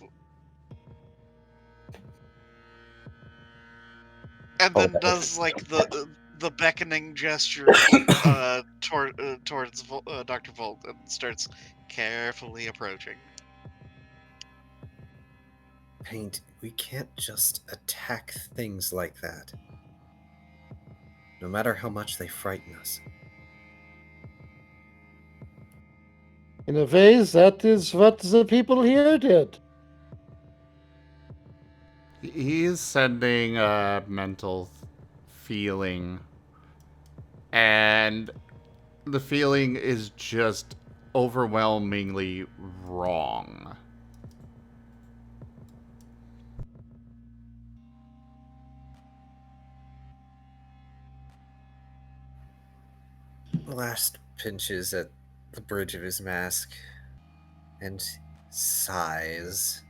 and then does like the beckoning gesture towards Dr. Volt and starts carefully approaching. Paint, we can't just attack things like that. No matter how much they frighten us. In a ways, that is what the people here did. He is sending a mental feeling, and the feeling is just overwhelmingly wrong. The last pinches at the bridge of his mask and sighs.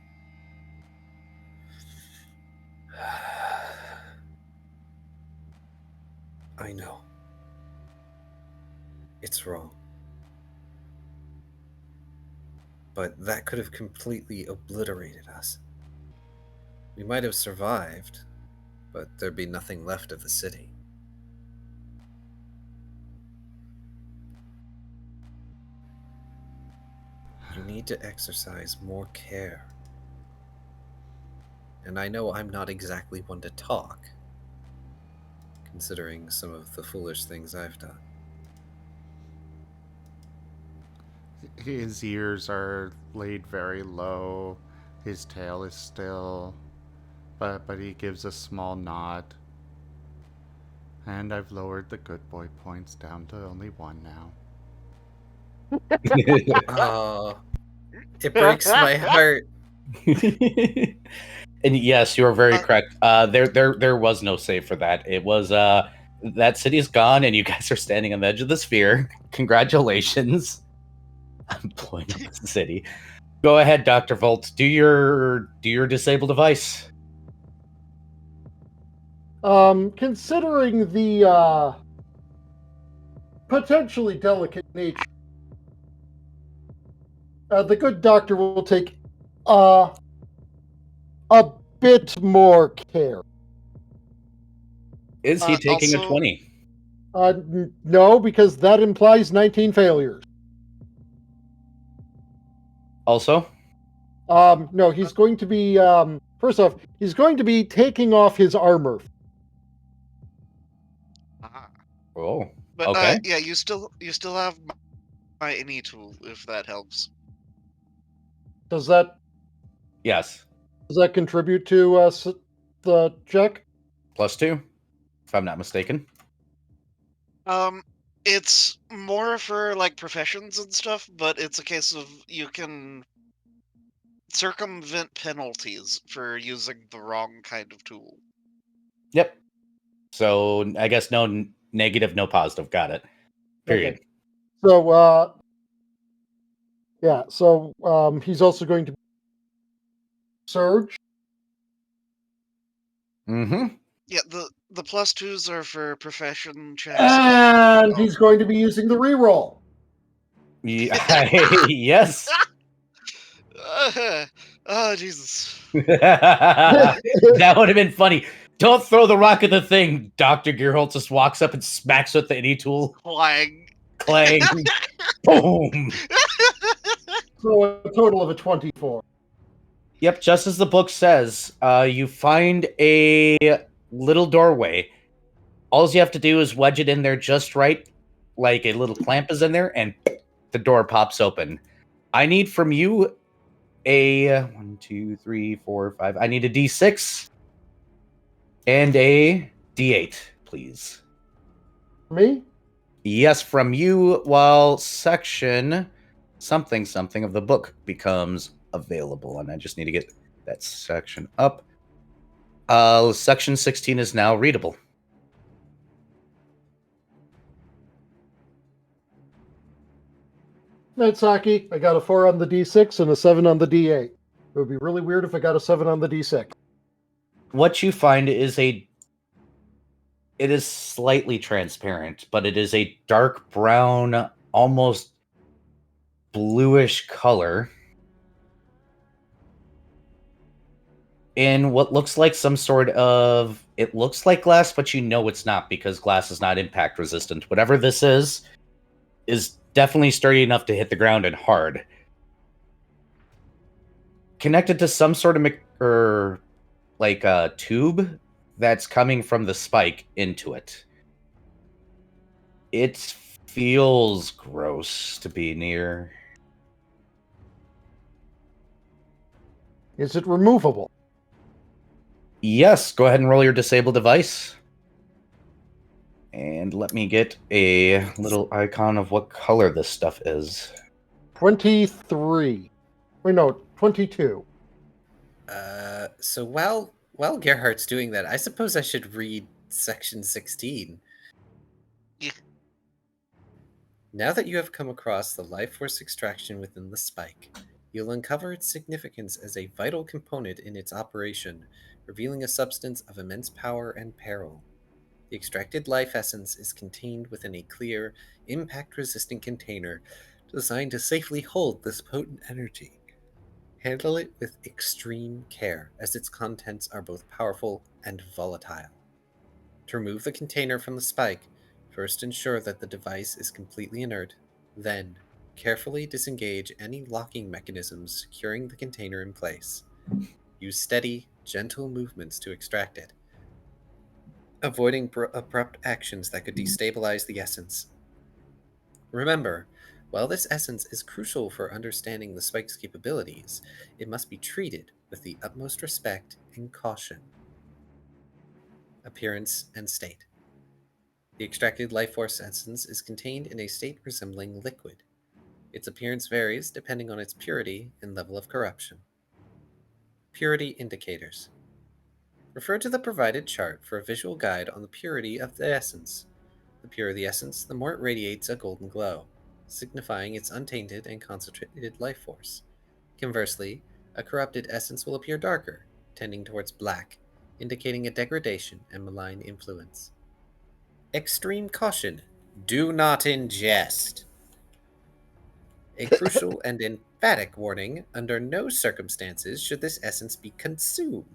I know. It's wrong. But that could have completely obliterated us. We might have survived, but there'd be nothing left of the city. You need to exercise more care. And I know I'm not exactly one to talk, considering some of the foolish things I've done. His ears are laid very low. His tail is still, but he gives a small nod. And I've lowered the good boy points down to only 1 now. Oh, it breaks my heart. And yes, you are very correct. There was no save for that. It was that city's gone, and you guys are standing on the edge of the sphere. Congratulations. I'm blowing up the city. Go ahead, Dr. Volt. Do your disable device. Considering the potentially delicate nature, the good doctor will take a bit more care. Is he taking also, a 20? No, because that implies 19 failures. Also? No, he's going to be, first off, he's going to be taking off his armor. Oh, but okay. yeah, you still have my any tool if that helps. Does that? Yes. Does that contribute to the check? +2, if I'm not mistaken. It's more for like professions and stuff, but it's a case of you can circumvent penalties for using the wrong kind of tool. Yep. So I guess no negative, no positive. Got it. Period. Okay. So, yeah. So, he's also going to surge. Mm-hmm. Yeah, the +2s are for profession checks. And he's going to be using the reroll. Yes. Oh, Jesus. That would have been funny. Don't throw the rock at the thing. Dr. Gearholt just walks up and smacks with the any tool. Clang. Clang. Boom. So a total of a 24. Yep, just as the book says, you find a little doorway. All you have to do is wedge it in there just right, like a little clamp is in there, and the door pops open. I need from you a 1, 2, 3, 4, 5. I need a D6 and a D8, please. Me? Yes, from you, while section something of the book becomes available, and I just need to get that section up. Section 16 is now readable. Night, Saki. I got a 4 on the D6 and a 7 on the D8. It would be really weird if I got a 7 on the D6. What you find is it is slightly transparent, but it is a dark brown, almost bluish color in what looks like some sort of, it looks like glass, but you know it's not because glass is not impact resistant. Whatever this is definitely sturdy enough to hit the ground and hard. Connected to some sort of like a tube that's coming from the spike into it. It feels gross to be near. Is it removable? Yes, go ahead and roll your disable device. And let me get a little icon of what color this stuff is. 23. Wait, no, 22. So while Gerhardt's doing that, I suppose I should read section 16. Yeah. Now that you have come across the life force extraction within the spike, you'll uncover its significance as a vital component in its operation, revealing a substance of immense power and peril. The extracted life essence is contained within a clear, impact-resistant container designed to safely hold this potent energy. Handle it with extreme care, as its contents are both powerful and volatile. To remove the container from the spike, first ensure that the device is completely inert, then carefully disengage any locking mechanisms securing the container in place. Use steady, gentle movements to extract it, avoiding abrupt actions that could destabilize the essence. Remember, while this essence is crucial for understanding the spike's capabilities, it must be treated with the utmost respect and caution. Appearance and state. The extracted life force essence is contained in a state resembling liquid. Its appearance varies depending on its purity and level of corruption. Purity indicators. Refer to the provided chart for a visual guide on the purity of the essence. The purer the essence, the more it radiates a golden glow, signifying its untainted and concentrated life force. Conversely, a corrupted essence will appear darker, tending towards black, indicating a degradation and malign influence. Extreme caution. Do not ingest. A crucial and emphatic warning: under no circumstances should this essence be consumed.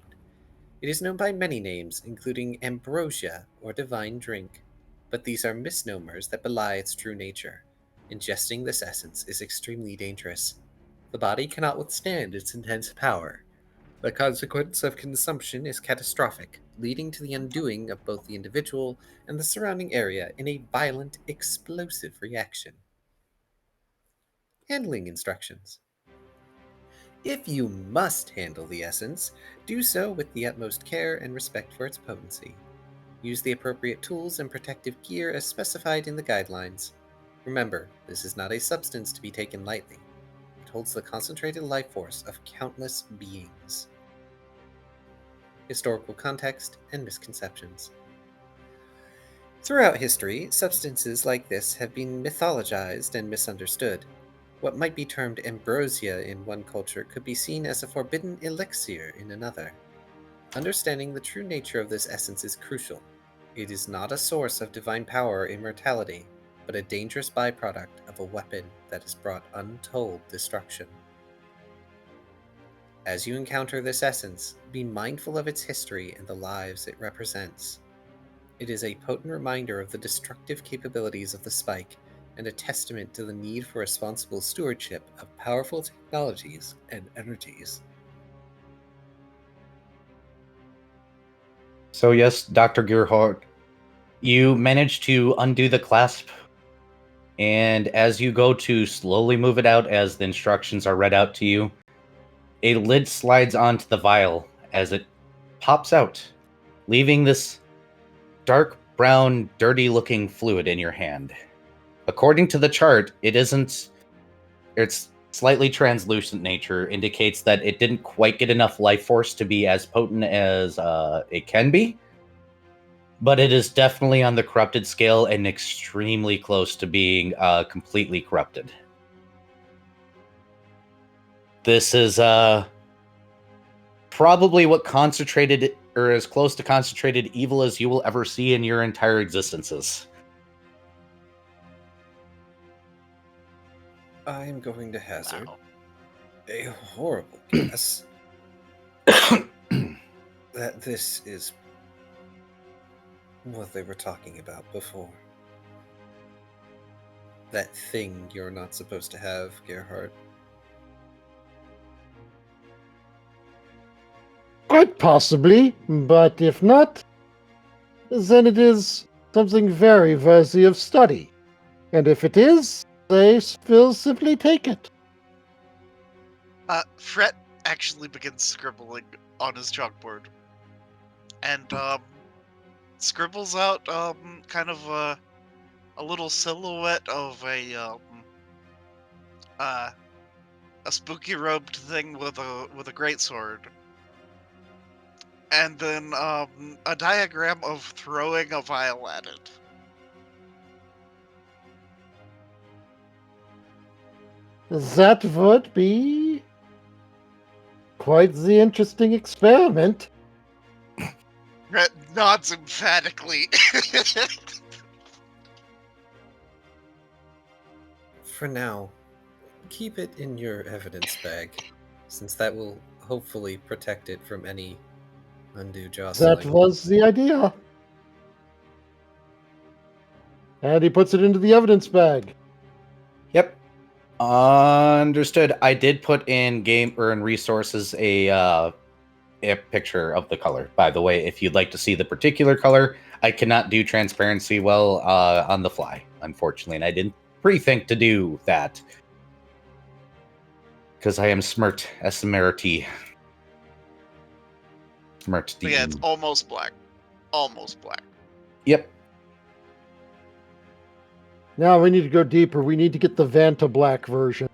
It is known by many names, including ambrosia or divine drink, but these are misnomers that belie its true nature. Ingesting this essence is extremely dangerous. The body cannot withstand its intense power. The consequence of consumption is catastrophic, leading to the undoing of both the individual and the surrounding area in a violent, explosive reaction. Handling instructions. If you must handle the essence, do so with the utmost care and respect for its potency. Use the appropriate tools and protective gear as specified in the guidelines. Remember, this is not a substance to be taken lightly. It holds the concentrated life force of countless beings. Historical context and misconceptions. Throughout history, substances like this have been mythologized and misunderstood. What might be termed ambrosia in one culture could be seen as a forbidden elixir in another. Understanding the true nature of this essence is crucial. It is not a source of divine power or immortality, but a dangerous byproduct of a weapon that has brought untold destruction. As you encounter this essence, be mindful of its history and the lives it represents. It is a potent reminder of the destructive capabilities of the spike, and a testament to the need for responsible stewardship of powerful technologies and energies. So yes, Dr. Gerhardt, you manage to undo the clasp, and as you go to slowly move it out as the instructions are read out to you, a lid slides onto the vial as it pops out, leaving this dark brown, dirty-looking fluid in your hand. According to the chart, it's slightly translucent nature, indicates that it didn't quite get enough life force to be as potent as it can be, but it is definitely on the corrupted scale and extremely close to being completely corrupted. This is probably what concentrated, or as close to concentrated evil as you will ever see in your entire existences. I'm going to hazard Wow. a horrible guess that this is what they were talking about before. That thing you're not supposed to have, Gerhardt. Quite possibly, but if not, then it is something very worthy of study. And if it is, they will simply take it. Fret actually begins scribbling on his chalkboard, and scribbles out kind of a little silhouette of a spooky robed thing with a greatsword, and then a diagram of throwing a vial at it. That would be quite the interesting experiment. Fret nods emphatically. For now, keep it in your evidence bag, since that will hopefully protect it from any undue jostling. That was the idea. And he puts it into the evidence bag. Yep. Understood. I did put in game or in resources a picture of the color. By the way, if you'd like to see the particular color, I cannot do transparency well on the fly, unfortunately, and I didn't pre-think to do that because I am smirt SMRT. Smirt. But yeah, it's almost black. Almost black. Yep. Now we need to go deeper. We need to get the Vanta Black version.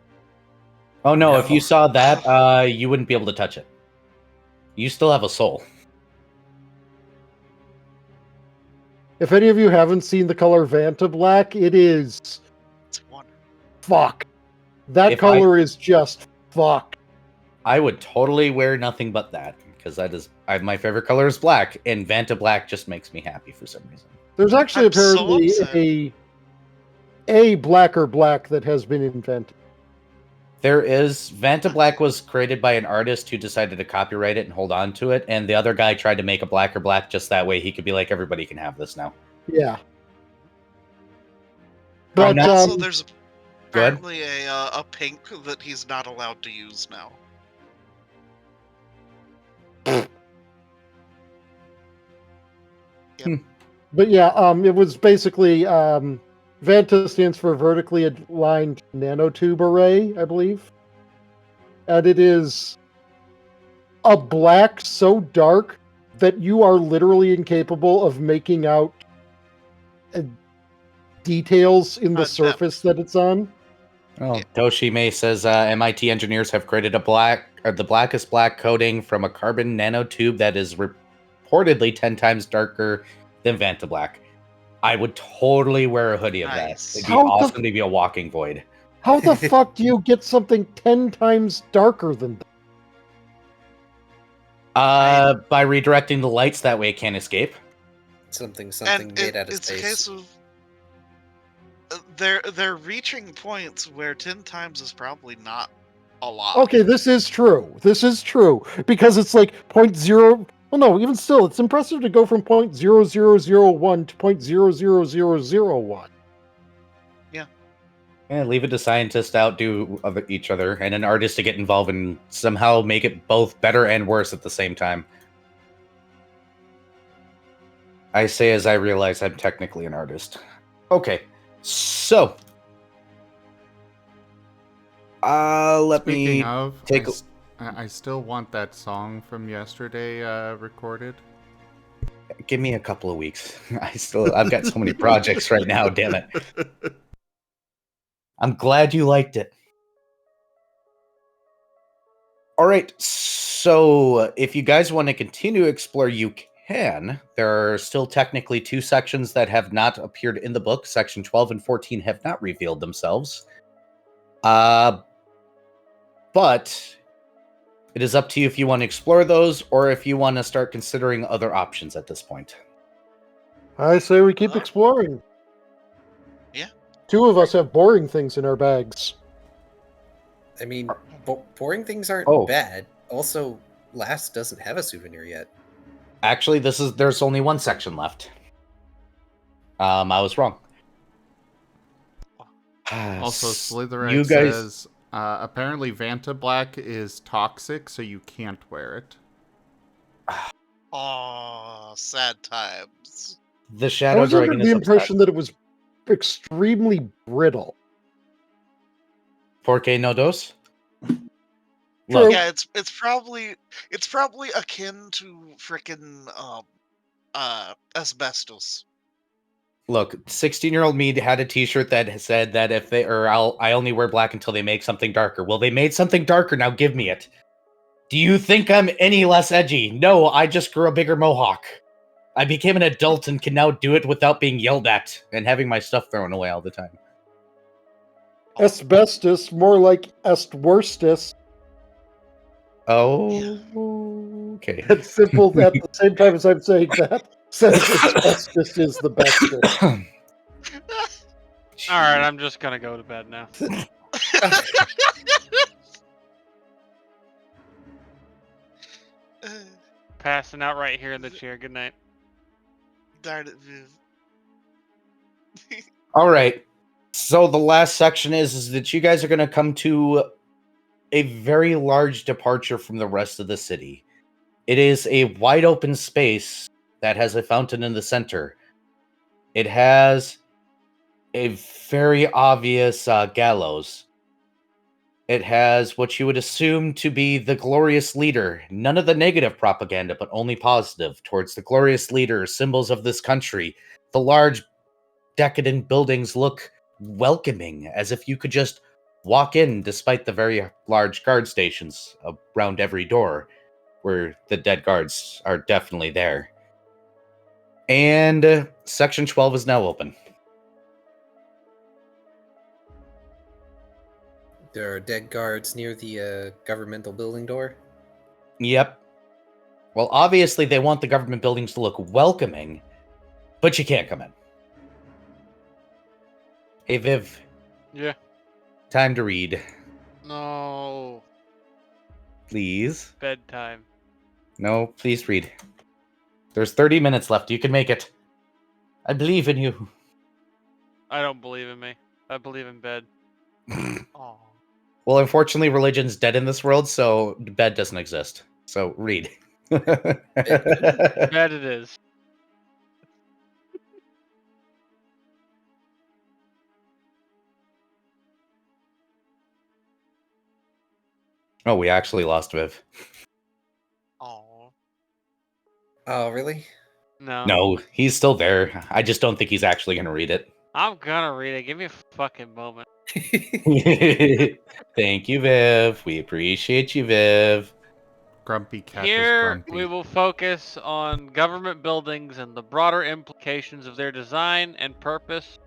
Oh no, No. if you saw that, you wouldn't be able to touch it. You still have a soul. If any of you haven't seen the color Vanta Black, it is It's one. fuck. That If color is just fuck. I would totally wear nothing but that because that is my favorite color is black, and Vanta Black just makes me happy for some reason. There's actually I'm so apparently upset. a blacker black that has been invented. There is Vanta Black was created by an artist who decided to copyright it and hold on to it, and the other guy tried to make a blacker black just that way he could be like, everybody can have this now. Yeah. But Also, there's Go ahead. apparently a pink that he's not allowed to use now. But yeah, it was basically Vanta stands for vertically aligned nanotube array, I believe. And it is a black so dark that you are literally incapable of making out details in the surface that it's on. Oh, Toshi May says MIT engineers have created the blackest black coating from a carbon nanotube that is reportedly 10 times darker than Vanta Black. I would totally wear a hoodie of Nice. that. It'd be How the- awesome to be a walking void. How the fuck do you get something 10 times darker than that? By redirecting the lights, that way it can't escape. Something And made out of it's a space. case of they're reaching points where 10 times is probably not a lot. Okay, this is true. This is true. Because it's like 0.0... Well, no, even still, it's impressive to go from 0.0001 to 0.00001. Yeah, leave it to scientists to outdo each other, and an artist to get involved and somehow make it both better and worse at the same time. I say as I realize I'm technically an artist. Okay, so let Speaking me of, take. I still want that song from yesterday recorded. Give me a couple of weeks. I've got so many projects right now. Damn it! I'm glad you liked it. All right, so if you guys want to continue to explore, you can. There are still technically 2 sections that have not appeared in the book. Section 12 and 14 have not revealed themselves. But it is up to you if you want to explore those or if you want to start considering other options at this point. I say we keep Well, exploring. yeah. 2 of us have boring things in our bags. I mean, boring things aren't Oh. bad. Also, Last doesn't have a souvenir yet. Actually, there's only 1 section left. I was wrong. Also, Slitherite you guys... says, apparently Vanta Black is toxic, so you can't wear it. Oh, sad times. The I Shadow was under Dragon the is impression that it was extremely brittle. Porque no dos? True. Look, Yeah, it's probably akin to frickin' asbestos. Look, 16-year-old me had a T-shirt that said that if they I only wear black until they make something darker. Well, they made something darker. Now give me it. Do you think I'm any less edgy? No, I just grew a bigger mohawk. I became an adult and can now do it without being yelled at and having my stuff thrown away all the time. Asbestos, more like estworstus. Oh, okay. It's simple at the same time as I'm saying that. Says asbestos is the bestest. All right, I'm just gonna go to bed now. Passing out right here in the chair. Good night. Darn it, Viv. All right. So the last section is that you guys are going to come to a very large departure from the rest of the city. It is a wide open space that has a fountain in the center. It has a very obvious gallows. It has what you would assume to be the glorious leader. None of the negative propaganda, but only positive towards the glorious leader, symbols of this country. The large decadent buildings look welcoming, as if you could just walk in despite the very large guard stations around every door, where the dead guards are definitely there. And Section 12 is now open. There are dead guards near the governmental building door. Yep. Well, obviously they want the government buildings to look welcoming, but you can't come in. Hey, Viv. Yeah. Time to read. No. Please. Bedtime. No, please read. There's 30 minutes left. You can make it. I believe in you. I don't believe in me. I believe in bed. Oh. Well, unfortunately, religion's dead in this world, so bed doesn't exist. So read. Bed it is. Oh, we actually lost Viv. Oh. Oh, really? No. No, he's still there. I just don't think he's actually going to read it. I'm gonna read it. Give me a fucking moment. Thank you, Viv. We appreciate you, Viv. Grumpy cat is Here grumpy. we will focus on government buildings and the broader implications of their design and purpose,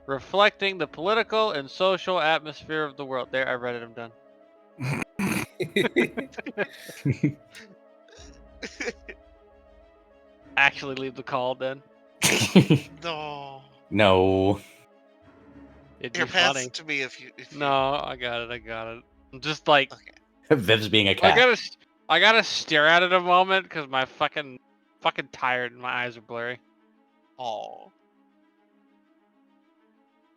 reflecting the political and social atmosphere of the world. There, I read it. I'm done. Actually, leave the call then. No. No. It'd be Here, pass funny. it to me if you. No, I got it. I got it. I'm just like, Okay. Viv's being a cat. I gotta stare at it a moment because my fucking tired and my eyes are blurry, Oh.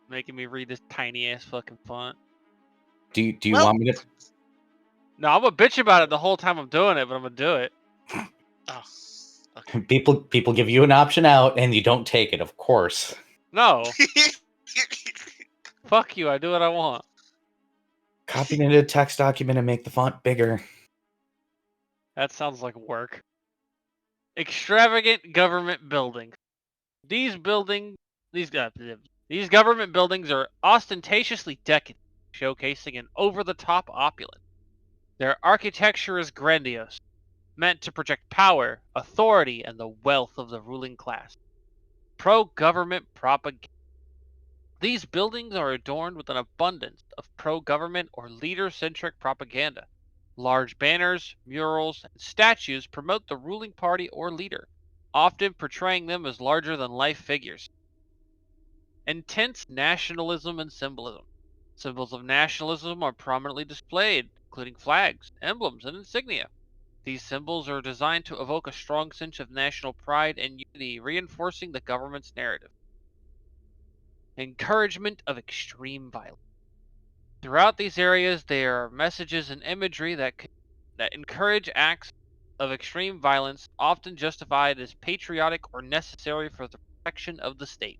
making me read this tiny ass fucking font. Do you Well- want me to? No, I'm a bitch about it the whole time I'm doing it, but I'm gonna do it. Oh. People give you an option out, and you don't take it, of course. No. Fuck you, I do what I want. Copy it into a text document and make the font bigger. That sounds like work. Extravagant government buildings. These government buildings are ostentatiously decadent, showcasing an over-the-top opulence. Their architecture is grandiose, meant to project power, authority, and the wealth of the ruling class. Pro-government propaganda. These buildings are adorned with an abundance of pro-government or leader-centric propaganda. Large banners, murals, and statues promote the ruling party or leader, often portraying them as larger-than-life figures. Intense nationalism and symbolism. Symbols of nationalism are prominently displayed, including flags, emblems, and insignia. These symbols are designed to evoke a strong sense of national pride and unity, reinforcing the government's narrative. Encouragement of extreme violence. Throughout these areas, there are messages and imagery that encourage acts of extreme violence, often justified as patriotic or necessary for the protection of the state.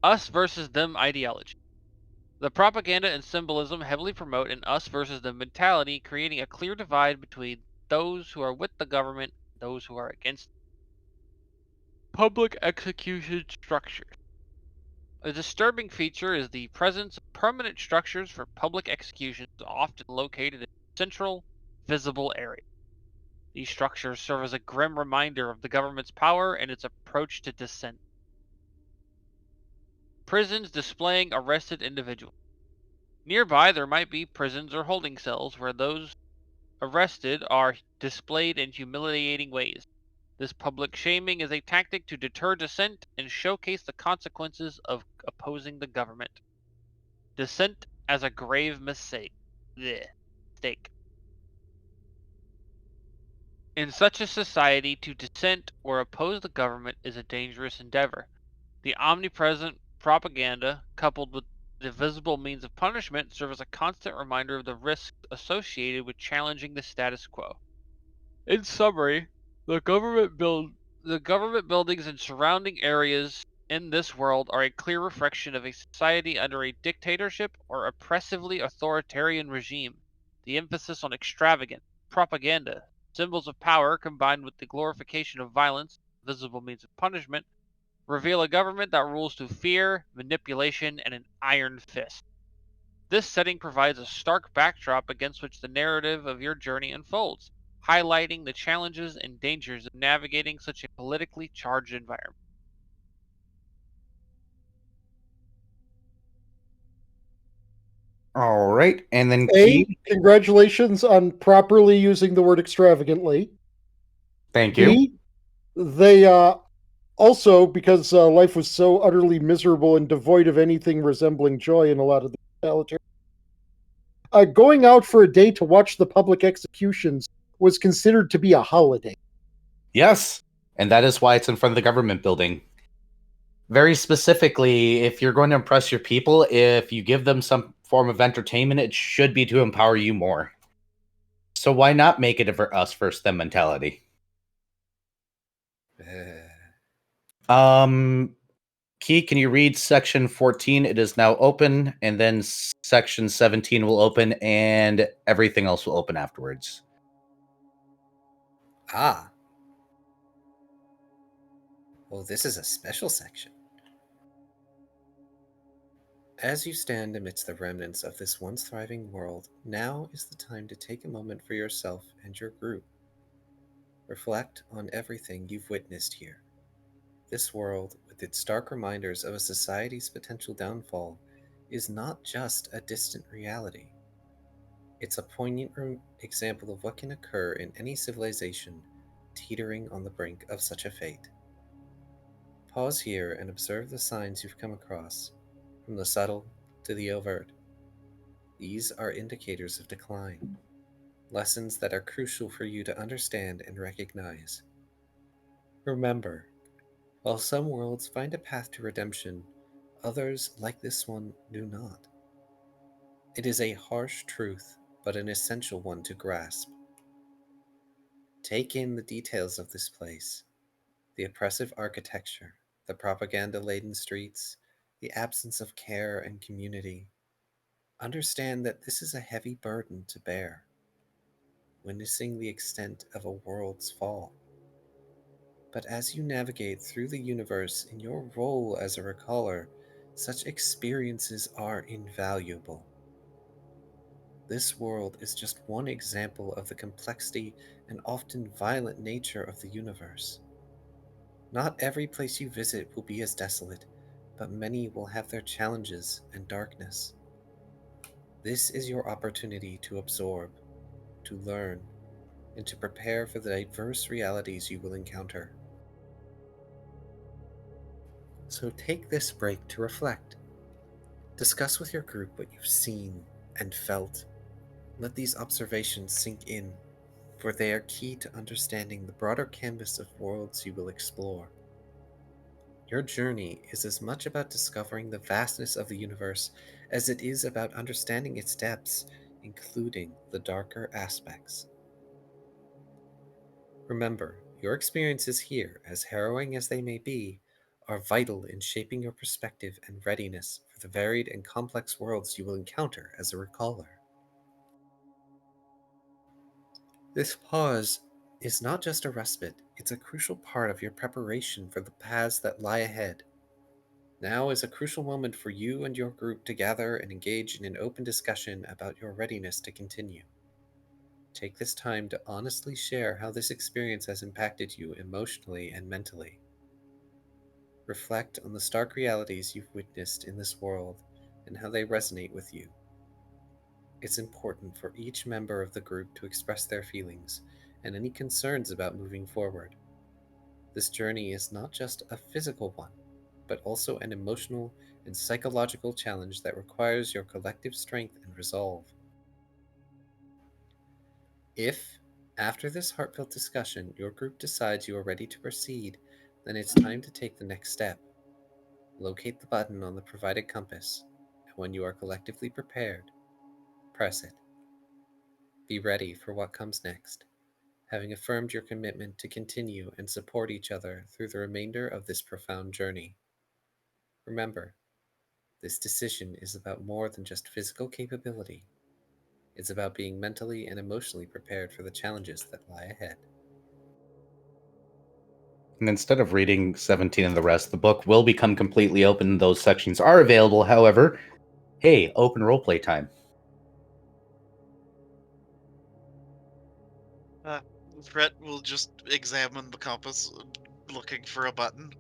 Us versus them ideology. The propaganda and symbolism heavily promote an us versus them mentality, creating a clear divide between those who are with the government and those who are against it. Public execution structures. A disturbing feature is the presence of permanent structures for public executions, often located in central, visible areas. These structures serve as a grim reminder of the government's power and its approach to dissent. Prisons displaying arrested individuals. Nearby, there might be prisons or holding cells where those arrested are displayed in humiliating ways. This public shaming is a tactic to deter dissent and showcase the consequences of opposing the government. Dissent as a grave mistake. Mistake. In such a society, to dissent or oppose the government is a dangerous endeavor. The omnipresent propaganda, coupled with the visible means of punishment, serve as a constant reminder of the risks associated with challenging the status quo. In summary, the government buildings and surrounding areas in this world are a clear reflection of a society under a dictatorship or oppressively authoritarian regime. The emphasis on extravagant propaganda, symbols of power combined with the glorification of violence, visible means of punishment, reveal a government that rules through fear, manipulation, and an iron fist. This setting provides a stark backdrop against which the narrative of your journey unfolds, highlighting the challenges and dangers of navigating such a politically charged environment. All right, and then A, Key. congratulations on properly using the word extravagantly. Thank you. B, they also, because life was so utterly miserable and devoid of anything resembling joy in a lot of the totalitarian, going out for a day to watch the public executions was considered to be a holiday. Yes, and that is why it's in front of the government building. Very specifically, if you're going to impress your people, if you give them some form of entertainment, it should be to empower you more. So why not make it a us versus them mentality? Key, can you read section 14? It is now open, and then section 17 will open, and everything else will open afterwards. Ah. Well, this is a special section. As you stand amidst the remnants of this once thriving world, now is the time to take a moment for yourself and your group. Reflect on everything you've witnessed here. This world, with its stark reminders of a society's potential downfall, is not just a distant reality. It's a poignant example of what can occur in any civilization teetering on the brink of such a fate. Pause here and observe the signs you've come across, from the subtle to the overt. These are indicators of decline, lessons that are crucial for you to understand and recognize. Remember, while some worlds find a path to redemption, others, like this one, do not. It is a harsh truth, but an essential one to grasp. Take in the details of this place, the oppressive architecture, the propaganda-laden streets, the absence of care and community. Understand that this is a heavy burden to bear, witnessing the extent of a world's fall. But as you navigate through the universe in your role as a recaller, such experiences are invaluable. This world is just one example of the complexity and often violent nature of the universe. Not every place you visit will be as desolate, but many will have their challenges and darkness. This is your opportunity to absorb, to learn, and to prepare for the diverse realities you will encounter. So take this break to reflect. Discuss with your group what you've seen and felt. Let these observations sink in, for they are key to understanding the broader canvas of worlds you will explore. Your journey is as much about discovering the vastness of the universe as it is about understanding its depths, including the darker aspects. Remember, your experiences here, as harrowing as they may be, are vital in shaping your perspective and readiness for the varied and complex worlds you will encounter as a recaller. This pause is not just a respite, it's a crucial part of your preparation for the paths that lie ahead. Now is a crucial moment for you and your group to gather and engage in an open discussion about your readiness to continue. Take this time to honestly share how this experience has impacted you emotionally and mentally. Reflect on the stark realities you've witnessed in this world and how they resonate with you. It's important for each member of the group to express their feelings and any concerns about moving forward. This journey is not just a physical one, but also an emotional and psychological challenge that requires your collective strength and resolve. If, after this heartfelt discussion, your group decides you are ready to proceed, then it's time to take the next step. Locate the button on the provided compass, and when you are collectively prepared, press it. Be ready for what comes next, having affirmed your commitment to continue and support each other through the remainder of this profound journey. Remember, this decision is about more than just physical capability. It's about being mentally and emotionally prepared for the challenges that lie ahead. And instead of reading 17 and the rest, the book will become completely open. Those sections are available. However, hey, open roleplay time. Uh, Fred will just examine the compass, looking for a button.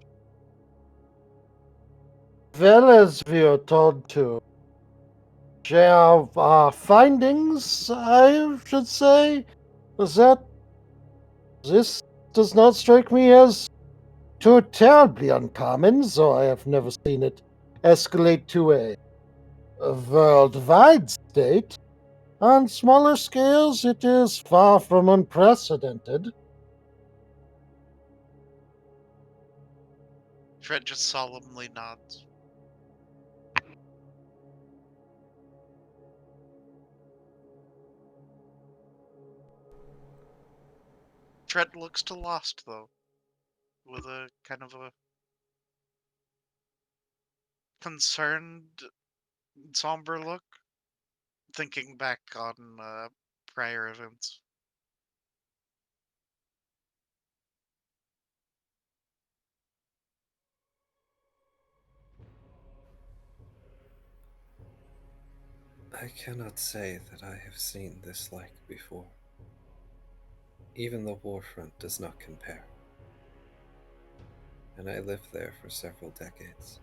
Well, as we are told to share our findings, I should say, that this does not strike me as too terribly uncommon, so I have never seen it escalate to a worldwide state. On smaller scales, it is far from unprecedented. Fred just solemnly nods. Fred looks to Lost, though, with a kind of a concerned, somber look, thinking back on prior events. I cannot say that I have seen this like before. Even the warfront does not compare. And I lived there for several decades.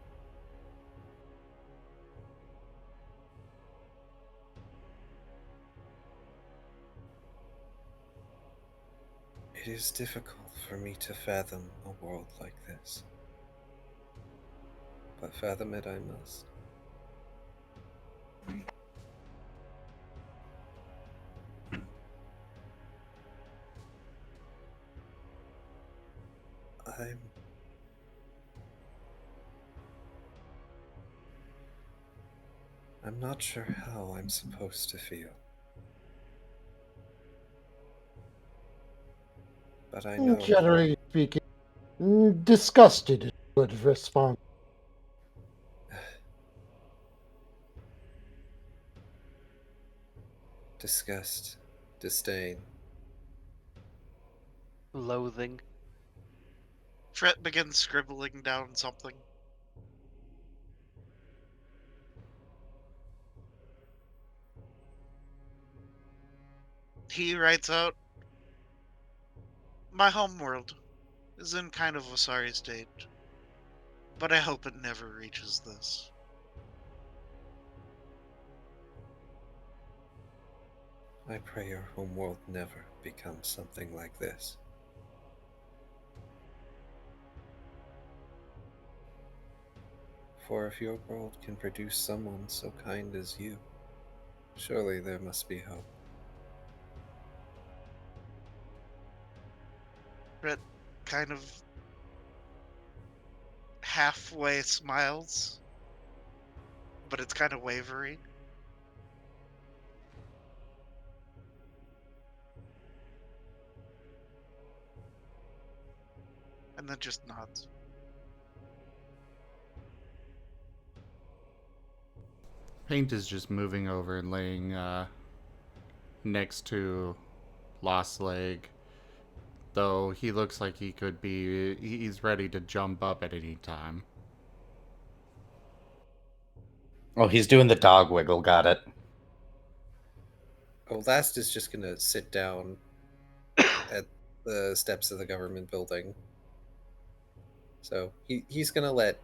It is difficult for me to fathom a world like this. But fathom it I must. I'm not sure how I'm supposed to feel. but I know. Generally speaking, disgusted is a good response. Disgust, disdain. Loathing. Fret begins scribbling down something. He writes out, "My homeworld is in kind of a sorry state, but I hope it never reaches this." I pray your homeworld never becomes something like this. For if your world can produce someone so kind as you, surely there must be hope. Fret kind of halfway smiles, but it's kind of wavering. And then just nods. Paint is just moving over and laying next to Lost Leg. Though he looks like he could be... He's ready to jump up at any time. Oh, he's doing the dog wiggle. Got it. Oh, Last is just gonna sit down at the steps of the government building. So he's gonna let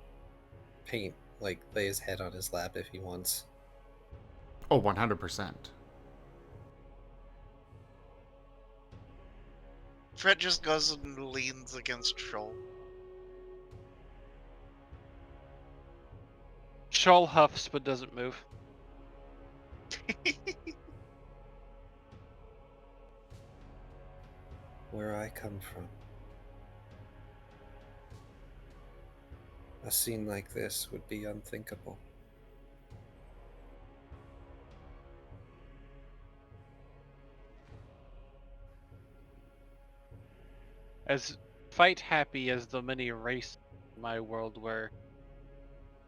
Paint like lay his head on his lap if he wants. Oh, 100%. Fret just goes and leans against Shoal. Shoal huffs but doesn't move. Where I come from, a scene like this would be unthinkable. As fight happy as the many races in my world were,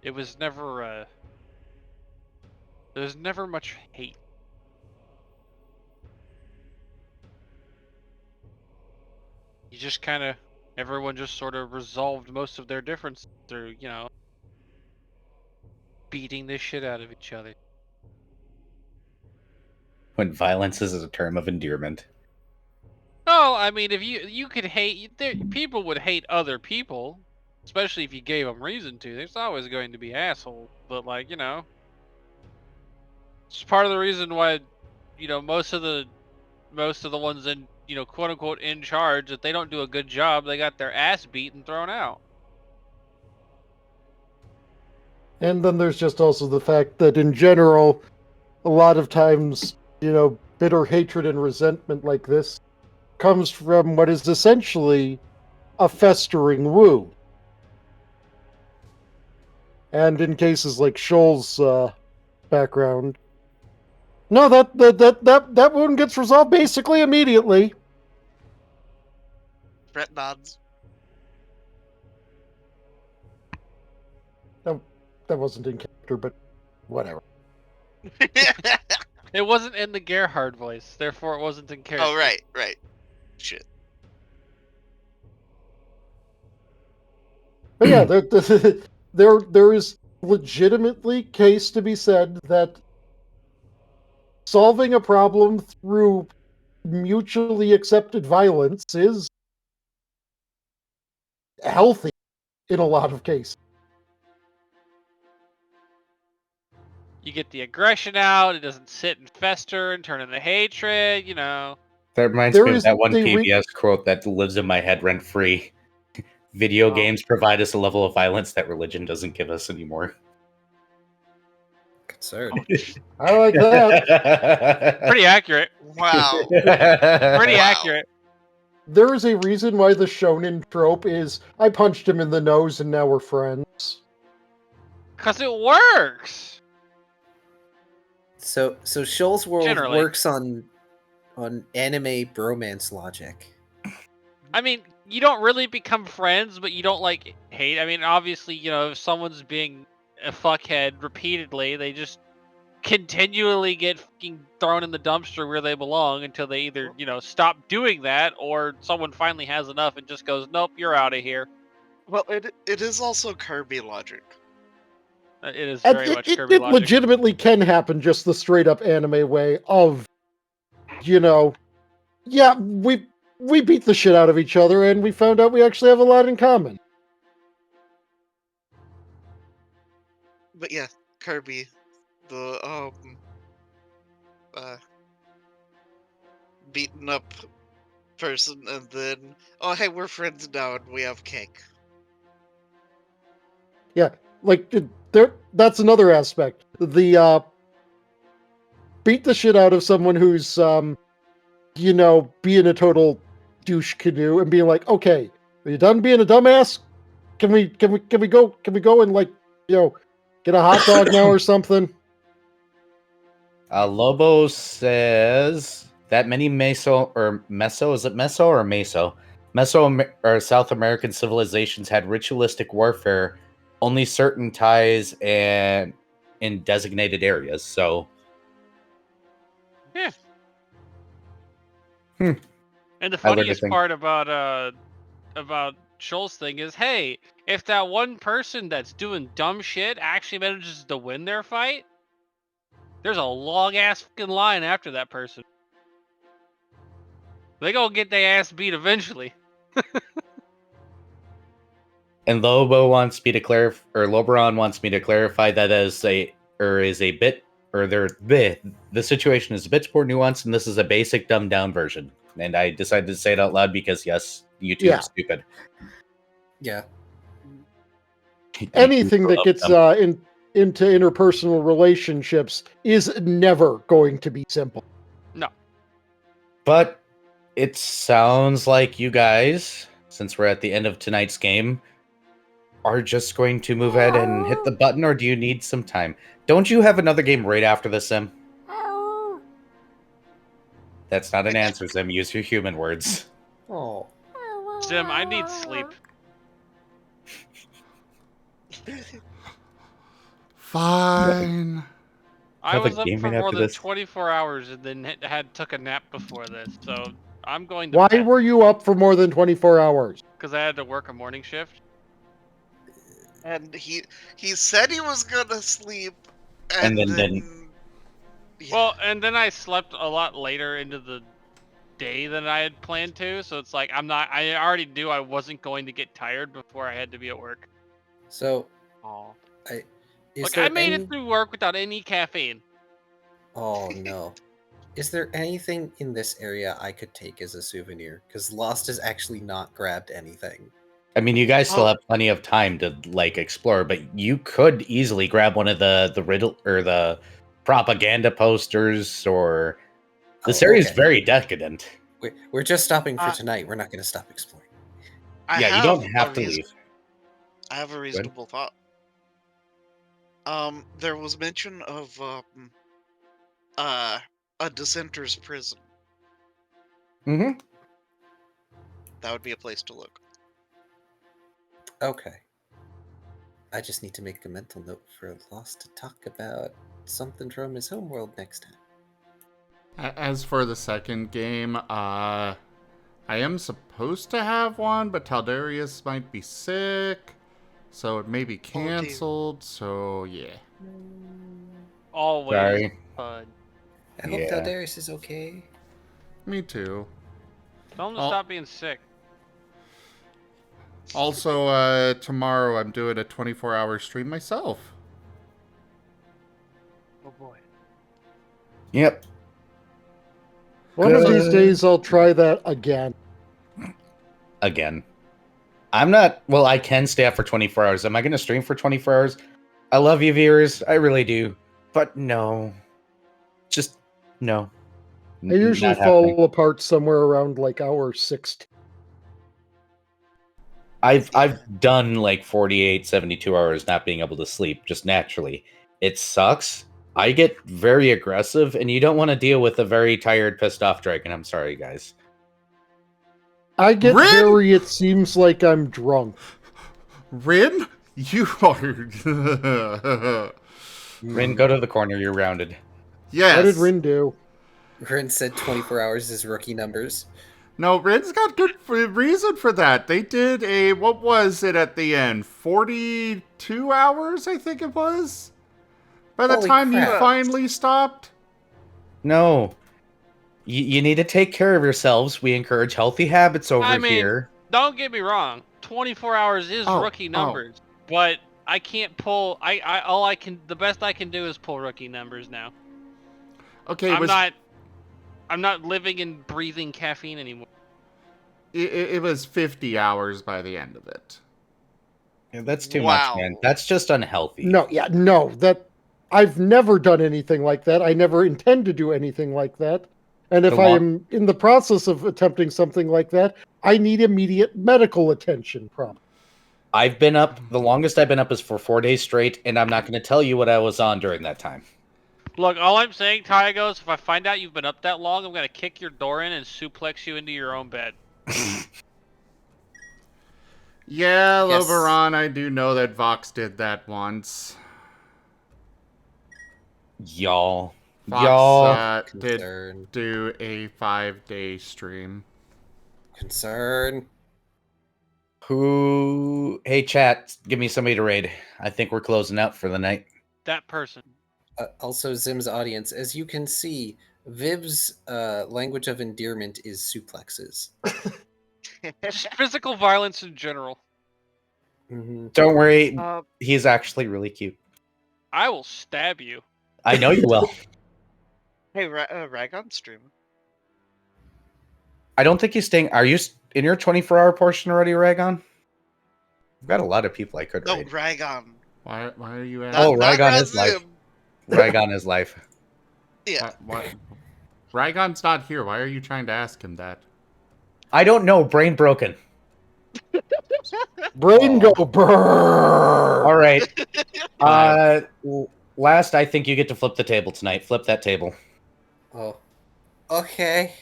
it was never there's never much hate. You just kind of, everyone just sort of resolved most of their differences through, beating the shit out of each other. When violence is a term of endearment. Oh, I mean, if you could hate, people would hate other people, especially if you gave them reason to. There's always going to be assholes, but it's part of the reason why, most of the ones in, quote unquote in charge, if they don't do a good job, they got their ass beat and thrown out. And then there's just also the fact that in general, a lot of times, bitter hatred and resentment like this comes from what is essentially a festering wound. And in cases like Shoal's background, no, that wound gets resolved basically immediately. Fret nods. That wasn't in character, but whatever. It wasn't in the Gerhard voice, therefore it wasn't in character. Oh, right. Shit. But yeah, there is legitimately case to be said that solving a problem through mutually accepted violence is healthy in a lot of cases. You get the aggression out, it doesn't sit and fester and turn into hatred, That reminds me of that one PBS quote that lives in my head rent-free. Video games provide us a level of violence that religion doesn't give us anymore. Concerned. I like that. Pretty accurate. Wow. Pretty accurate. There is a reason why the shonen trope is, I punched him in the nose and now we're friends. Because it works! So Shoal's world Generally. works on anime bromance logic. I mean, you don't really become friends, but you don't like hate. I mean, obviously, if someone's being a fuckhead repeatedly, they just continually get fucking thrown in the dumpster where they belong until they either, stop doing that or someone finally has enough and just goes, "Nope, you're out of here." Well, it is also Kirby logic. It is And very much it Kirby logic. legitimately can happen just the straight up anime way of, yeah, we beat the shit out of each other and we found out we actually have a lot in common. But yeah, Kirby, the beaten up person, and then, oh hey, we're friends now and we have cake. Yeah, like that's another aspect. The beat the shit out of someone who's being a total douche canoe and being like, okay, are you done being a dumbass? Can we go and get a hot dog now or something? Lobo says that many Meso or Meso, is it Meso or Meso? Or South American civilizations had ritualistic warfare, only certain ties and in designated areas. So, Yeah. Hmm. And the I learned a funniest thing. part about Shoal's thing is, hey, if that one person that's doing dumb shit actually manages to win their fight, there's a long ass fucking line after that person. They gonna get their ass beat eventually. And Lobo wants me to clarify, or Loberon wants me to clarify that the situation is a bit more nuanced, and this is a basic dumbed down version. And I decided to say it out loud because yes, YouTube's stupid. Yeah. Anything that gets into interpersonal relationships is never going to be simple. No. But it sounds like you guys, since we're at the end of tonight's game, are just going to move ahead and hit the button, or do you need some time? Don't you have another game right after this, Sim? That's not an answer, Sim. Use your human words. Oh. Sim, I need sleep. Fine. I Have a was up game for right more after than this? 24 hours and then took a nap before this, so I'm going to Why bed were you up for more than 24 hours? because I had to work a morning shift. And he said he was gonna sleep, And and then didn't. Yeah. Well, and then I slept a lot later into the day than I had planned to, so it's like I already knew I wasn't going to get tired before I had to be at work. So, Oh. I I made it through work without any caffeine. Oh no. Is there anything in this area I could take as a souvenir? Because Lost has actually not grabbed anything. I mean, you guys still have plenty of time to explore, but you could easily grab one of the riddle or the propaganda posters. Or this area is very decadent. We're just stopping for tonight. We're not going to stop exploring. You don't have to leave. I have a reasonable thought. There was mention of a dissenter's prison. Mm-hmm. That would be a place to look. Okay. I just need to make a mental note for Lost to talk about something from his homeworld next time. As for the second game, I am supposed to have one, but Taldarius might be sick, so it may be canceled, so yeah. Always Sorry. fun. I hope Taldarius is okay. Me too. Tell him to stop being sick. Also, tomorrow I'm doing a 24-hour stream myself. Oh boy. Yep. One of these days I'll try that again. Again. I'm not... Well, I can stay up for 24 hours. Am I going to stream for 24 hours? I love you, viewers. I really do. But no. Just no. I usually fall apart somewhere around like hour 16. I've done like 48, 72 hours not being able to sleep just naturally. It sucks. I get very aggressive, and you don't want to deal with a very tired, pissed off dragon. I'm sorry, guys. I get Rin? very, it seems like I'm drunk. Rin, you are. Rin, go to the corner. You're rounded. Yes. What did Rin do? Rin said 24 hours is rookie numbers. No, Rin's got good reason for that. They did a, what was it at the end? 42 hours, I think it was? By the Holy time you crap. finally stopped? No. You need to take care of yourselves. We encourage healthy habits over I mean, here. don't get me wrong. 24 hours is rookie numbers, but I can't pull. The best I can do is pull rookie numbers now. Okay, I'm not living and breathing caffeine anymore. It was 50 hours by the end of it. Yeah, that's too much, man. That's just unhealthy. No, that I've never done anything like that. I never intend to do anything like that. And if I am in the process of attempting something like that, I need immediate medical attention, probably. I've been up, the longest I've been up is for 4 days straight, and I'm not going to tell you what I was on during that time. Look, all I'm saying, Taigo, is if I find out you've been up that long, I'm going to kick your door in and suplex you into your own bed. Yeah, Yes. Loveron, I do know that Vox did that once. Y'all. Vox did Concern. do a 5-day stream. Concern. Hey, chat, give me somebody to raid. I think we're closing out for the night. That person. Also, Zim's audience, as you can see, Viv's language of endearment is suplexes. Just physical violence in general. Mm-hmm. Don't worry, he's actually really cute. I will stab you. I know you will. Hey, Ragon stream. I don't think he's staying. Are you in your 24-hour portion already, Ragon? I've got a lot of people I could No, raid. Ragon. Why are you asking? Ragon is life. Ragon is life. Yeah. Why? Ragon's not here. Why are you trying to ask him that? I don't know. Brain broken. Brain go brrrr. All right. Last, I think you get to flip the table tonight. Flip that table. Oh. Okay.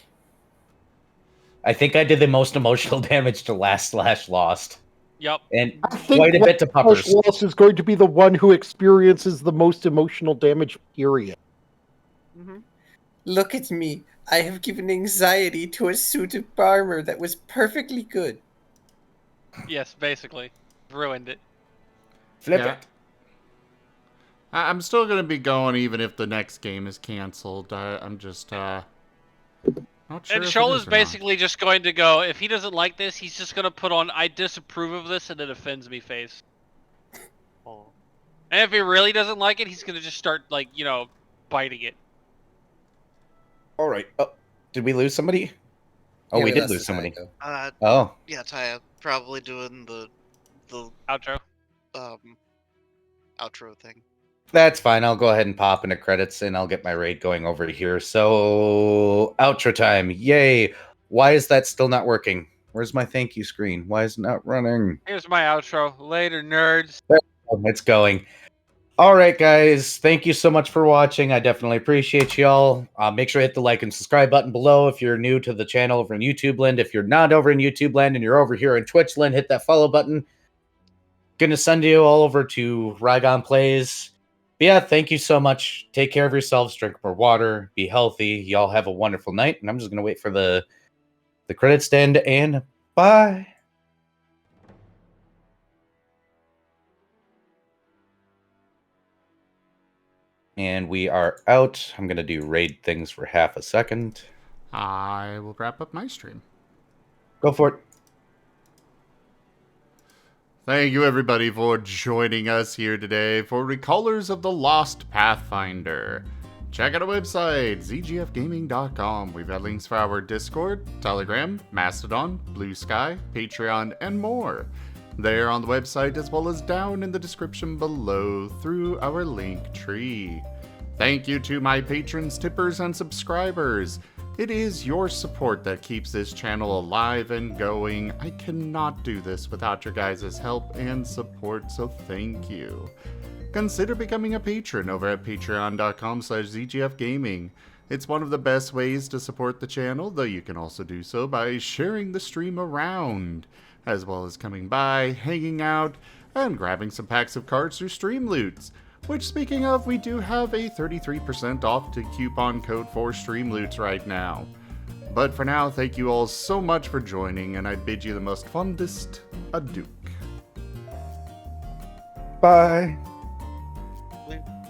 I think I did the most emotional damage to last/lost. Yep. And I think quite a bit to puppers. Lost is going to be the one who experiences the most emotional damage, period. Mm-hmm. Look at me. I have given anxiety to a suit of armor that was perfectly good. Yes, basically. Ruined it. Flip Yeah. it. I'm still going to be going even if the next game is canceled. I'm just not sure. And if Shoal it is or not. basically just going to go, if he doesn't like this, he's just going to put on, I disapprove of this, and it offends me face. Oh. And if he really doesn't like it, he's going to just start, like, biting it. All right. Oh, did we lose somebody? Oh, Yeah, we did lost lose the somebody. Taigo. Oh. Yeah, Taya, probably doing the Outro. outro thing. That's fine. I'll go ahead and pop into credits and I'll get my raid going over here. So, outro time. Yay. Why is that still not working? Where's my thank you screen? Why is it not running? Here's my outro. Later, nerds. Oh, it's going. All right, guys. Thank you so much for watching. I definitely appreciate y'all. Make sure to hit the like and subscribe button below if you're new to the channel over in YouTube land. If you're not over in YouTube land and you're over here in Twitch land, hit that follow button. Gonna send you all over to Ragon Plays. But yeah, thank you so much. Take care of yourselves. Drink more water. Be healthy. Y'all have a wonderful night. And I'm just gonna wait for the credits to end. And bye. And we are out. I'm gonna do raid things for half a second. I will wrap up my stream. Go for it. Thank you, everybody, for joining us here today for Recolors of the Lost Pathfinder. Check out our website, zgfgaming.com. We've got links for our Discord, Telegram, Mastodon, Blue Sky, Patreon, and more. They're on the website as well as down in the description below through our link tree. Thank you to my patrons, tippers, and subscribers. It is your support that keeps this channel alive and going. I cannot do this without your guys' help and support, so thank you. Consider becoming a patron over at patreon.com/zgfgaming. It's one of the best ways to support the channel, though you can also do so by sharing the stream around, as well as coming by, hanging out, and grabbing some packs of cards through Stream Loots. Which, speaking of, we do have a 33% off to coupon code for Stream Loots right now. But for now, thank you all so much for joining, and I bid you the most fondest adieu. Bye. We-